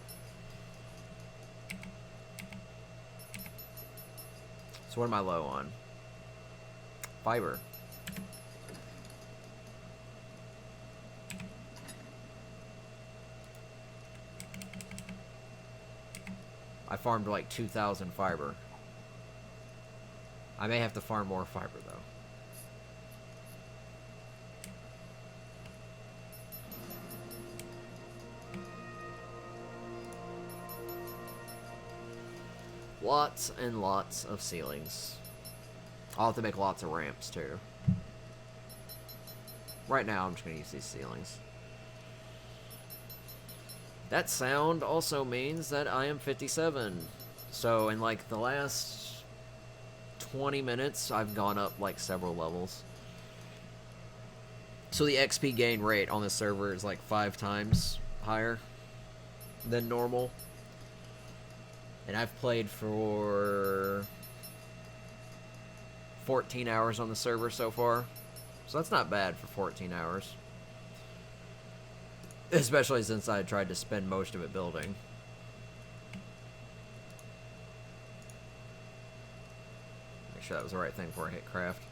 So what am I low on? Fiber. I farmed like 2,000 fiber. I may have to farm more fiber though. Lots and lots of ceilings. I'll have to make lots of ramps too. Right now I'm just going to use these ceilings. That sound also means that I am 57. So in like the last 20 minutes, I've gone up like several levels. So the XP gain rate on this server is like 5 times higher than normal. And I've played for 14 hours on the server so far. So that's not bad for 14 hours. Especially since I tried to spend most of it building. Make sure that was the right thing before I hit craft.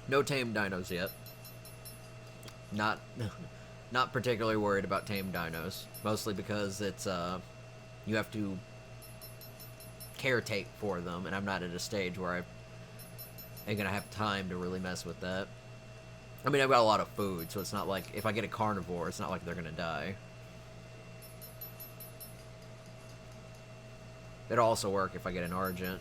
No tame dinos yet. Not particularly worried about tame dinos. Mostly because it's, you have to caretake for them, and I'm not at a stage where I ain't gonna have time to really mess with that. I mean, I've got a lot of food, so it's not like, if I get a carnivore, it's not like they're gonna die. It'll also work if I get an Argent.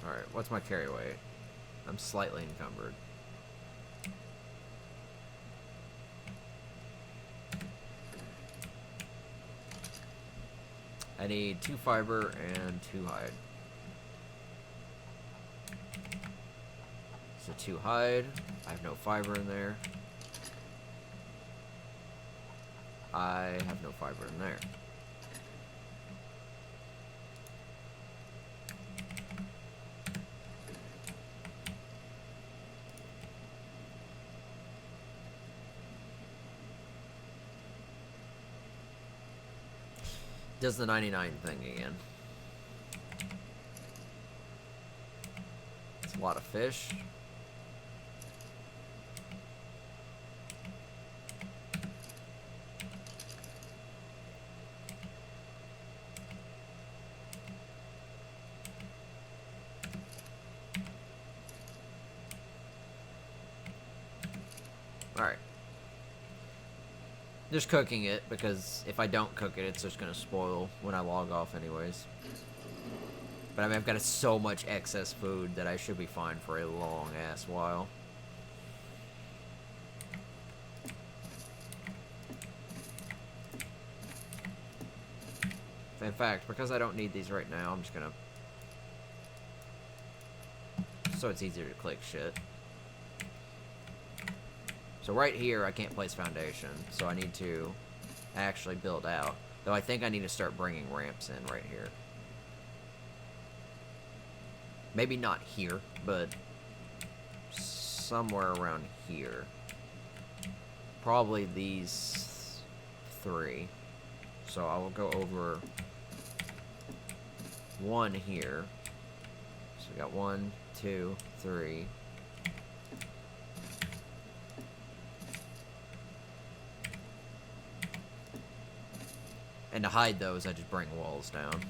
Alright, what's my carry weight? I'm slightly encumbered. I need 2 fiber and 2 hide. So 2 hide. I have no fiber in there. I have no fiber in there. Does the 99 thing again. A lot of fish. Alright. Just cooking it, because if I don't cook it, it's just gonna spoil when I log off anyways. But I mean, I've got so much excess food that I should be fine for a long-ass while. In fact, because I don't need these right now, I'm just gonna... so it's easier to click shit. So right here, I can't place foundation, so I need to actually build out. Though I think I need to start bringing ramps in right here. Maybe not here, but somewhere around here. Probably these 3. So I will go over 1 here. So we got 1, 2, 3. And to hide those, I just bring walls down.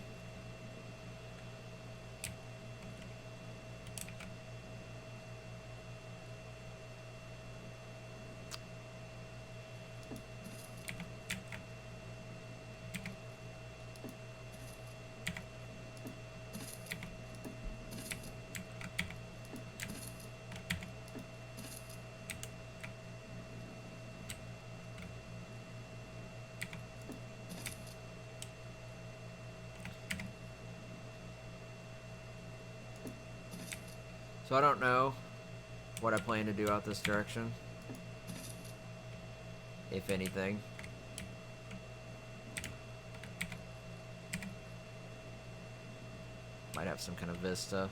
So I don't know what I plan to do out this direction, if anything. Might have some kind of vista.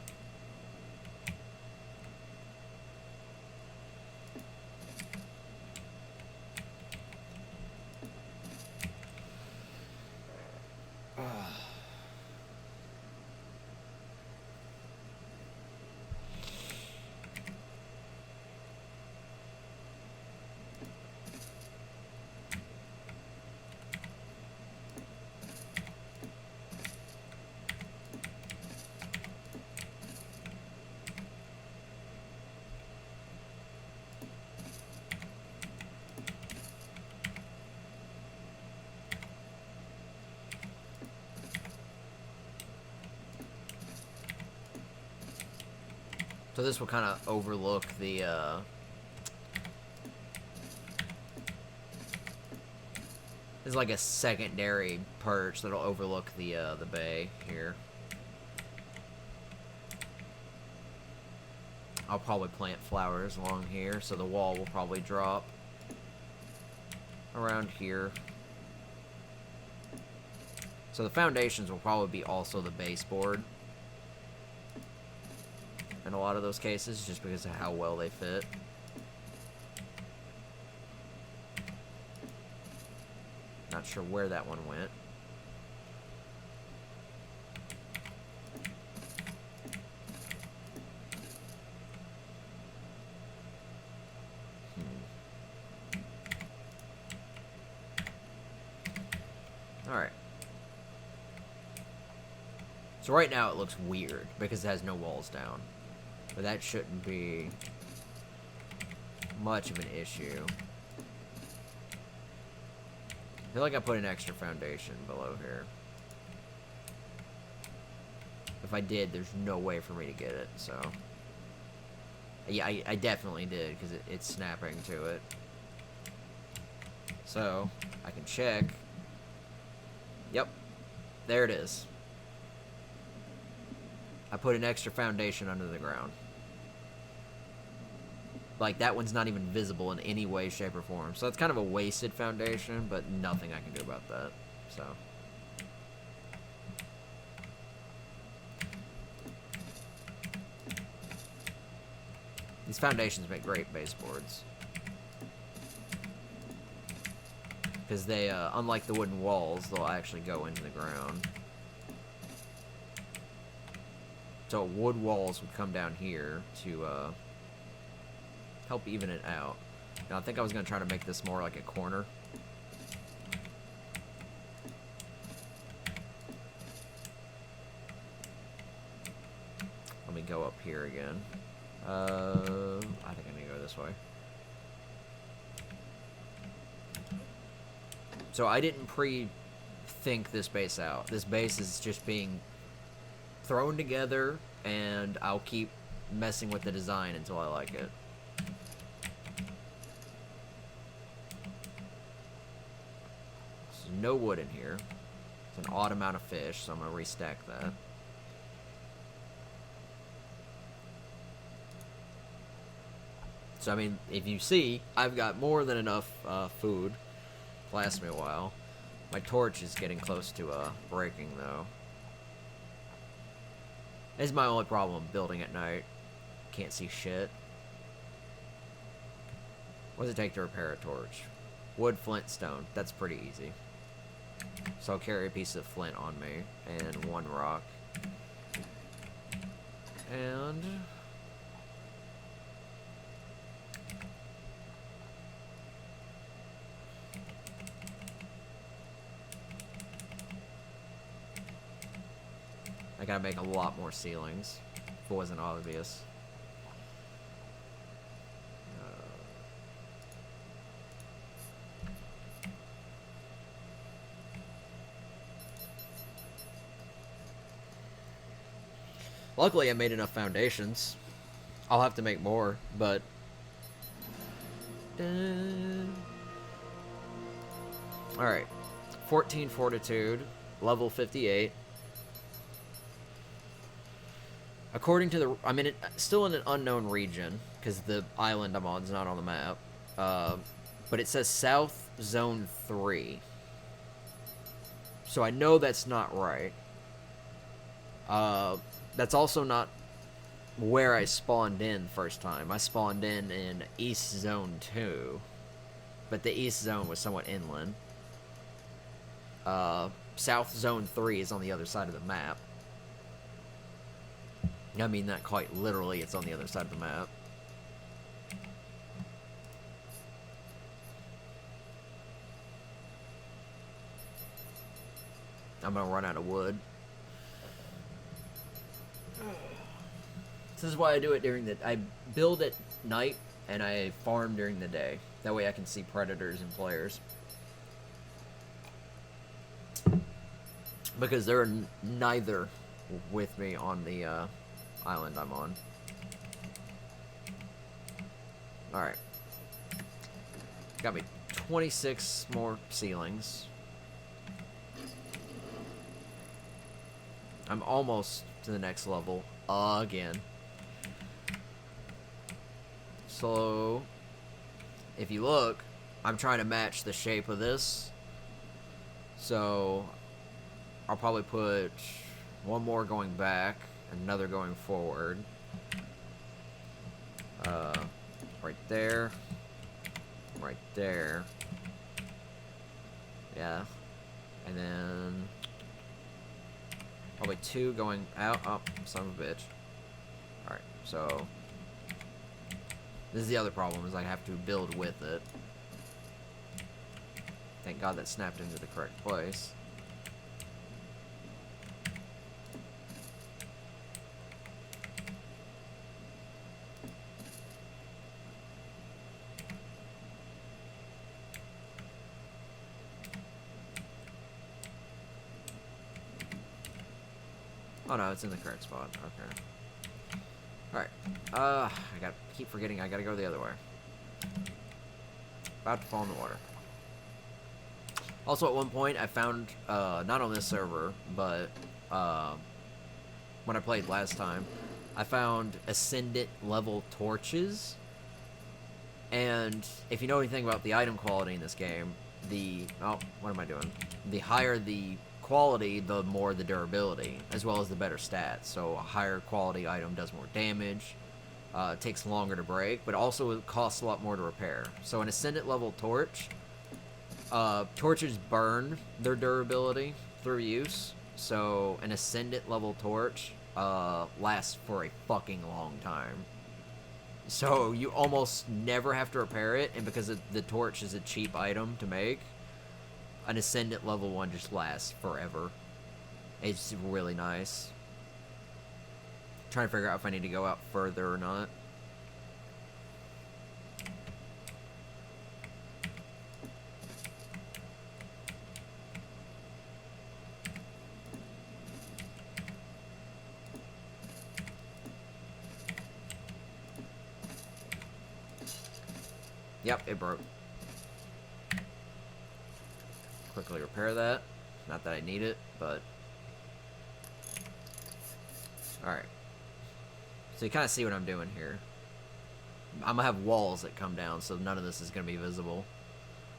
So this will kind of overlook the, It's like a secondary perch that'll overlook the bay here. I'll probably plant flowers along here, so the wall will probably drop around here. So the foundations will probably be also the baseboard in a lot of those cases, just because of how well they fit. Not sure where that one went. Alright. So right now it looks weird because it has no walls down. But that shouldn't be much of an issue. I feel like I put an extra foundation below here. If I did, there's no way for me to get it, so... Yeah, I definitely did, because it's snapping to it. So, I can check. Yep. There it is. I put an extra foundation under the ground. Like, that one's not even visible in any way, shape, or form. So it's kind of a wasted foundation, but nothing I can do about that. So. These foundations make great baseboards. Because they, unlike the wooden walls, they'll actually go into the ground. So wood walls would come down here to help even it out. Now I think I was going to try to make this more like a corner. Let me go up here again. I think I need to go this way. So I didn't pre-think this base out. This base is just being thrown together, and I'll keep messing with the design until I like it. There's no wood in here. It's an odd amount of fish, so I'm going to restack that. So, I mean, if you see, I've got more than enough food to last me a while. My torch is getting close to breaking, though. This is my only problem building at night. Can't see shit. What does it take to repair a torch? Wood, flint, stone. That's pretty easy. So I'll carry a piece of flint on me and one rock. And I gotta make a lot more ceilings, if it wasn't obvious. Luckily, I made enough foundations. I'll have to make more, but alright. 14 fortitude, level 58. According to the... I'm still in an unknown region, because the island I'm on is not on the map. But it says South Zone 3. So I know that's not right. That's also not where I spawned in first time. I spawned in East Zone 2. But the East Zone was somewhat inland. South Zone 3 is on the other side of the map. I mean, not quite literally, it's on the other side of the map. I'm gonna run out of wood. This is why I do it during the... I build at night, and I farm during the day. That way I can see predators and players. Because they're neither with me on the island I'm on. Alright. Got me 26 more ceilings. I'm almost to the next level again. So, if you look, I'm trying to match the shape of this. So, I'll probably put one more going back, another going forward. Right there. Right there. Yeah. And then probably two going out. Oh, son of a bitch. Alright, so this is the other problem, is I have to build with it. Thank God that snapped into the correct place. Oh no, it's in the correct spot. Okay. Alright. I keep forgetting I gotta go the other way. About to fall in the water. Also, at one point, I found, not on this server, but, when I played last time, I found Ascendant level torches. And if you know anything about the item quality in this game, oh, what am I doing? The higher the quality, the more the durability, as well as the better stats. So a higher quality item does more damage, takes longer to break, but also it costs a lot more to repair. So an Ascendant level torch, torches burn their durability through use. So an Ascendant level torch lasts for a fucking long time. So you almost never have to repair it, and because the torch is a cheap item to make, an Ascendant level 1 just lasts forever. It's really nice. Trying to figure out if I need to go out further or not. Yep, it broke. Quickly repair that. Not that I need it, but... Alright. So you kind of see what I'm doing here. I'm going to have walls that come down, so none of this is going to be visible.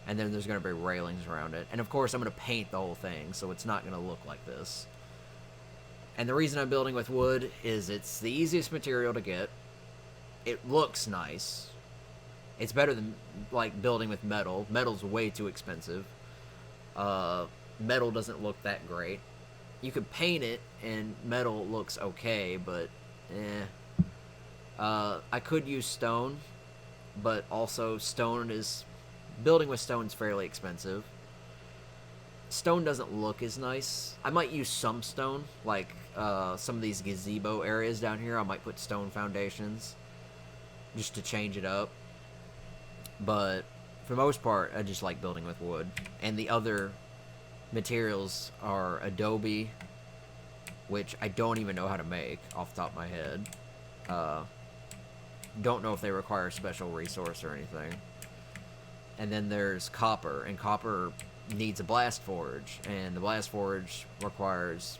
And then there's going to be railings around it. And of course, I'm going to paint the whole thing, so it's not going to look like this. And the reason I'm building with wood is it's the easiest material to get. It looks nice. It's better than, like, building with metal. Metal's way too expensive. Metal doesn't look that great. You could paint it, and metal looks okay, but, I could use stone, but also building with stone's fairly expensive. Stone doesn't look as nice. I might use some stone, like, some of these gazebo areas down here, I might put stone foundations, just to change it up. But for the most part, I just like building with wood. And the other materials are adobe, which I don't even know how to make off the top of my head. Don't know if they require a special resource or anything. And then there's copper, and copper needs a blast forge, and the blast forge requires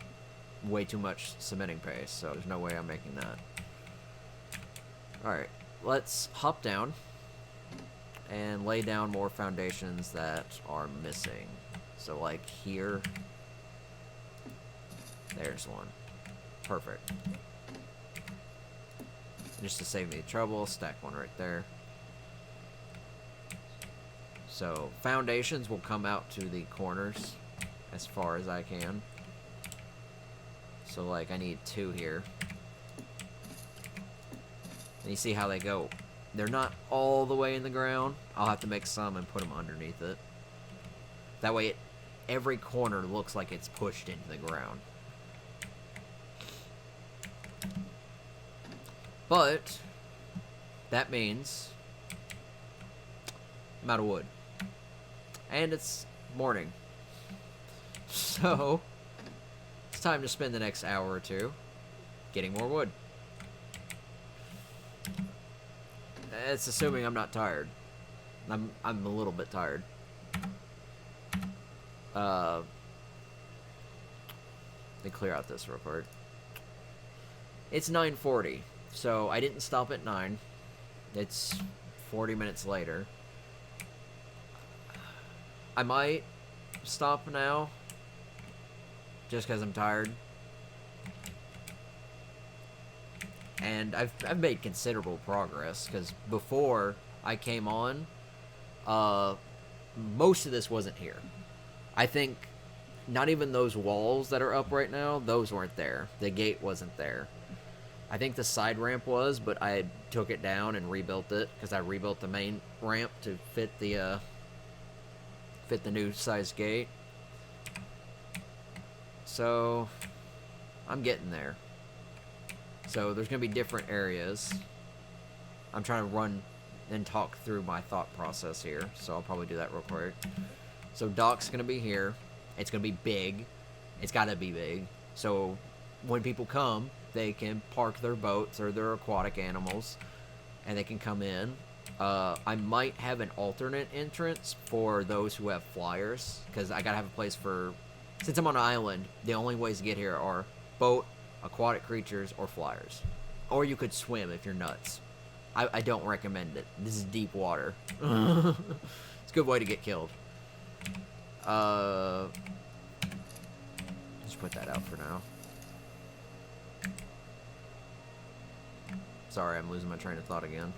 way too much cementing paste, so there's no way I'm making that. Alright, let's hop down and lay down more foundations that are missing. So like here, there's one. Perfect. Just to save me trouble, stack one right there. So foundations will come out to the corners as far as I can. So like I need 2 here. And you see how they go. They're not all the way in the ground. I'll have to make some and put them underneath it. That way every corner looks like it's pushed into the ground. But that means I'm out of wood. And it's morning. So it's time to spend the next hour or two getting more wood. It's assuming I'm not tired. I'm a little bit tired. Let me clear out this real quick. It's 9:40, so I didn't stop at 9. It's 40 minutes later. I might stop now, just because I'm tired. And I've made considerable progress, because before I came on, most of this wasn't here. I think not even those walls that are up right now, those weren't there. The gate wasn't there. I think the side ramp was, but I took it down and rebuilt it, because I rebuilt the main ramp to fit the new size gate. So I'm getting there. So there's going to be different areas. I'm trying to run and talk through my thought process here, so I'll probably do that real quick. So dock's going to be here. It's going to be big. It's got to be big. So when people come, they can park their boats or their aquatic animals, and they can come in. I might have an alternate entrance for those who have flyers, because I got to have a place for... Since I'm on an island, the only ways to get here are boat, aquatic creatures, or flyers. Or you could swim if you're nuts. I don't recommend it. This is deep water. It's a good way to get killed. Just put that out for now. Sorry, I'm losing my train of thought again.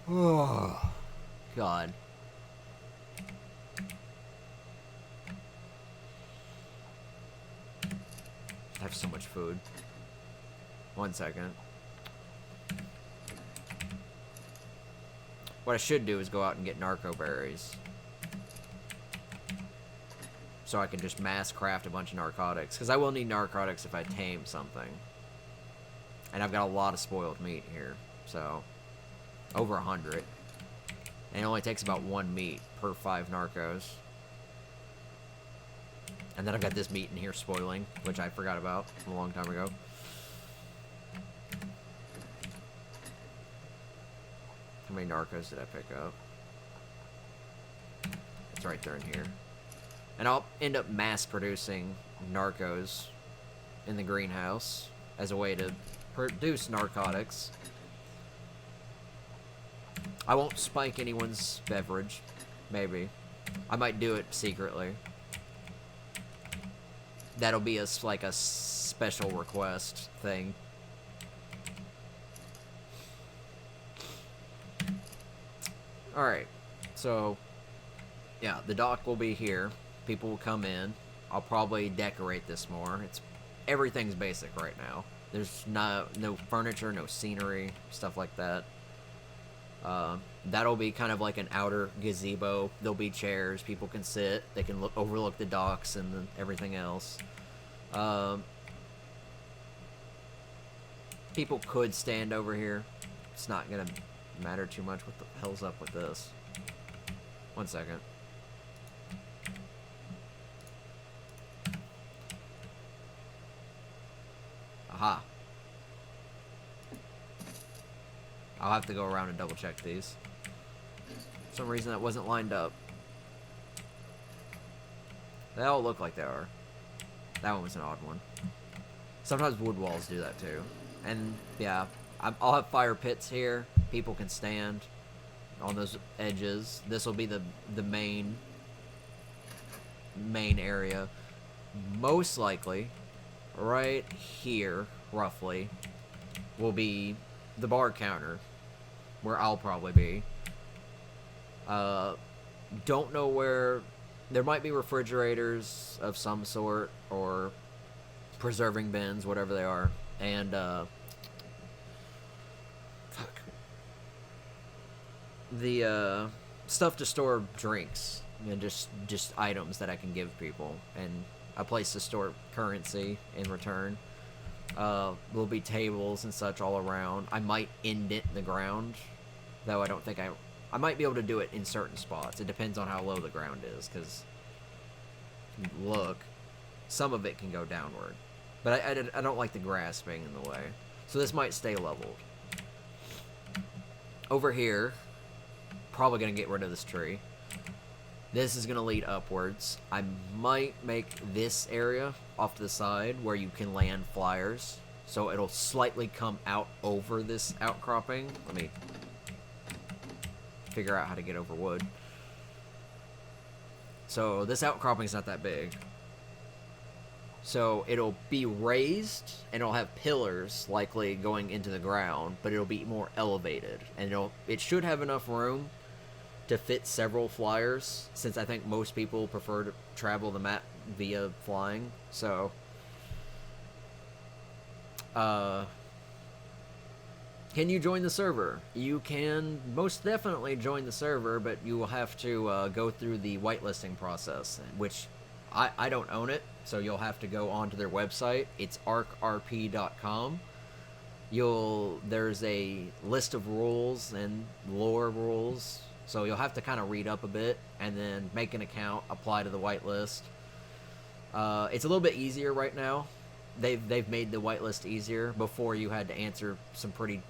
Oh, God. I have so much food. 1 second. What I should do is go out and get narco berries. So I can just mass craft a bunch of narcotics. Because I will need narcotics if I tame something. And I've got a lot of spoiled meat here. So, over 100. And it only takes about 1 meat per 5 narcos. And then I've got this meat in here spoiling, which I forgot about a long time ago. How many narcos did I pick up? It's right there in here. And I'll end up mass producing narcos in the greenhouse as a way to produce narcotics. I won't spike anyone's beverage. Maybe. I might do it secretly. That'll be like a special request thing. Alright, so, yeah, the dock will be here. People will come in. I'll probably decorate this more. Everything's basic right now. There's no furniture, no scenery, stuff like that. That'll be kind of like an outer gazebo. There'll be chairs, people can sit, they can overlook the docks and everything else. People could stand over here. It's not gonna matter too much. What the hell's up with this? 1 second. Aha. I'll have to go around and double check these. For some reason that wasn't lined up. They all look like they are. That one was an odd one. Sometimes wood walls do that too. And yeah, I'll have fire pits here. People can stand on those edges. This will be the main area. Most likely, right here, roughly, will be the bar counter, where I'll probably be. Don't know where. There might be refrigerators of some sort, or preserving bins, whatever they are, and the stuff to store drinks and just items that I can give people, and a place to store currency in return. There'll be tables and such all around. I might indent the ground, though I don't think I might be able to do it in certain spots. It depends on how low the ground is, because look, some of it can go downward. But I don't like the grass being in the way. So this might stay leveled. Over here, probably going to get rid of this tree. This is going to lead upwards. I might make this area off to the side where you can land flyers. So it'll slightly come out over this outcropping. Let me figure out how to get over wood. So this outcropping is not that big. So it'll be raised, and it'll have pillars likely going into the ground, but it'll be more elevated, and it should have enough room to fit several flyers, since I think most people prefer to travel the map via flying. So can you join the server? You can most definitely join the server, but you will have to go through the whitelisting process, which I don't own it, so you'll have to go onto their website. It's ARKRP.com. There's a list of rules and lore rules, so you'll have to kind of read up a bit and then make an account, apply to the whitelist. It's a little bit easier right now. They've made the whitelist easier. Before, you had to answer some pretty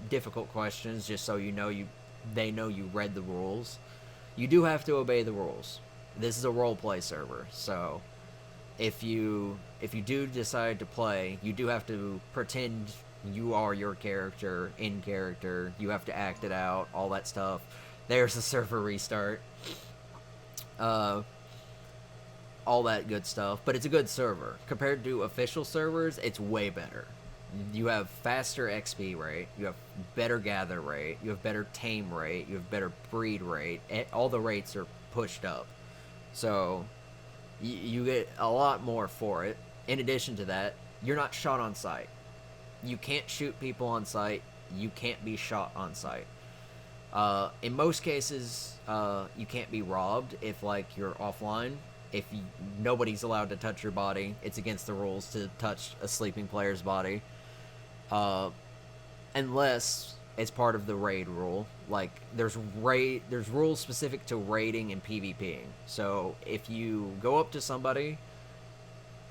difficult questions just so they know you read the rules. You do have to obey the rules. This is a roleplay server, so if you do decide to play, you do have to pretend you are your character in character. You have to act it out, all that stuff. There's the server restart. All that good stuff. But it's a good server. Compared to official servers, it's way better. You have faster XP rate, you have better gather rate, you have better tame rate, you have better breed rate. All the rates are pushed up. So you get a lot more for it. In addition to that, you're not shot on sight. You can't shoot people on sight. You can't be shot on sight. In most cases, you can't be robbed if, like, you're offline. If nobody's allowed to touch your body, it's against the rules to touch a sleeping player's body. Unless it's part of the raid rule. Like, there's rules specific to raiding and PvPing. So if you go up to somebody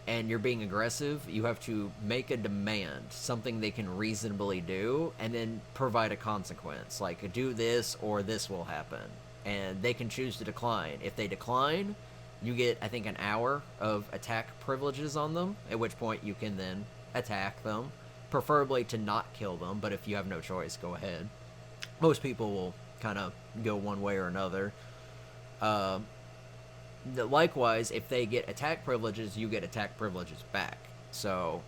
and you're being aggressive, you have to make a demand, something they can reasonably do, and then provide a consequence. Like, do this or this will happen. And they can choose to decline. If they decline, you get, I think, an hour of attack privileges on them, at which point you can then attack them, preferably to not kill them, but if you have no choice, go ahead. Most people will kind of go one way or another. Likewise, if they get attack privileges, you get attack privileges back. So,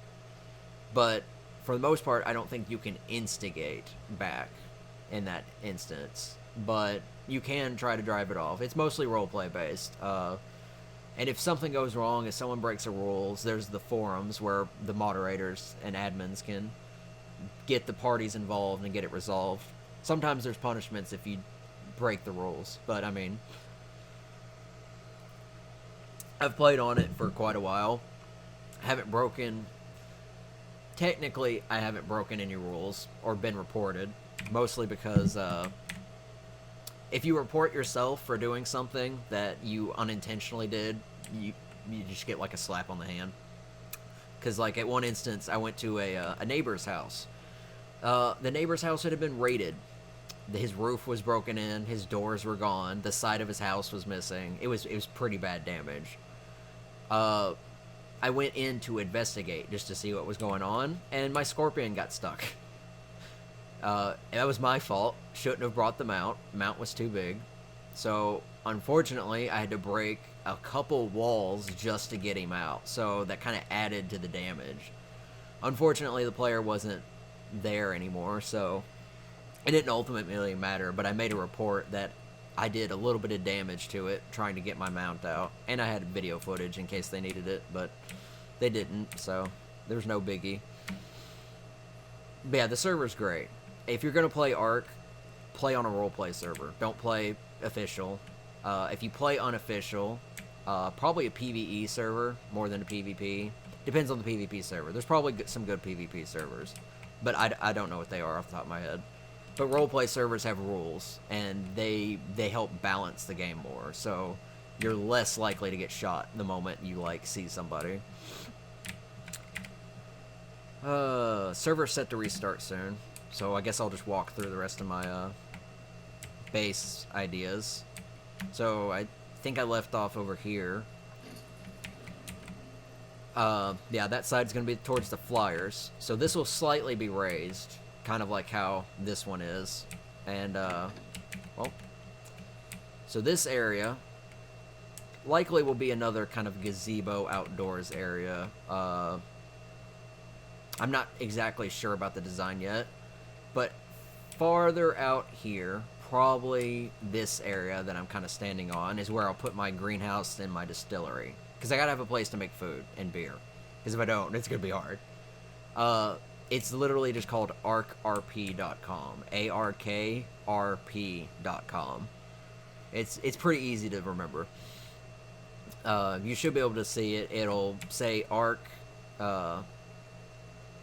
but for the most part, I don't think you can instigate back in that instance. But you can try to drive it off. It's mostly roleplay based. And if something goes wrong, if someone breaks the rules, there's the forums where the moderators and admins can get the parties involved and get it resolved. Sometimes there's punishments if you break the rules, but I mean, I've played on it for quite a while. Technically, I haven't broken any rules or been reported, mostly because if you report yourself for doing something that you unintentionally did, you just get like a slap on the hand. Because, like, at one instance, I went to a neighbor's house. The neighbor's house had been raided. His roof was broken in, his doors were gone, the side of his house was missing. It was pretty bad damage. I went in to investigate just to see what was going on, and my scorpion got stuck. That was my fault. Shouldn't have brought the mount. Mount was too big. So, unfortunately, I had to break a couple walls just to get him out. So, that kind of added to the damage. Unfortunately, the player wasn't there anymore, so it didn't ultimately matter. But I made a report that I did a little bit of damage to it, trying to get my mount out. And I had video footage in case they needed it, but they didn't, so there's no biggie. But yeah, the server's great. If you're going to play Ark, play on a roleplay server. Don't play official. If you play unofficial, probably a PvE server more than a PvP. Depends on the PvP server. There's probably some good PvP servers, but I don't know what they are off the top of my head. But roleplay servers have rules, and they help balance the game more, so you're less likely to get shot the moment you, like, see somebody. Server's set to restart soon, so I guess I'll just walk through the rest of my base ideas. So I think I left off over here. Yeah, that side's gonna be towards the flyers, so this will slightly be raised, kind of like how this one is. And well, so this area likely will be another kind of gazebo outdoors area. I'm not exactly sure about the design yet, but farther out here, probably this area that I'm kind of standing on, is where I'll put my greenhouse and my distillery. Because I gotta have a place to make food and beer. Because if I don't, it's gonna be hard. It's literally just called ARKRP.com. ARKRP.com. It's pretty easy to remember. You should be able to see it. It'll say Ark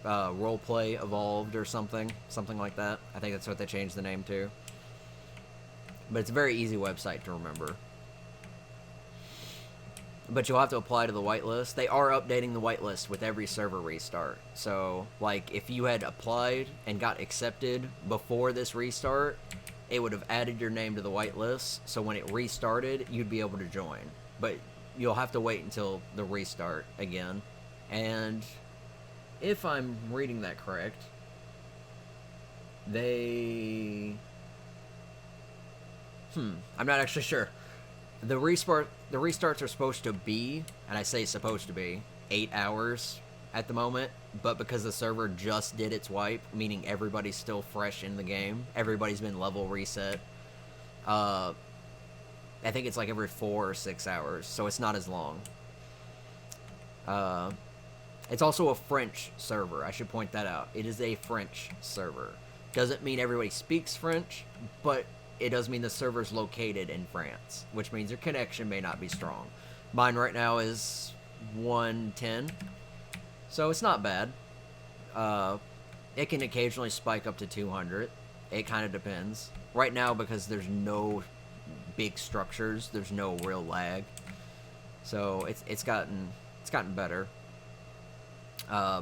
Roleplay Evolved or something like that. I think that's what they changed the name to. But it's a very easy website to remember. But you'll have to apply to the whitelist. They are updating the whitelist with every server restart. So, like, if you had applied and got accepted before this restart, it would have added your name to the whitelist. So when it restarted, you'd be able to join. But you'll have to wait until the restart again. And if I'm reading that correct, I'm not actually sure. The restarts are supposed to be, and I say supposed to be, 8 hours at the moment, but because the server just did its wipe, meaning everybody's still fresh in the game, everybody's been level reset. I think it's like every 4 or 6 hours, so it's not as long. It's also a French server. I should point that out. It is a French server. Doesn't mean everybody speaks French, but it does mean the server's located in France, which means your connection may not be strong. Mine right now is 110, so it's not bad. It can occasionally spike up to 200. It kind of depends. Right now, because there's no big structures, there's no real lag, so it's gotten better.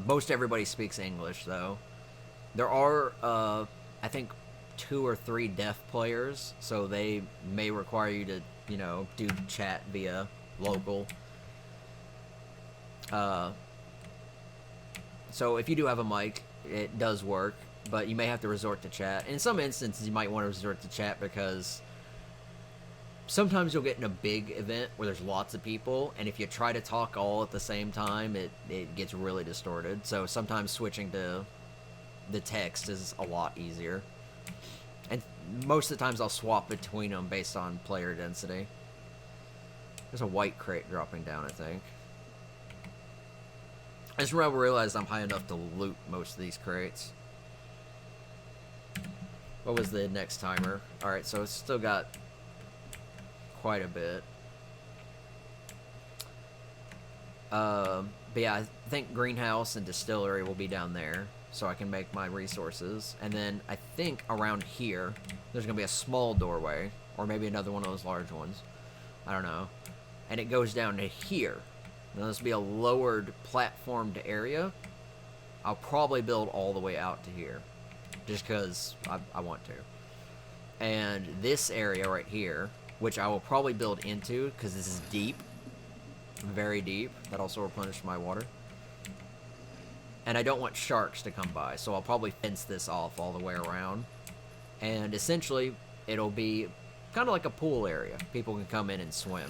Most everybody speaks English, though. There are, I think, 2 or 3 deaf players, so they may require you to, do chat via local. So if you do have a mic, it does work, but you may have to resort to chat. In some instances, you might want to resort to chat because sometimes you'll get in a big event where there's lots of people, and if you try to talk all at the same time, it gets really distorted. So sometimes switching to the text is a lot easier. And most of the times I'll swap between them based on player density. There's a white crate dropping down, I think. I just realized I'm high enough to loot most of these crates. What was the next timer? Alright, so it's still got quite a bit. But yeah, I think greenhouse and distillery will be down there, so I can make my resources. And then I think around here, there's going to be a small doorway, or maybe another one of those large ones. I don't know. And it goes down to here. Now this will be a lowered platformed area. I'll probably build all the way out to here, just because I want to. And this area right here, which I will probably build into, because this is deep, very deep. That also replenished my water. And I don't want sharks to come by, so I'll probably fence this off all the way around. And essentially, it'll be kind of like a pool area. People can come in and swim.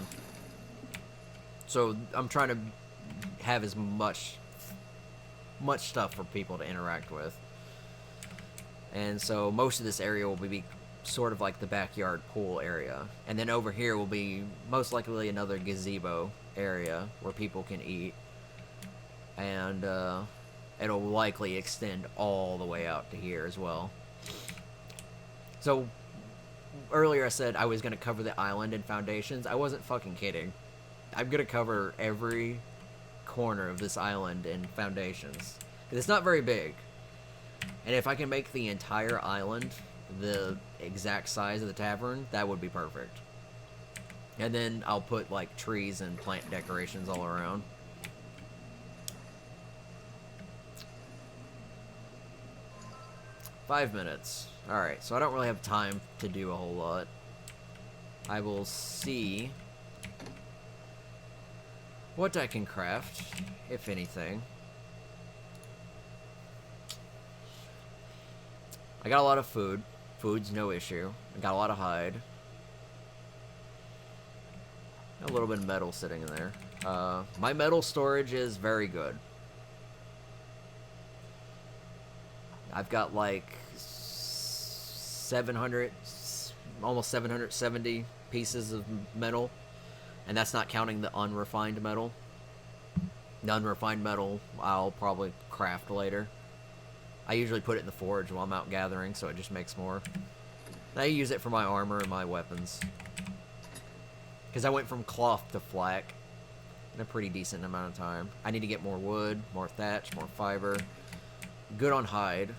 So I'm trying to have as much stuff for people to interact with. And so most of this area will be sort of like the backyard pool area. And then over here will be most likely another gazebo area where people can eat. And it'll likely extend all the way out to here as well. So earlier I said I was going to cover the island and foundations. I wasn't fucking kidding. I'm going to cover every corner of this island and foundations. It's not very big. And if I can make the entire island the exact size of the tavern, that would be perfect. And then I'll put like trees and plant decorations all around. Five minutes. Alright, so I don't really have time to do a whole lot. I will see what I can craft, if anything. I got a lot of food. Food's no issue. I got a lot of hide. A little bit of metal sitting in there. My metal storage is very good. I've got like 700, almost 770 pieces of metal. And that's not counting the unrefined metal. The unrefined metal I'll probably craft later. I usually put it in the forge while I'm out gathering, so it just makes more. I use it for my armor and my weapons. Because I went from cloth to flak in a pretty decent amount of time. I need to get more wood, more thatch, more fiber. Good on hide.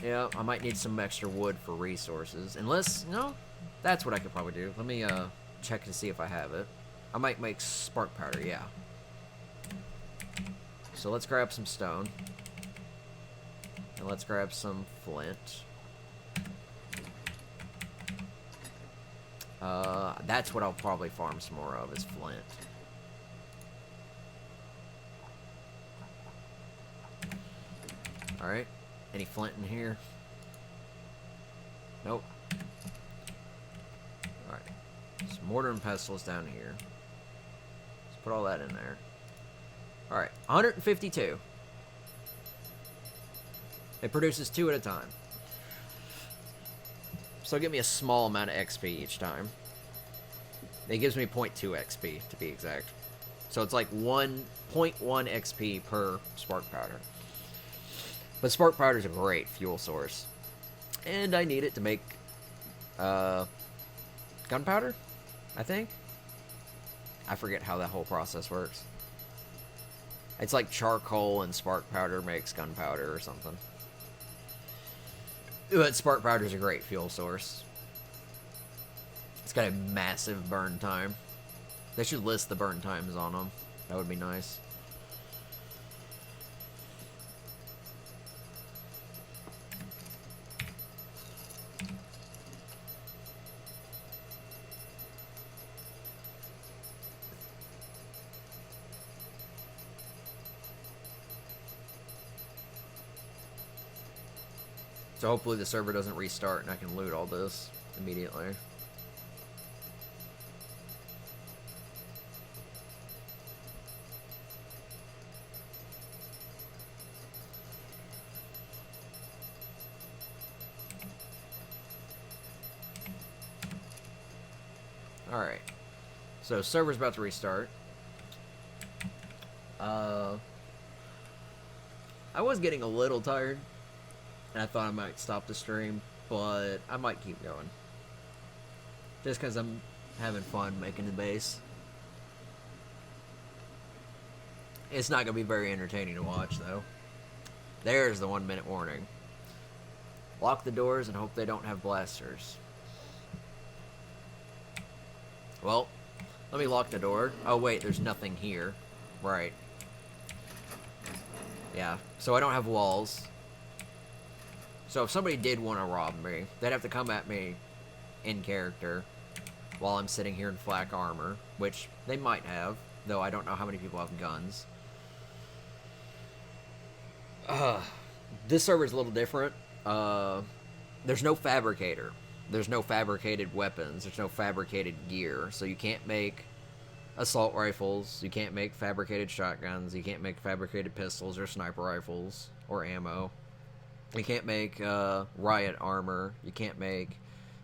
Yeah, I might need some extra wood for resources. Unless, no, that's what I could probably do. Let me check to see if I have it. I might make spark powder, yeah. So let's grab some stone. And let's grab some flint. That's what I'll probably farm some more of, is flint. Alright. Any flint in here? Nope. Alright. So mortar and pestle is down here. Let's Put all that in there. Alright, 152. It produces 2 at a time. So give me a small amount of XP each time. It gives me 0.2 XP, to be exact. So it's like 0.1 XP per spark powder. But spark powder is a great fuel source. And I need it to make gunpowder, I think. I forget how that whole process works. It's like charcoal and spark powder makes gunpowder or something. But spark powder is a great fuel source. It's got a massive burn time. They should list the burn times on them. That would be nice. So hopefully the server doesn't restart and I can loot all this immediately. Alright. So server's about to restart. I was getting a little tired. And I thought I might stop the stream, but I might keep going. Just because I'm having fun making the base. It's not going to be very entertaining to watch, though. There's the 1 minute warning. Lock the doors and hope they don't have blasters. Well, let me lock the door. Oh, wait, there's nothing here. Right. Yeah, so I don't have walls. So if somebody did want to rob me, they'd have to come at me in character while I'm sitting here in flak armor, which they might have, though I don't know how many people have guns. This server is a little different. There's no fabricator. There's no fabricated weapons. There's no fabricated gear. So you can't make assault rifles. You can't make fabricated shotguns. You can't make fabricated pistols or sniper rifles or ammo. You can't make riot armor. You can't make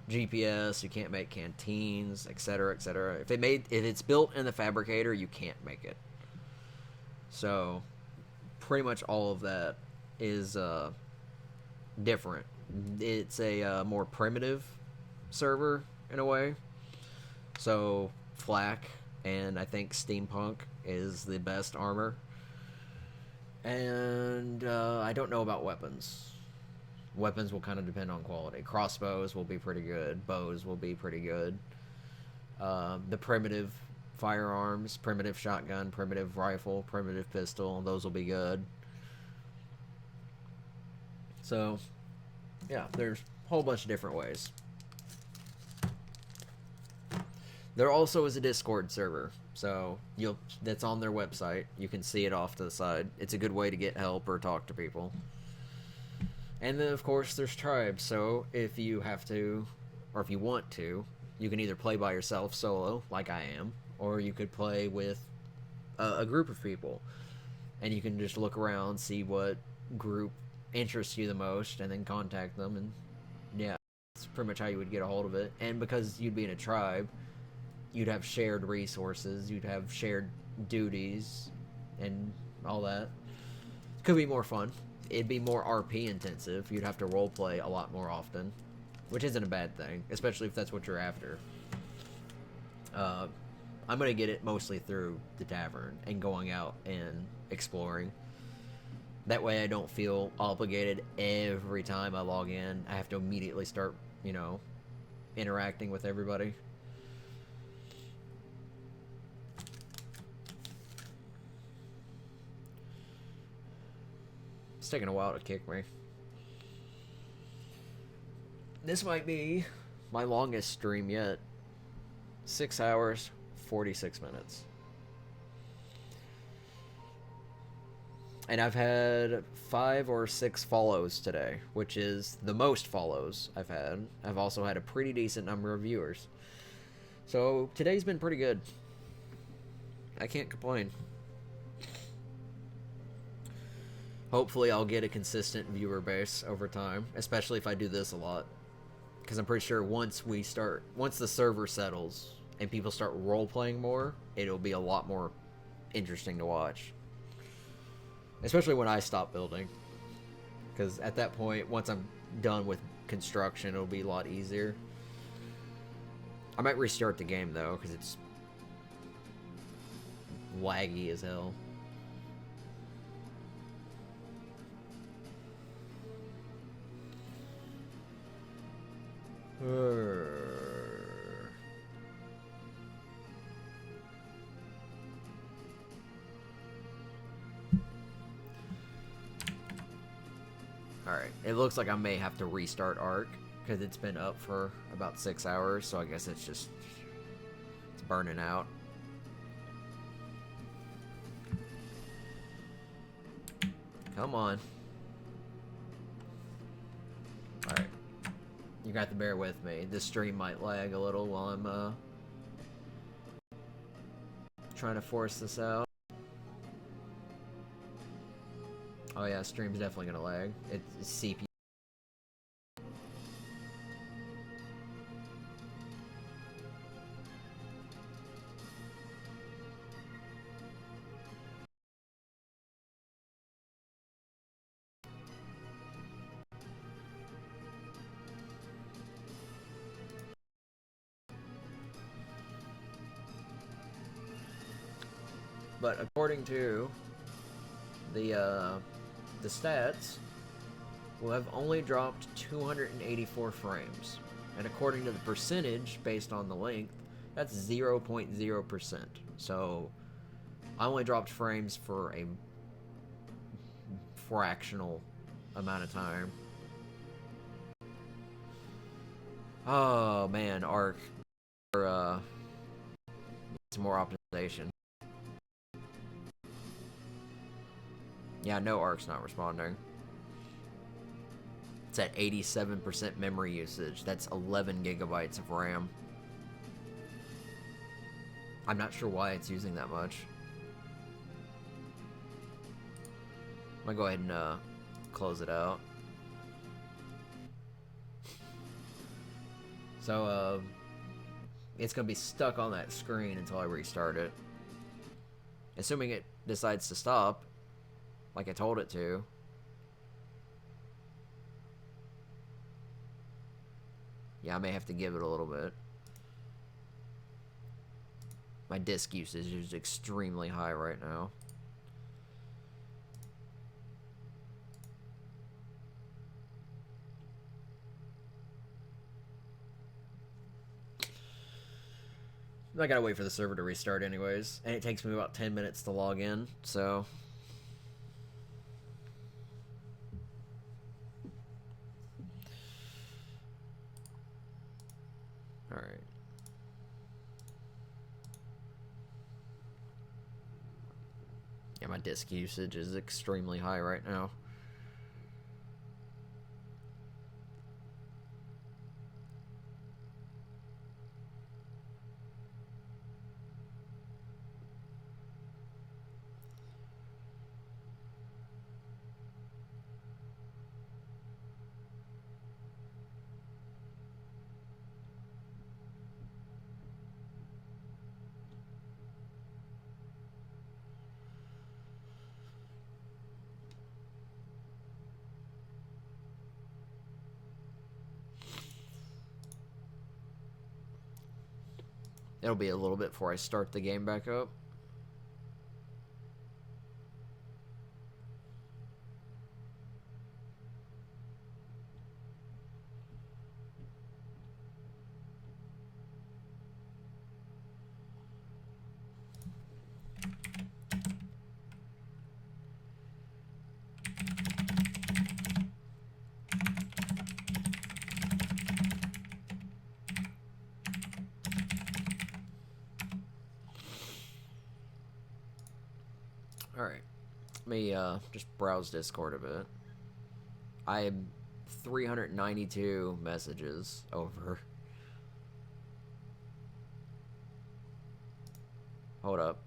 GPS. You can't make canteens, etc., etc. If it's built in the fabricator, you can't make it. So, pretty much all of that is different. It's a more primitive server in a way. So, flak and I think steampunk is the best armor. And I don't know about weapons. Weapons will kind of depend on quality. Crossbows will be pretty good. Bows will be pretty good. The primitive firearms, primitive shotgun, primitive rifle, primitive pistol, those will be good. So, yeah, there's a whole bunch of different ways. There also is a Discord server, so that's on their website. You can see it off to the side. It's a good way to get help or talk to people. And then, of course, there's tribes, so if you have to, or if you want to, you can either play by yourself solo, like I am, or you could play with a group of people. And you can just look around, see what group interests you the most, and then contact them, and yeah, that's pretty much how you would get a hold of it. And because you'd be in a tribe, you'd have shared resources, you'd have shared duties, and all that. Could be more fun. It'd be more RP intensive. You'd have to roleplay a lot more often, which isn't a bad thing, especially if that's what you're after. I'm going to get it mostly through the tavern and going out and exploring. That way I don't feel obligated every time I log in. I have to immediately start, interacting with everybody. It's taking a while to kick me. This might be my longest stream yet. 6 hours, 46 minutes. And I've had 5 or 6 follows today, which is the most follows I've had. I've also had a pretty decent number of viewers. So today's been pretty good. I can't complain. Hopefully I'll get a consistent viewer base over time, especially if I do this a lot. Because I'm pretty sure once the server settles and people start role-playing more, it'll be a lot more interesting to watch. Especially when I stop building. Because at that point, once I'm done with construction, it'll be a lot easier. I might restart the game, though, because it's laggy as hell. Alright, it looks like I may have to restart Ark, because it's been up for about 6 hours, so I guess it's burning out. Come on. Alright. You got to bear with me. This stream might lag a little while I'm trying to force this out. Oh yeah, stream's definitely gonna lag. It's CPU. But according to the stats, will have only dropped 284 frames. And according to the percentage, based on the length, that's 0.0%. So, I only dropped frames for a fractional amount of time. Oh, man, Ark. Some more optimization. Yeah, no, Ark's not responding. It's at 87% memory usage. That's 11 gigabytes of RAM. I'm not sure why it's using that much. I'm gonna go ahead and close it out. So, it's gonna be stuck on that screen until I restart it. Assuming it decides to stop, like I told it to. Yeah, I may have to give it a little bit. My disk usage is extremely high right now. I gotta wait for the server to restart anyways, and it takes me about 10 minutes to log in, so... Alright. Yeah, my disk usage is extremely high right now. It'll be a little bit before I start the game back up. Alright. Let me just browse Discord a bit. I have 392 messages over. Hold up.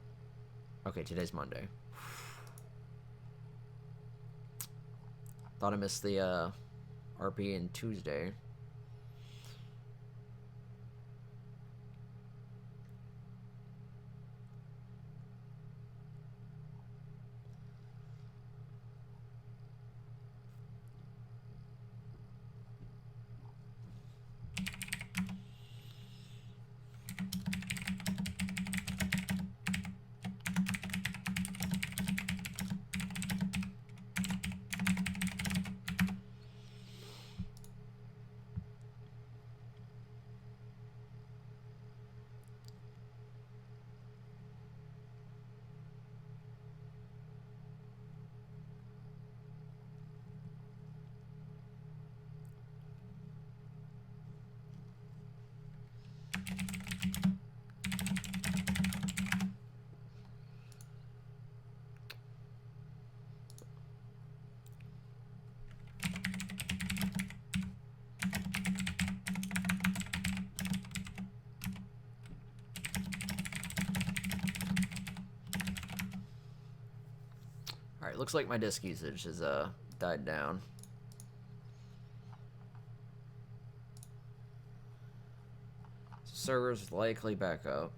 Okay, today's Monday. Thought I missed the RP in Tuesday. Alright, looks like my disk usage has died down. Server's likely back up.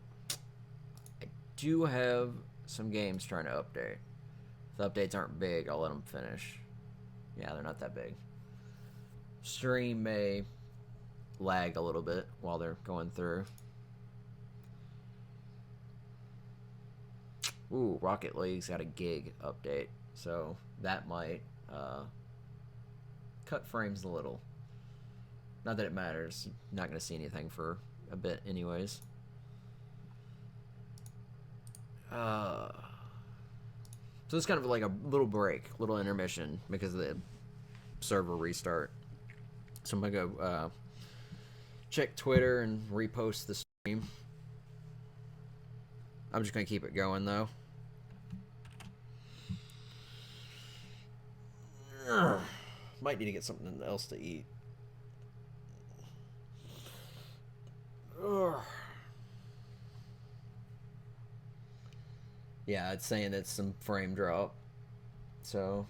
I do have some games trying to update. If the updates aren't big, I'll let them finish. Yeah, they're not that big. Stream may lag a little bit while they're going through. Ooh, Rocket League's got a gig update, so that might cut frames a little. Not that it matters. You're not going to see anything for a bit anyways. So it's kind of like a little break, little intermission because of the server restart. So I'm going to go check Twitter and repost the stream. I'm just going to keep it going, though. Might need to get something else to eat. Yeah, it's saying it's some frame drop. So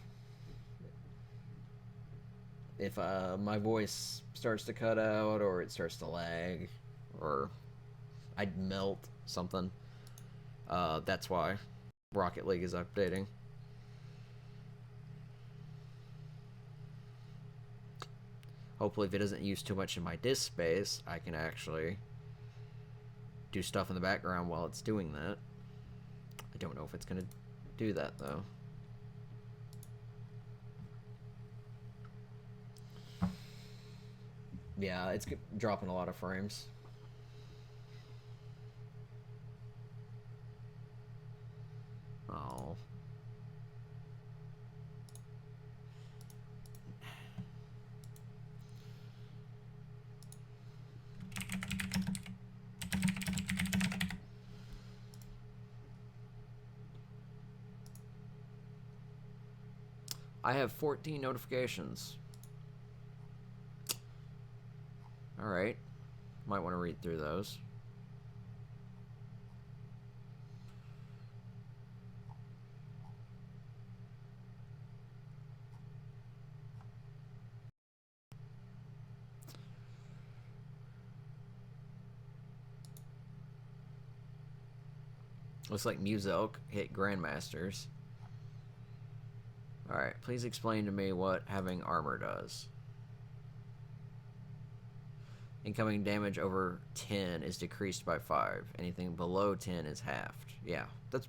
if my voice starts to cut out or it starts to lag or I'd melt something, that's why Rocket League is updating. Hopefully if it doesn't use too much of my disk space, I can actually do stuff in the background while it's doing that. I don't know if it's going to do that, though. Yeah, it's dropping a lot of frames. Oh. I have 14 notifications. Alright. Might want to read through those. Looks like Muselk hit Grandmasters. Alright, please explain to me what having armor does. Incoming damage over 10 is decreased by 5. Anything below 10 is halved. Yeah, that's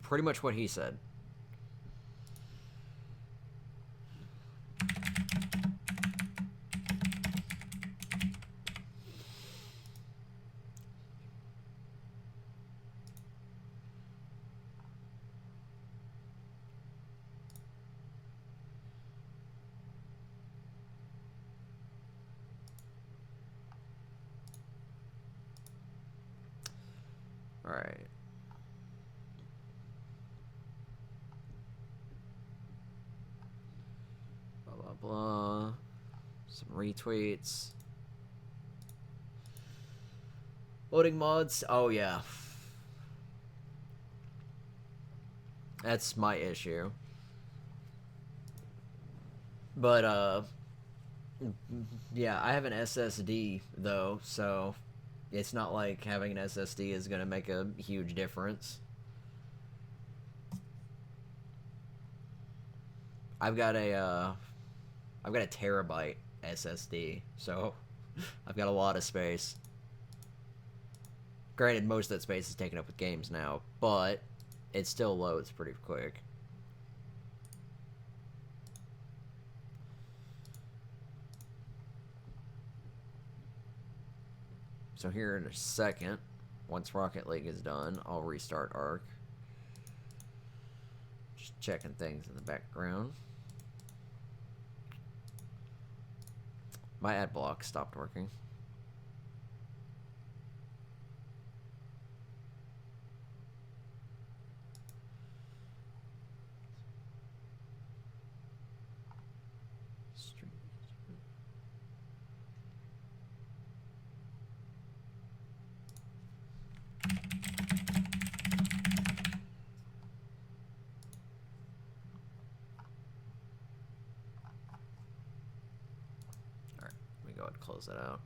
pretty much what he said. Alright. Blah, blah, blah. Some retweets. Loading mods. Oh, yeah. That's my issue. But yeah, I have an SSD though, so it's not like having an SSD is gonna make a huge difference. I've got a terabyte SSD, so I've got a lot of space. Granted, most of that space is taken up with games now, but it still loads pretty quick. So here in a second, once Rocket League is done, I'll restart Ark. Just checking things in the background. My ad block stopped working. Alright, let me go ahead and close that out.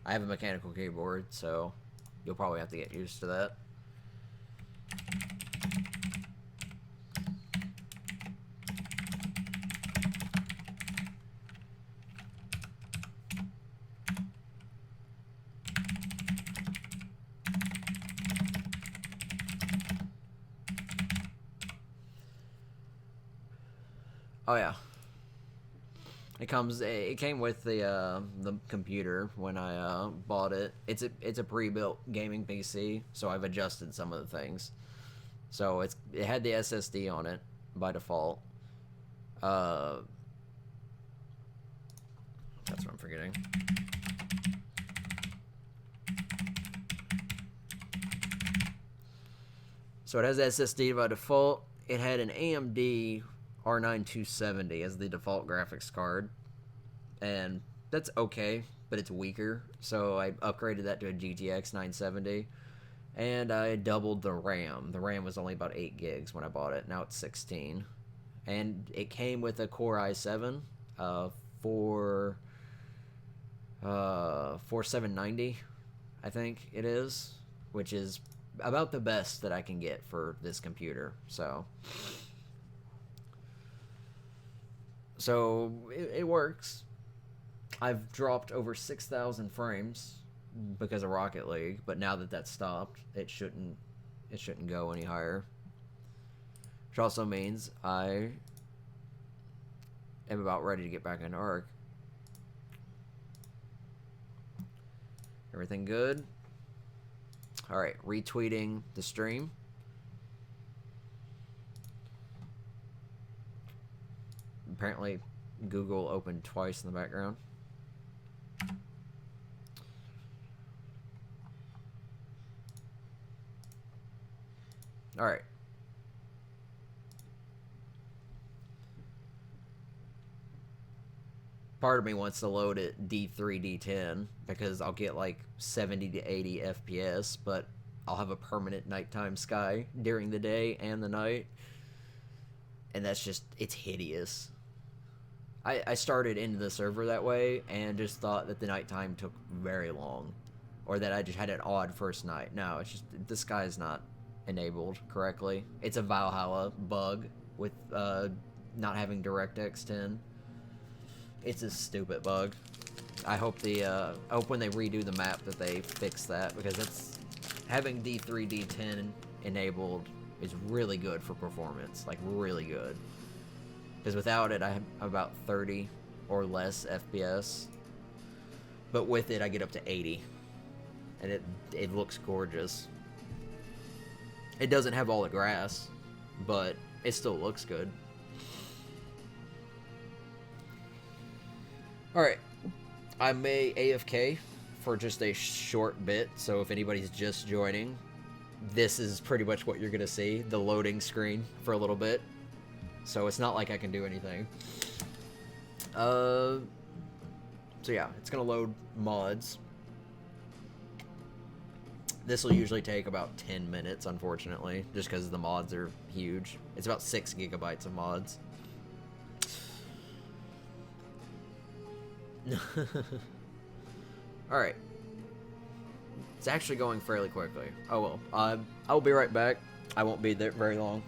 I have a mechanical keyboard, so you'll probably have to get used to that. Oh yeah. It came with the computer when I bought it. It's a pre-built gaming PC, so I've adjusted some of the things. So it had the SSD on it by default. That's what I'm forgetting. So it has SSD by default. It had an AMD R9 270 as the default graphics card, and that's okay, but it's weaker. So I upgraded that to a GTX 970, and I doubled the RAM. The RAM was only about 8 gigs when I bought it. Now it's 16, and it came with a Core i7 for 4790, I think it is, which is about the best that I can get for this computer. So it works. I've dropped over 6,000 frames because of Rocket League, but now that that's stopped, it shouldn't go any higher. Which also means I am about ready to get back into Ark. Everything good? Alright, retweeting the stream. Apparently, Google opened twice in the background. Alright. Part of me wants to load it D3, D10 because I'll get like 70 to 80 FPS, but I'll have a permanent nighttime sky during the day and the night. And that's just, it's hideous. I started into the server that way and just thought that the nighttime took very long, or that I just had an odd first night. No, it's just the sky's not enabled correctly. It's a Valhalla bug with not having DirectX 10. It's a stupid bug. I hope when they redo the map that they fix that, because that's having D3 D10 enabled is really good for performance, like really good. Because without it, I have about 30 or less FPS. But with it, I get up to 80. And it looks gorgeous. It doesn't have all the grass, but it still looks good. Alright, I may AFK for just a short bit, so if anybody's just joining, this is pretty much what you're gonna see, the loading screen for a little bit. So it's not like I can do anything. So yeah, it's gonna load mods. This will usually take about 10 minutes, unfortunately, just because the mods are huge. It's about 6 gigabytes of mods. Alright. It's actually going fairly quickly. Oh well. I'll be right back. I won't be there very long.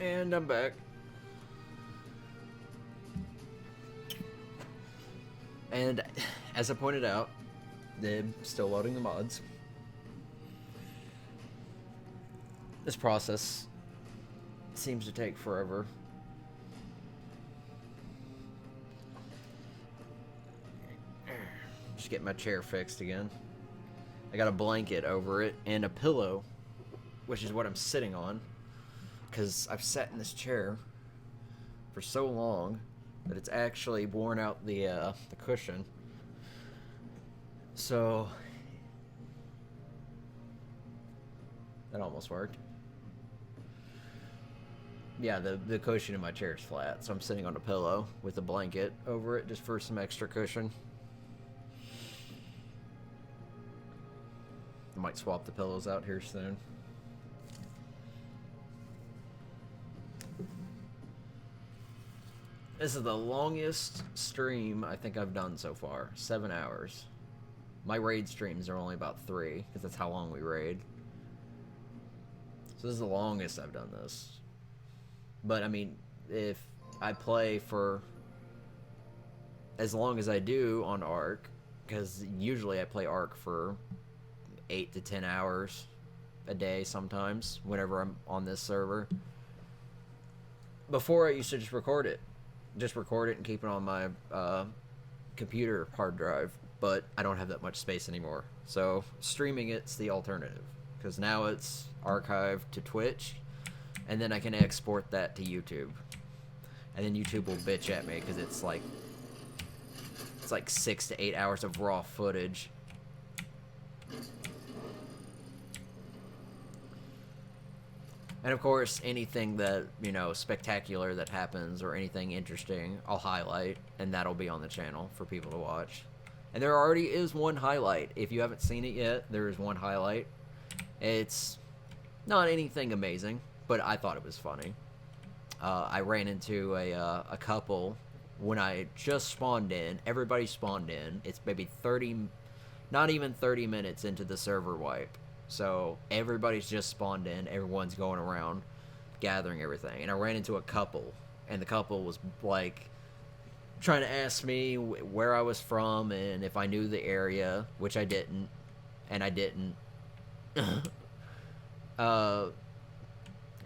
And I'm back. And as I pointed out, they're still loading the mods. This process seems to take forever. Just get my chair fixed again. I got a blanket over it and a pillow, which is what I'm sitting on, because I've sat in this chair for so long that it's actually worn out the cushion. So that almost worked. Yeah, the cushion in my chair is flat, so I'm sitting on a pillow with a blanket over it just for some extra cushion. I might swap the pillows out here soon. This is the longest stream I think I've done so far. 7 hours. My raid streams are only about 3, because that's how long we raid. So this is the longest I've done this. But, I mean, if I play for as long as I do on ARK, because usually I play ARK for 8 to 10 hours a day sometimes, whenever I'm on this server. Before, I used to just record it. Just record it and keep it on my computer hard drive, but I don't have that much space anymore. So streaming it's the alternative, because now it's archived to Twitch, and then I can export that to YouTube, and then YouTube will bitch at me because it's like 6 to 8 hours of raw footage. And of course, anything that, you know, spectacular that happens or anything interesting, I'll highlight, and that'll be on the channel for people to watch. And there already is one highlight. If you haven't seen it yet, there is one highlight. It's not anything amazing, but I thought it was funny. I ran into a couple when I just spawned in. Everybody spawned in. It's maybe 30, not even 30 minutes into the server wipe. So everybody's just spawned in, everyone's going around gathering everything. And I ran into a couple, and the couple was like trying to ask me where I was from and if I knew the area, which I didn't, and I didn't.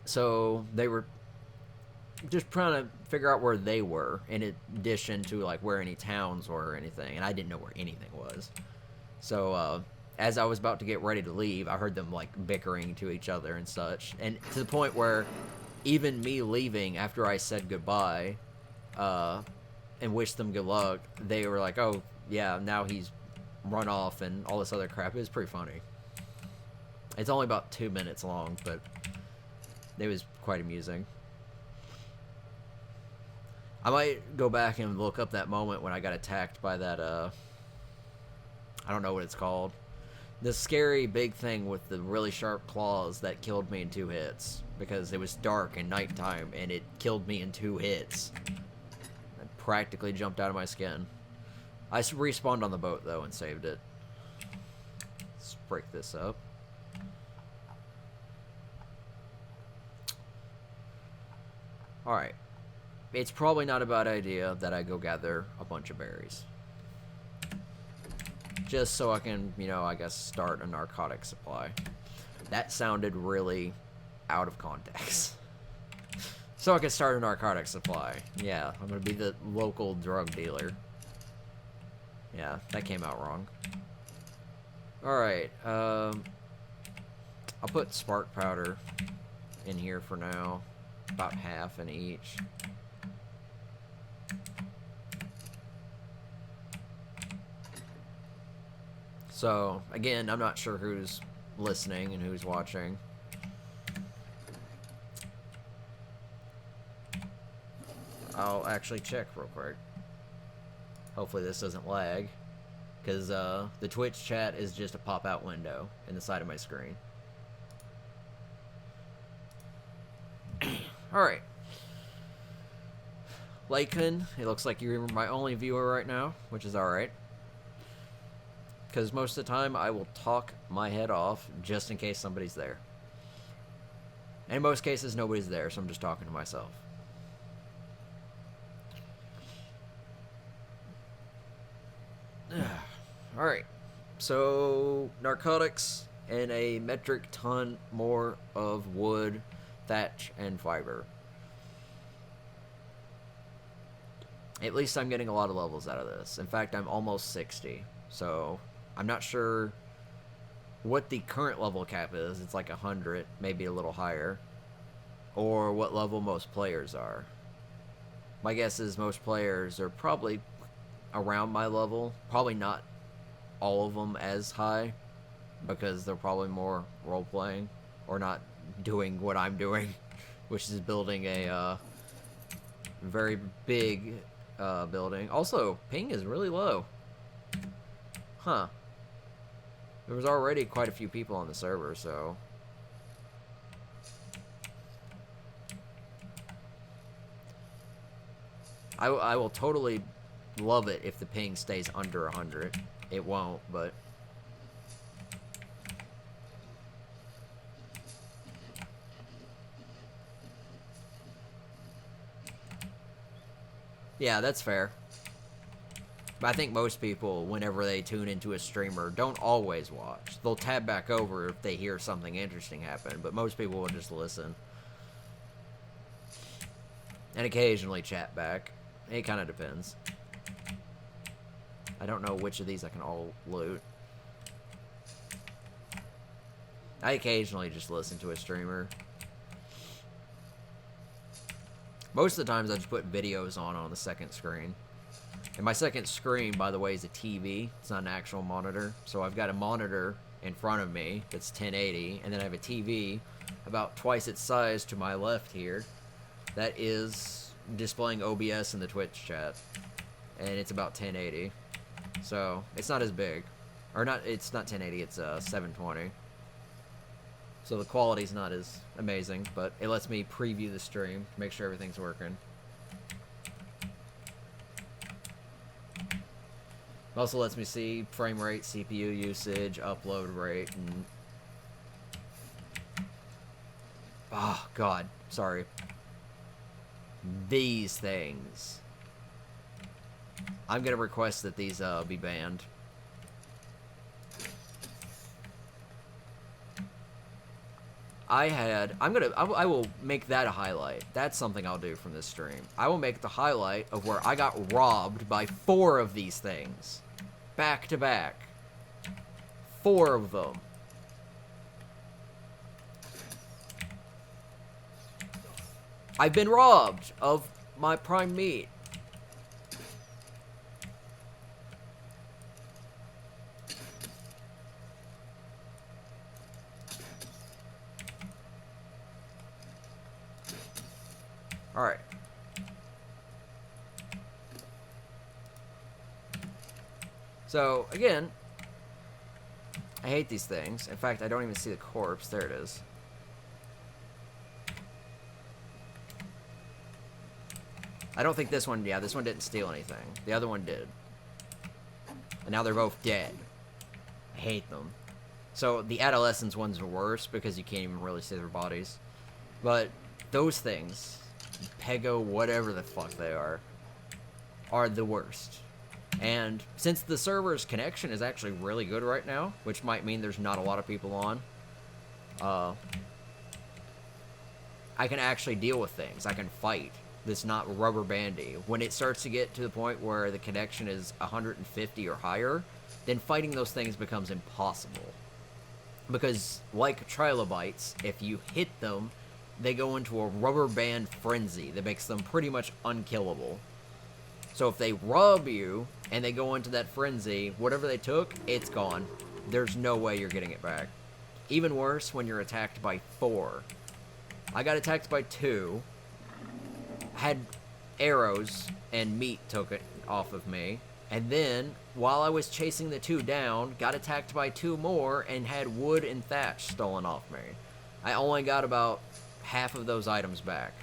So they were just trying to figure out where they were, in addition to like where any towns were or anything, and I didn't know where anything was. So as I was about to get ready to leave, I heard them like bickering to each other and such, and to the point where even me leaving after I said goodbye and wished them good luck, they were like, oh yeah, now he's run off and all this other crap. It was pretty funny. It's only about 2 minutes long, but it was quite amusing. I might go back and look up that moment when I got attacked by that I don't know what it's called. The scary big thing with the really sharp claws that killed me in 2 hits, because it was dark and nighttime and it killed me in 2 hits. I practically jumped out of my skin. I respawned on the boat though and saved it. Let's break this up. Alright. It's probably not a bad idea that I go gather a bunch of berries. Just so I can, you know, I guess start a narcotic supply. That sounded really out of context. So I can start a narcotic supply. Yeah, I'm gonna be the local drug dealer. Yeah, that came out wrong. Alright, I'll put spark powder in here for now. About half in each. So, again, I'm not sure who's listening and who's watching. I'll actually check real quick. Hopefully this doesn't lag, because the Twitch chat is just a pop-out window in the side of my screen. Alright. Laken, it looks like you're my only viewer right now, which is alright. Because most of the time I will talk my head off just in case somebody's there. And in most cases, nobody's there, so I'm just talking to myself. Alright. So, narcotics and a metric ton more of wood, thatch, and fiber. At least I'm getting a lot of levels out of this. In fact, I'm almost 60. So, I'm not sure what the current level cap is. It's like 100, maybe a little higher. Or what level most players are. My guess is most players are probably around my level. Probably not all of them as high, because they're probably more role-playing or not doing what I'm doing, which is building a very big building. Also, ping is really low. Huh. There was already quite a few people on the server, so... I will totally love it if the ping stays under 100. It won't, but... Yeah, that's fair. But I think most people, whenever they tune into a streamer, don't always watch. They'll tab back over if they hear something interesting happen, but most people will just listen. And occasionally chat back. It kind of depends. I don't know which of these I can all loot. I occasionally just listen to a streamer. Most of the times I just put videos on the second screen. And my second screen, by the way, is a TV. It's not an actual monitor. So I've got a monitor in front of me that's 1080, and then I have a TV about twice its size to my left here that is displaying OBS in the Twitch chat. And it's about 1080. So it's not as big. Or not, it's not 1080, it's 720. So the quality's not as amazing, but it lets me preview the stream, make sure everything's working. It also lets me see frame rate, CPU usage, upload rate, and... Oh, God. Sorry. These things. I'm gonna request that these be banned. I will make that a highlight. That's something I'll do from this stream. I will make the highlight of where I got robbed by 4 of these things. Back to back. 4 of them. I've been robbed of my prime meat. Alright. So, again, I hate these things. In fact, I don't even see the corpse. There it is. I don't think this one, yeah, this one didn't steal anything. The other one did. And now they're both dead. I hate them. So, the adolescents ones are worse because you can't even really see their bodies. But those things, Pego, whatever the fuck they are the worst. And since the server's connection is actually really good right now, which might mean there's not a lot of people on, I can actually deal with things. I can fight. That's not rubber bandy. When it starts to get to the point where the connection is 150 or higher, then fighting those things becomes impossible. Because, like trilobites, if you hit them, they go into a rubber band frenzy that makes them pretty much unkillable. So if they rob you, and they go into that frenzy, whatever they took, it's gone. There's no way you're getting it back. Even worse when you're attacked by 4. I got attacked by 2. Had arrows and meat took it off of me, and then while I was chasing the 2 down, got attacked by 2 more and had wood and thatch stolen off me. I only got about half of those items back.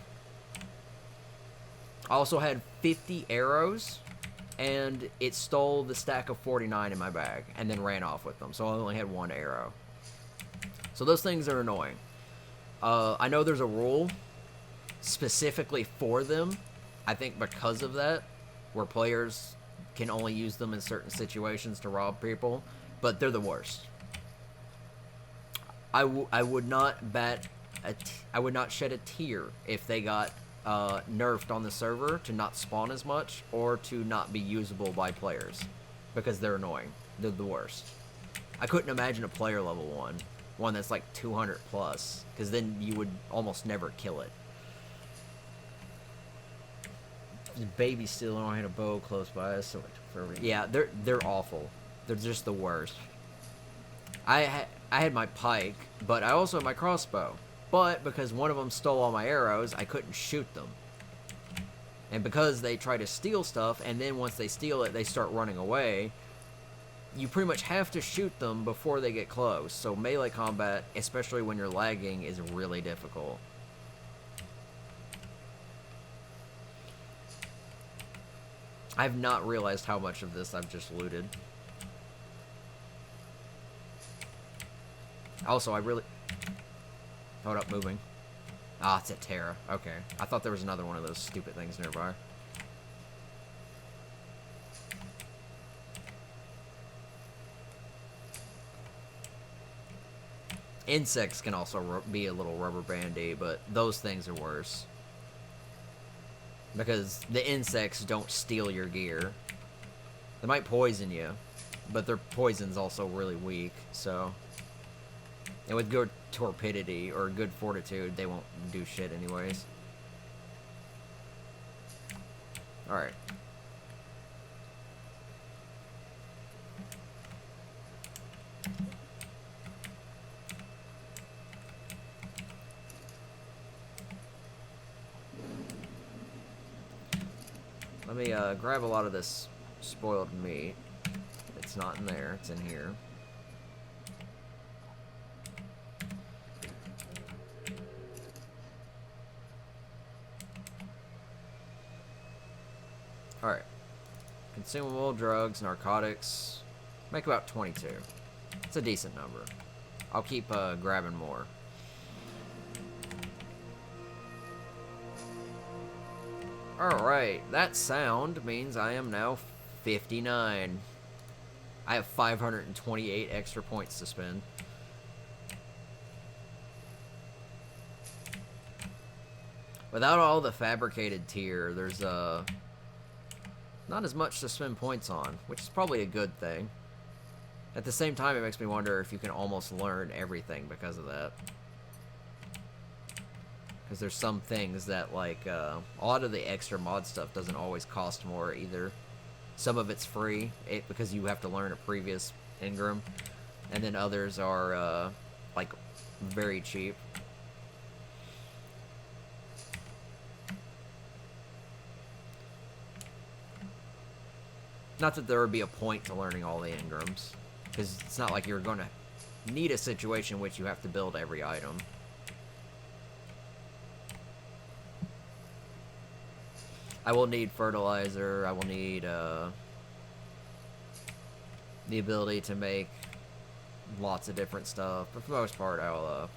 I also had 50 arrows, and it stole the stack of 49 in my bag and then ran off with them, so I only had 1 arrow. So those things are annoying. I know there's a rule specifically for them. I think because of that, where players can only use them in certain situations to rob people, but they're the worst. I would not bat I would not shed a tear if they got nerfed on the server to not spawn as much or to not be usable by players, because they're annoying. They're the worst. I couldn't imagine a player level one that's like 200 plus, because then you would almost never kill it. The baby still only had a bow close by us, so it took forever. Yeah, they're awful. They're just the worst. I had my pike, but I also had my crossbow. But because one of them stole all my arrows, I couldn't shoot them. And because they try to steal stuff, and then once they steal it, they start running away, you pretty much have to shoot them before they get close. So melee combat, especially when you're lagging, is really difficult. I've not realized how much of this I've just looted. Also, I really... Hold up, moving. Ah, it's a Terra. Okay. I thought there was another one of those stupid things nearby. Insects can also be a little rubber bandy, but those things are worse. Because the insects don't steal your gear. They might poison you, but their poison's also really weak, so... And with good torpidity or good fortitude, they won't do shit anyways. Alright. Let me grab a lot of this spoiled meat. It's not in there, it's in here. Alright. Consumable, drugs, narcotics. Make about 22. It's a decent number. I'll keep grabbing more. Alright, that sound means I am now 59. I have 528 extra points to spend. Without all the fabricated tier, there's not as much to spend points on, which is probably a good thing. At the same time, it makes me wonder if you can almost learn everything because of that. Because there's some things that, like, a lot of the extra mod stuff doesn't always cost more either. Some of it's free, because you have to learn a previous engram. And then others are, like, very cheap. Not that there would be a point to learning all the engrams, because it's not like you're going to need a situation in which you have to build every item. I will need fertilizer, I will need the ability to make lots of different stuff, but for the most part I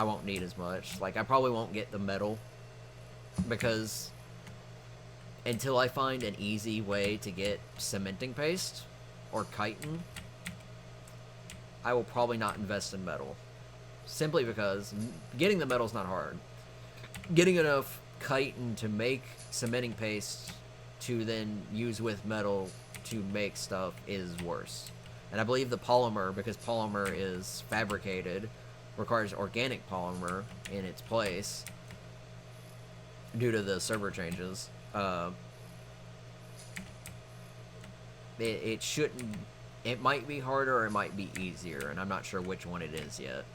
won't need as much. Like, I probably won't get the metal, because until I find an easy way to get cementing paste or chitin, I will probably not invest in metal. Simply because getting the metal's not hard. Getting enough chitin to make cementing paste to then use with metal to make stuff is worse. And I believe the polymer, because polymer is fabricated, requires organic polymer in its place due to the server changes. It shouldn't... It might be harder or it might be easier, and I'm not sure which one it is yet.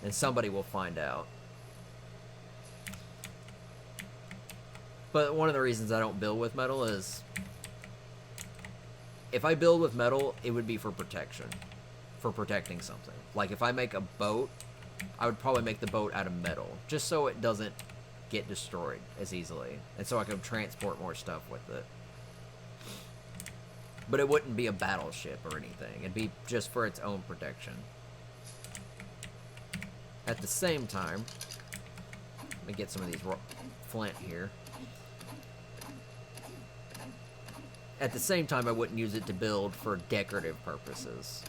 And somebody will find out. But one of the reasons I don't build with metal is... If I build with metal, it would be for protection. For protecting something. Like, if I make a boat, I would probably make the boat out of metal. Just so it doesn't get destroyed as easily. And so I can transport more stuff with it. But it wouldn't be a battleship or anything. It'd be just for its own protection. At the same time, let me get some of these flint here. At the same time, I wouldn't use it to build for decorative purposes.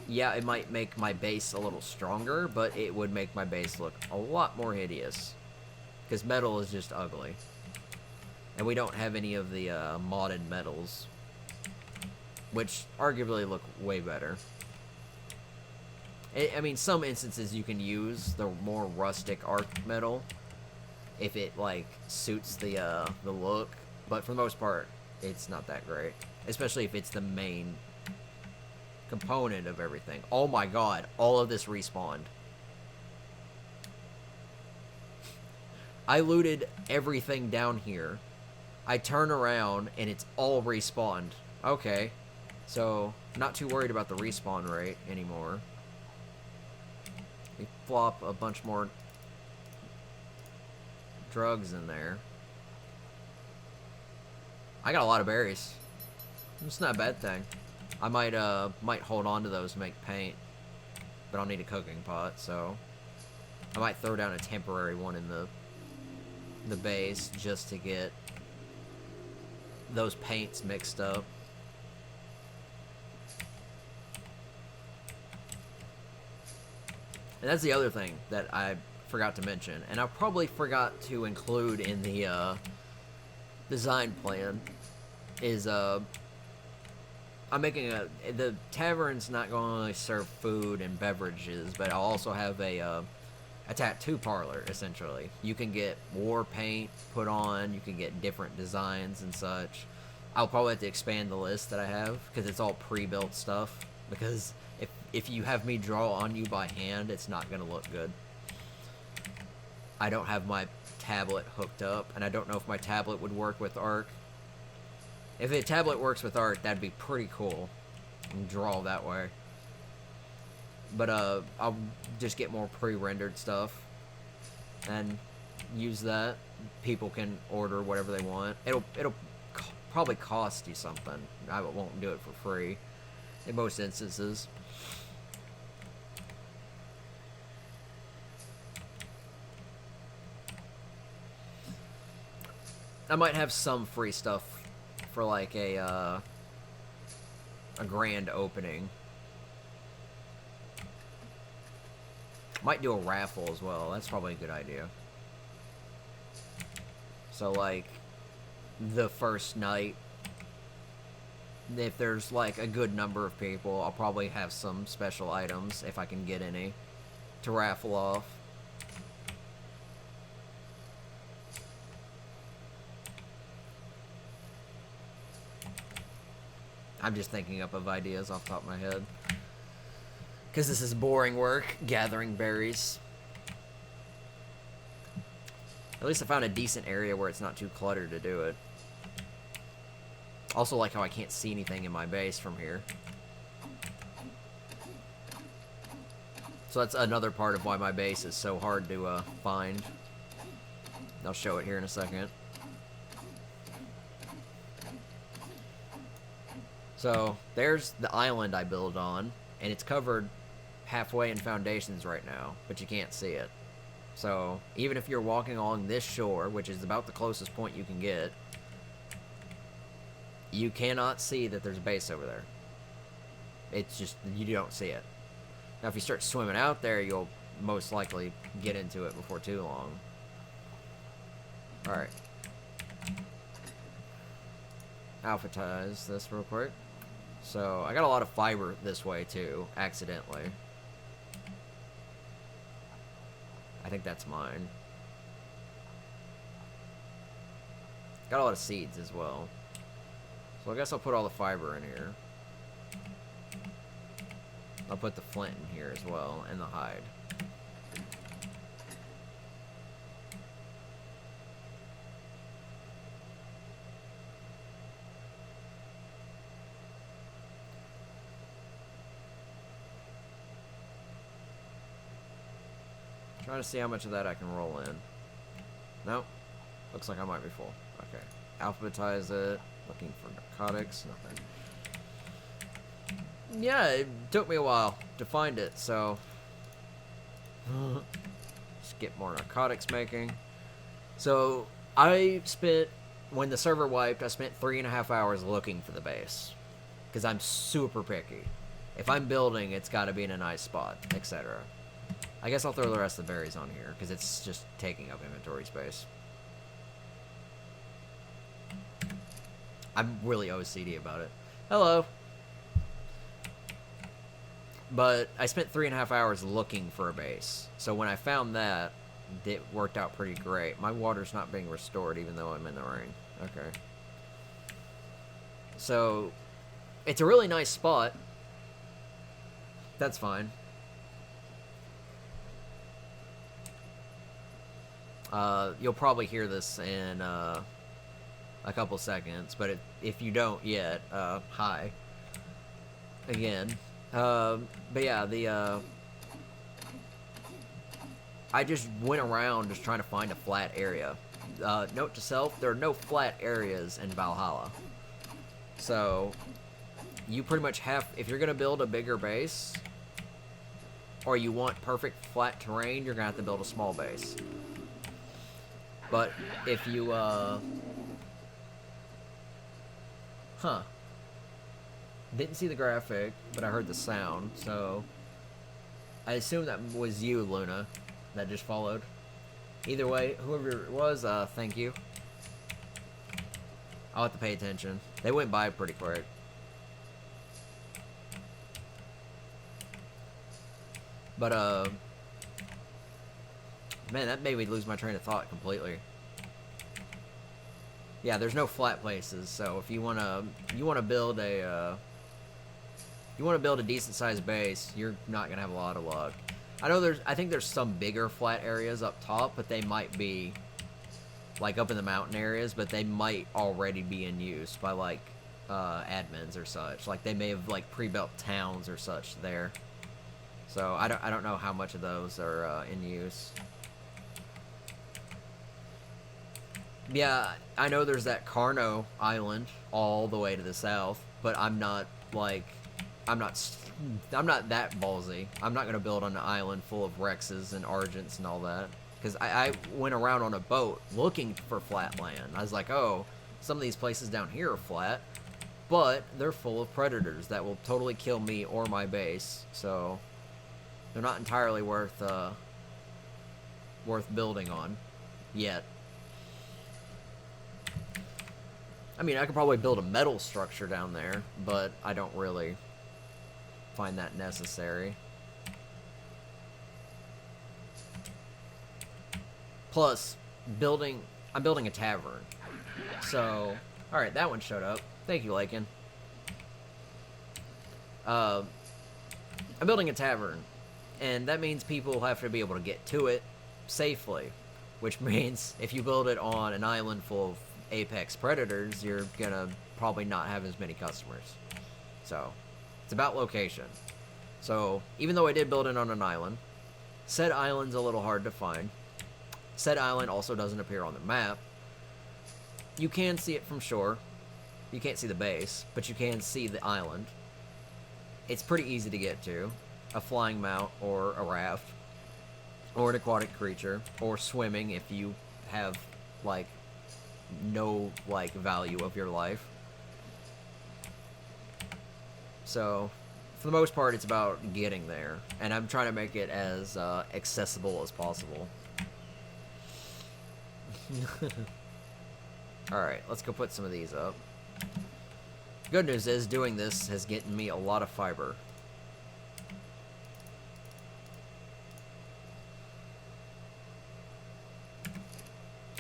Yeah, it might make my base a little stronger, but it would make my base look a lot more hideous. Because metal is just ugly. And we don't have any of the modded metals, which arguably look way better. I mean, some instances you can use the more rustic arc metal if it, like, suits the look. But for the most part, it's not that great. Especially if it's the main component of everything. Oh my god, all of this respawned. I looted everything down here. I turn around and it's all respawned. Okay. So, not too worried about the respawn rate anymore. We flop a bunch more drugs in there. I got a lot of berries. It's not a bad thing. I might hold on to those and make paint, but I'll need a cooking pot, so I might throw down a temporary one in the base just to get those paints mixed up. And that's the other thing that I forgot to mention, and I probably forgot to include in the design plan, is I'm making the tavern's not going to only serve food and beverages, but I'll also have a tattoo parlor, essentially. You can get war paint put on, you can get different designs and such. I'll probably have to expand the list that I have, because it's all pre-built stuff, because if you have me draw on you by hand, it's not going to look good. I don't have my tablet hooked up, and I don't know if my tablet would work with Ark. If a tablet works with Ark, that'd be pretty cool. And draw that way. But I'll just get more pre-rendered stuff and use that. People can order whatever they want. It'll probably cost you something. I won't do it for free in most instances. I might have some free stuff for like a grand opening. Might do a raffle as well. That's probably a good idea. So like the first night, if there's like a good number of people, I'll probably have some special items, if I can get any, to raffle off. I'm just thinking up of ideas off the top of my head. Because this is boring work, gathering berries. At least I found a decent area where it's not too cluttered to do it. Also like how I can't see anything in my base from here. So that's another part of why my base is so hard to find. I'll show it here in a second. So, there's the island I build on, and it's covered halfway in foundations right now, but you can't see it. So, even if you're walking along this shore, which is about the closest point you can get, you cannot see that there's a base over there. It's just, you don't see it. Now, if you start swimming out there, you'll most likely get into it before too long. Alright. Alphatize this real quick. So, I got a lot of fiber this way, too, accidentally. I think that's mine. Got a lot of seeds as well. So, I guess I'll put all the fiber in here. I'll put the flint in here as well, and the hide. Trying to see how much of that I can roll in. Nope. Looks like I might be full. Okay. Alphabetize it. Looking for narcotics. Nothing. Yeah, it took me a while to find it, so... Just get more narcotics making. So, I spent... When the server wiped, I spent 3.5 hours looking for the base. Because I'm super picky. If I'm building, it's got to be in a nice spot, etc. I guess I'll throw the rest of the berries on here, because it's just taking up inventory space. I'm really OCD about it. Hello. But I spent 3.5 hours looking for a base. So when I found that, it worked out pretty great. My water's not being restored even though I'm in the rain. Okay. So, it's a really nice spot. That's fine. You'll probably hear this in a couple seconds, but if you don't yet, hi. Again. But yeah, I just went around just trying to find a flat area. Note to self, there are no flat areas in Valhalla. So, you pretty much have, if you're going to build a bigger base, or you want perfect flat terrain, you're going to have to build a small base. But if you, didn't see the graphic, but I heard the sound, so I assume that was you, Luna, that just followed. Either way, whoever it was, thank you. I'll have to pay attention. They went by pretty quick. But, man, that made me lose my train of thought completely. Yeah, there's no flat places, so if you wanna build a decent sized base, you're not gonna have a lot of luck. I think there's some bigger flat areas up top, but they might be like up in the mountain areas, but they might already be in use by like admins or such. Like they may have like pre-built towns or such there. So I don't know how much of those are in use. Yeah, I know there's that Carno Island all the way to the south, but I'm not that ballsy. I'm not gonna build on an island full of Rexes and Argents and all that. Because I went around on a boat looking for flat land. I was like, oh, some of these places down here are flat, but they're full of predators that will totally kill me or my base. So they're not entirely worth building on yet. I mean, I could probably build a metal structure down there, but I don't really find that necessary. Plus, I'm building a tavern. So, alright, that one showed up. Thank you, Lakin. I'm building a tavern, and that means people have to be able to get to it safely, which means if you build it on an island full of apex predators, you're gonna probably not have as many customers. So, it's about location. So, even though I did build it on an island, said island's a little hard to find. Said island also doesn't appear on the map. You can see it from shore. You can't see the base, but you can see the island. It's pretty easy to get to. A flying mount or a raft. Or an aquatic creature. Or swimming if you have, like, no, like, value of your life. So, for the most part, it's about getting there. And I'm trying to make it as accessible as possible. Alright, let's go put some of these up. Good news is, doing this has gotten me a lot of fiber.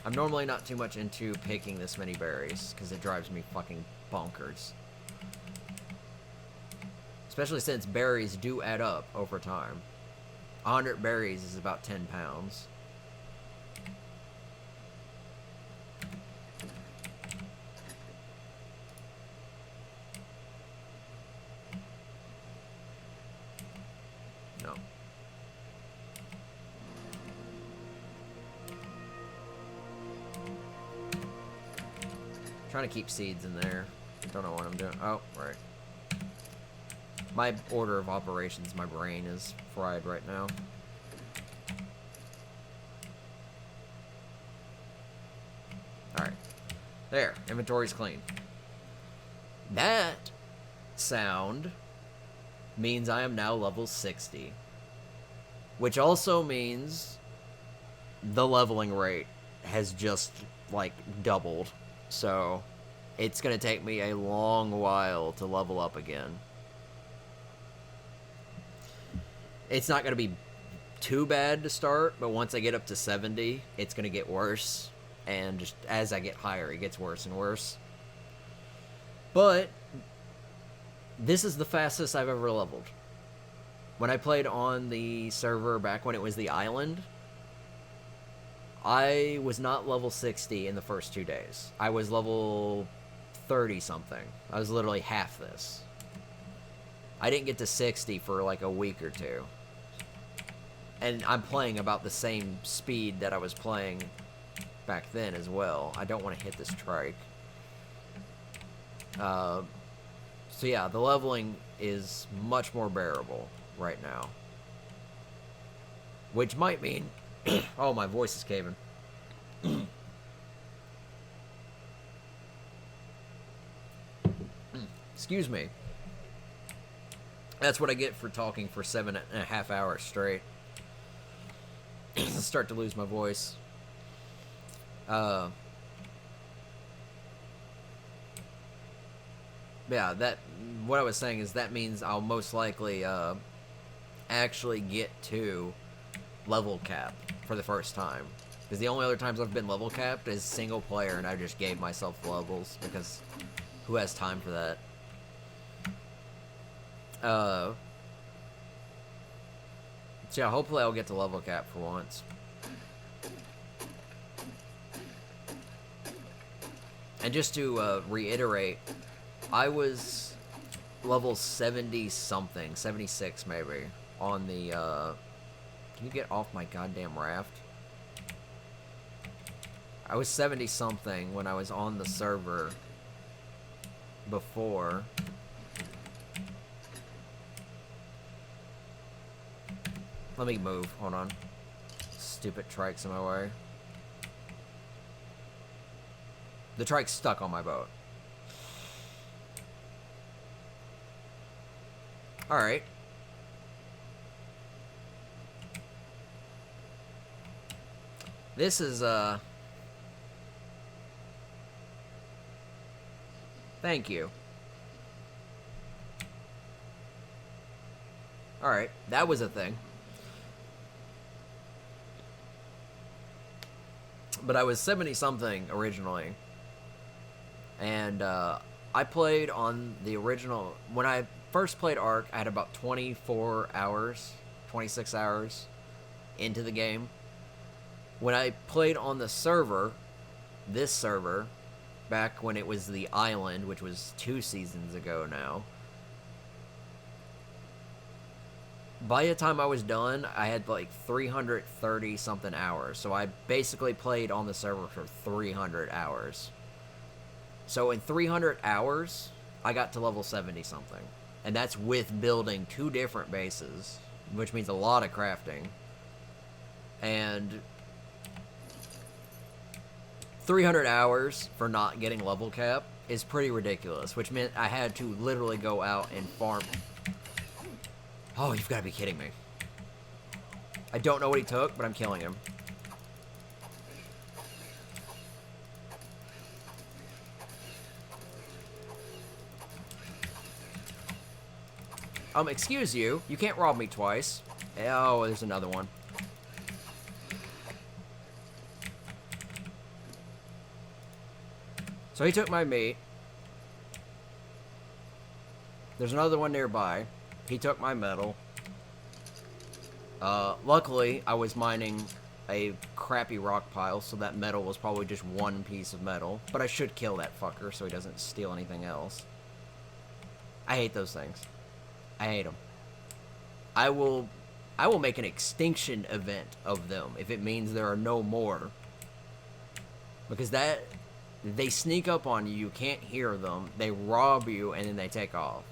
I'm normally not too much into picking this many berries, because it drives me fucking bonkers. Especially since berries do add up over time. 100 berries is about 10 pounds. No. Trying to keep seeds in there. Don't know what I'm doing. Oh, right. My order of operations, my brain is fried right now. Alright. There. Inventory's clean. That sound means I am now level 60. Which also means the leveling rate has just, like, doubled. So, it's going to take me a long while to level up again. It's not going to be too bad to start, but once I get up to 70, it's going to get worse. And just as I get higher, it gets worse and worse. But this is the fastest I've ever leveled. When I played on the server back when it was the island, I was not level 60 in the first 2 days. I was level 30 something. I was literally half this. I didn't get to 60 for like a week or two. And I'm playing about the same speed that I was playing back then as well. I don't want to hit this trike. So yeah, the leveling is much more bearable right now. Which might mean... oh, my voice is caving. Excuse me. That's what I get for talking for 7.5 hours straight. Start to lose my voice. Yeah, what I was saying is that means I'll most likely actually get to level cap for the first time. Because the only other times I've been level capped is single player, and I just gave myself levels, because who has time for that? So yeah, hopefully I'll get to level cap for once. And just to reiterate, I was level 70 something, 76 maybe, on the, can you get off my goddamn raft? I was 70 something when I was on the server before. Let me move, hold on. Stupid trike's in my way. The trike's stuck on my boat. Alright. This is, thank you. Alright, that was a thing. But I was 70-something originally. And, I played on the original... When I first played Ark, I had about 24 hours, 26 hours into the game. When I played on the server, this server, back when it was the island, which was 2 seasons ago now, by the time I was done, I had like 330 something hours. So I basically played on the server for 300 hours. So in 300 hours, I got to level 70 something. And that's with building 2 different bases, which means a lot of crafting. And 300 hours for not getting level cap is pretty ridiculous, which meant I had to literally go out and farm. Oh, you've got to be kidding me. I don't know what he took, but I'm killing him. Excuse you. You can't rob me twice. Oh, there's another one. So he took my meat. There's another one nearby. He took my metal. Luckily, I was mining a crappy rock pile, so that metal was probably just one piece of metal. But I should kill that fucker so he doesn't steal anything else. I hate those things. I hate them. I will make an extinction event of them if it means there are no more. Because they sneak up on you, you can't hear them, they rob you, and then they take off.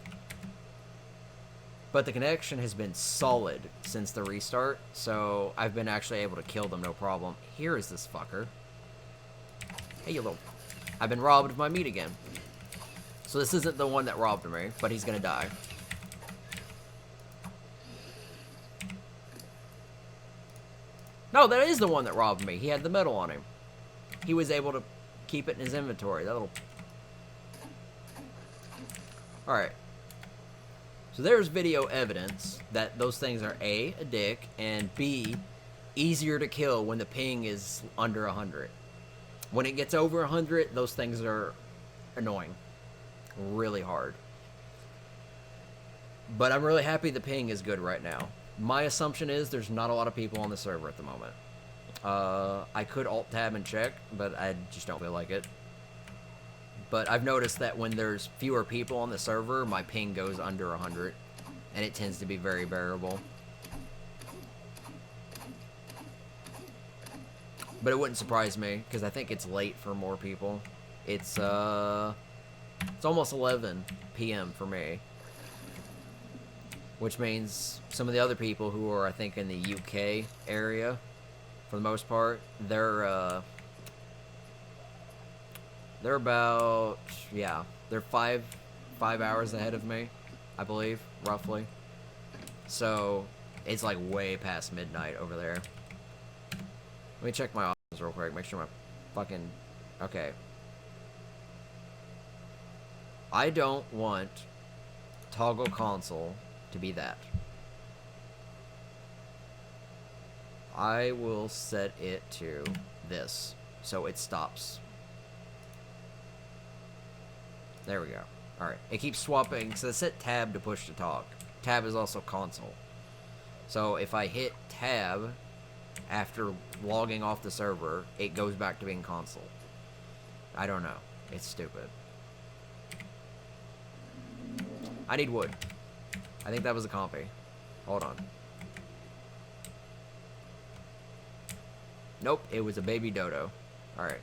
But the connection has been solid since the restart, so I've been actually able to kill them no problem. Here is this fucker. Hey, you little... I've been robbed of my meat again. So this isn't the one that robbed me, but he's gonna die. No, that is the one that robbed me. He had the metal on him. He was able to keep it in his inventory. That little... Alright. So there's video evidence that those things are A, a dick, and B, easier to kill when the ping is under 100. When it gets over 100, those things are annoying. Really hard. But I'm really happy the ping is good right now. My assumption is there's not a lot of people on the server at the moment. I could alt-tab and check, but I just don't feel like it. But I've noticed that when there's fewer people on the server, my ping goes under 100, and it tends to be very bearable. But it wouldn't surprise me, because I think it's late for more people. It's almost 11 p.m. for me. Which means some of the other people who are, I think, in the UK area, for the most part, they're about, yeah, they're five hours ahead of me, I believe, roughly. So, it's like way past midnight over there. Let me check my options real quick, make sure my fucking, okay. I don't want toggle console to be that. I will set it to this, so it stops. There we go. Alright, it keeps swapping, so I set tab to push to talk. Tab is also console. So if I hit tab after logging off the server, it goes back to being console. I don't know. It's stupid. I need wood. I think that was a compy. Hold on. Nope, it was a baby dodo. Alright.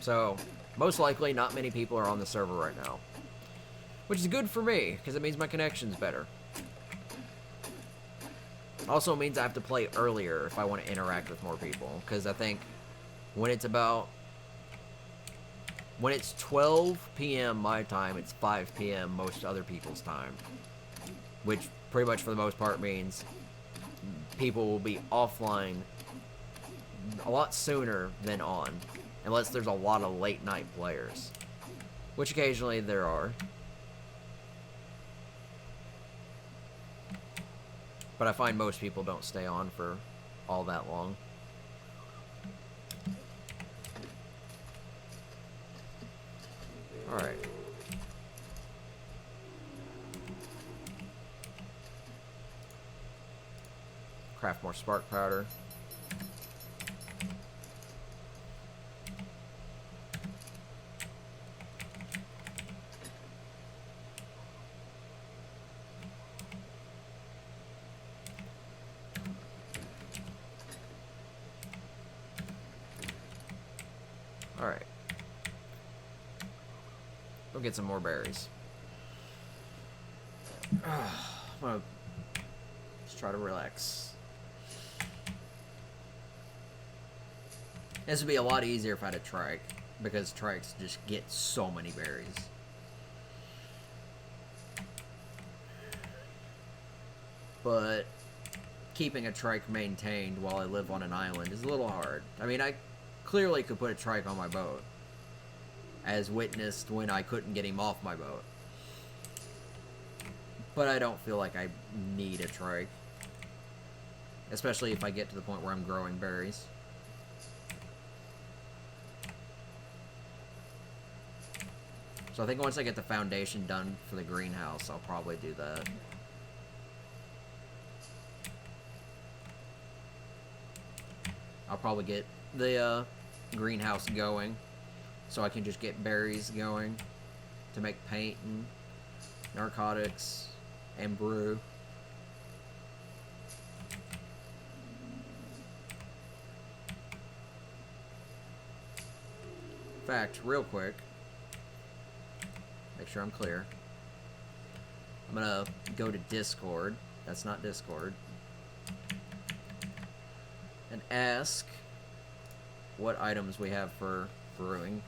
So, most likely not many people are on the server right now. Which is good for me, because it means my connection's better. Also means I have to play earlier if I want to interact with more people, because I think when it's 12 p.m. my time, it's 5 p.m. most other people's time. Which pretty much for the most part means people will be offline a lot sooner than on, unless there's a lot of late night players, which occasionally there are. But I find most people don't stay on for all that long. Alright. Craft more spark powder. Alright. We'll get some more berries. I'm gonna just try to relax. This would be a lot easier if I had a trike, because trikes just get so many berries. But keeping a trike maintained while I live on an island is a little hard. I mean, I clearly could put a trike on my boat, as witnessed when I couldn't get him off my boat. But I don't feel like I need a trike, especially if I get to the point where I'm growing berries. So I think once I get the foundation done for the greenhouse, I'll probably do that. I'll probably get the greenhouse going, so I can just get berries going to make paint and narcotics and brew. In fact, real quick, make sure I'm clear. I'm gonna go to Discord. That's not Discord. And ask what items we have for brewing.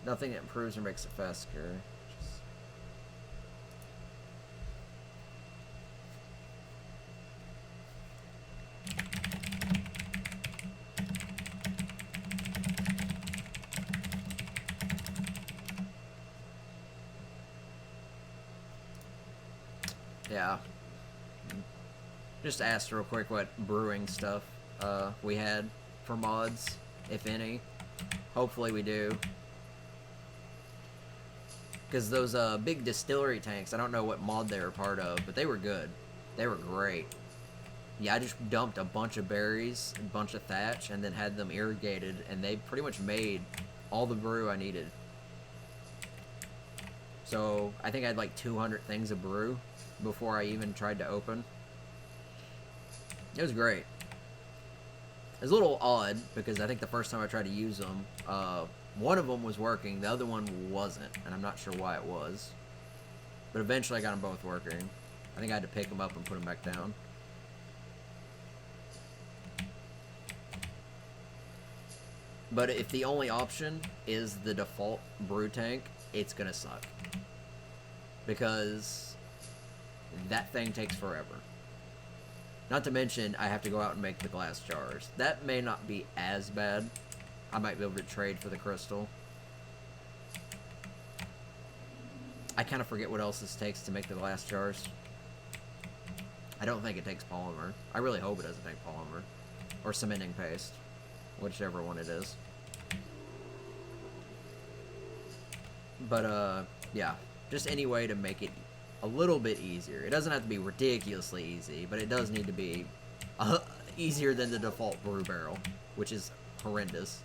Nothing that improves or makes it faster. Yeah. Just asked real quick what brewing stuff we had for mods, if any. Hopefully we do. Because those big distillery tanks, I don't know what mod they were part of, but they were good. They were great. Yeah, I just dumped a bunch of berries, a bunch of thatch, and then had them irrigated, and they pretty much made all the brew I needed. So I think I had like 200 things of brew before I even tried to open. It was great. It was a little odd because I think the first time I tried to use them, one of them was working, the other one wasn't, and I'm not sure why it was. But eventually I got them both working. I think I had to pick them up and put them back down. But if the only option is the default brew tank, it's gonna suck. Because that thing takes forever. Not to mention, I have to go out and make the glass jars. That may not be as bad. I might be able to trade for the crystal. I kind of forget what else this takes to make the glass jars. I don't think it takes polymer. I really hope it doesn't take polymer. Or cementing paste. Whichever one it is. But, yeah. Just any way to make it a little bit easier. It doesn't have to be ridiculously easy, but it does need to be easier than the default brew barrel, which is horrendous.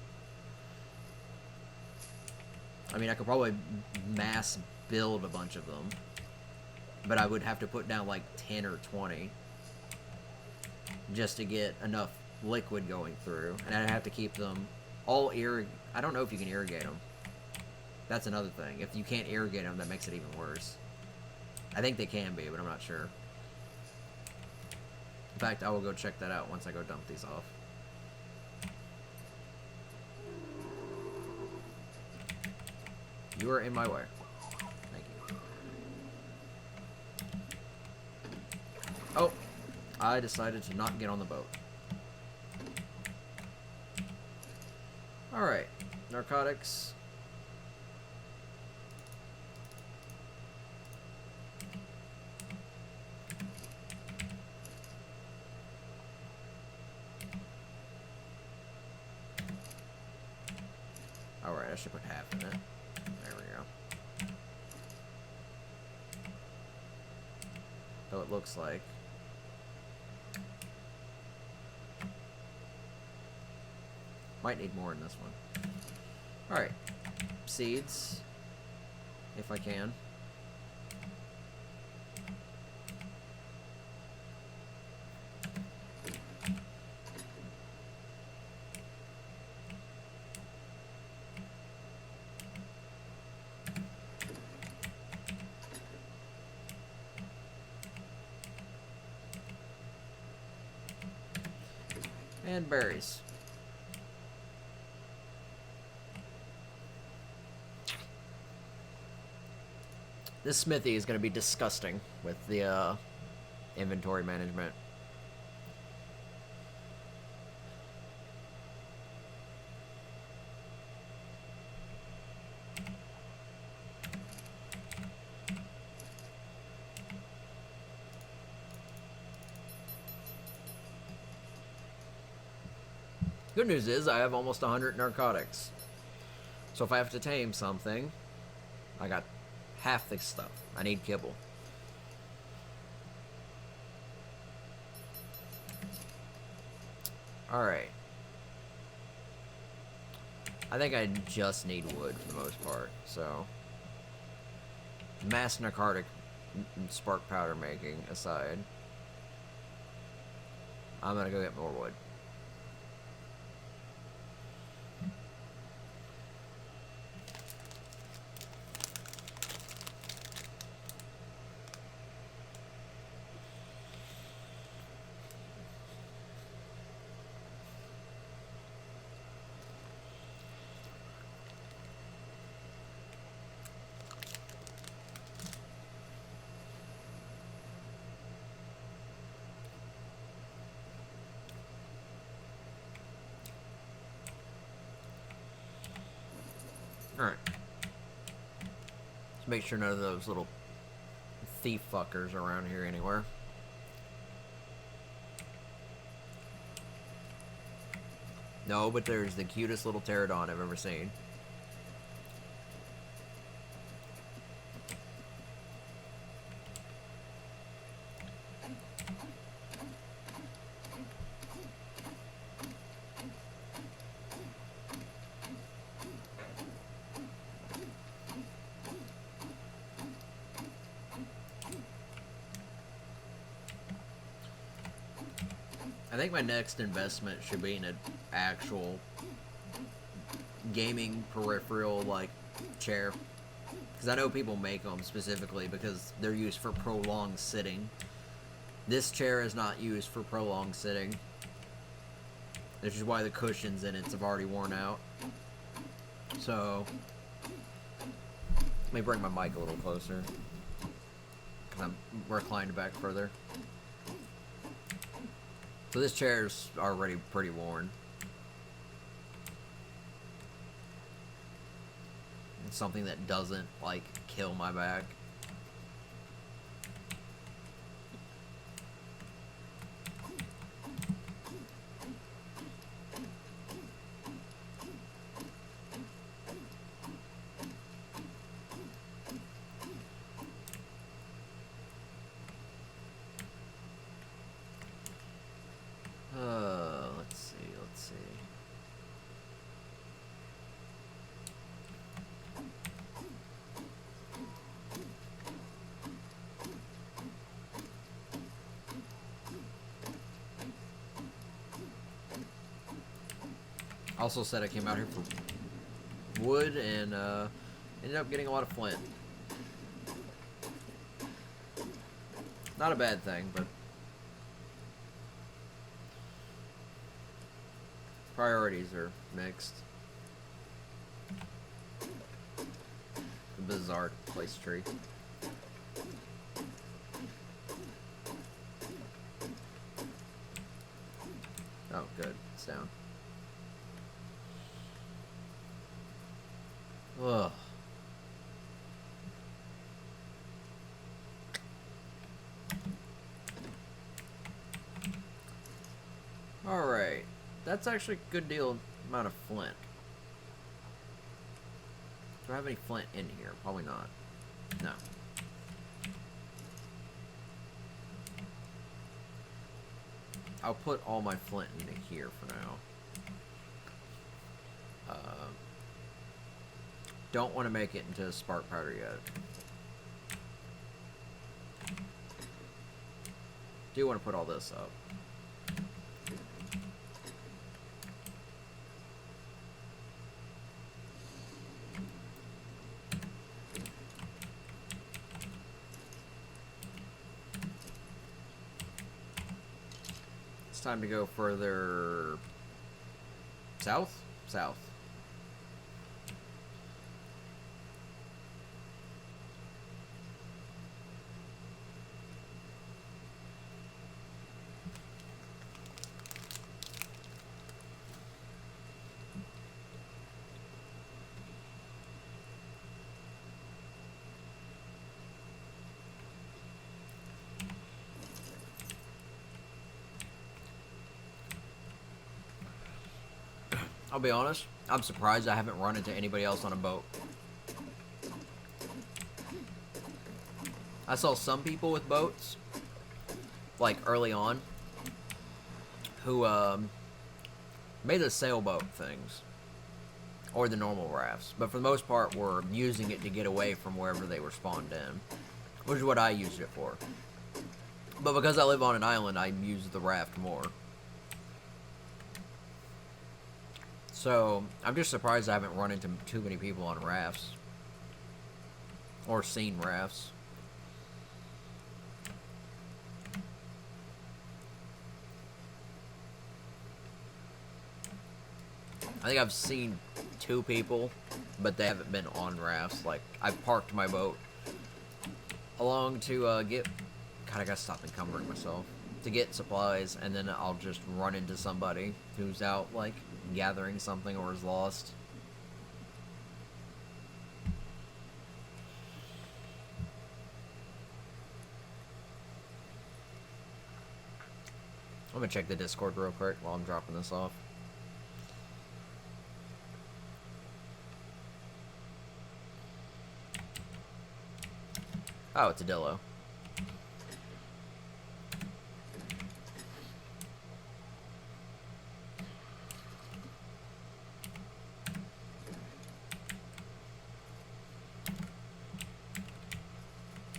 I mean, I could probably mass build a bunch of them, but I would have to put down like 10 or 20 just to get enough liquid going through, and I'd have to keep them all I don't know if you can irrigate them. That's another thing. If you can't irrigate them, that makes it even worse. I think they can be, but I'm not sure. In fact, I will go check that out once I go dump these off. You are in my way. Thank you. Oh, I decided to not get on the boat. Alright, narcotics. Alright, I should put half in it. There we go. So it looks like. Might need more in this one. Alright. Seeds. If I can. And berries. This smithy is going to be disgusting with the inventory management. Good news is I have almost 100 narcotics. So if I have to tame something, I got half the stuff. I need kibble. Alright. I think I just need wood for the most part, so... Mass narcotic spark powder making aside, I'm gonna go get more wood. Alright. Let's make sure none of those little thief fuckers are around here anywhere. No, but there's the cutest little pterodon I've ever seen. I think my next investment should be in an actual gaming peripheral, like, chair. Because I know people make them specifically because they're used for prolonged sitting. This chair is not used for prolonged sitting. Which is why the cushions in it have already worn out. So, let me bring my mic a little closer. Because I'm reclined back further. So this chair's already pretty worn. It's something that doesn't, like, kill my back. Let's see. Also said I came out here for wood and ended up getting a lot of flint. Not a bad thing, but priorities are mixed. The bizarre place tree. Oh, good. It's down. Ugh. Alright. That's actually a good deal amount of flint. Do I have any flint in here? Probably not. No. I'll put all my flint into here for now. Don't want to make it into spark powder yet. Do want to put all this up. It's time to go further south? South. I'll be honest, I'm surprised I haven't run into anybody else on a boat. I saw some people with boats, like early on, who made the sailboat things, or the normal rafts, but for the most part were using it to get away from wherever they were spawned in, which is what I used it for. But because I live on an island, I use the raft more. So, I'm just surprised I haven't run into too many people on rafts. Or seen rafts. I think I've seen 2 people, but they haven't been on rafts. Like, I've parked my boat along to get... God, I gotta stop encumbering myself. To get supplies, and then I'll just run into somebody who's out, like, gathering something or is lost. I'm gonna check the Discord real quick while I'm dropping this off. Oh, it's a Dillo.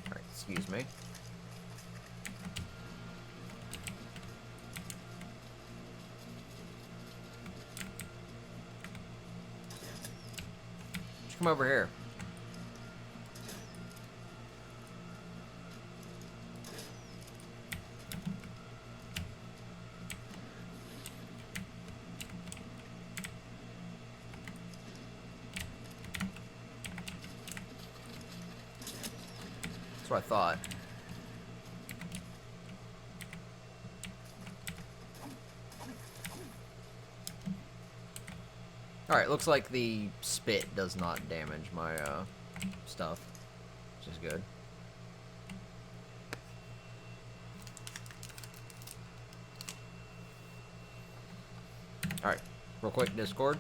Alright, excuse me. Just come over here. That's what I thought. Alright, looks like the spit does not damage my stuff, which is good. Alright, real quick, Discord.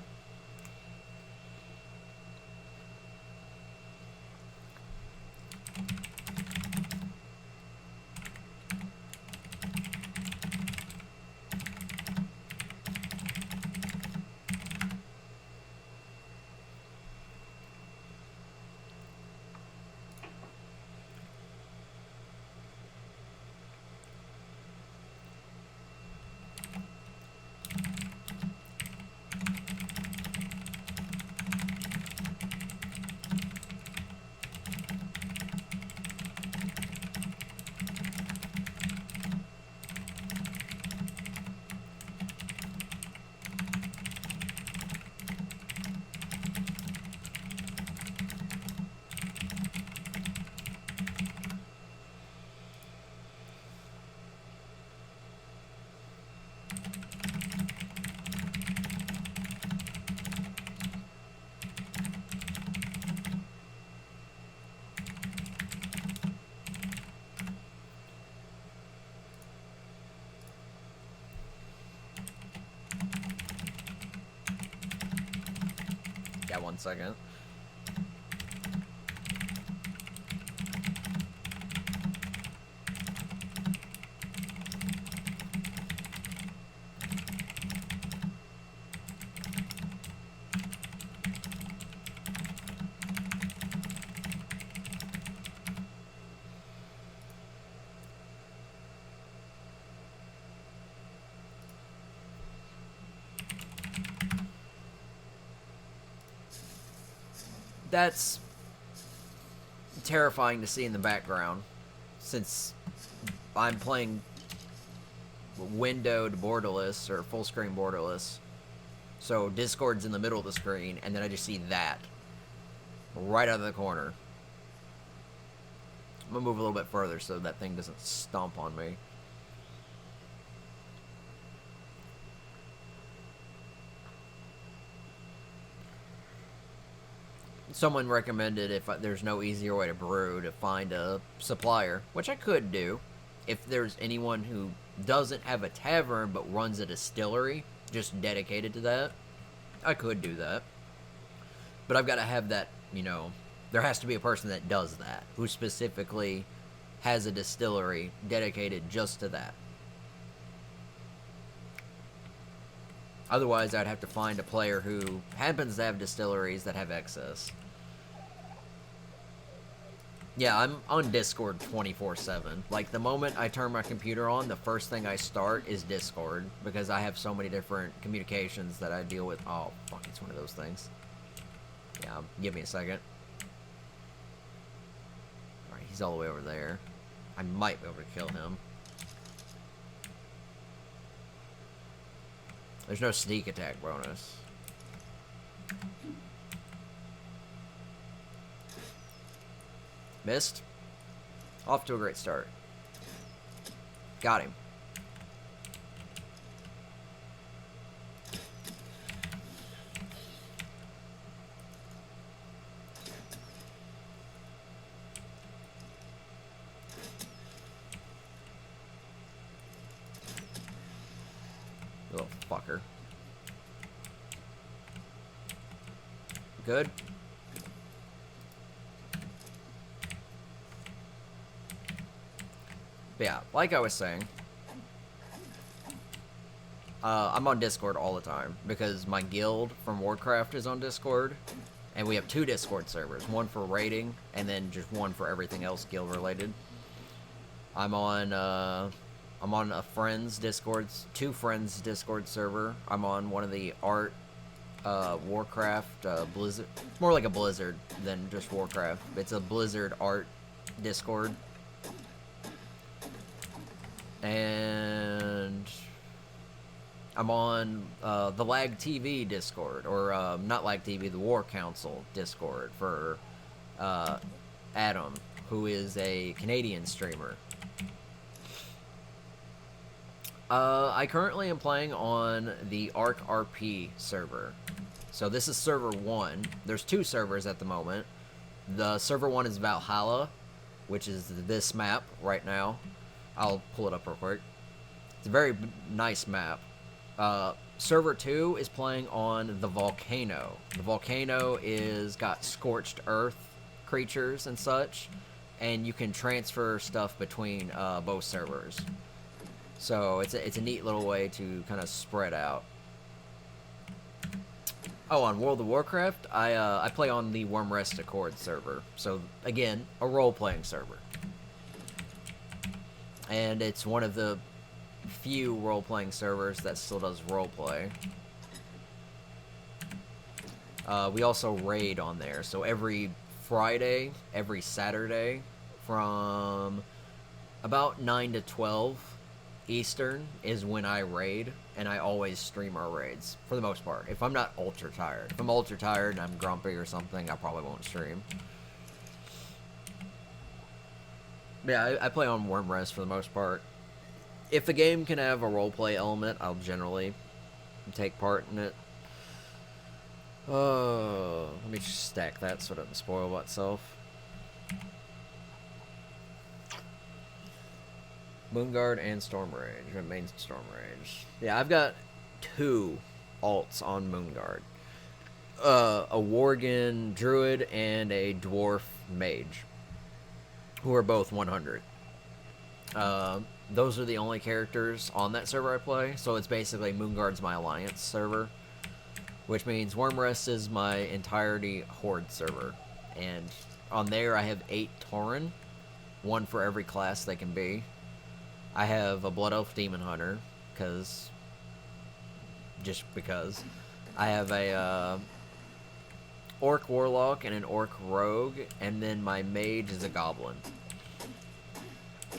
Yeah, 1 second. That's terrifying to see in the background, since I'm playing windowed borderless, or full screen borderless. So Discord's in the middle of the screen, and then I just see that right out of the corner. I'm gonna move a little bit further so that thing doesn't stomp on me. Someone recommended, if there's no easier way to brew, to find a supplier, which I could do. If there's anyone who doesn't have a tavern but runs a distillery, just dedicated to that, I could do that. But I've got to have that, there has to be a person that does that, who specifically has a distillery dedicated just to that. Otherwise, I'd have to find a player who happens to have distilleries that have excess. Yeah, I'm on Discord 24/7. Like, the moment I turn my computer on, the first thing I start is Discord, because I have so many different communications that I deal with. Oh, fuck, it's one of those things. Yeah, give me a second. Alright, he's all the way over there. I might be able to kill him. There's no sneak attack bonus. Missed. Off to a great start. Got him. Little fucker. Good. But yeah, like I was saying, I'm on Discord all the time because my guild from Warcraft is on Discord, and we have 2 Discord servers, one for raiding and then just one for everything else guild related. I'm on a friend's Discord, 2 friends Discord server. I'm on one of the art Warcraft Blizzard, more like a Blizzard than just Warcraft. It's a Blizzard art Discord. And I'm on the Lag TV Discord, or not Lag TV, the War Council Discord for Adam, who is a Canadian streamer. I currently am playing on the ARKRP server. So this is server 1. There's 2 servers at the moment. The server 1 is Valhalla, which is this map right now. I'll pull it up real quick. It's a very nice map. Server 2 is playing on the Volcano. The Volcano is got scorched earth creatures and such, and you can transfer stuff between both servers. So it's a neat little way to kind of spread out. Oh, on World of Warcraft, I play on the Wormrest Accord server. So again, a role-playing server. And it's one of the few role-playing servers that still does roleplay. We also raid on there, so every Friday, every Saturday, from about 9 to 12 Eastern is when I raid, and I always stream our raids, for the most part. If I'm not ultra tired. If I'm ultra tired and I'm grumpy or something, I probably won't stream. Yeah, I play on Wormrest for the most part. If the game can have a roleplay element, I'll generally take part in it. Let me just stack that so it doesn't spoil itself. Moonguard and Stormrage, main Stormrage. Yeah, I've got 2 alts on Moonguard. A Worgen Druid and a Dwarf Mage, who are both 100. Those are the only characters on that server I play, so it's basically Moonguard's my alliance server, which means Wormrest is my entirety Horde server. And on there I have 8 Tauren, 1 for every class they can be. I have a Blood Elf Demon Hunter, just because. I have a Orc Warlock and an Orc Rogue, and then my Mage is a Goblin.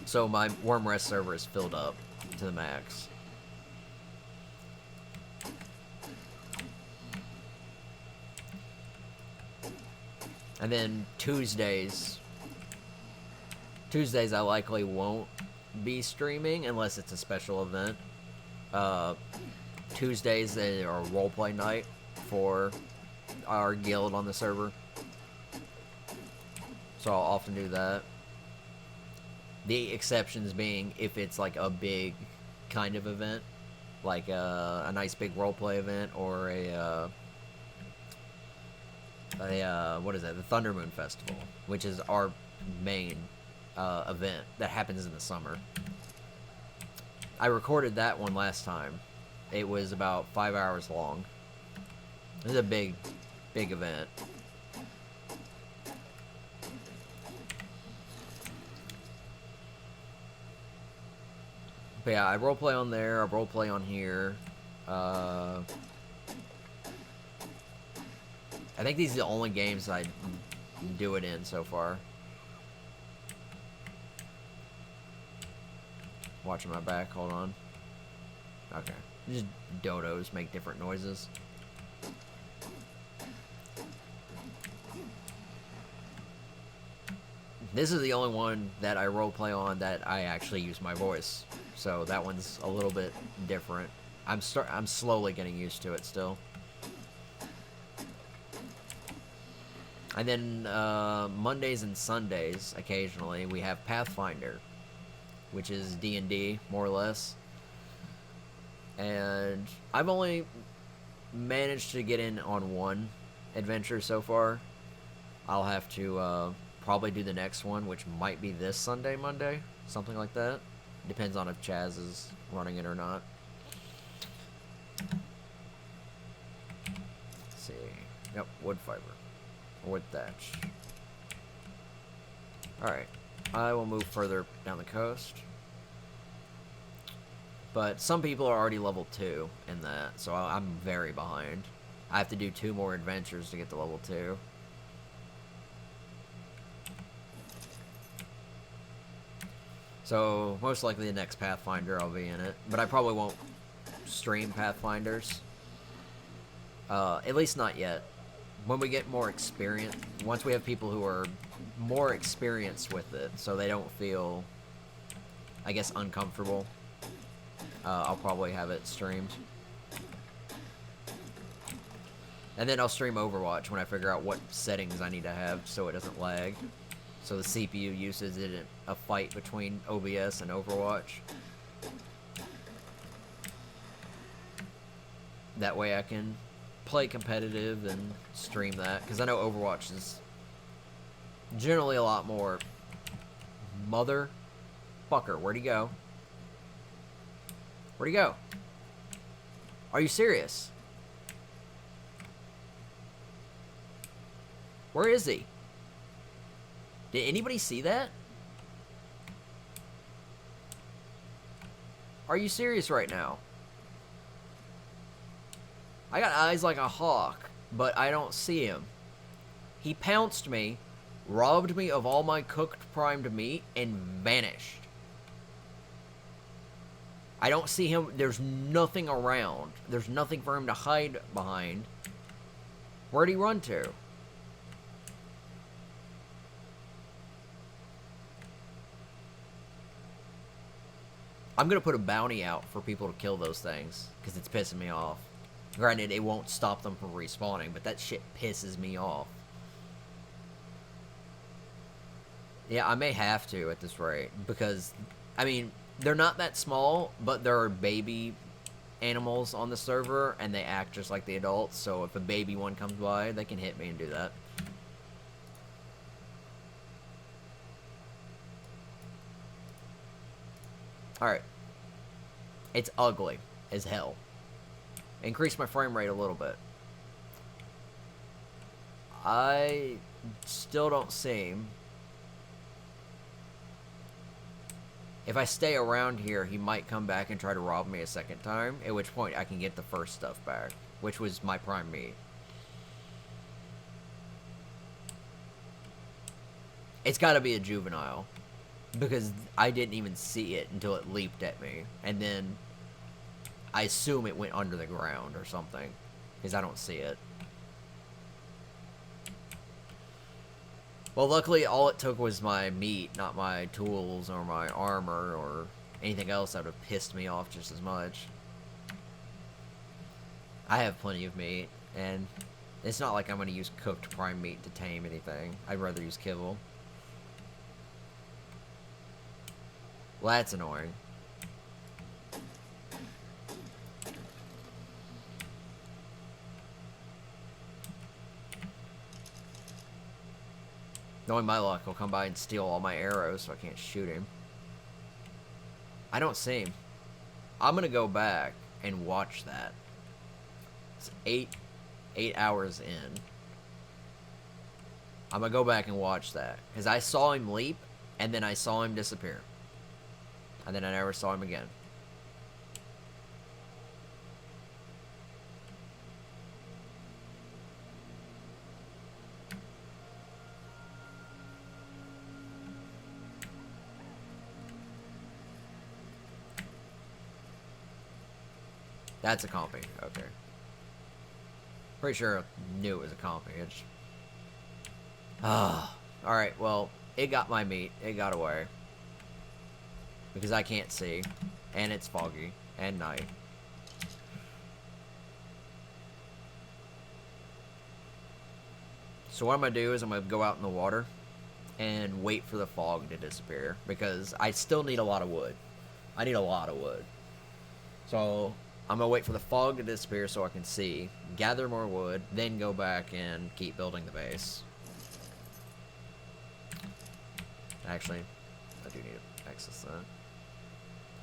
So my Wormrest server is filled up to the max. And then Tuesdays I likely won't be streaming unless it's a special event. Tuesdays are roleplay night for our guild on the server, so I'll often do that. The exceptions being if it's like a big kind of event, like a nice big roleplay event, or what is it? The Thunder Moon Festival, which is our main event that happens in the summer. I recorded that one last time. It was about 5 hours long. It was a big event. But yeah, I roleplay on there, I roleplay on here. I think these are the only games I do it in so far. Watching my back, hold on. Okay. Just dodos make different noises. This is the only one that I roleplay on that I actually use my voice. So that one's a little bit different. I'm slowly getting used to it still. And then Mondays and Sundays, occasionally, we have Pathfinder, which is D&D, more or less. And I've only managed to get in on one adventure so far. I'll have to probably do the next one, which might be this Sunday, Monday, something like that. Depends on if Chaz is running it or not. Let's see. Yep, wood fiber. Wood thatch. Alright. I will move further down the coast. But some people are already level 2 in that, so I'm very behind. I have to do 2 more adventures to get to level 2. So, most likely the next Pathfinder I'll be in it. But I probably won't stream Pathfinders. At least not yet. When we get more experience, once we have people who are more experienced with it, so they don't feel, I guess, uncomfortable, I'll probably have it streamed. And then I'll stream Overwatch when I figure out what settings I need to have so it doesn't lag. So the CPU usage isn't a fight between OBS and Overwatch. That way I can play competitive and stream that, because I know Overwatch is generally a lot more... Motherfucker, where'd he go? Where'd he go? Are you serious? Where is he? Did anybody see that? Are you serious right now? I got eyes like a hawk, but I don't see him. He pounced me, robbed me of all my cooked primed meat, and vanished. I don't see him. There's nothing around. There's nothing for him to hide behind. Where'd he run to? I'm gonna put a bounty out for people to kill those things, because it's pissing me off. Granted, it won't stop them from respawning, but that shit pisses me off. Yeah, I may have to at this rate, because, I mean, they're not that small, but there are baby animals on the server, and they act just like the adults, so if a baby one comes by, they can hit me and do that. Alright. It's ugly as hell. Increase my frame rate a little bit. I still don't see him. If I stay around here, he might come back and try to rob me a second time, at which point I can get the first stuff back, which was my prime meat. It's gotta be a juvenile, because I didn't even see it until it leaped at me, and then I assume it went under the ground or something, because I don't see it. Well, luckily, all it took was my meat, not my tools or my armor or anything else that would have pissed me off just as much. I have plenty of meat, and it's not like I'm going to use cooked prime meat to tame anything. I'd rather use kibble. Well, that's annoying. Knowing my luck, he'll come by and steal all my arrows so I can't shoot him. I don't see him. I'm going to go back and watch that. It's 8 hours in. I'm going to go back and watch that. Because I saw him leap, and then I saw him disappear. And then I never saw him again. That's a compy. Okay. Pretty sure I knew it was a compy. It's... Alright, well, it got my meat. It got away. Because I can't see. And it's foggy. And night. So what I'm going to do is I'm going to go out in the water and wait for the fog to disappear. Because I still need a lot of wood. I need a lot of wood. So I'm going to wait for the fog to disappear so I can see. Gather more wood. Then go back and keep building the base. Actually, I do need to access that.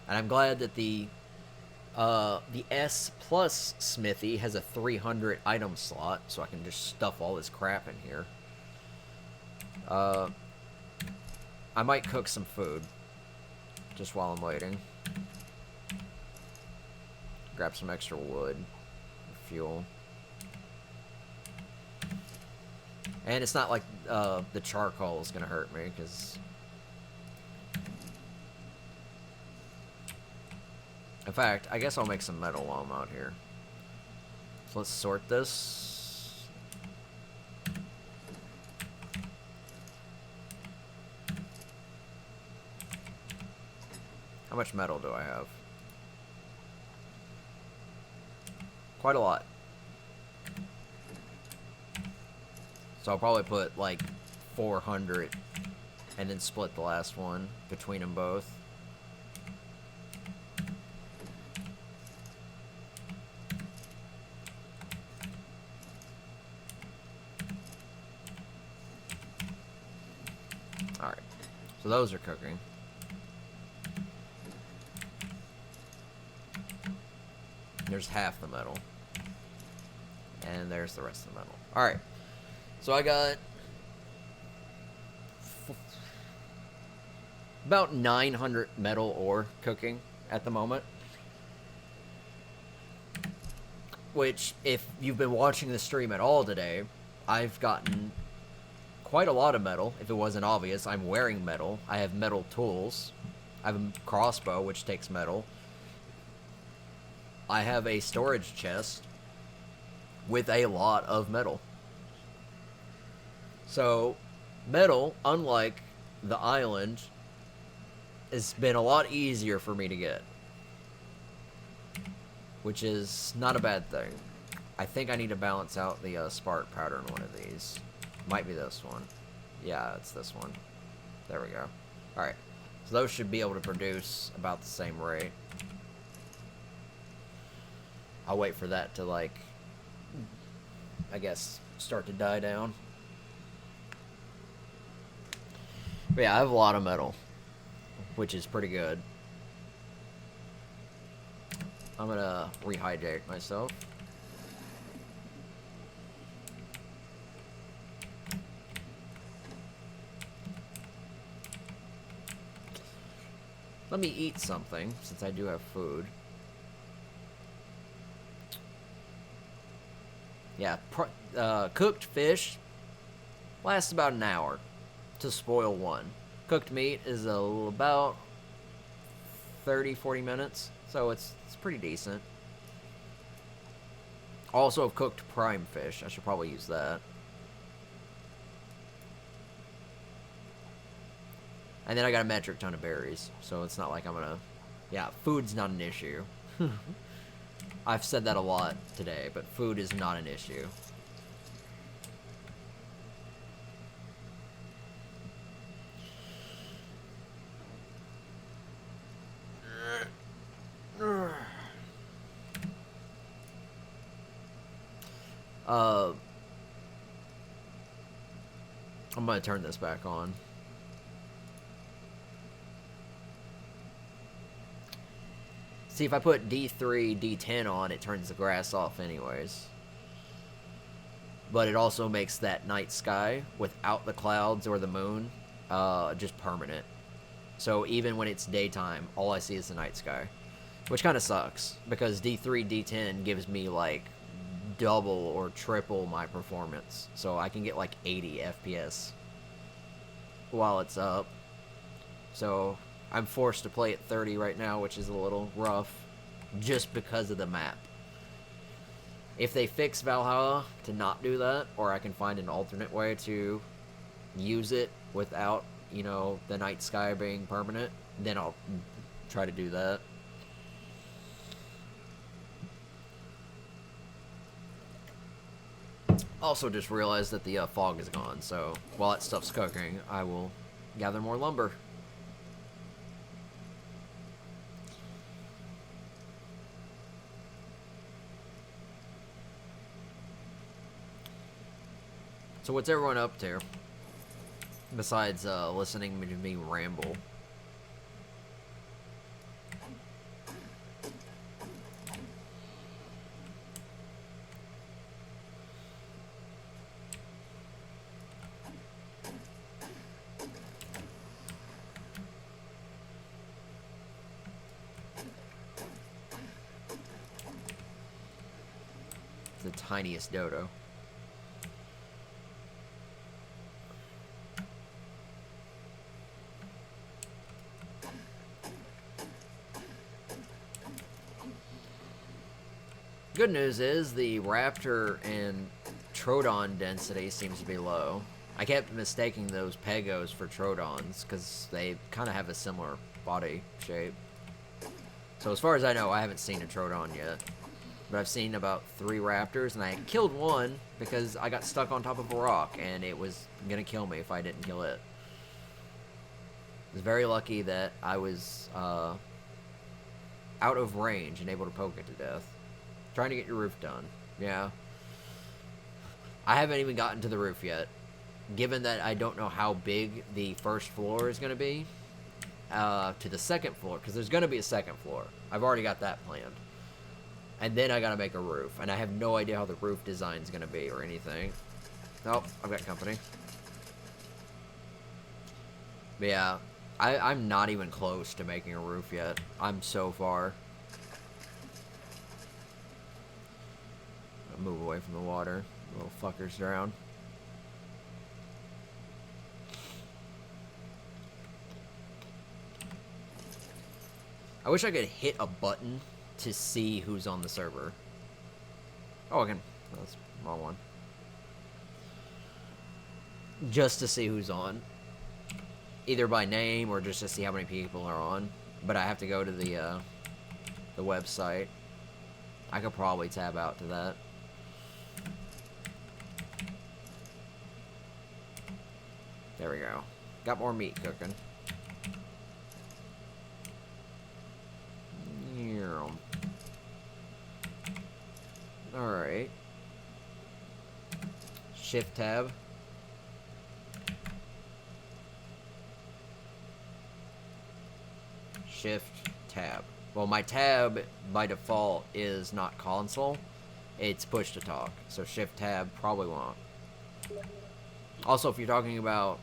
And I'm glad that the S plus smithy has a 300 item slot, so I can just stuff all this crap in here. I might cook some food just while I'm waiting. Grab some extra wood, fuel. And it's not like the charcoal is gonna hurt me, because... In fact, I guess I'll make some metal while I'm out here. So let's sort this. How much metal do I have? Quite a lot. So I'll probably put like 400 and then split the last one between them both. Alright, so those are cooking. There's half the metal. And there's the rest of the metal. Alright, so I got about 900 metal ore cooking at the moment. Which, if you've been watching the stream at all today, I've gotten quite a lot of metal. If it wasn't obvious, I'm wearing metal. I have metal tools. I have a crossbow, which takes metal. I have a storage chest with a lot of metal. So, metal, unlike the island, has been a lot easier for me to get. Which is not a bad thing. I think I need to balance out the spark powder in one of these. Might be this one. Yeah, it's this one. There we go. Alright. So those should be able to produce about the same rate. I'll wait for that to, like, I guess, start to die down. But yeah, I have a lot of metal, which is pretty good. I'm gonna rehydrate myself. Let me eat something, since I do have food. Yeah, cooked fish lasts about an hour to spoil one. Cooked meat is about 30-40 minutes, so it's pretty decent. Also have cooked prime fish. I should probably use that. And then I got a metric ton of berries, so it's not like I'm gonna... Yeah, food's not an issue. I've said that a lot today, but food is not an issue. I'm gonna turn this back on. See, if I put D3, D10 on, it turns the grass off anyways. But it also makes that night sky without the clouds or the moon just permanent. So even when it's daytime, all I see is the night sky. Which kind of sucks, because D3, D10 gives me like double or triple my performance. So I can get like 80 FPS while it's up. So I'm forced to play at 30 right now, which is a little rough, just because of the map. If they fix Valhalla to not do that, or I can find an alternate way to use it without, you know, the night sky being permanent, then I'll try to do that. Also just realized that the fog is gone, so while that stuff's cooking, I will gather more lumber. So what's everyone up to? Besides listening to me ramble. The tiniest dodo. Good news is the raptor and Troodon density seems to be low. I kept mistaking those Pegos for Troodons because they kind of have a similar body shape. So as far as I know, I haven't seen a Troodon yet. But I've seen about 3 raptors, and I killed one because I got stuck on top of a rock, and it was gonna kill me if I didn't kill it. I was very lucky that I was out of range and able to poke it to death. Trying to get your roof done. Yeah. I haven't even gotten to the roof yet. Given that I don't know how big the first floor is going to be, to the second floor, because there's going to be a second floor. I've already got that planned. And then I got to make a roof, and I have no idea how the roof design is going to be or anything. Oh, I've got company. But yeah, I'm not even close to making a roof yet. I'm so far. Move away from the water. Little fuckers drown. I wish I could hit a button to see who's on the server. Oh, I can. That's the wrong one. Just to see who's on. Either by name or just to see how many people are on. But I have to go to the website. I could probably tab out to that. There we go. Got more meat cooking. Alright. Shift tab. Shift tab. Well, my tab by default is not console. It's push to talk. So shift tab probably won't. Also, if you're talking about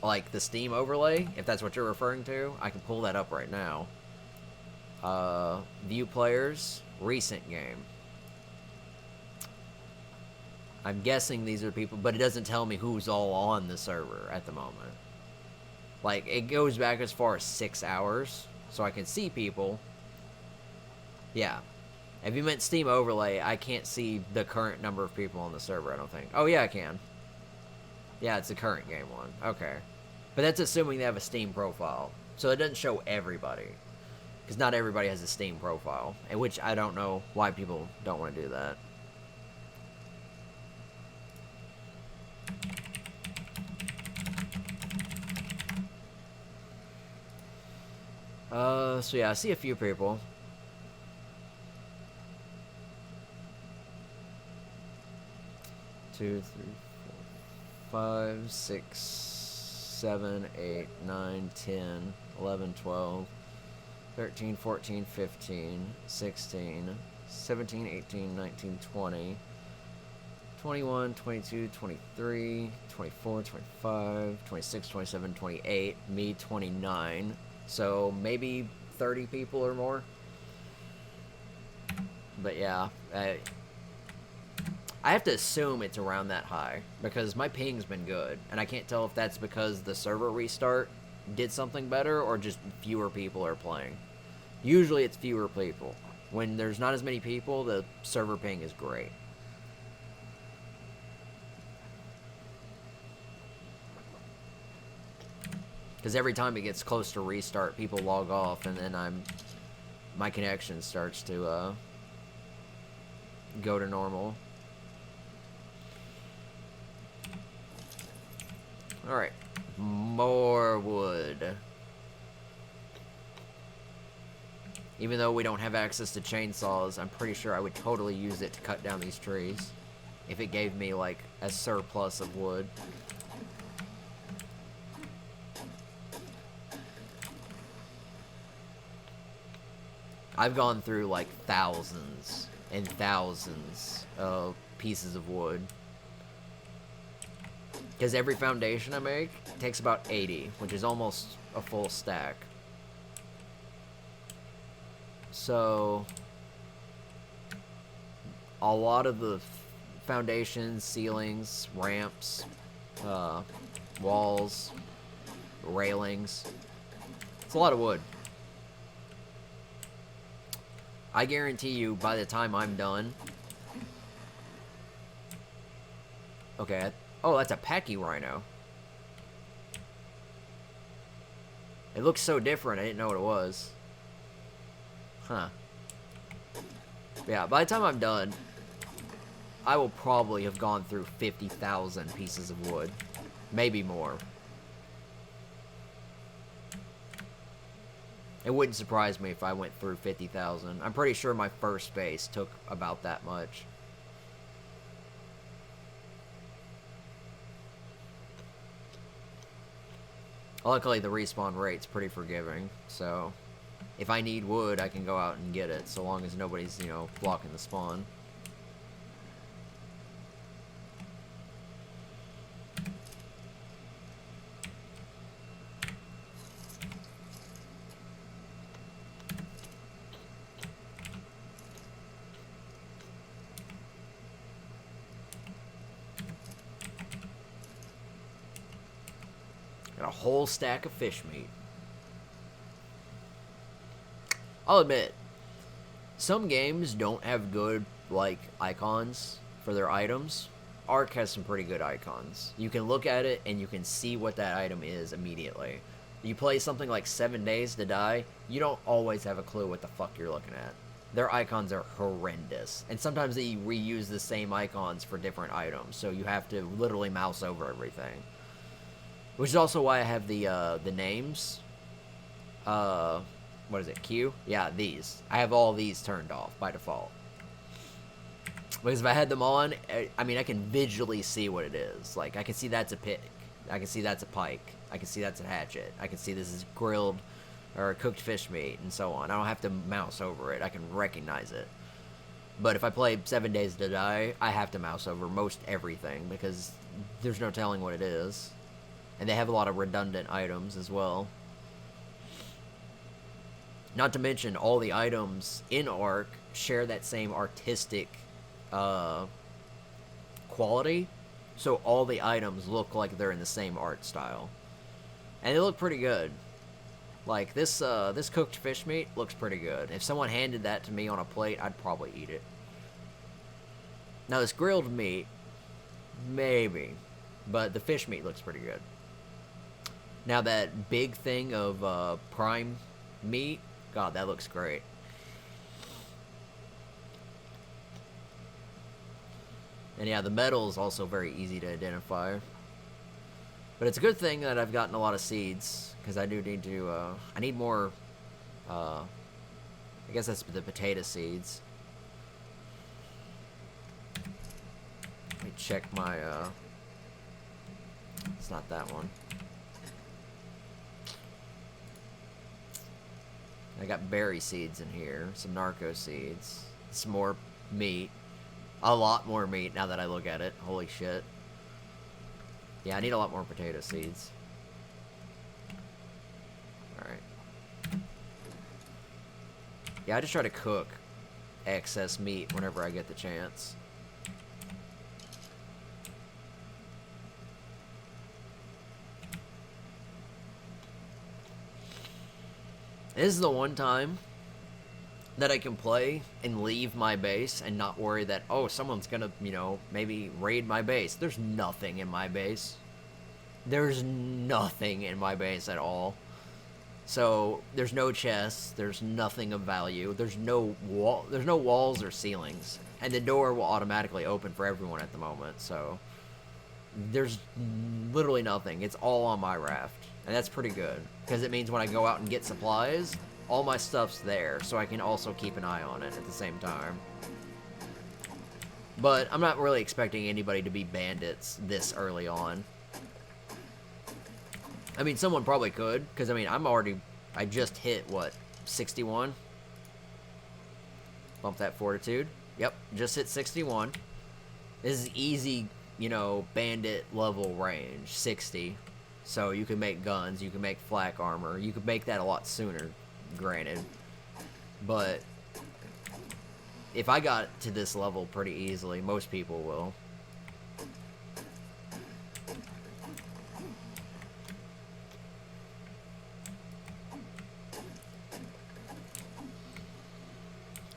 like the Steam overlay, if that's what you're referring to, I can pull that up right now. View players, recent game. I'm guessing these are people, but it doesn't tell me who's all on the server at the moment. Like, it goes back as far as 6 hours, so I can see people. Yeah. If you meant Steam overlay, I can't see the current number of people on the server, I don't think. Oh, yeah, I can. Yeah, it's the current game one. Okay. But that's assuming they have a Steam profile. So it doesn't show everybody. Because not everybody has a Steam profile. And which I don't know why people don't want to do that. So yeah, I see a few people. Two, three, 5, 6, 7, 8, 9, 10, 11, 12, 13, 14, 15, 16, 17, 18, 19, 20, 21, 22, 23, 24, 25, 26, 27, 28, me 29. So maybe 30 people or more. But yeah, I have to assume it's around that high because my ping's been good, and I can't tell if that's because the server restart did something better or just fewer people are playing. Usually it's fewer people. When there's not as many people, the server ping is great. Because every time it gets close to restart, people log off, and then my connection starts to go to normal. Alright, more wood. Even though we don't have access to chainsaws, I'm pretty sure I would totally use it to cut down these trees. If it gave me, like, a surplus of wood. I've gone through, like, thousands and thousands of pieces of wood. Because every foundation I make takes about 80, which is almost a full stack. So, a lot of the foundations, ceilings, ramps, walls, railings, it's a lot of wood. I guarantee you, by the time I'm done... Okay, oh, that's a Packy Rhino. It looks so different, I didn't know what it was. Huh. Yeah, by the time I'm done, I will probably have gone through 50,000 pieces of wood. Maybe more. It wouldn't surprise me if I went through 50,000. I'm pretty sure my first base took about that much. Luckily, the respawn rate's pretty forgiving, so if I need wood, I can go out and get it, so long as nobody's, you know, blocking the spawn. Got a whole stack of fish meat. I'll admit, some games don't have good, like, icons for their items. Ark has some pretty good icons. You can look at it and you can see what that item is immediately. You play something like 7 Days to Die, you don't always have a clue what the fuck you're looking at. Their icons are horrendous. And sometimes they reuse the same icons for different items, so you have to literally mouse over everything. Which is also why I have the names. What is it, Q? Yeah, these. I have all these turned off by default. Because if I had them on, I mean, I can visually see what it is. Like, I can see that's a pig. I can see that's a pike. I can see that's a hatchet. I can see this is grilled or cooked fish meat and so on. I don't have to mouse over it. I can recognize it. But if I play 7 Days to Die, I have to mouse over most everything because there's no telling what it is. And they have a lot of redundant items as well. Not to mention, all the items in Ark share that same artistic quality. So all the items look like they're in the same art style. And they look pretty good. Like, this cooked fish meat looks pretty good. If someone handed that to me on a plate, I'd probably eat it. Now, this grilled meat, maybe. But the fish meat looks pretty good. Now, that big thing of prime meat, God, that looks great. And yeah, the metal is also very easy to identify. But it's a good thing that I've gotten a lot of seeds, because I do need to, I need more, I guess that's the potato seeds. Let me check my, It's not that one. I got berry seeds in here, some narco seeds, some more meat. A lot more meat now that I look at it. Holy shit. Yeah, I need a lot more potato seeds. Alright. Yeah, I just try to cook excess meat whenever I get the chance. This is the one time that I can play and leave my base and not worry that, oh, someone's gonna, you know, maybe raid my base. There's nothing in my base. There's nothing in my base at all. So there's no chests, there's nothing of value, there's no walls or ceilings, and the door will automatically open for everyone at the moment. So there's literally nothing. It's all on my raft, and that's pretty good because it means when I go out and get supplies, all my stuff's there, so I can also keep an eye on it at the same time. But I'm not really expecting anybody to be bandits this early on. I mean, someone probably could, because, I mean, I just hit, what, 61? Bump that fortitude. Yep, just hit 61. This is easy, you know, bandit level range, 60. So you can make guns, you can make flak armor, you could make that a lot sooner, granted. But if I got to this level pretty easily, most people will.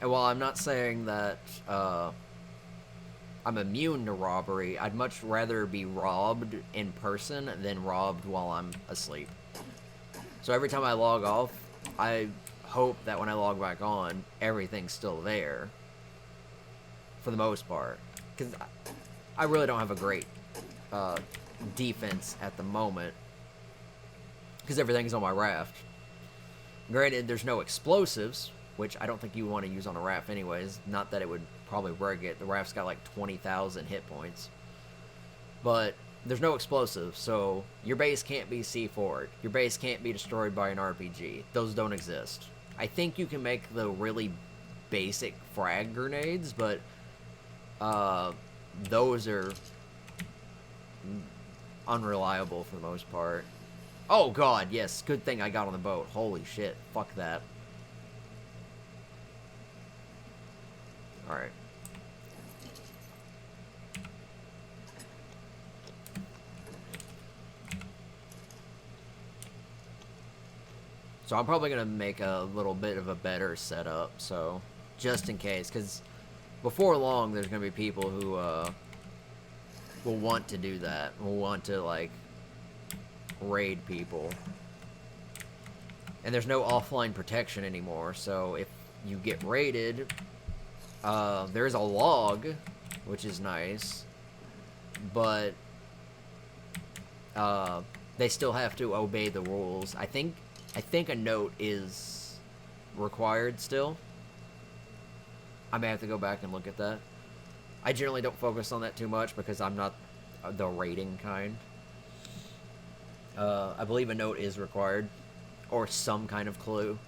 And while I'm not saying that I'm immune to robbery, I'd much rather be robbed in person than robbed while I'm asleep. So every time I log off, I hope that when I log back on, everything's still there. For the most part. Because I really don't have a great defense at the moment. Because everything's on my raft. Granted, there's no explosives, which I don't think you want to use on a raft anyways. Not that it would probably break it. The raft's got like 20,000 hit points. But there's no explosives, so your base can't be C4'd. Your base can't be destroyed by an RPG. Those don't exist. I think you can make the really basic frag grenades, but those are unreliable for the most part. Oh god, yes, good thing I got on the boat. Holy shit, fuck that. Alright. So I'm probably going to make a little bit of a better setup, so just in case, because before long there's going to be people who will want to do that, will want to, like, raid people. And there's no offline protection anymore, so if you get raided, there's a log, which is nice, but they still have to obey the rules. I think a note is required still. I may have to go back and look at that. I generally don't focus on that too much because I'm not the rating kind. I believe a note is required, or some kind of clue.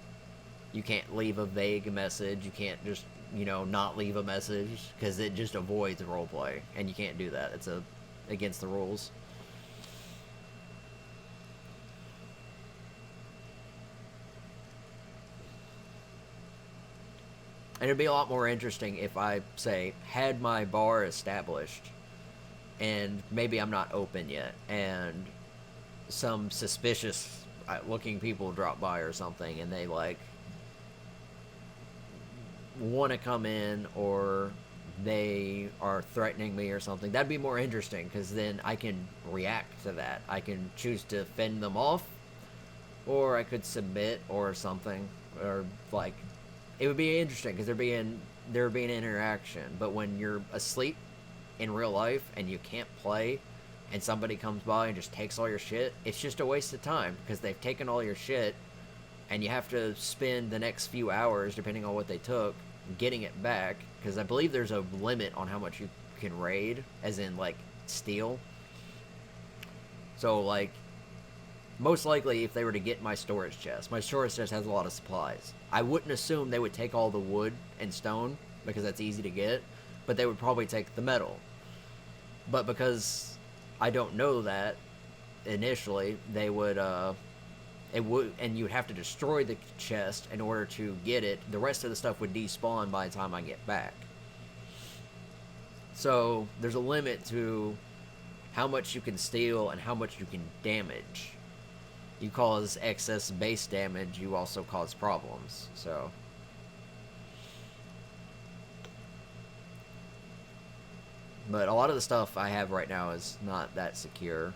You can't leave a vague message. You can't just, you know, not leave a message, because it just avoids roleplay, and you can't do that. It's against the rules. And it'd be a lot more interesting if I, say, had my bar established, and maybe I'm not open yet, and some suspicious looking people drop by or something, and they, like, want to come in, or they are threatening me or something. That'd be more interesting, because then I can react to that. I can choose to fend them off, or I could submit or something, or, like, it would be interesting because there'd be an interaction. But when you're asleep in real life and you can't play, and somebody comes by and just takes all your shit, it's just a waste of time because they've taken all your shit, and you have to spend the next few hours, depending on what they took, getting it back. Because I believe there's a limit on how much you can raid, as in, like, steal. So, like, most likely, if they were to get my storage chest has a lot of supplies. I wouldn't assume they would take all the wood and stone, because that's easy to get, but they would probably take the metal. But because I don't know that, initially, they would, and you'd have to destroy the chest in order to get it. The rest of the stuff would despawn by the time I get back. So, there's a limit to how much you can steal and how much you can damage. You cause excess base damage, you also cause problems, so. But a lot of the stuff I have right now is not that secure,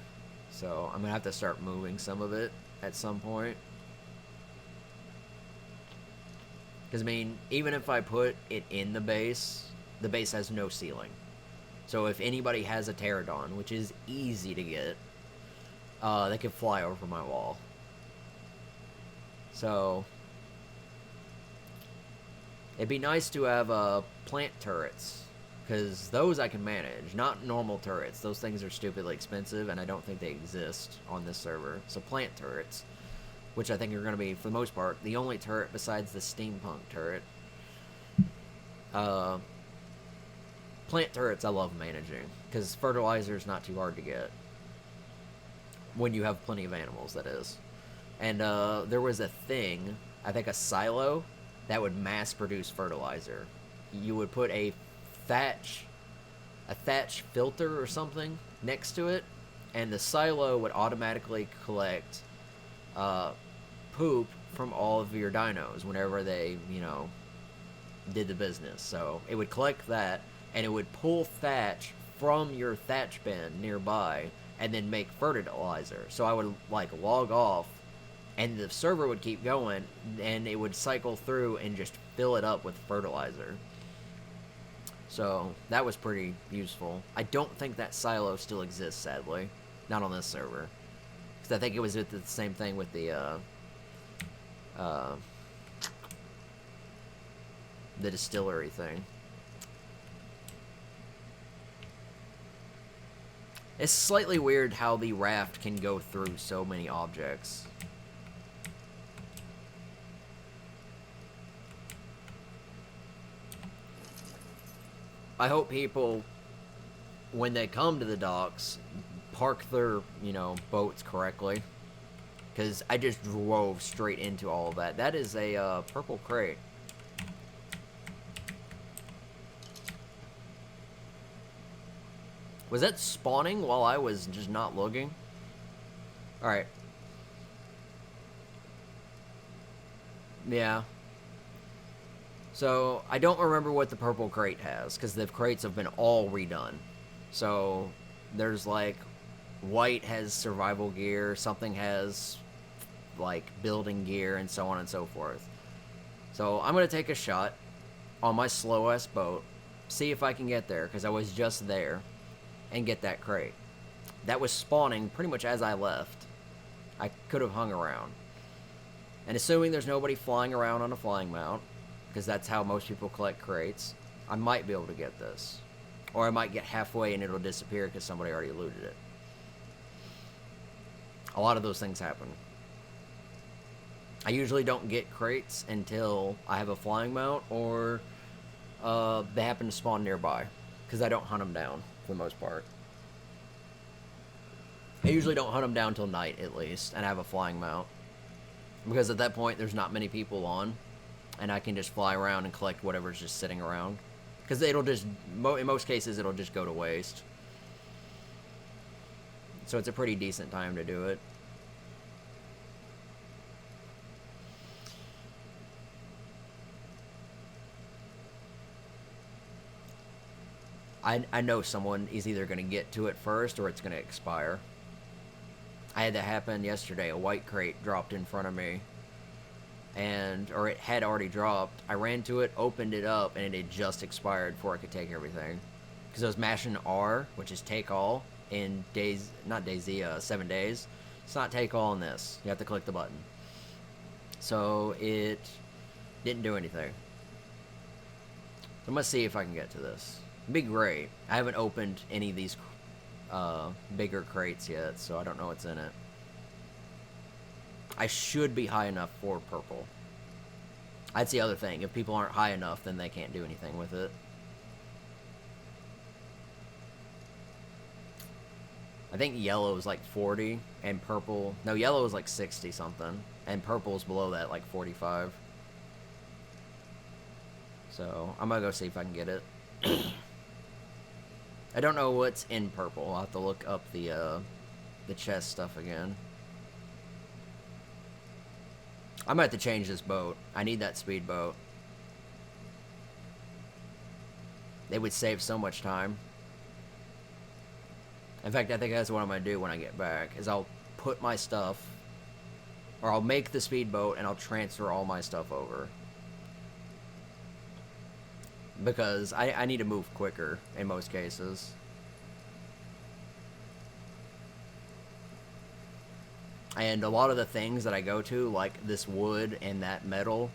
so I'm gonna have to start moving some of it at some point. Because, I mean, even if I put it in the base has no ceiling. So if anybody has a pterodon, which is easy to get, they could fly over my wall. So it'd be nice to have plant turrets, because those I can manage. Not normal turrets. Those things are stupidly expensive, and I don't think they exist on this server. So plant turrets, which I think are going to be, for the most part, the only turret besides the steampunk turret. Plant turrets I love managing, because fertilizer is not too hard to get. When you have plenty of animals, that is. And there was a thing, I think a silo, that would mass produce fertilizer. You would put a thatch filter or something next to it, and the silo would automatically collect poop from all of your dinos whenever they, did the business. So it would collect that, and it would pull thatch from your thatch bin nearby and then make fertilizer. So I would, log off, and the server would keep going, and it would cycle through and just fill it up with fertilizer. So that was pretty useful. I don't think that silo still exists, sadly. Not on this server. Because I think it was the same thing with the distillery thing. It's slightly weird how the raft can go through so many objects. I hope people, when they come to the docks, park their, boats correctly. Because I just drove straight into all of that. That is a purple crate. Was that spawning while I was just not looking? Alright. Yeah. So, I don't remember what the purple crate has, because the crates have been all redone. So, there's white has survival gear, something has, building gear, and so on and so forth. So, I'm going to take a shot on my slow-ass boat, see if I can get there, because I was just there, and get that crate. That was spawning pretty much as I left. I could have hung around. And assuming there's nobody flying around on a flying mount, because that's how most people collect crates, I might be able to get this. Or I might get halfway and it'll disappear because somebody already looted it. A lot of those things happen. I usually don't get crates until I have a flying mount, or they happen to spawn nearby, because I don't hunt them down for the most part. I usually don't hunt them down till night, at least, and I have a flying mount. Because at that point, there's not many people on, and I can just fly around and collect whatever's just sitting around. Because it'll just, in most cases, it'll just go to waste. So it's a pretty decent time to do it. I know someone is either going to get to it first or it's going to expire. I had that happen yesterday. A white crate dropped in front of me, or it had already dropped. I ran to it, opened it up, and it had just expired before I could take everything. Because I was mashing R, which is take all, in 7 days. It's not take all in this. You have to click the button. So it didn't do anything. I'm going to see if I can get to this. It'd be great. I haven't opened any of these bigger crates yet, so I don't know what's in it. I should be high enough for purple. That's the other thing. If people aren't high enough, then they can't do anything with it. I think yellow is like 40, and purple... No, yellow is like 60 something, and purple is below that, like 45. So, I'm gonna go see if I can get it. I don't know what's in purple. I'll have to look up the chest stuff again. I'm gonna have to change this boat. I need that speedboat. It would save so much time. In fact, I think that's what I'm gonna do when I get back, is I'll put my stuff, or I'll make the speedboat and I'll transfer all my stuff over. Because I need to move quicker in most cases. And a lot of the things that I go to, like this wood and that metal,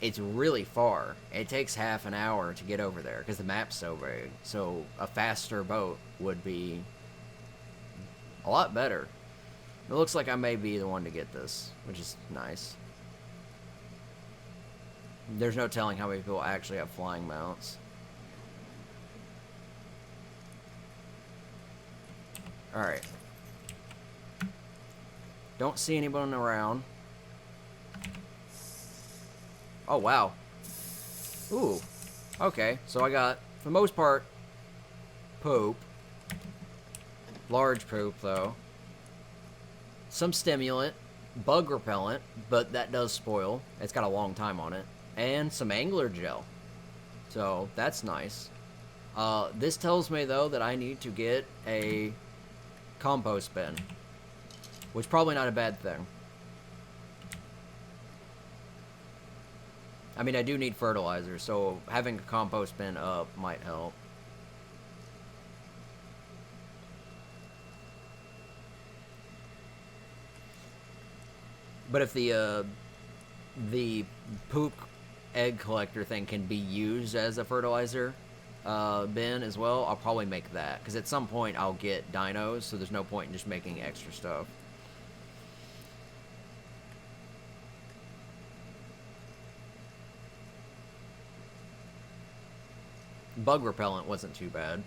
it's really far. It takes half an hour to get over there because the map's so big. So a faster boat would be a lot better. It looks like I may be the one to get this, which is nice. There's no telling how many people actually have flying mounts. Alright. Don't see anyone around. Oh, wow. Ooh. Okay, so I got, for the most part, poop. Large poop, though. Some stimulant. Bug repellent, but that does spoil. It's got a long time on it. And some angler gel. So, that's nice. This tells me, though, that I need to get a compost bin. Which is probably not a bad thing. I mean, I do need fertilizer, so having a compost bin up might help. But if the poop egg collector thing can be used as a fertilizer bin as well, I'll probably make that. Because at some point I'll get dinos, so there's no point in just making extra stuff. Bug repellent wasn't too bad.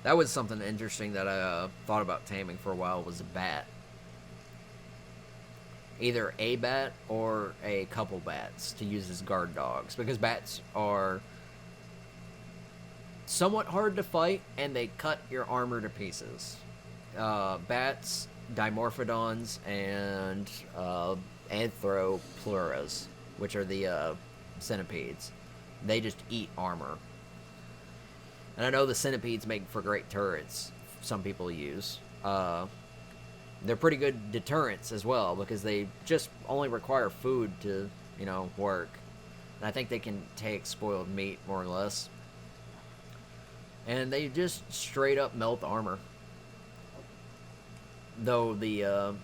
That was something interesting that I thought about taming for a while, was a bat. Either a bat or a couple bats to use as guard dogs. Because bats are somewhat hard to fight, and they cut your armor to pieces. Bats, dimorphodons, and anthropluras, which are the centipedes. They just eat armor. And I know the centipedes make for great turrets, some people use. They're pretty good deterrents as well, because they just only require food to, work. And I think they can take spoiled meat, more or less. And they just straight up melt armor. Though the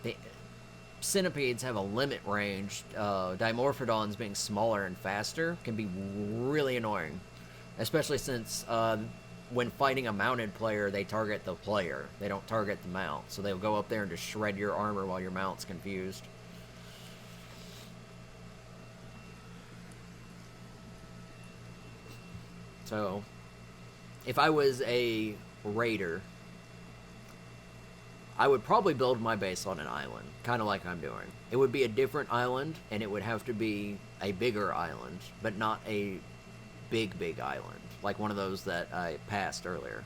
centipedes have a limit range, dimorphodons being smaller and faster can be really annoying. Especially since when fighting a mounted player, they target the player. They don't target the mount. So they'll go up there and just shred your armor while your mount's confused. So, if I was a raider, I would probably build my base on an island, kind of like I'm doing. It would be a different island, and it would have to be a bigger island, but not a big island, like one of those that I passed earlier.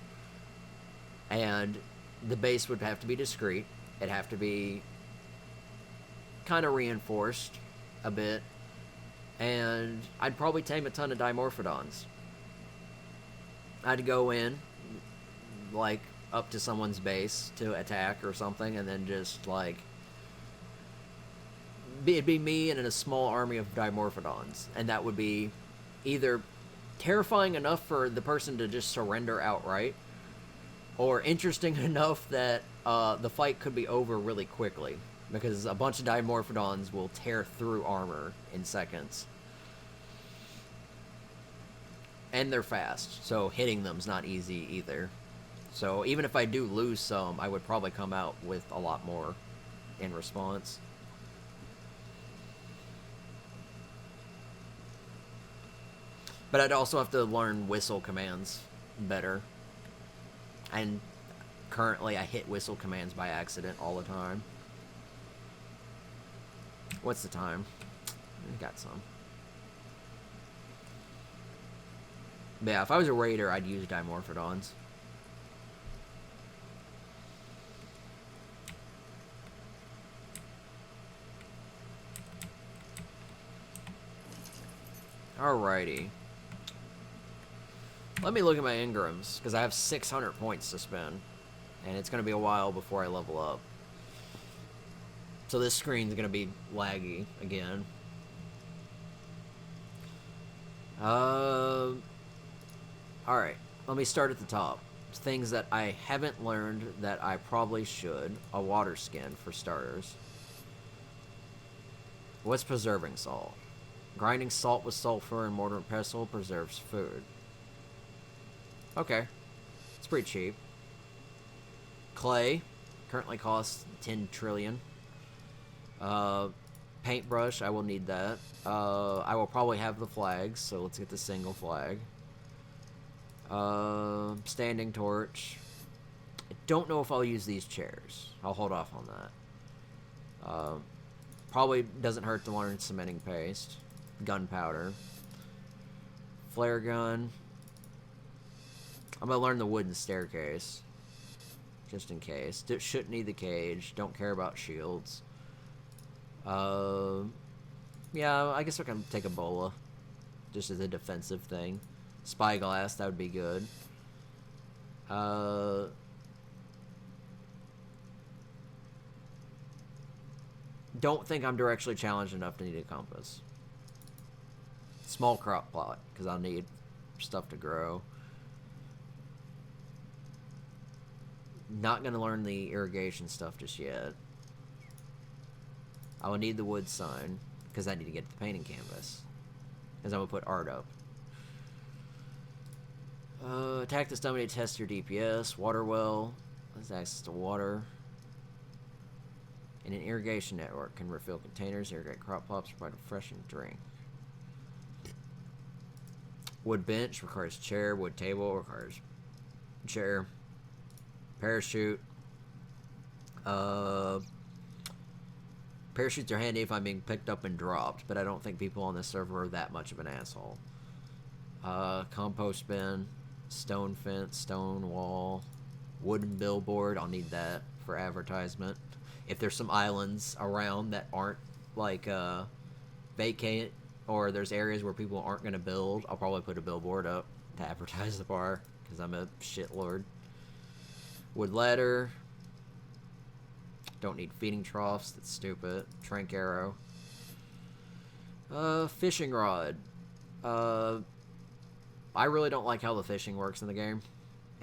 And the base would have to be discreet. It'd have to be kind of reinforced a bit, and I'd probably tame a ton of dimorphodons. I'd go in, like, up to someone's base to attack or something, and then just, like, it'd be me and a small army of dimorphodons, and that would be either terrifying enough for the person to just surrender outright, or interesting enough that the fight could be over really quickly. because a bunch of Dimorphodons will tear through armor in seconds. And they're fast, so hitting them's not easy either. So even if I do lose some, I would probably come out with a lot more in response. But I'd also have to learn whistle commands better. And currently I hit whistle commands by accident all the time. What's the time? I got some. But yeah, if I was a raider, I'd use Dimorphodons. Alrighty. Let me look at my Ingrams, because I have 600 points to spend. And it's going to be a while before I level up. So this screen's going to be laggy again. Alright, let me start at the top. Things that I haven't learned that I probably should. A water skin, for starters. What's preserving salt? Grinding salt with sulfur and mortar and pestle preserves food. Okay. It's pretty cheap. Clay. Currently costs 10 trillion. Paintbrush, I will need that. I will probably have the flags, so let's get the single flag. Standing torch. I don't know if I'll use these chairs. I'll hold off on that. Probably doesn't hurt to learn cementing paste. Gunpowder. Flare gun. I'm gonna learn the wooden staircase. Just in case. Shouldn't need the cage. Don't care about shields. Yeah, I guess I can take Ebola. Just as a defensive thing. Spyglass, that would be good. Don't think I'm directionally challenged enough to need a compass. Small crop plot, because I'll need stuff to grow. Not going to learn the irrigation stuff just yet. I will need the wood sign, because I need to get the painting canvas. Because I'm going to put art up. Attack the stomach to test your DPS. Water well. Has access to water. And an irrigation network can refill containers, irrigate crop plots, provide a freshened drink. Wood bench requires chair. Wood table requires chair. Parachute. Parachutes are handy if I'm being picked up and dropped, but I don't think people on this server are that much of an asshole. Compost bin. Stone fence. Stone wall. Wooden billboard. I'll need that for advertisement. If there's some islands around that aren't, like, vacant, or there's areas where people aren't going to build, I'll probably put a billboard up to advertise the bar, because I'm a shitlord. Wood ladder. Don't need feeding troughs, that's stupid. Trank arrow. Fishing rod. I really don't like how the fishing works in the game.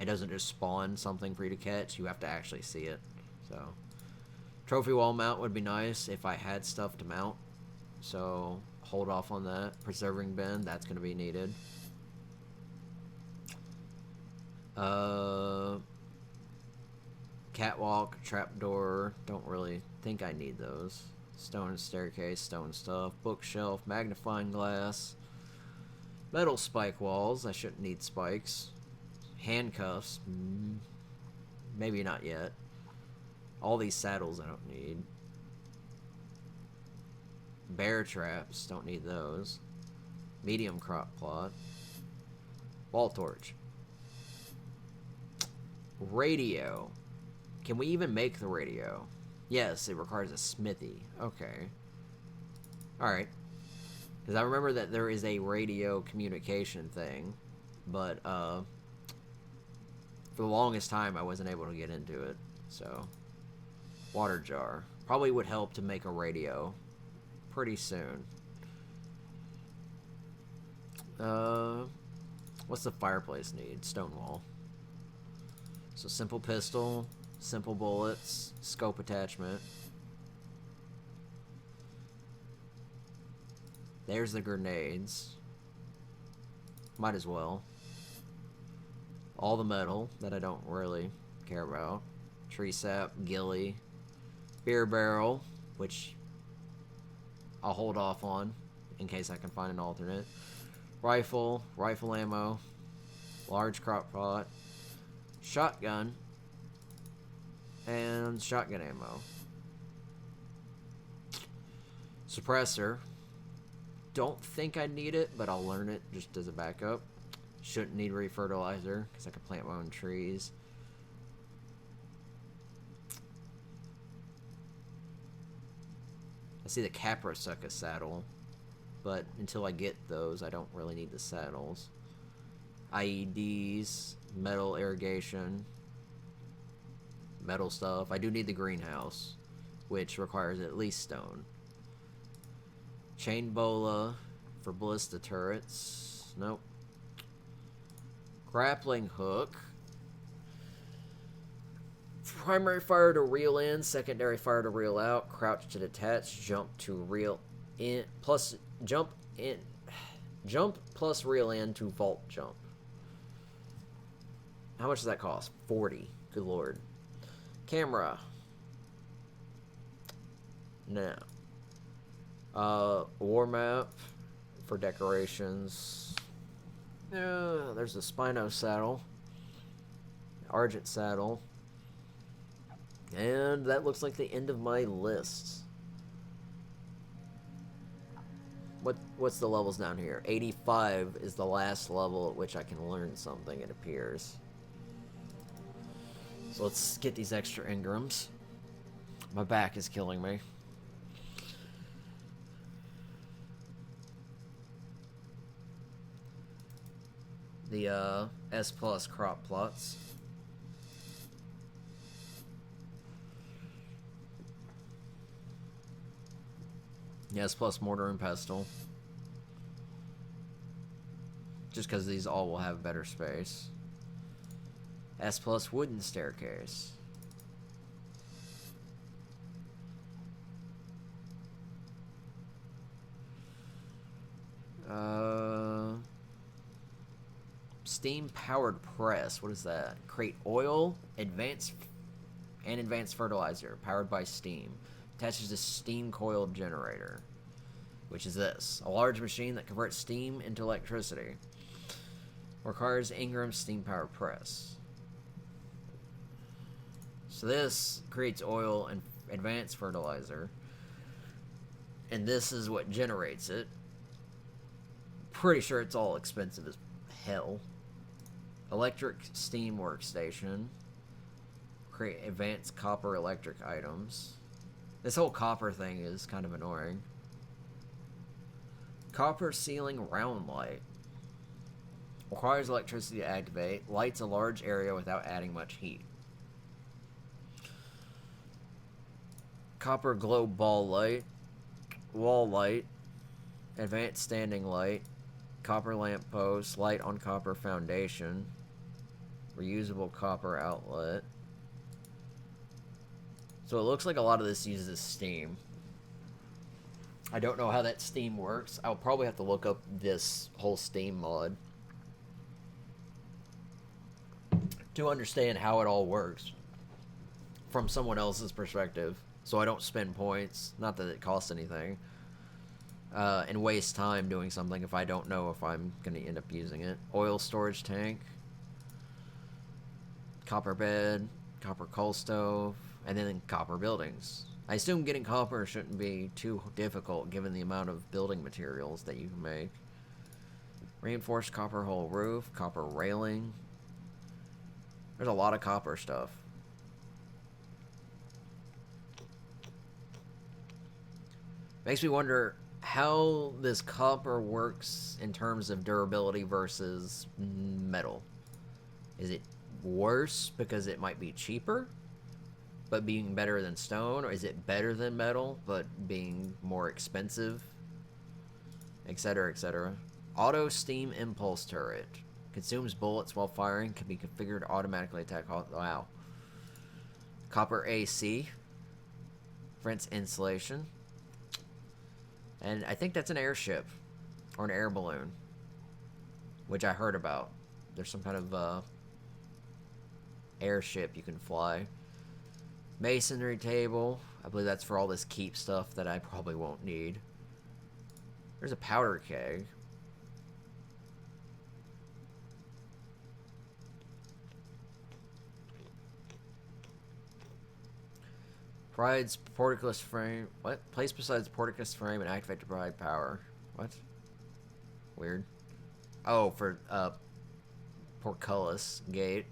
It doesn't just spawn something for you to catch, you have to actually see it, so... Trophy wall mount would be nice if I had stuff to mount. So, hold off on that. Preserving bin, that's going to be needed. Catwalk, trapdoor, don't really think I need those. Stone staircase, stone stuff. Bookshelf, magnifying glass. Metal spike walls, I shouldn't need spikes. Handcuffs, maybe not yet. All these saddles I don't need. Bear traps, don't need those. Medium crop plot. Wall torch. Radio. Can we even make the radio? Yes, it requires a smithy. Okay. Alright. Because I remember that there is a radio communication thing. But, for the longest time I wasn't able to get into it. So... Water jar. Probably would help to make a radio pretty soon. What's the fireplace need? Stone wall. So simple pistol, simple bullets, scope attachment. There's the grenades. Might as well. All the metal that I don't really care about. Tree sap, gilly, beer barrel, which I'll hold off on in case I can find an alternate. Rifle ammo, large crock pot, shotgun, and shotgun ammo. Suppressor. Don't think I need it, but I'll learn it just as a backup. Shouldn't need refertilizer because I can plant my own trees. I see the Caprasucca saddle, but until I get those, I don't really need the saddles. IEDs, metal irrigation, metal stuff. I do need the greenhouse, which requires at least stone. Chain bola for ballista turrets. Nope. Grappling hook. Primary fire to reel in, secondary fire to reel out, crouch to detach, jump to reel in, plus jump plus reel in to vault jump. How much does that cost? 40. Good lord. Camera. Now. War map for decorations. There's the Spino saddle. Argent saddle. And that looks like the end of my list. What's the levels down here? 85 is the last level at which I can learn something, it appears. So let's get these extra engrams. My back is killing me. The S plus crop plots. Yes, plus mortar and pestle. Just because these all will have better space. S plus wooden staircase. Steam powered press. What is that? Create oil, advanced fertilizer powered by steam. Attaches to steam coiled generator, which is this. A large machine that converts steam into electricity. Requires Ingram steam powered press. So this creates oil and advanced fertilizer. And this is what generates it. Pretty sure it's all expensive as hell. Electric steam workstation. Create advanced copper electric items. This whole copper thing is kind of annoying. Copper ceiling round light. Requires electricity to activate. Lights a large area without adding much heat. Copper globe ball light. Wall light. Advanced standing light. Copper lamp post. Light on copper foundation. Reusable copper outlet. So it looks like a lot of this uses steam. I don't know how that steam works. I'll probably have to look up this whole steam mod to understand how it all works from someone else's perspective, so I don't spend points, not that it costs anything, and waste time doing something if I don't know if I'm going to end up using it. Oil storage tank, copper bed, copper coal stove, and then copper buildings. I assume getting copper shouldn't be too difficult given the amount of building materials that you can make. Reinforced copper hull roof, copper railing. There's a lot of copper stuff. Makes me wonder how this copper works in terms of durability versus metal. Is it worse because it might be cheaper, but being better than stone? Or is it better than metal, but being more expensive? Etc., etc. Auto steam impulse turret. Consumes bullets while firing. Can be configured to automatically attack. Wow. Copper AC. Fence insulation. And I think that's an airship. Or an air balloon. Which I heard about. There's some kind of airship you can fly. Masonry table. I believe that's for all this keep stuff that I probably won't need. There's a powder keg. Provides portcullis frame. What? Place besides portcullis frame and activate to provide power. What? Weird. Oh, for portcullis gate.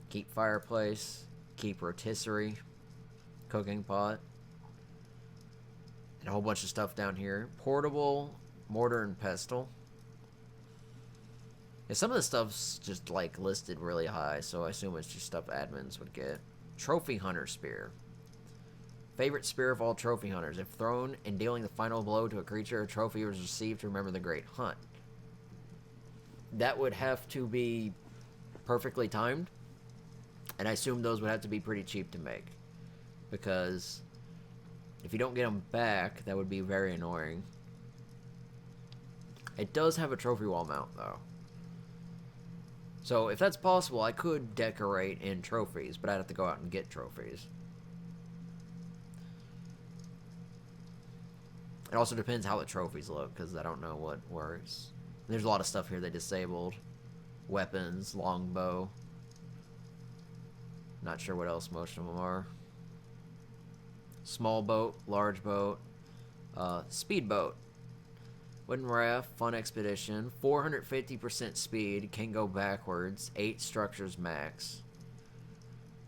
Keep fireplace. Keep rotisserie. Cooking pot. And a whole bunch of stuff down here. Portable mortar and pestle. Yeah, some of the stuff's just like listed really high, so I assume it's just stuff admins would get. Trophy hunter spear. Favorite spear of all trophy hunters. If thrown in dealing the final blow to a creature, a trophy was received to remember the great hunt. That would have to be perfectly timed, and I assume those would have to be pretty cheap to make, because if you don't get them back, that would be very annoying. It does have a trophy wall mount, though. So if that's possible, I could decorate in trophies, but I'd have to go out and get trophies. It also depends how the trophies look, because I don't know what works. There's a lot of stuff here they disabled. Weapons, longbow. Not sure what else most of them are. Small boat, large boat, speedboat. Wooden raft, fun expedition, 450% speed, can go backwards, 8 structures max,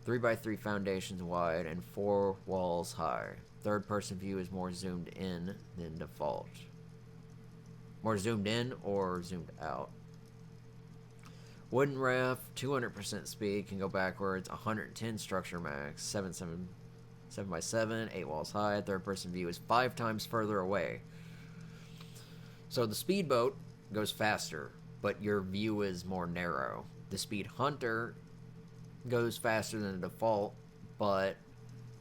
3x3 foundations wide, and 4 walls high. Third person view is more zoomed in than default. More zoomed in or zoomed out. Wooden raft, 200% speed, can go backwards, 110 structure max, 7x7, 8 walls high. Third person view is 5 times further away. So the speedboat goes faster, but your view is more narrow. The speed hunter goes faster than the default, but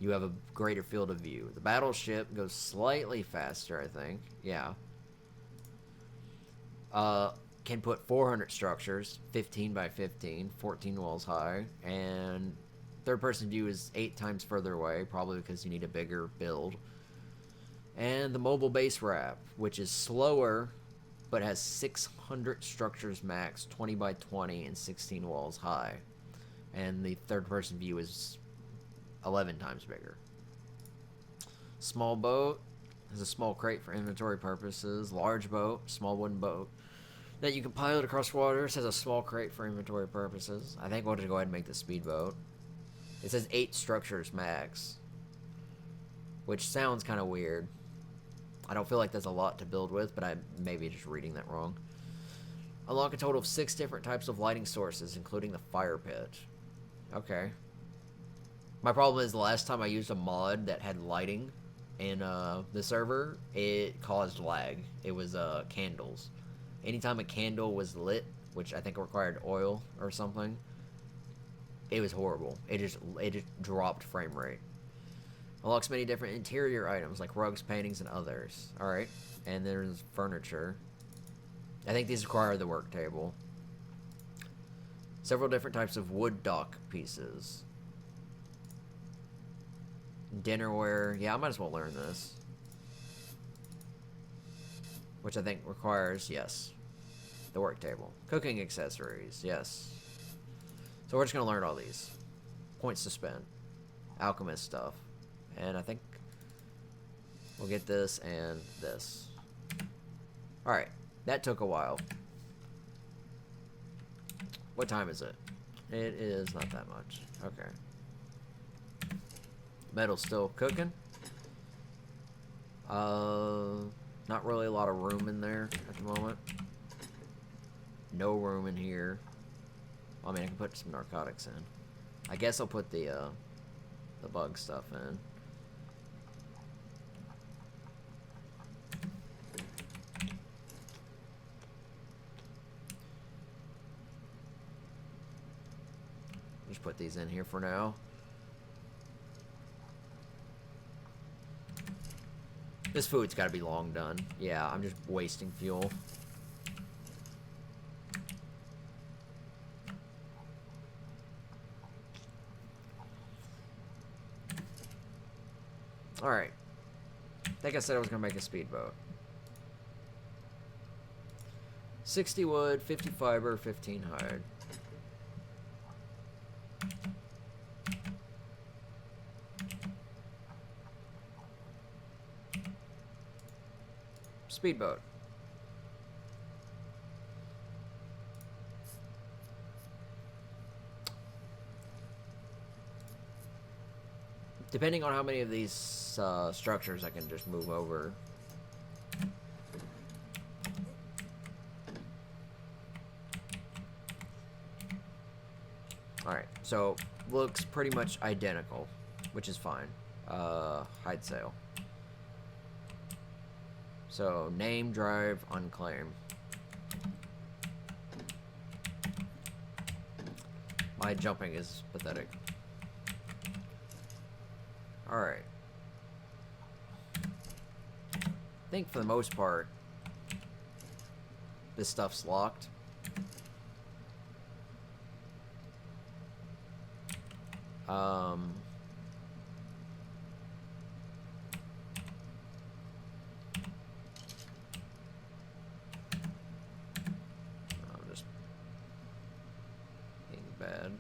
you have a greater field of view. The battleship goes slightly faster, I think. Yeah. Can put 400 structures, 15 by 15, 14 walls high, and third person view is 8 times further away, probably because you need a bigger build. And the mobile base wrap, which is slower, but has 600 structures max, 20 by 20, and 16 walls high. And the third person view is 11 times bigger. Small boat has a small crate for inventory purposes. Large boat, small wooden boat that you can pilot across waters, has a small crate for inventory purposes. I think we'll just go ahead and make the speedboat. It says 8 structures max, which sounds kind of weird. I don't feel like there's a lot to build with, but I may be just reading that wrong. Unlock a total of 6 different types of lighting sources, including the fire pit. Okay. My problem is the last time I used a mod that had lighting in the server, it caused lag. It was candles. Anytime a candle was lit, which I think required oil or something, it was horrible. It just dropped frame rate. Unlocks many different interior items like rugs, paintings, and others. Alright. And there's furniture. I think these require the work table. Several different types of wood dock pieces. Dinnerware. Yeah, I might as well learn this. Which I think requires, yes, the work table. Cooking accessories. Yes. So we're just going to learn all these. Points to spend. Alchemist stuff. And I think we'll get this and this. Alright. That took a while. What time is it? It is not that much. Okay. Metal's still cooking. Not really a lot of room in there at the moment. No room in here. Well, I mean, I can put some narcotics in. I guess I'll put the bug stuff in. Just put these in here for now. This food's got to be long done. Yeah, I'm just wasting fuel. Alright. I think I said I was going to make a speedboat. 60 wood, 50 fiber, 15 hide. Speedboat. Depending on how many of these structures I can just move over. Alright, so looks pretty much identical, which is fine. Hide sail. So, name, drive, unclaim. My jumping is pathetic. Alright. I think for the most part, this stuff's locked. I'm just being bad.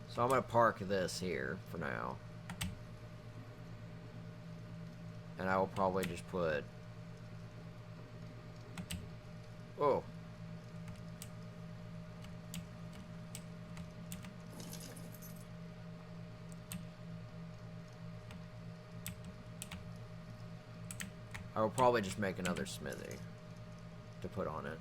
So I'm gonna park this here for now. And I will probably just put... Oh. I will probably just make another smithy to put on it.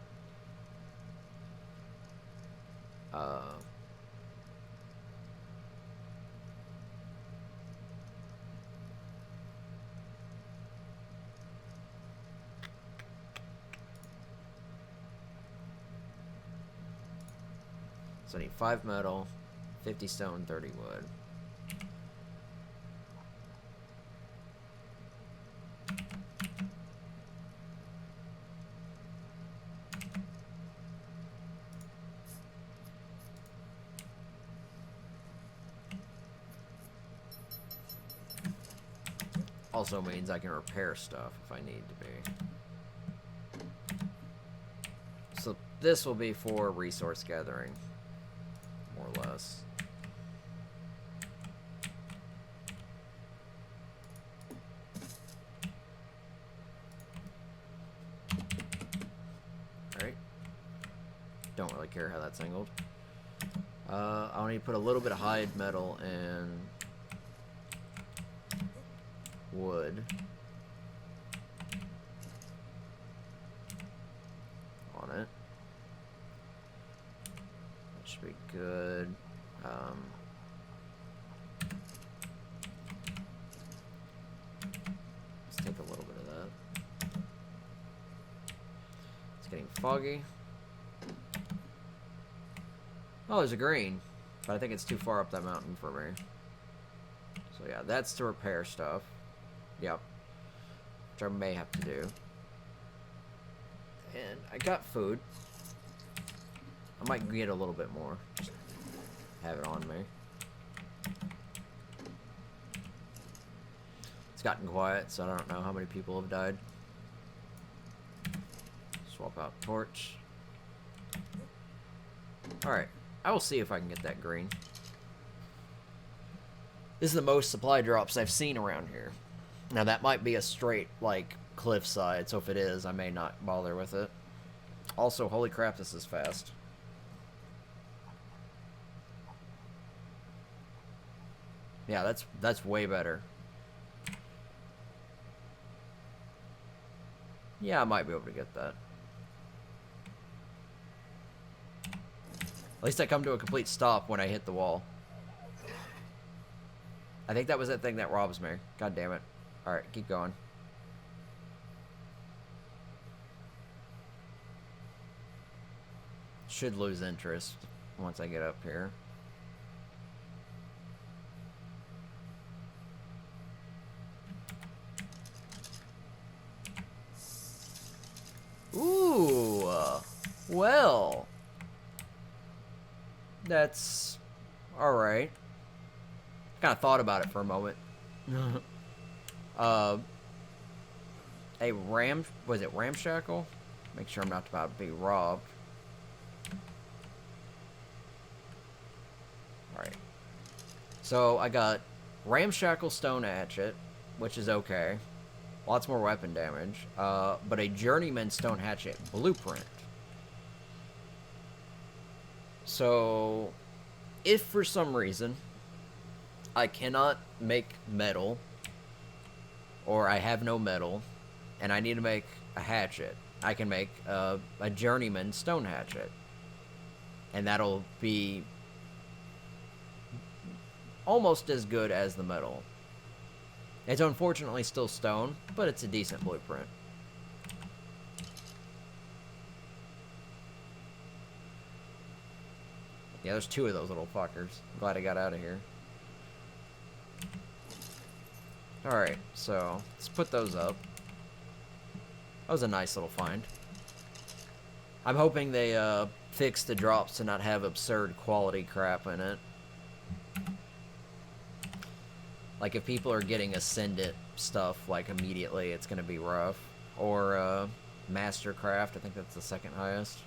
So I need 5 metal, 50 stone, 30 wood. Also means I can repair stuff if I need to be. So this will be for resource gathering, more or less. Alright. Don't really care how that's angled. I'll need to put a little bit of hide metal and wood on it. That should be good. Let's take a little bit of that. It's getting foggy. Oh, there's a green, but I think it's too far up that mountain for me. So yeah, that's to repair stuff. Yep. Which I may have to do. And I got food. I might get a little bit more. Just have it on me. It's gotten quiet, so I don't know how many people have died. Swap out torch. Alright. I will see if I can get that green. This is the most supply drops I've seen around here. Now that might be a straight, like, cliffside, so if it is, I may not bother with it. Also, holy crap, this is fast. Yeah, that's way better. Yeah, I might be able to get that. At least I come to a complete stop when I hit the wall. I think that was that thing that robs me. God damn it. Alright, keep going. Should lose interest once I get up here. That's alright. Kind of thought about it for a moment. uh, was it ramshackle? Make sure I'm not about to be robbed. Alright. So I got ramshackle stone hatchet, which is okay. Lots more weapon damage. But a journeyman stone hatchet blueprint. So, if for some reason I cannot make metal, or I have no metal, and I need to make a hatchet, I can make a journeyman stone hatchet. And that'll be almost as good as the metal. It's unfortunately still stone, but it's a decent blueprint. Yeah, there's two of those little fuckers. I'm glad I got out of here. Alright, so let's put those up. That was a nice little find. I'm hoping they fix the drops to not have absurd quality crap in it. Like, if people are getting Ascendant stuff, like, immediately, it's gonna be rough. Or, Mastercraft, I think that's the second highest.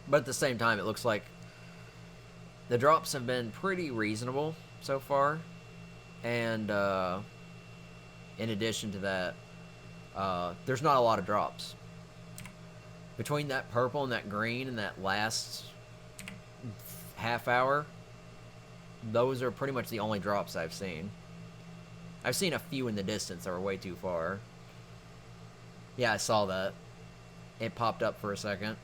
But at the same time, it looks like the drops have been pretty reasonable so far. And, in addition to that, there's not a lot of drops. Between that purple and that green and that last half hour, those are pretty much the only drops I've seen. I've seen a few in the distance that were way too far. Yeah, I saw that. It popped up for a second.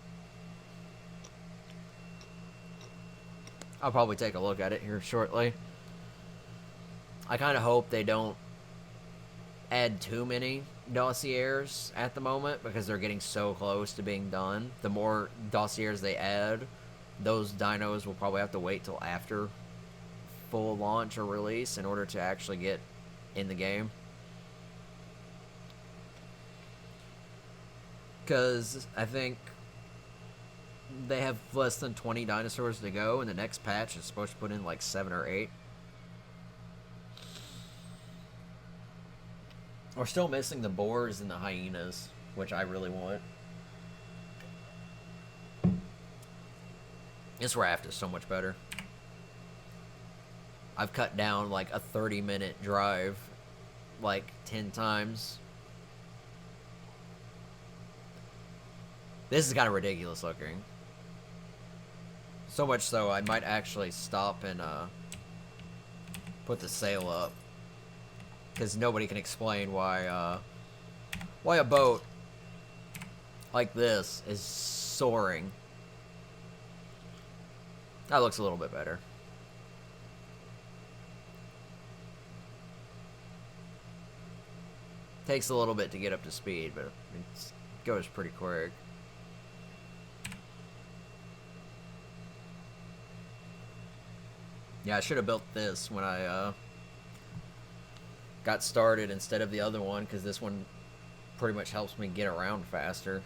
I'll probably take a look at it here shortly. I kind of hope they don't add too many dossiers at the moment, because they're getting so close to being done. The more dossiers they add, those dinos will probably have to wait till after full launch or release in order to actually get in the game. Because I think they have less than 20 dinosaurs to go, and the next patch is supposed to put in like 7 or 8. We're still missing the boars and the hyenas, which I really want. This raft is so much better. I've cut down like a 30-minute drive like 10 times. This is kind of ridiculous looking. So much so, I might actually stop and put the sail up. Because nobody can explain why a boat like this is soaring. That looks a little bit better. Takes a little bit to get up to speed, but it goes pretty quick. Yeah, I should have built this when I got started instead of the other one, because this one pretty much helps me get around faster.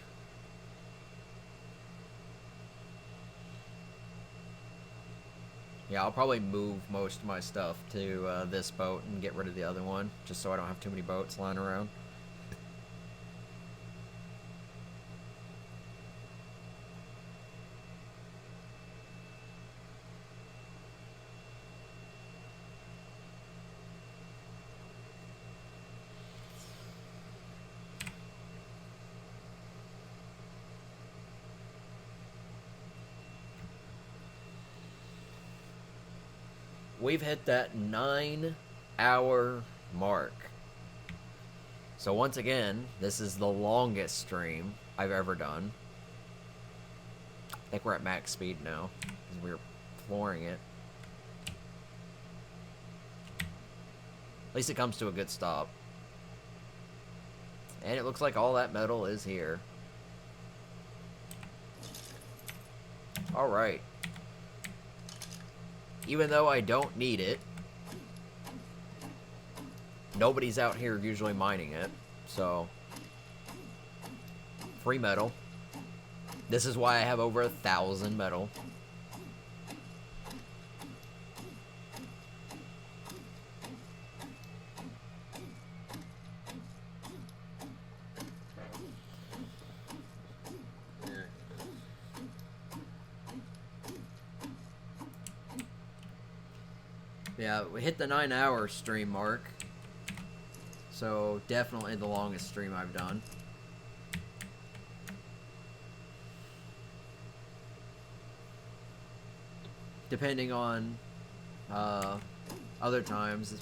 Yeah, I'll probably move most of my stuff to this boat and get rid of the other one, just so I don't have too many boats lying around. We've hit that 9-hour mark. So once again, this is the longest stream I've ever done. I think we're at max speed now, because we're flooring it. At least it comes to a good stop. And it looks like all that metal is here. Alright. Even though I don't need it, Nobody's out here usually mining it, so free metal. This is why I have over 1,000 metal. Yeah, we hit the 9-hour stream mark. So, definitely the longest stream I've done. Depending on other times,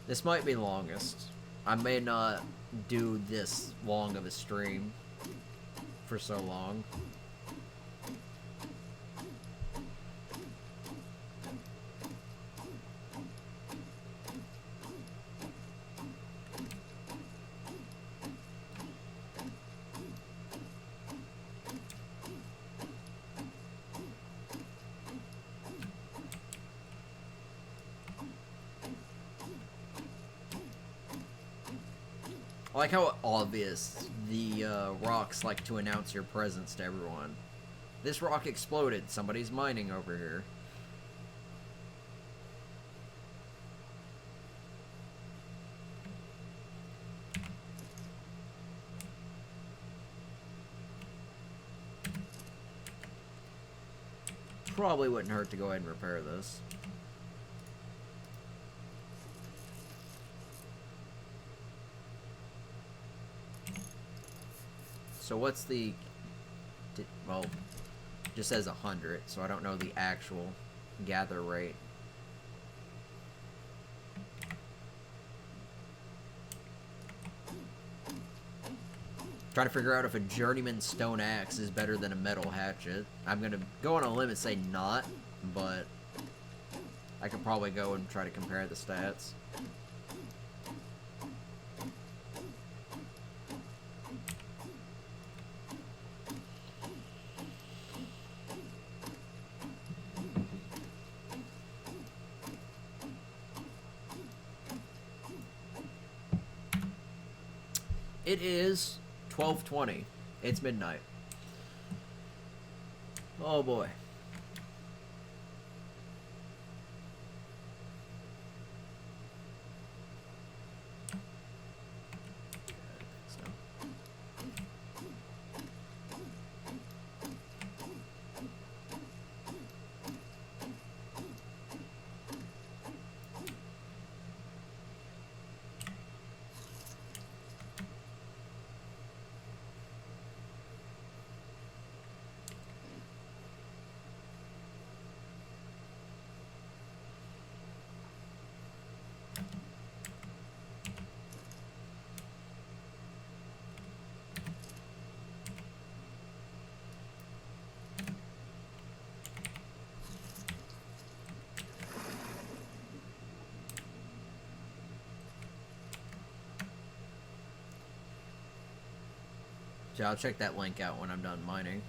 this might be the longest. I may not do this long of a stream for so long. I like how obvious the rocks like to announce your presence to everyone. This rock exploded. Somebody's mining over here. Probably wouldn't hurt to go ahead and repair this. So what's the... Well, just says 100, so I don't know the actual gather rate. Trying to figure out if a journeyman stone axe is better than a metal hatchet. I'm gonna go on a limb and say not, but I could probably go and try to compare the stats. It is 12:20. It's midnight. Oh boy. So I'll check that link out when I'm done mining.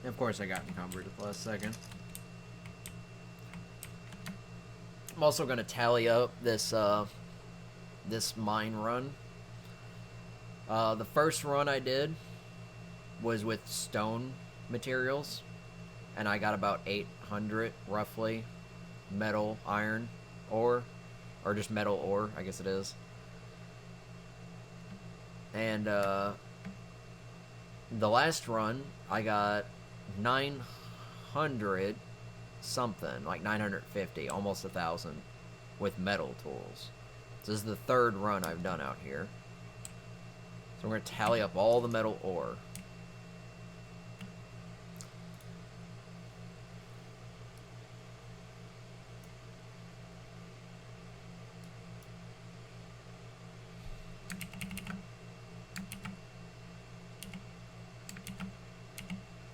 Of course I got encumbered at the last second. I'm also going to tally up this this mine run. The first run I did was with stone materials, and I got about 800 roughly metal iron ore, or just metal ore, I guess it is. And the last run I got 900 900 something, like 950, almost 1,000 with metal tools. So this is the third run I've done out here. So we're going to tally up all the metal ore.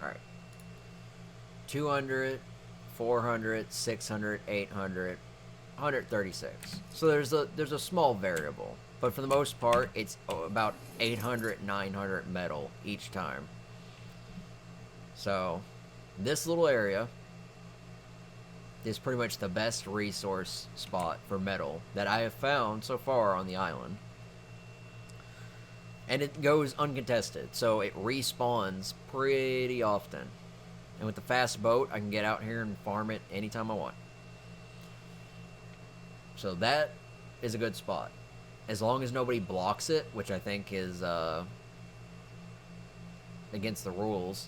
Alright. 200, 400, 600, 800, 136. So there's a small variable. But for the most part, it's about 800, 900 metal each time. So this little area is pretty much the best resource spot for metal that I have found so far on the island. And it goes uncontested, so it respawns pretty often. And with the fast boat, I can get out here and farm it anytime I want. So that is a good spot. As long as nobody blocks it, which I think is against the rules.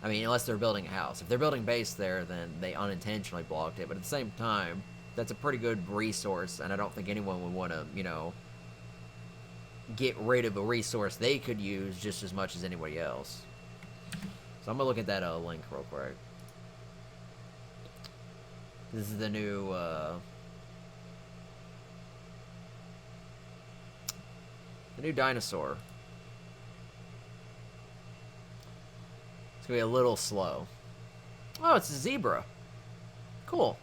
I mean, unless they're building a house. If they're building base there, then they unintentionally blocked it. But at the same time, that's a pretty good resource, and I don't think anyone would want to, you know, get rid of a resource they could use just as much as anybody else. So I'm going to look at that link real quick. This is the new... the new dinosaur. It's gonna be a little slow. Oh, it's a zebra. Cool.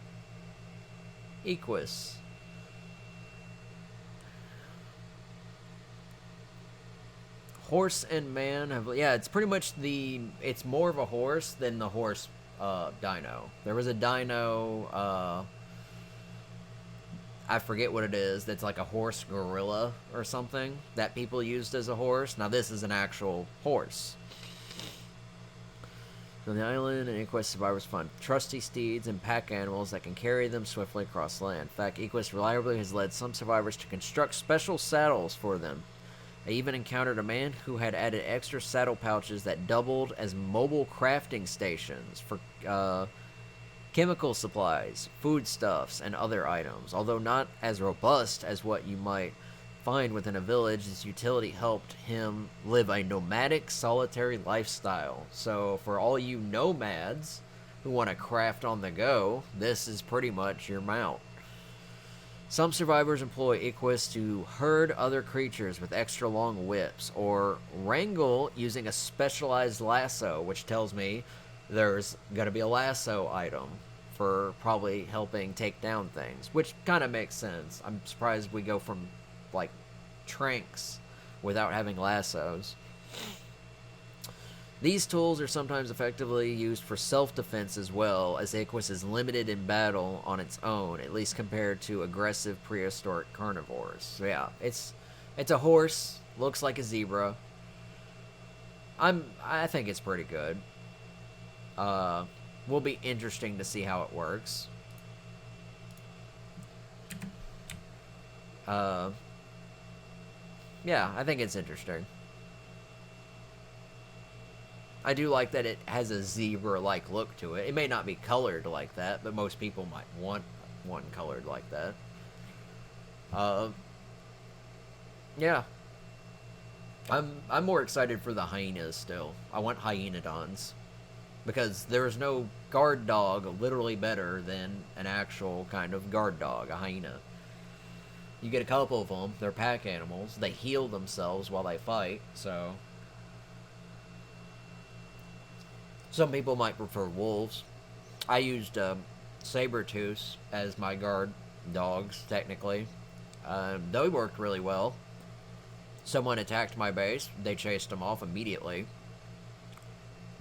Equus. Horse and man have... Yeah, it's pretty much the... It's more of a horse than the horse dino. There was a dino... I forget what it is, that's like a horse gorilla or something that people used as a horse. Now this is an actual horse. So the island and Equus survivors find trusty steeds and pack animals that can carry them swiftly across the land. In fact, Equus reliably has led some survivors to construct special saddles for them. I even encountered a man who had added extra saddle pouches that doubled as mobile crafting stations for chemical supplies, foodstuffs, and other items. Although not as robust as what you might find within a village, this utility helped him live a nomadic, solitary lifestyle. So for all you nomads who want to craft on the go, this is pretty much your mount. Some survivors employ Equus to herd other creatures with extra long whips, or wrangle using a specialized lasso, which tells me there's going to be a lasso item for probably helping take down things, which kind of makes sense. I'm surprised we go from, like, tranks without having lassos. These tools are sometimes effectively used for self-defense as well, as Equus is limited in battle on its own, at least compared to aggressive prehistoric carnivores. So yeah, it's a horse, looks like a zebra. I think it's pretty good. Will be interesting to see how it works. Yeah, I think it's interesting. I do like that it has a zebra-like look to it. It may not be colored like that, but most people might want one colored like that. Yeah. I'm more excited for the hyenas still. I want hyenodons. Because there is no guard dog literally better than an actual kind of guard dog, a hyena. You get a couple of them, they're pack animals, they heal themselves while they fight, so... Some people might prefer wolves. I used saber-tooths as my guard dogs, technically. They worked really well. Someone attacked my base, they chased them off immediately.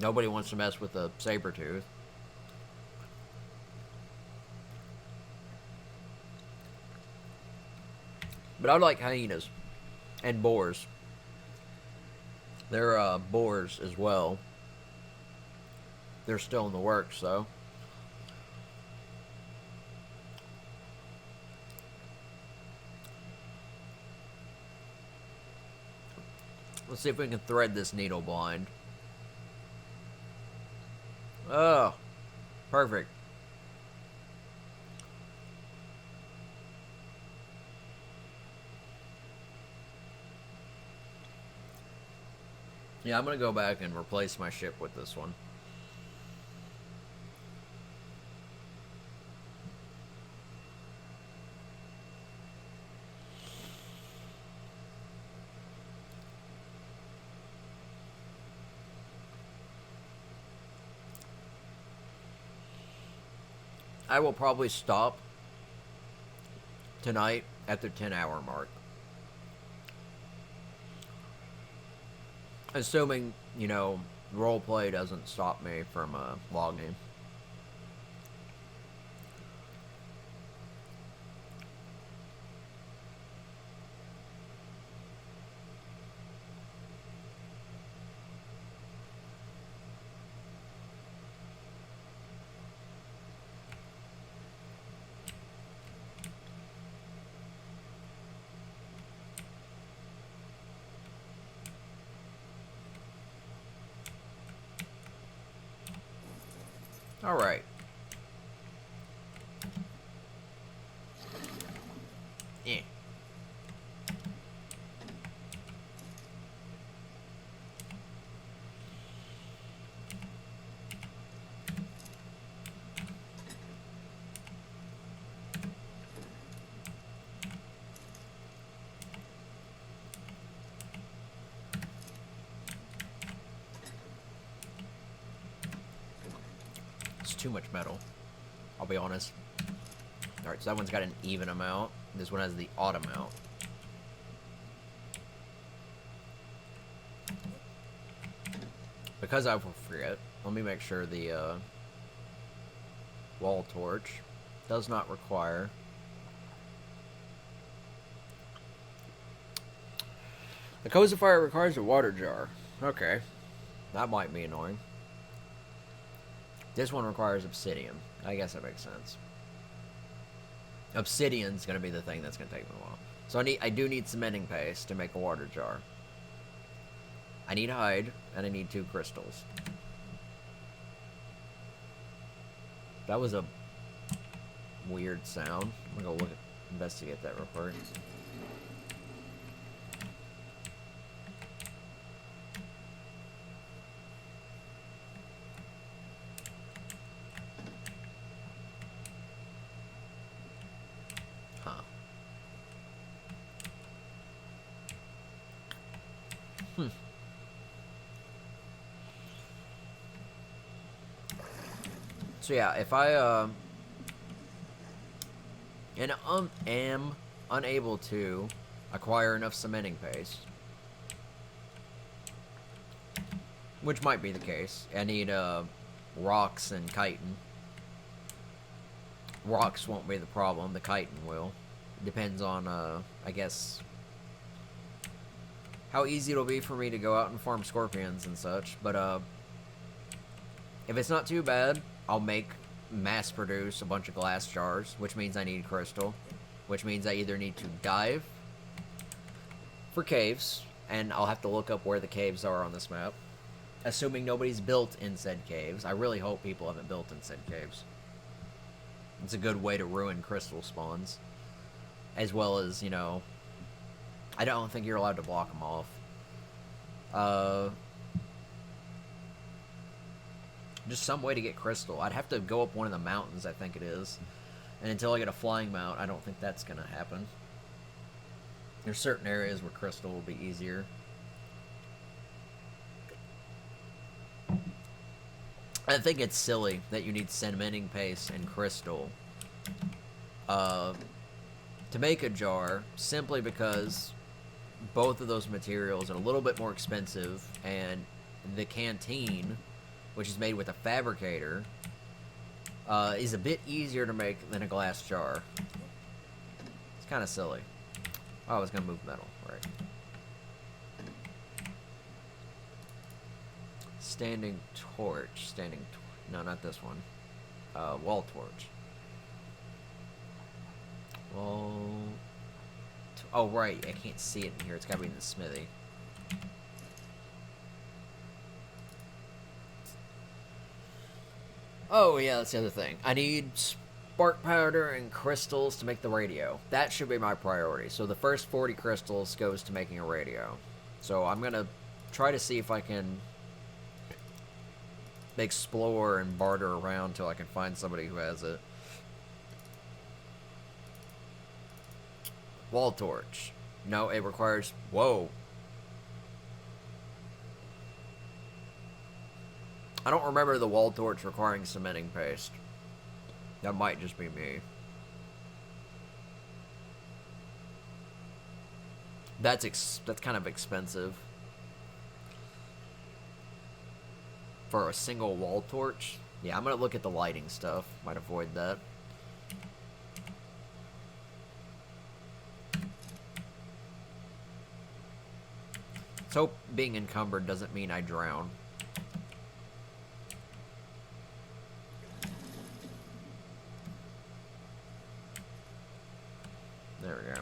Nobody wants to mess with a saber-tooth. But I like hyenas and boars. There are boars as well. They're still in the works, though. Let's see if we can thread this needle blind. Oh, Perfect. Yeah, I'm gonna go back and replace my ship with this one. I will probably stop tonight at the 10-hour mark. Assuming, you know, roleplay doesn't stop me from logging. Alright. Eh. It's too much metal. I'll be honest. Alright, so that one's got an even amount. This one has the odd amount. Because I will forget, let me make sure the wall torch does not require. The cosifier requires a water jar. Okay. That might be annoying. This one requires obsidian. I guess that makes sense. Obsidian's gonna be the thing that's gonna take me a while. So I do need cementing paste to make a water jar. I need hide, and I need 2 crystals. That was a weird sound. I'm gonna go investigate that real quick. Huh. So yeah, if I am unable to acquire enough cementing paste, which might be the case, I need rocks and chitin. Rocks won't be the problem, the chitin will. Depends on I guess how easy it'll be for me to go out and farm scorpions and such, but if it's not too bad, I'll mass produce a bunch of glass jars, which means I need crystal, which means I either need to dive for caves, and I'll have to look up where the caves are on this map, assuming nobody's built in said caves. I really hope people haven't built in said caves. It's a good way to ruin crystal spawns, as well as, you know, I don't think you're allowed to block them off. Just some way to get crystal. I'd have to go up one of the mountains, I think it is. And until I get a flying mount, I don't think that's going to happen. There's certain areas where crystal will be easier. I think it's silly that you need cementing paste and crystal to make a jar, simply because both of those materials are a little bit more expensive, and the canteen, which is made with a fabricator, is a bit easier to make than a glass jar. It's kind of silly. Oh, I was going to move metal. Right. Standing torch. No, not this one. Wall torch. Oh, right. I can't see it in here. It's got to be in the smithy. Oh, yeah, that's the other thing. I need spark powder and crystals to make the radio. That should be my priority. So the first 40 crystals goes to making a radio. So I'm going to try to see if I can explore and barter around till I can find somebody who has it. Wall torch. No, it requires... Whoa. I don't remember the wall torch requiring cementing paste. That might just be me. That's kind of expensive. For a single wall torch? Yeah, I'm gonna look at the lighting stuff. Might avoid that. Let's hope being encumbered doesn't mean I drown. There we go.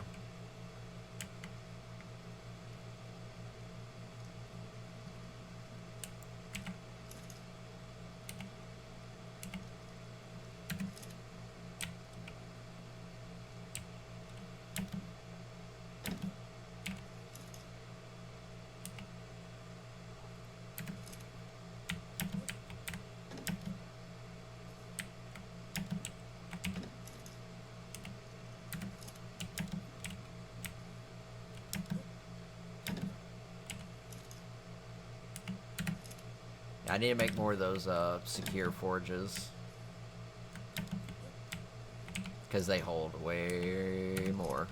I need to make more of those secure forges. Because they hold way more.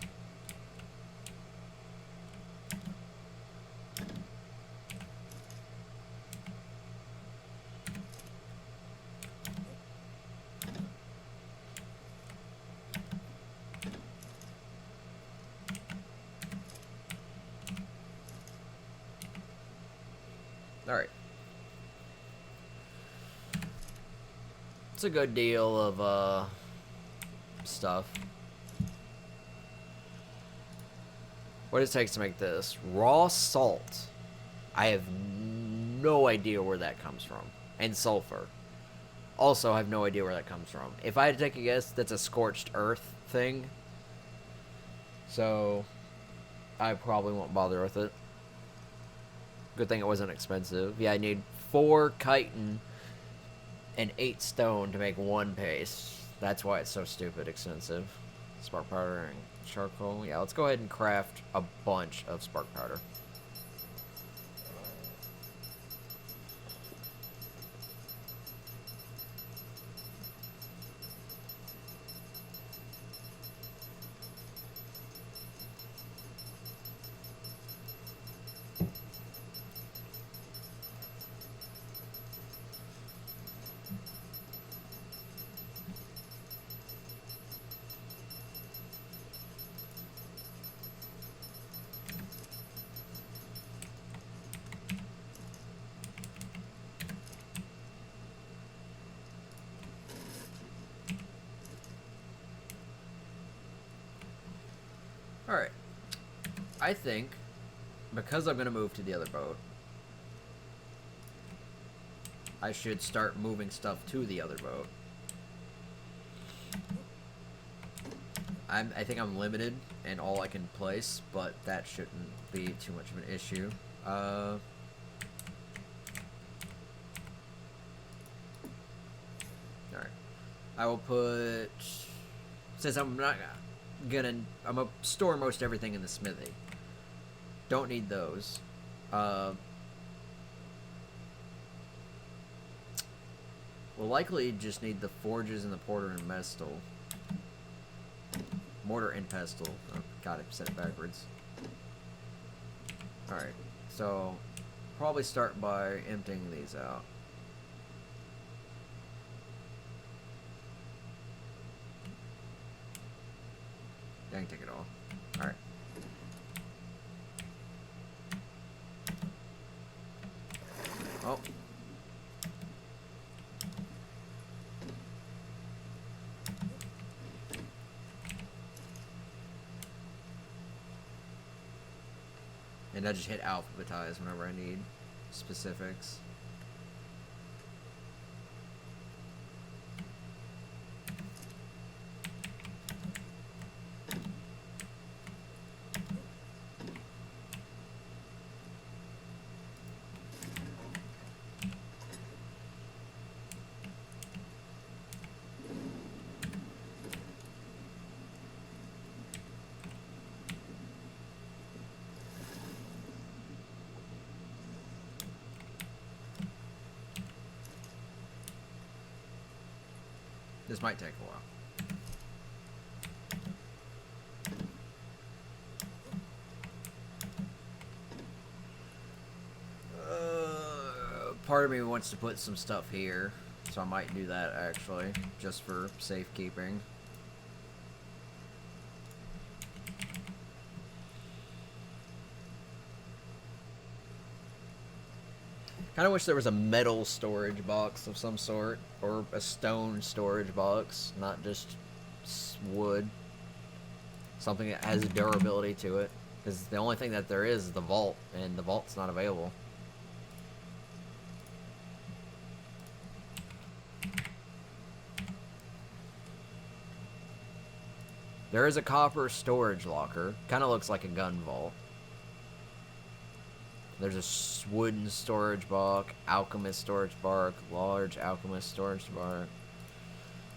Alright. It's a good deal of stuff. What does it take to make this? Raw salt. I have no idea where that comes from. And sulfur. Also, I have no idea where that comes from. If I had to take a guess, that's a scorched earth thing. So, I probably won't bother with it. Good thing it wasn't expensive. Yeah, I need 4 chitin and 8 stone to make 1 paste. That's why it's so stupid expensive. Spark powder and charcoal. Yeah, let's go ahead and craft a bunch of spark powder. Alright. I think, because I'm going to move to the other boat, I should start moving stuff to the other boat. I think I'm limited in all I can place, but that shouldn't be too much of an issue. Alright. I will put... Since I'm not gonna... I'm gonna store most everything in the smithy. Don't need those. We'll likely just need the forges and the porter and pestle. Mortar and pestle. Oh, got it. Set it backwards. Alright. So, probably start by emptying these out. I can take it all. Alright. Oh. And I just hit alphabetize whenever I need specifics. This might take a while. Part of me wants to put some stuff here, so I might do that actually, just for safekeeping. Kind of wish there was a metal storage box of some sort, or a stone storage box, not just wood. Something that has durability to it, because the only thing that there is the vault, and the vault's not available. There is a copper storage locker. Kind of looks like a gun vault. There's a wooden storage box, alchemist storage box, large alchemist storage box.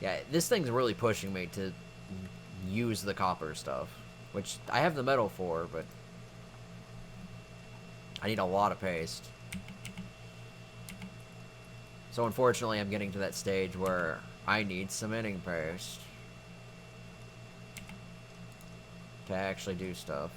Yeah, this thing's really pushing me to use the copper stuff, which I have the metal for, but I need a lot of paste. So unfortunately, I'm getting to that stage where I need cementing paste to actually do stuff.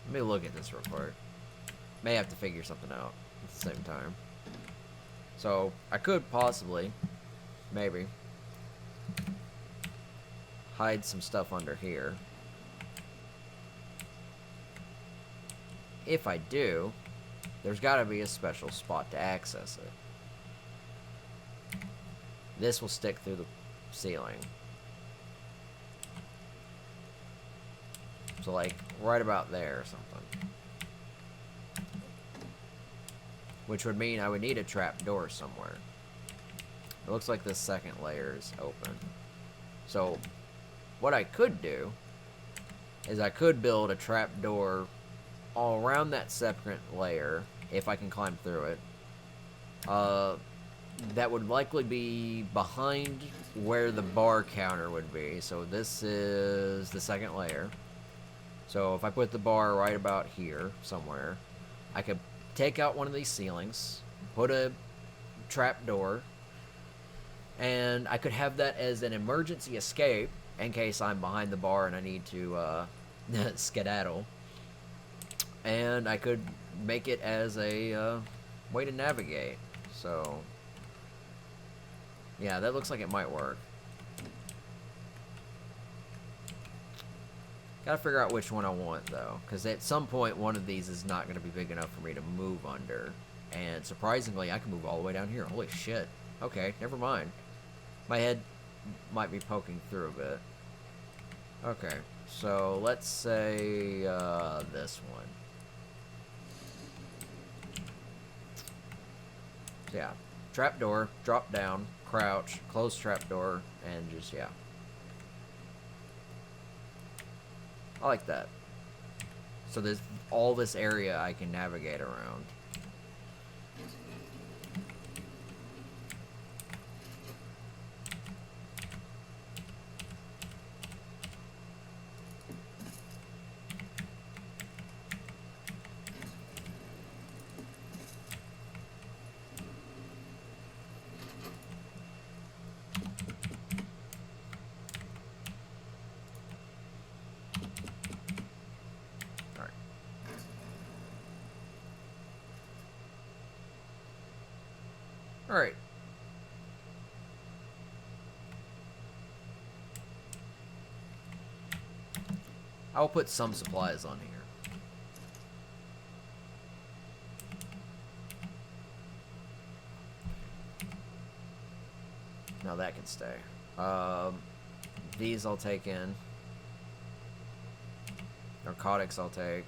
Let me look at this real quick. May have to figure something out at the same time. So, I could possibly, maybe, hide some stuff under here. If I do, there's gotta be a special spot to access it. This will stick through the ceiling. So, like, right about there or something. Which would mean I would need a trap door somewhere. It looks like this second layer is open. So, what I could do is I could build a trap door all around that second layer, if I can climb through it. That would likely be behind where the bar counter would be. So this is the second layer. So if I put the bar right about here somewhere, I could take out one of these ceilings, put a trap door, and I could have that as an emergency escape in case I'm behind the bar and I need to skedaddle. And I could make it as a way to navigate. So yeah, that looks like it might work. Gotta figure out which one I want, though. Because at some point, one of these is not going to be big enough for me to move under. And surprisingly, I can move all the way down here. Holy shit. Okay, never mind. My head might be poking through a bit. Okay, so let's say this one. So yeah, trapdoor, drop down, crouch, close trapdoor, and just, yeah. I like that. So there's all this area I can navigate around. Alright. I'll put some supplies on here. Now that can stay. These I'll take in. Narcotics I'll take.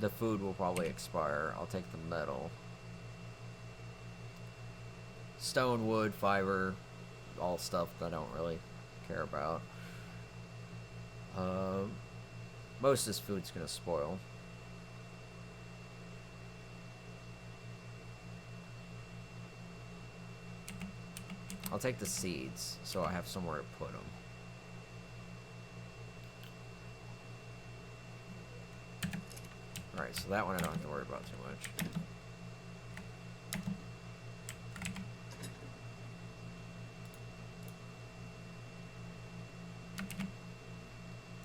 The food will probably expire. I'll take the metal. stone, wood, fiber, all stuff that I don't really care about. Most of this food's gonna spoil. I'll take the seeds, so I have somewhere to put them. Alright, so that one I don't have to worry about too much.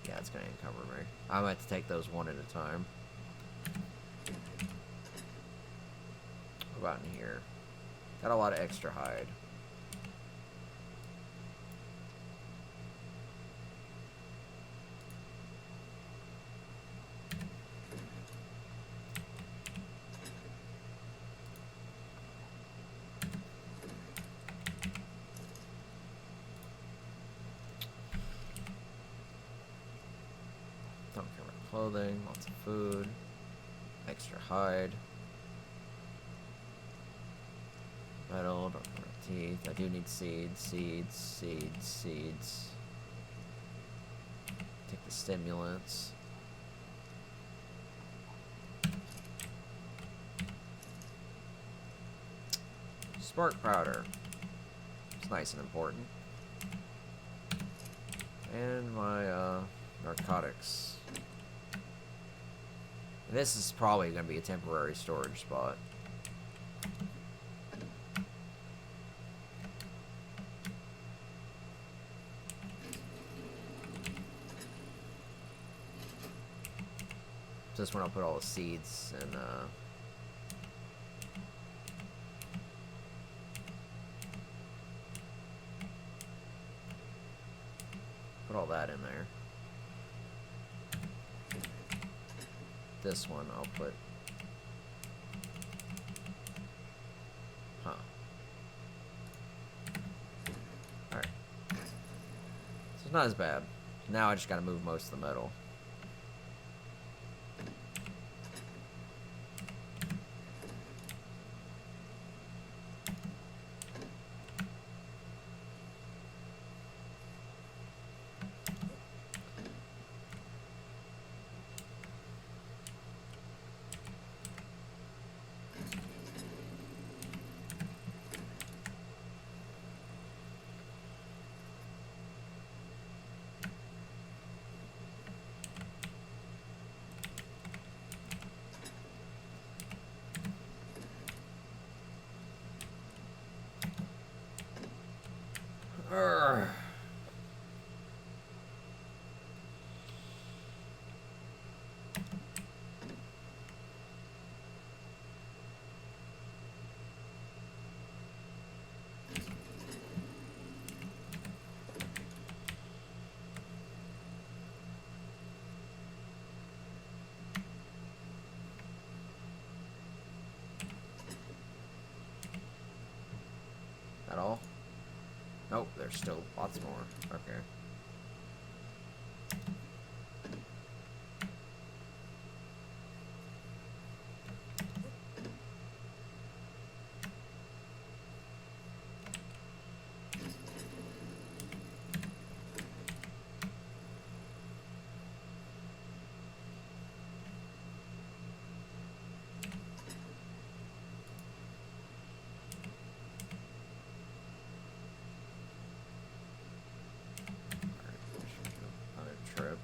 Yeah, it's gonna encumber me. I'm gonna have to take those one at a time. What about in here? Got a lot of extra hide. Don't care about clothing, lots of food, extra hide. Metal, don't care about teeth. I do need seeds, seeds. Take the stimulants. Spark powder. It's nice and important. And my narcotics. This is probably going to be a temporary storage spot. This one I'll put all the seeds and put all that in there. This one I'll put. Huh. Alright. So it's not as bad. Now I just gotta move most of the metal. Urgh. That all? Nope, there's still lots more. Okay. Trip.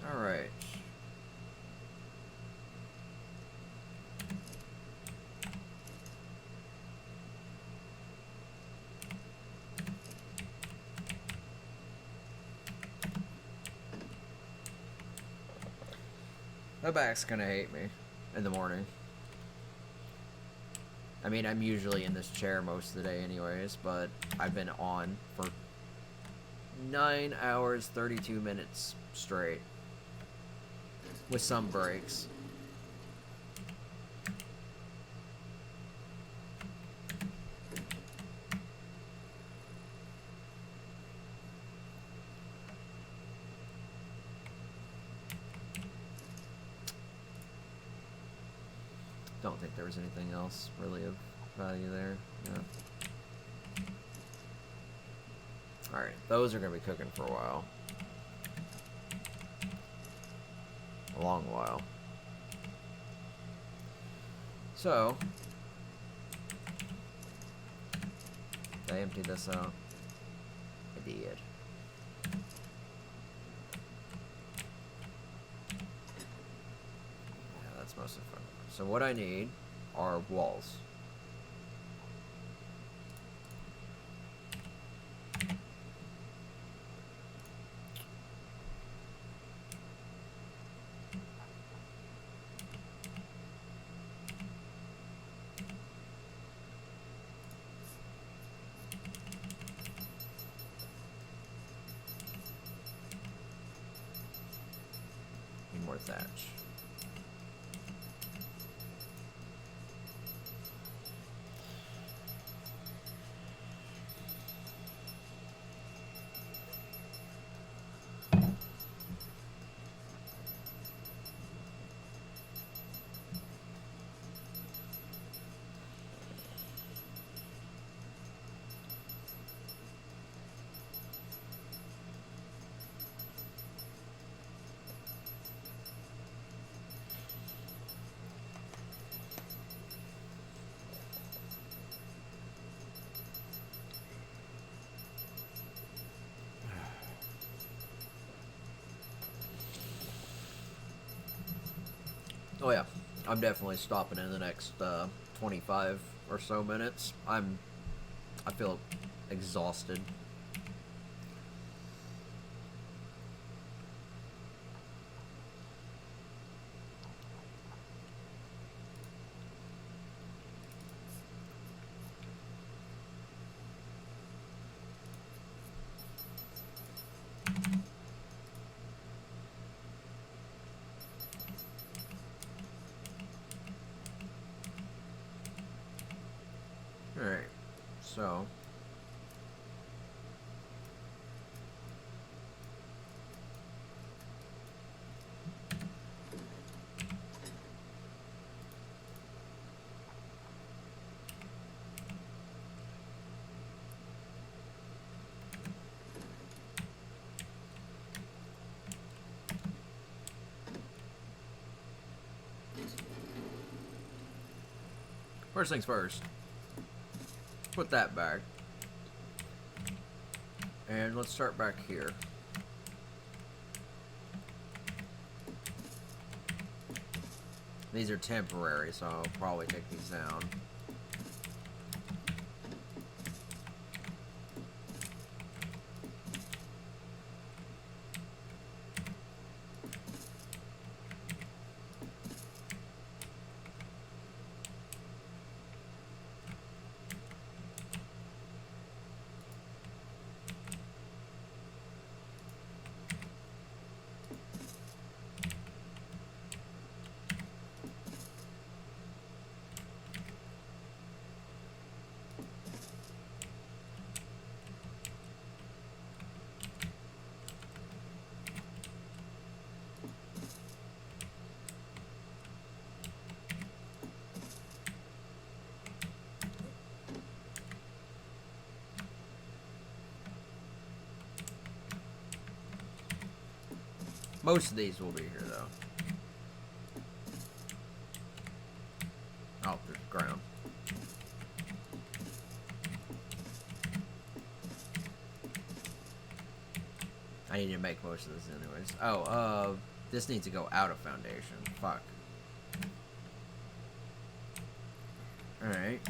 All right. My back's gonna hate me in the morning. I mean, I'm usually in this chair most of the day anyways, but I've been on for 9 hours, 32 minutes straight. With some breaks. Don't think there was anything else really of value there. Yeah. Alright, those are going to be cooking for a while. A long while. So, did I empty this out? I did. Yeah, that's mostly fun. So what I need are walls. Need more thatch. Oh yeah, I'm definitely stopping in the next 25 or so minutes. I feel exhausted. Alright, so first things first, put that back. And let's start back here. These are temporary, so I'll probably take these down. Most of these will be here, though. Oh, there's ground. I need to make most of this anyways. Oh, this needs to go out of foundation. Fuck. Alright.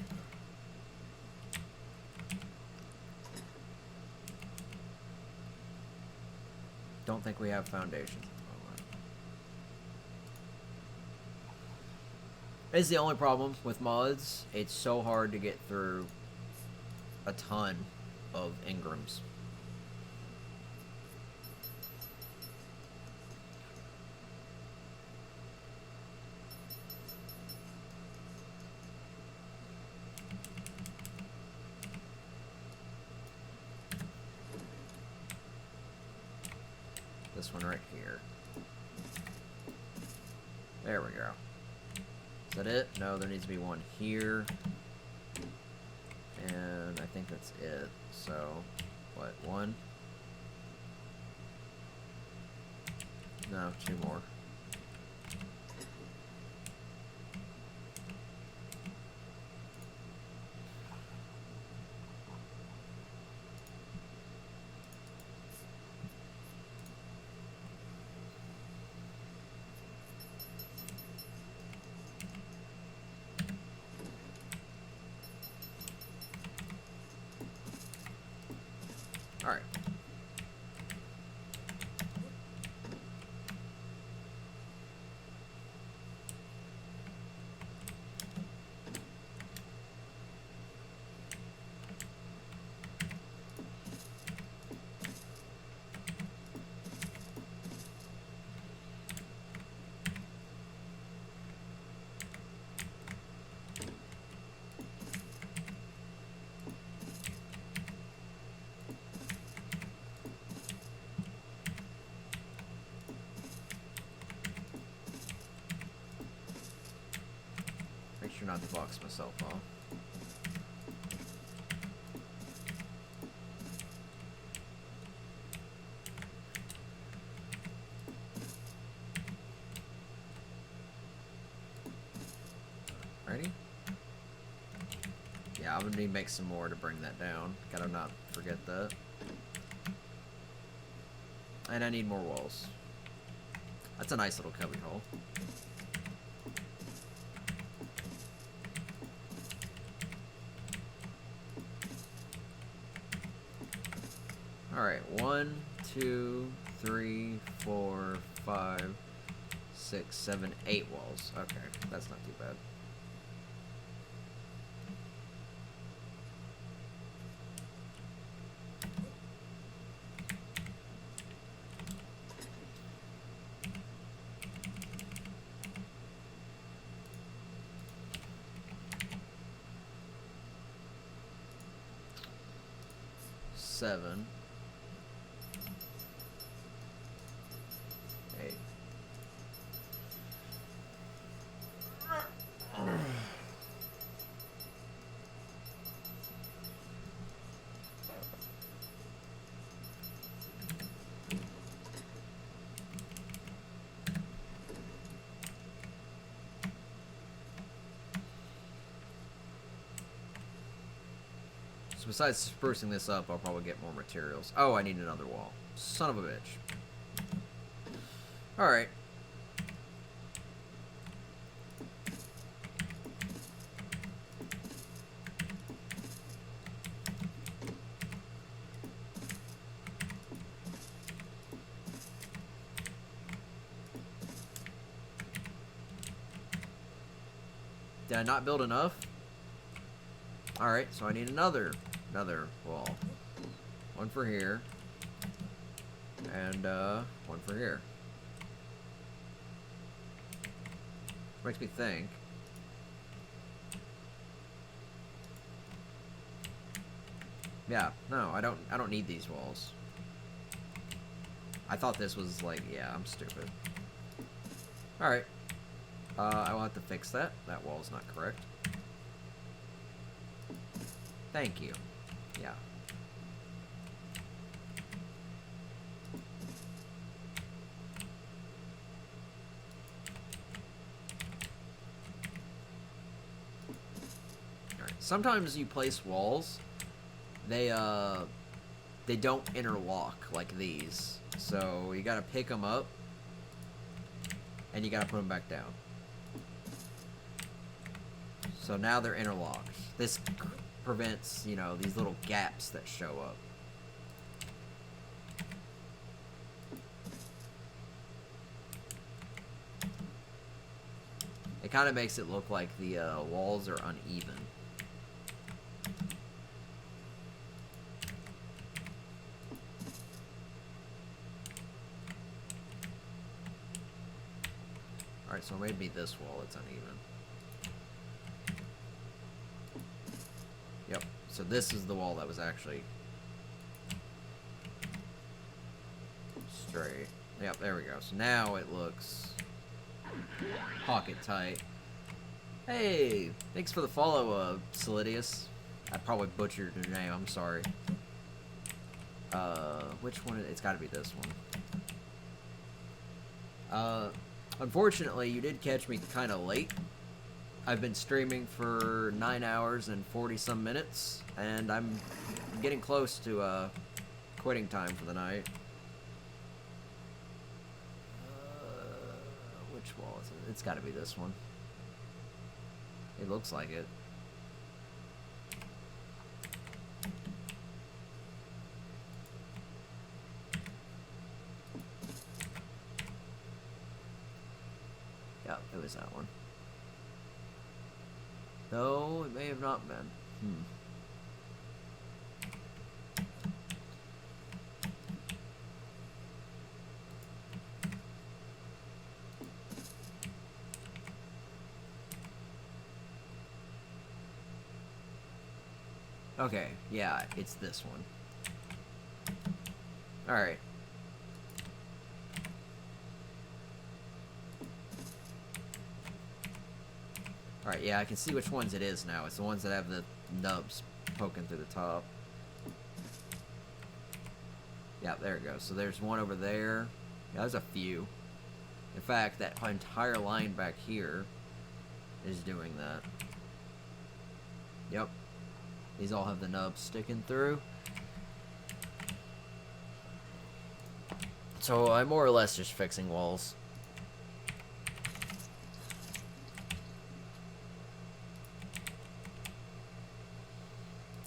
Don't think we have foundations at the moment. It's the only problem with mods. It's so hard to get through a ton of engrams. This one right here. There we go. Is that it? No, there needs to be one here. And I think that's it. So, what, one? No, two more. Alright. Make sure not to box myself off. Ready? Yeah, I'm gonna need to make some more to bring that down. Gotta not forget that. And I need more walls. That's a nice little cubby hole. Alright, 1, 2, 3, 4, 5, 6, 7, 8 walls. Okay, that's not too bad. Seven. 8. So besides sprucing this up, I'll probably get more materials. Oh, I need another wall. Son of a bitch. Alright. Did I not build enough? Alright, so I need another wall. One for here. And, one for here. Makes me think. Yeah, no, I don't need these walls. I thought this was like, yeah, I'm stupid. Alright. I will have to fix that. That wall's not correct. Thank you. Yeah. Alright. Sometimes you place walls, they don't interlock like these. So you gotta pick them up and you gotta put them back down. So now they're interlocked. This prevents, you know, these little gaps that show up. It kind of makes it look like the walls are uneven. Alright, so maybe this wall it's uneven. Yep, so this is the wall that was actually straight. Yep, there we go. So now it looks pocket tight. Hey, thanks for the follow, Solidius. I probably butchered your name, I'm sorry. Which one? It's gotta be this one. Unfortunately, you did catch me kind of late. I've been streaming for 9 hours and 40-some minutes, and I'm getting close to, quitting time for the night. Which wall is it? It's gotta be this one. It looks like it. Yeah, it was that one. Though, it may have not been. Okay, yeah, it's this one. Alright. Alright, yeah, I can see which ones it is now. It's the ones that have the nubs poking through the top. Yeah, there it goes. So there's one over there. Yeah, there's a few. In fact, that entire line back here is doing that. Yep. These all have the nubs sticking through. So I'm more or less just fixing walls.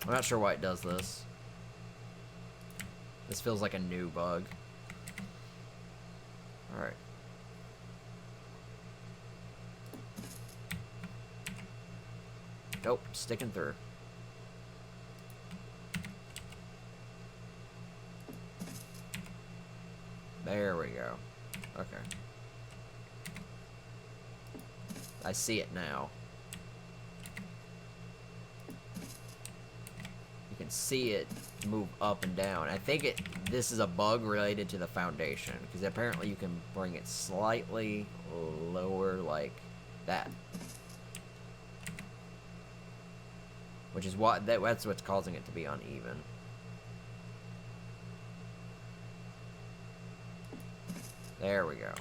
I'm not sure why it does this. This feels like a new bug. Alright. Nope, sticking through. There we go. Okay. I see it now. You can see it move up and down. I think this is a bug related to the foundation, because apparently you can bring it slightly lower like that. Which is that's what's causing it to be uneven. There we go.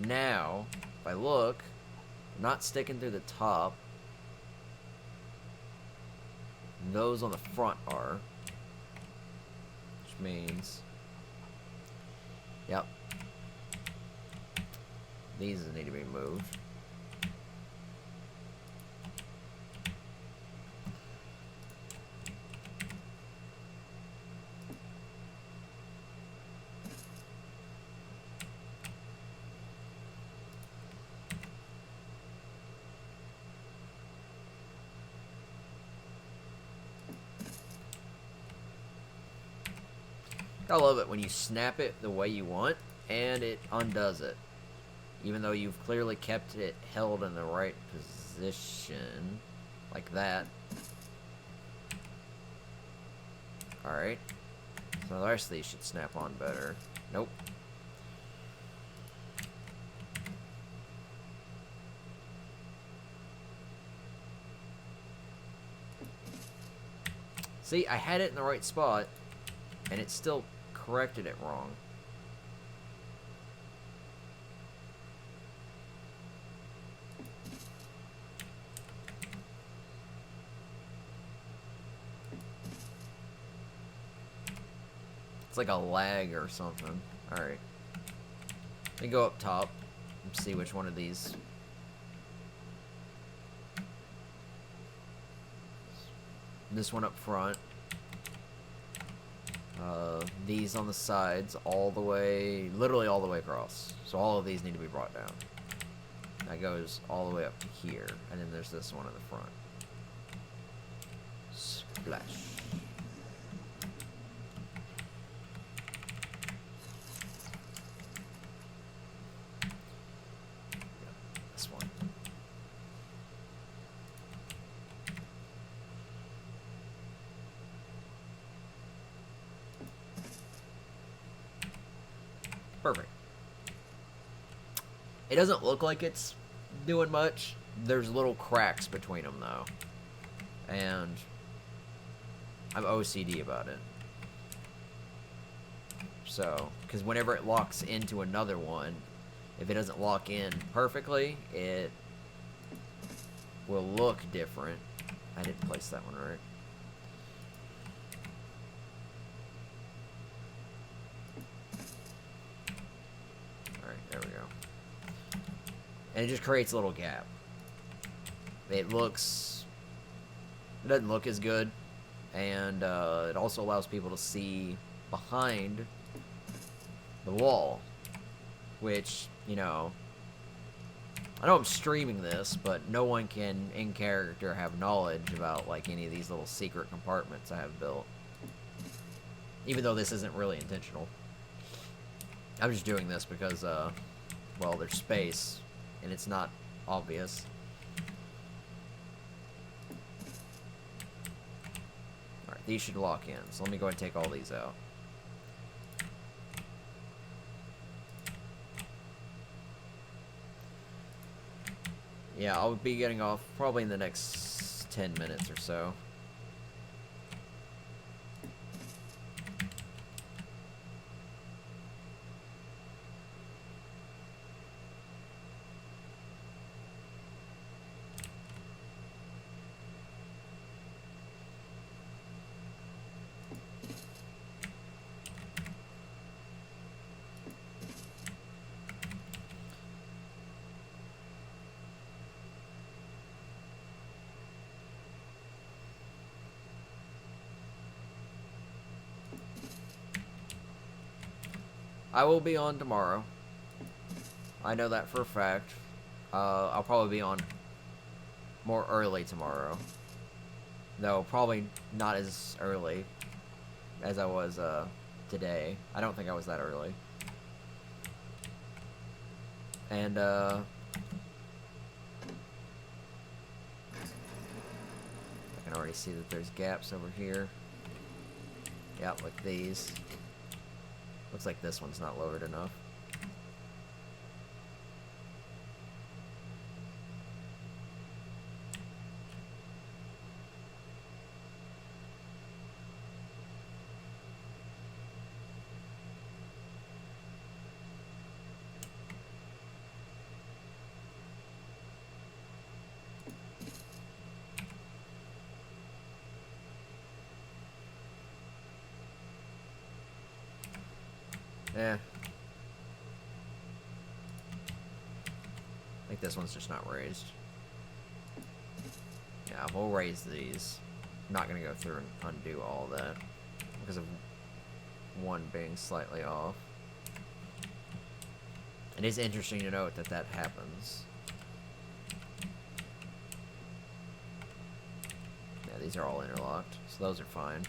Now, if I look, I'm not sticking through the top. Those on the front are. Which means... Yep. These need to be moved. I love it when you snap it the way you want, and it undoes it. Even though you've clearly kept it held in the right position. Like that. Alright. So the rest of these should snap on better. Nope. See, I had it in the right spot, and it still corrected it wrong. It's like a lag or something. Alright. Let me go up top and see which one of these. This one up front. These on the sides all the way, literally all the way across. So all of these need to be brought down. That goes all the way up to here, and then there's this one in the front. Splash. This one. Perfect. It doesn't look like it's doing much. There's little cracks between them, though. And I'm OCD about it. So, because whenever it locks into another one, if it doesn't lock in perfectly, it will look different. I didn't place that one right. Alright, there we go. And it just creates a little gap. It doesn't look as good, and it also allows people to see behind the wall, which, you know, I know I'm streaming this, but no one can in character have knowledge about like any of these little secret compartments I have built, even though this isn't really intentional. I'm just doing this because well, there's space and it's not obvious. Alright, these should lock in, so let me go ahead and take all these out. Yeah, I'll be getting off probably in the next 10 minutes or so. I will be on tomorrow. I know that for a fact. I'll probably be on more early tomorrow. Though probably not as early as I was today. I don't think I was that early. And I can already see that there's gaps over here. Yeah, like these. Looks like this one's not lowered enough. Eh. I think this one's just not raised. Yeah, we'll raise these. I'm not gonna go through and undo all that because of one being slightly off. It is interesting to note that that happens. Yeah, these are all interlocked, so those are fine.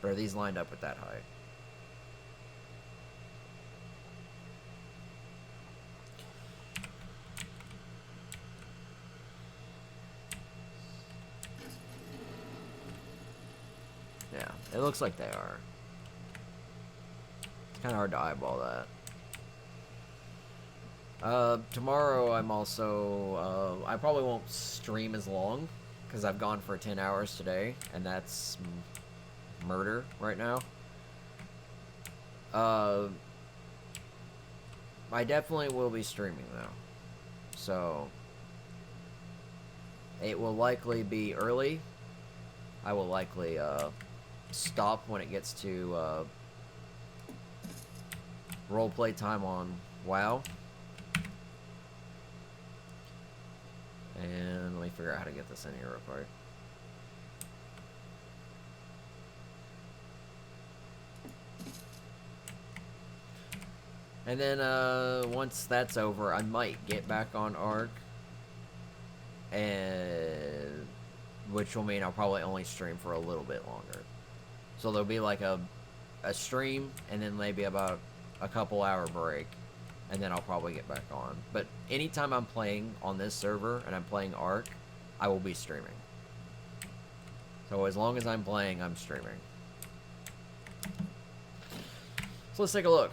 But are these lined up at that height? Yeah, it looks like they are. It's kind of hard to eyeball that. Tomorrow I'm also, I probably won't stream as long, because I've gone for 10 hours today, and that's murder right now. I definitely will be streaming though, so it will likely be early. I will likely stop when it gets to roleplay time on WoW. And let me figure out how to get this in here real quick. And then once that's over, I might get back on Ark, and which will mean I'll probably only stream for a little bit longer. So there'll be like a stream, and then maybe about a couple hour break, and then I'll probably get back on. But anytime I'm playing on this server and I'm playing Ark, I will be streaming. So as long as I'm playing, I'm streaming. So let's take a look.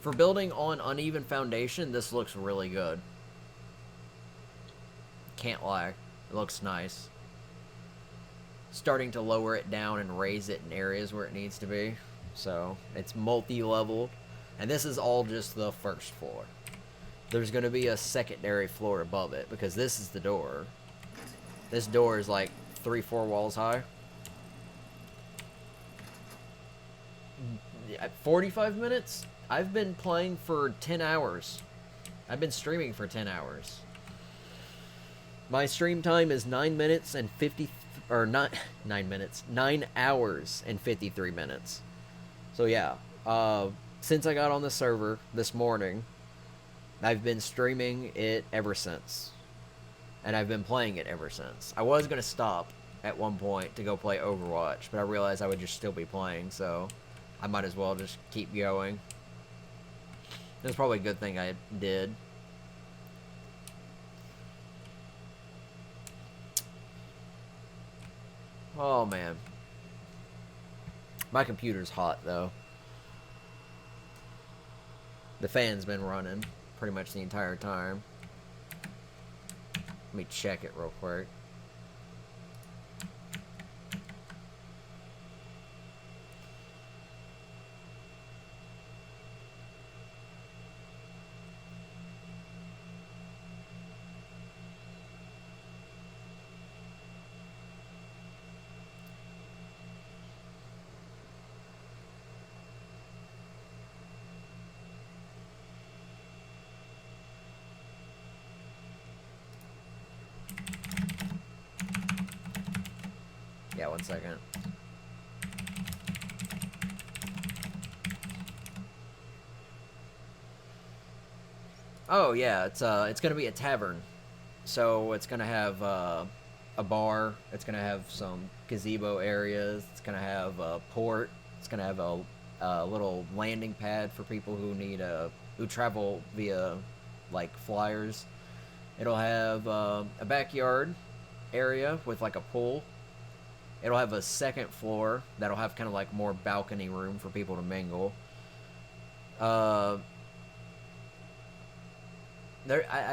For building on uneven foundation, this looks really good. Can't lie. It looks nice. Starting to lower it down and raise it in areas where it needs to be. So it's multi-leveled. And this is all just the first floor. There's going to be a secondary floor above it because this is the door. This door is like 3-4 walls high. 45 minutes? I've been playing for 10 hours. I've been streaming for 10 hours. My stream time is 9 minutes and 50... Or not 9 minutes. 9 hours and 53 minutes. So yeah. Since I got on the server this morning, I've been streaming it ever since. And I've been playing it ever since. I was going to stop at one point to go play Overwatch, but I realized I would just still be playing, so I might as well just keep going. It was probably a good thing I did. Oh, man. My computer's hot, though. The fan's been running pretty much the entire time. Let me check it real quick. Yeah, 1 second. Oh yeah, it's gonna be a tavern, so it's gonna have a bar. It's gonna have some gazebo areas. It's gonna have a port. It's gonna have a little landing pad for people who need who travel via like flyers. It'll have a backyard area with like a pool. It'll have a second floor that'll have kind of like more balcony room for people to mingle. I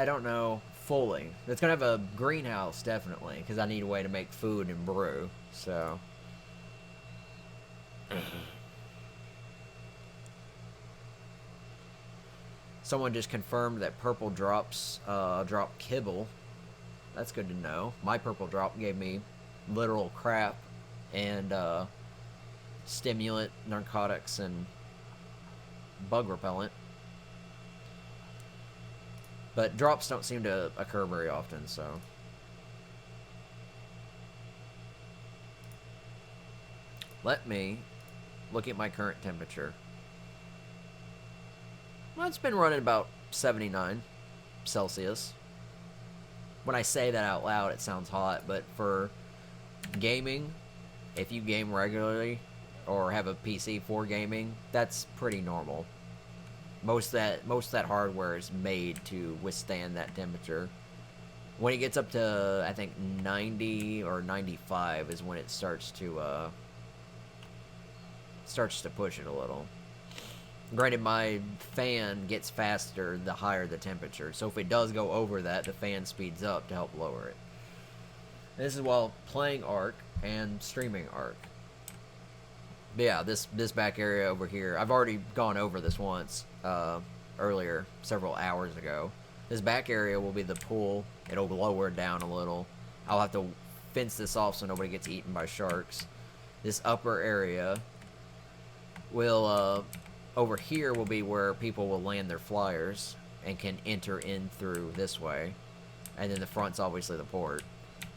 don't know fully. It's gonna have a greenhouse definitely because I need a way to make food and brew. So. Someone just confirmed that purple drops drop kibble. That's good to know. My purple drop gave me literal crap and stimulant, narcotics, and bug repellent. But drops don't seem to occur very often, so. Let me look at my current temperature. Well, it's been running about 79 Celsius. When I say that out loud, it sounds hot, but for gaming, if you game regularly or have a PC for gaming, that's pretty normal. Most of that hardware is made to withstand that temperature. When it gets up to, I think, 90 or 95 is when it starts to push it a little. Granted, my fan gets faster the higher the temperature, so if it does go over that, the fan speeds up to help lower it. This is while playing Ark and streaming Ark. But yeah, this back area over here, I've already gone over this once earlier, several hours ago. This back area will be the pool. It'll lower down a little. I'll have to fence this off so nobody gets eaten by sharks. This upper area will, over here will be where people will land their flyers and can enter in through this way. And then the front's obviously the port.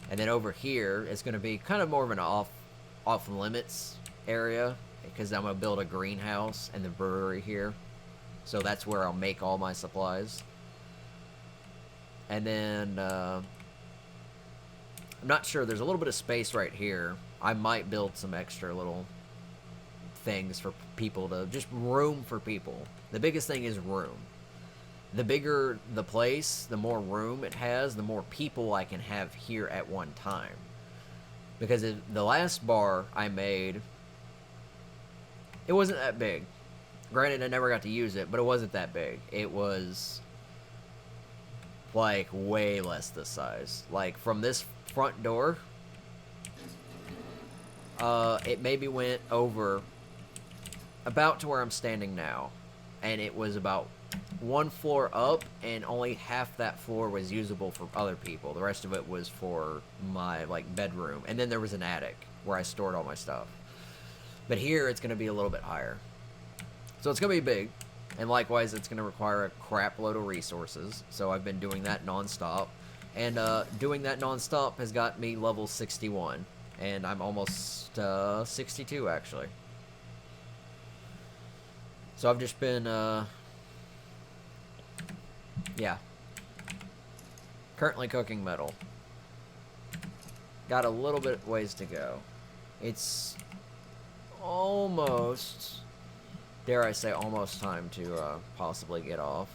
And then over here is going to be kind of more of an off-limits area. because I'm gonna build a greenhouse and the brewery here, so that's where I'll make all my supplies. And then I'm not sure. There's a little bit of space right here. I might build some extra little things for people to just room for people. The biggest thing is room. The bigger the place, the more room it has, the more people I can have here at one time. Because the last bar I made, it wasn't that big. Granted, I never got to use it, but it wasn't that big. It was like way less this size. Like from this front door, it maybe went over about to where I'm standing now, and it was about one floor up, and only half that floor was usable for other people. The rest of it was for my like bedroom, and then there was an attic where I stored all my stuff. But here it's going to be a little bit higher, so it's going to be big, and likewise it's going to require a crap load of resources. So I've been doing that nonstop, and doing that nonstop has got me level 61, and I'm almost 62 actually. So I've just been yeah. Currently cooking metal. Got a little bit ways to go. It's almost, dare I say, almost time to possibly get off.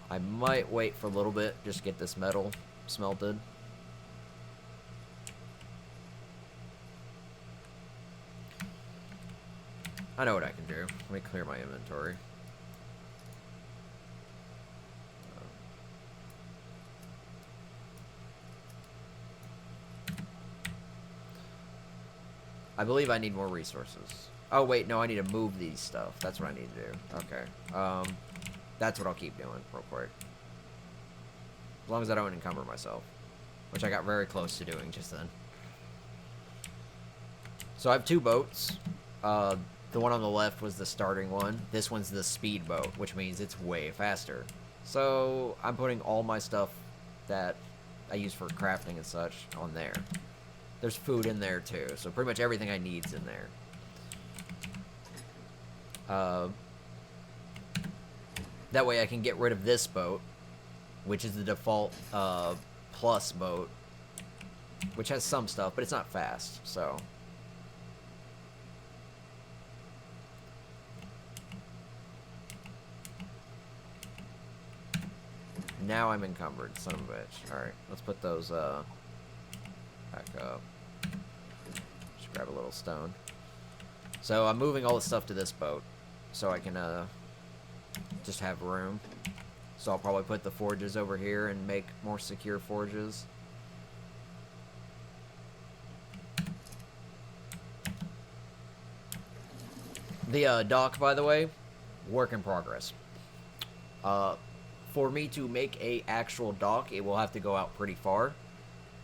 I might wait for a little bit, just get this metal smelted. I know what I can do. Let me clear my inventory. I believe I need more resources. Oh, wait, no, I need to move these stuff. That's what I need to do. Okay. That's what I'll keep doing real quick. As long as I don't encumber myself. Which I got very close to doing just then. So I have two boats. The one on the left was the starting one. This one's the speed boat, which means it's way faster. So I'm putting all my stuff that I use for crafting and such on there. There's food in there too, so pretty much everything I need's in there. That way I can get rid of this boat, which is the default plus boat, which has some stuff, but it's not fast, so. Now I'm encumbered, son of a bitch. Alright, let's put those back up. Just grab a little stone. So I'm moving all the stuff to this boat so I can just have room. So I'll probably put the forges over here and make more secure forges. The dock, by the way, work in progress. For me to make a actual dock, it will have to go out pretty far.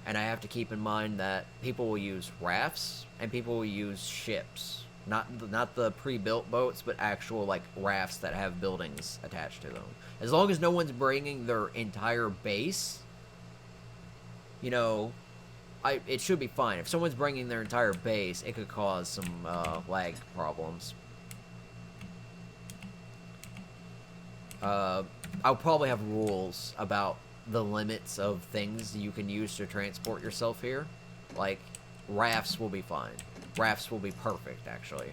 And I have to keep in mind that people will use rafts and people will use ships. Not the pre-built boats, but actual like rafts that have buildings attached to them. As long as no one's bringing their entire base, you know, it should be fine. If someone's bringing their entire base, it could cause some lag problems. I'll probably have rules about the limits of things you can use to transport yourself here. Like, rafts will be fine. Rafts will be perfect, actually.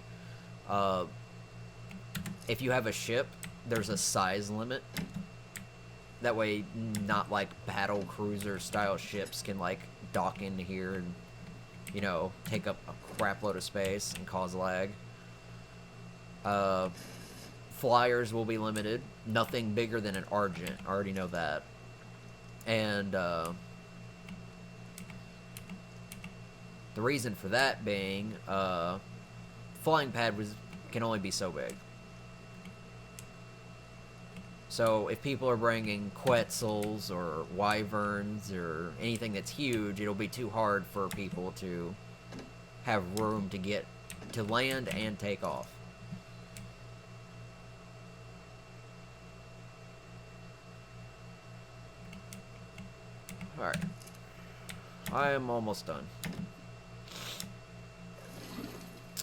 If you have a ship, there's a size limit. That way, not like battle cruiser style ships can like dock into here and, you know, take up a crap load of space and cause lag. Flyers will be limited. Nothing bigger than an Argent. I already know that. And the reason for that being, flying pad can only be so big. So if people are bringing Quetzals or Wyverns or anything that's huge, it'll be too hard for people to have room to get to land and take off. Alright. I am almost done.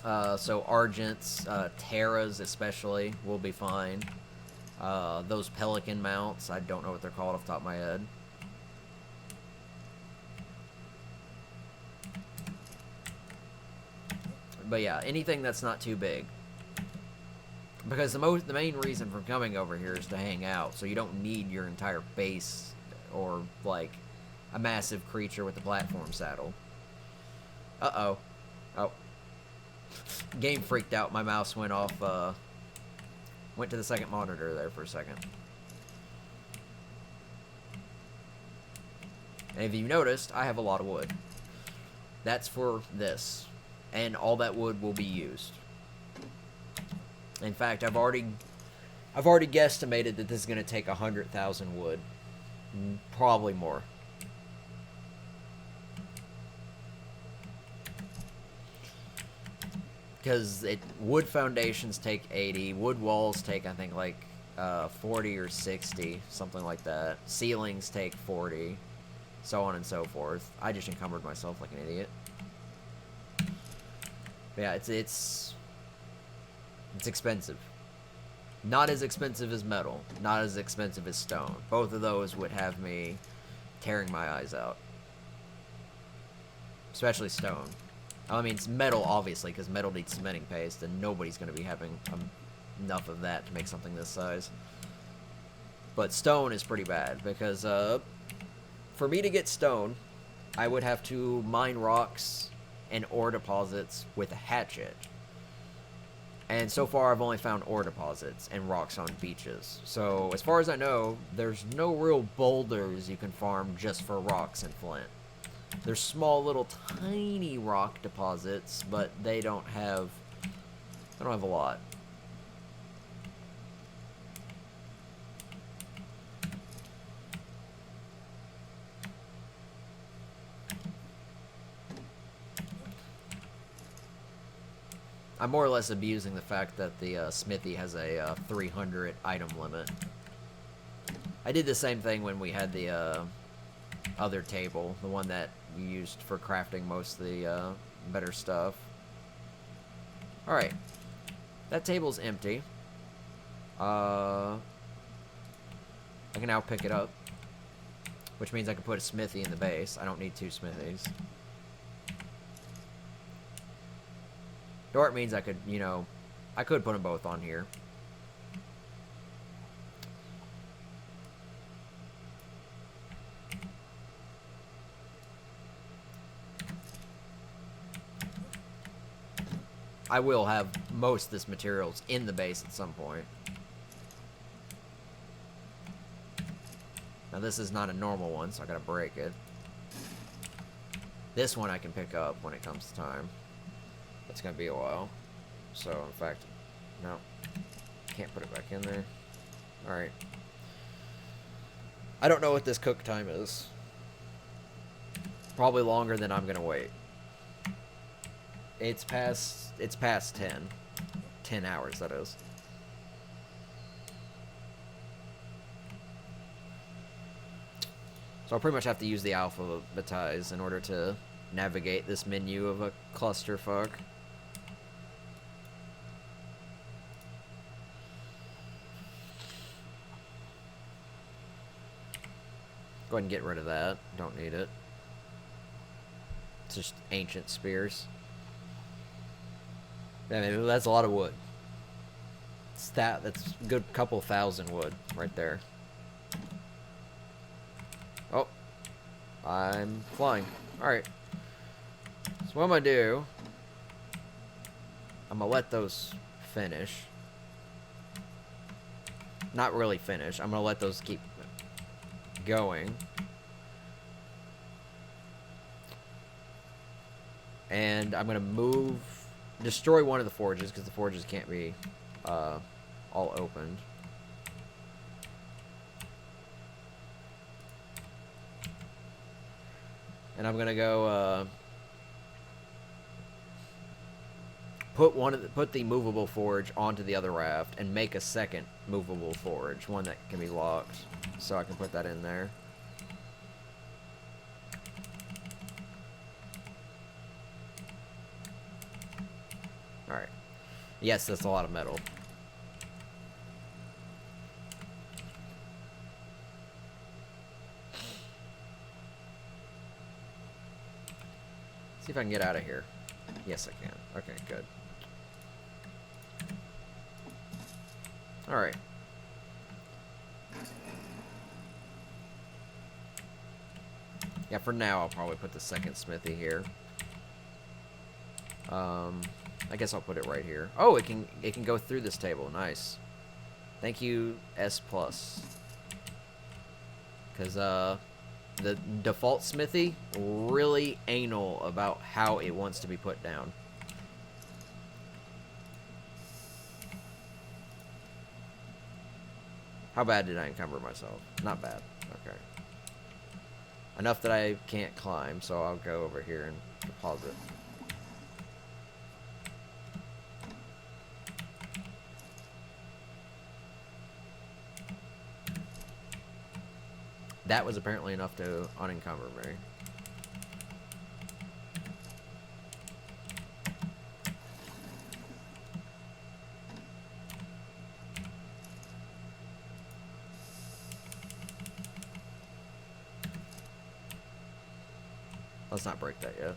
So Argents, Terras especially, will be fine. Those Pelican mounts, I don't know what they're called off the top of my head. But yeah, anything that's not too big. Because the main reason for coming over here is to hang out, so you don't need your entire base or, like, a massive creature with a platform saddle. Uh-oh. Oh. Game freaked out. My mouse went off, went to the second monitor there for a second. And if you noticed, I have a lot of wood. That's for this. And all that wood will be used. In fact, I've already guesstimated that this is going to take 100,000 wood. Probably more. Because wood foundations take 80, wood walls take, I think, like 40 or 60, something like that. Ceilings take 40, so on and so forth. I just encumbered myself like an idiot. But yeah, it's expensive. Not as expensive as metal, not as expensive as stone. Both of those would have me tearing my eyes out. Especially stone. I mean, it's metal, obviously, because metal needs cementing paste, and nobody's going to be having enough of that to make something this size. But stone is pretty bad, because for me to get stone, I would have to mine rocks and ore deposits with a hatchet. And so far, I've only found ore deposits and rocks on beaches. So, as far as I know, there's no real boulders you can farm just for rocks and flint. There's small little tiny rock deposits, but they don't have a lot. I'm more or less abusing the fact that the smithy has a 300 item limit. I did the same thing when we had the other table, the one that you used for crafting most of the better stuff. Alright. That table's empty. I can now pick it up, which means I can put a smithy in the base. I don't need 2 smithies. Or it means I could, you know, I could put them both on here. I will have most of this materials in the base at some point. Now this is not a normal one, so I gotta break it. This one I can pick up when it comes to time. It's gonna be a while. So, in fact, no. Can't put it back in there. Alright. I don't know what this cook time is. Probably longer than I'm gonna wait. It's past 10. 10 hours, that is. So I'll pretty much have to use the alphabetize in order to navigate this menu of a clusterfuck. Go ahead and get rid of that. Don't need it. It's just ancient spears. I mean, that's a lot of wood. That's a good couple thousand wood right there. Oh. I'm flying. Alright. So what I'm gonna do, I'm gonna let those finish. Not really finish. I'm gonna let those keep going. And I'm gonna destroy one of the forges, because the forges can't be all opened. And I'm gonna go put the movable forge onto the other raft and make a second movable forge, one that can be locked, so I can put that in there. Yes, that's a lot of metal. See if I can get out of here. Yes, I can. Okay, good. Alright. Yeah, for now, I'll probably put the second smithy here. I guess I'll put it right here. Oh, it can go through this table. Nice. Thank you, S+. Because, the default smithy, really anal about how it wants to be put down. How bad did I encumber myself? Not bad. Okay. Enough that I can't climb, so I'll go over here and deposit. That was apparently enough to unencumber me. Let's not break that yet.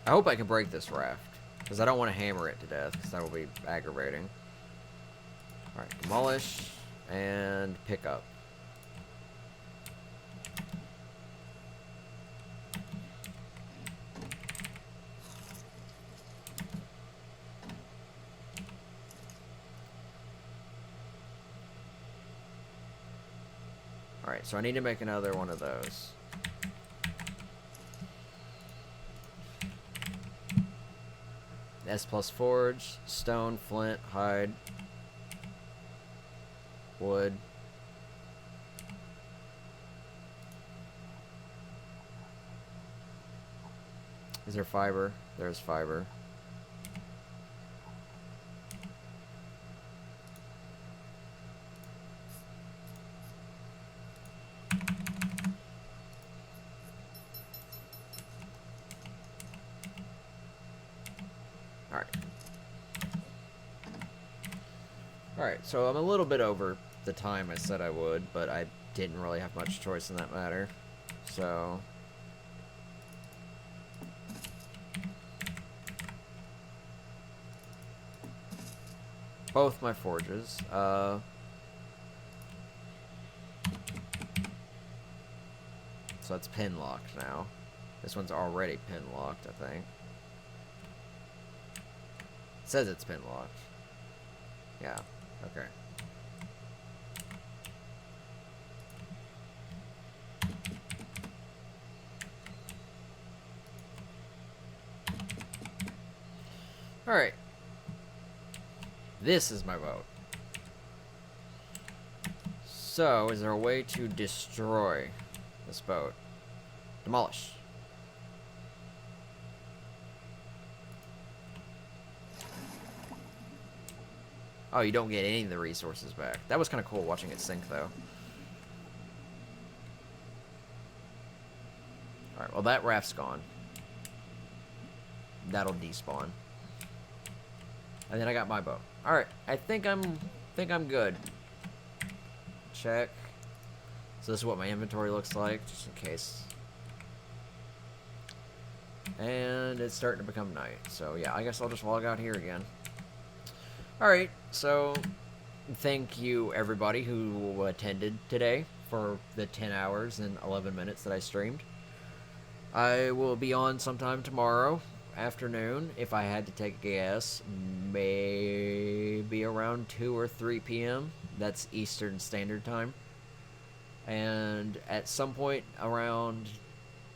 I hope I can break this raft, because I don't want to hammer it to death, because that will be aggravating. Alright, demolish, and pick up. Alright, so I need to make another one of those. S+ forge, stone, flint, hide, wood. Is there fiber? There's fiber. Alright, so I'm a little bit over the time I said I would, but I didn't really have much choice in that matter. So... both my forges. So it's pin locked now. This one's already pin locked, I think. It says it's pin locked. Yeah, okay. Alright. This is my boat. So, is there a way to destroy this boat? Demolish. Oh, you don't get any of the resources back. That was kind of cool watching it sink, though. Alright, well that raft's gone. That'll despawn. And then I got my boat. Alright, I think I'm good. Check. So this is what my inventory looks like, just in case. And it's starting to become night. So yeah, I guess I'll just log out here again. Alright, so thank you everybody who attended today for the 10 hours and 11 minutes that I streamed. I will be on sometime tomorrow afternoon, if I had to take a guess, maybe around 2 or 3 p.m. That's Eastern Standard Time. And at some point around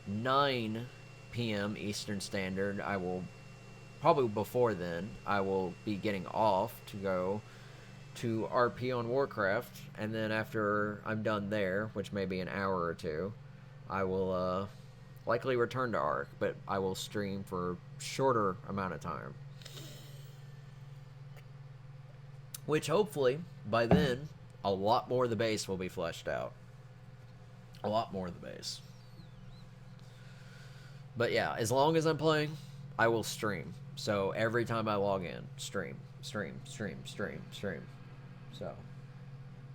9 p.m. Eastern Standard, I will, probably before then, I will be getting off to go to RP on Warcraft, and then after I'm done there, which may be an hour or two, I will likely return to Ark, but I will stream for shorter amount of time. Which hopefully, by then, a lot more of the base will be fleshed out. A lot more of the base. But yeah, as long as I'm playing, I will stream. So every time I log in, stream. So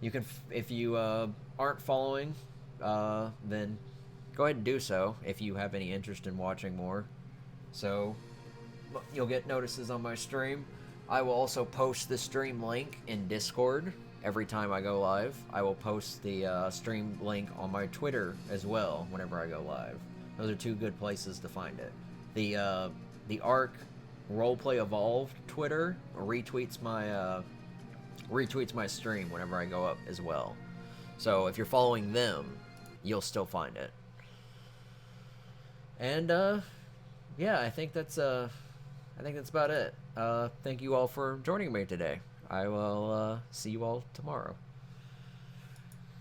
you can, if you aren't following, then go ahead and do so if you have any interest in watching more. So you'll get notices on my stream. I will also post the stream link in Discord every time I go live. I will post the stream link on my Twitter as well whenever I go live. Those are two good places to find it. The Ark Roleplay Evolved Twitter retweets my stream whenever I go up as well. So if you're following them, you'll still find it. And yeah, I think that's about it. Thank you all for joining me today. I will see you all tomorrow.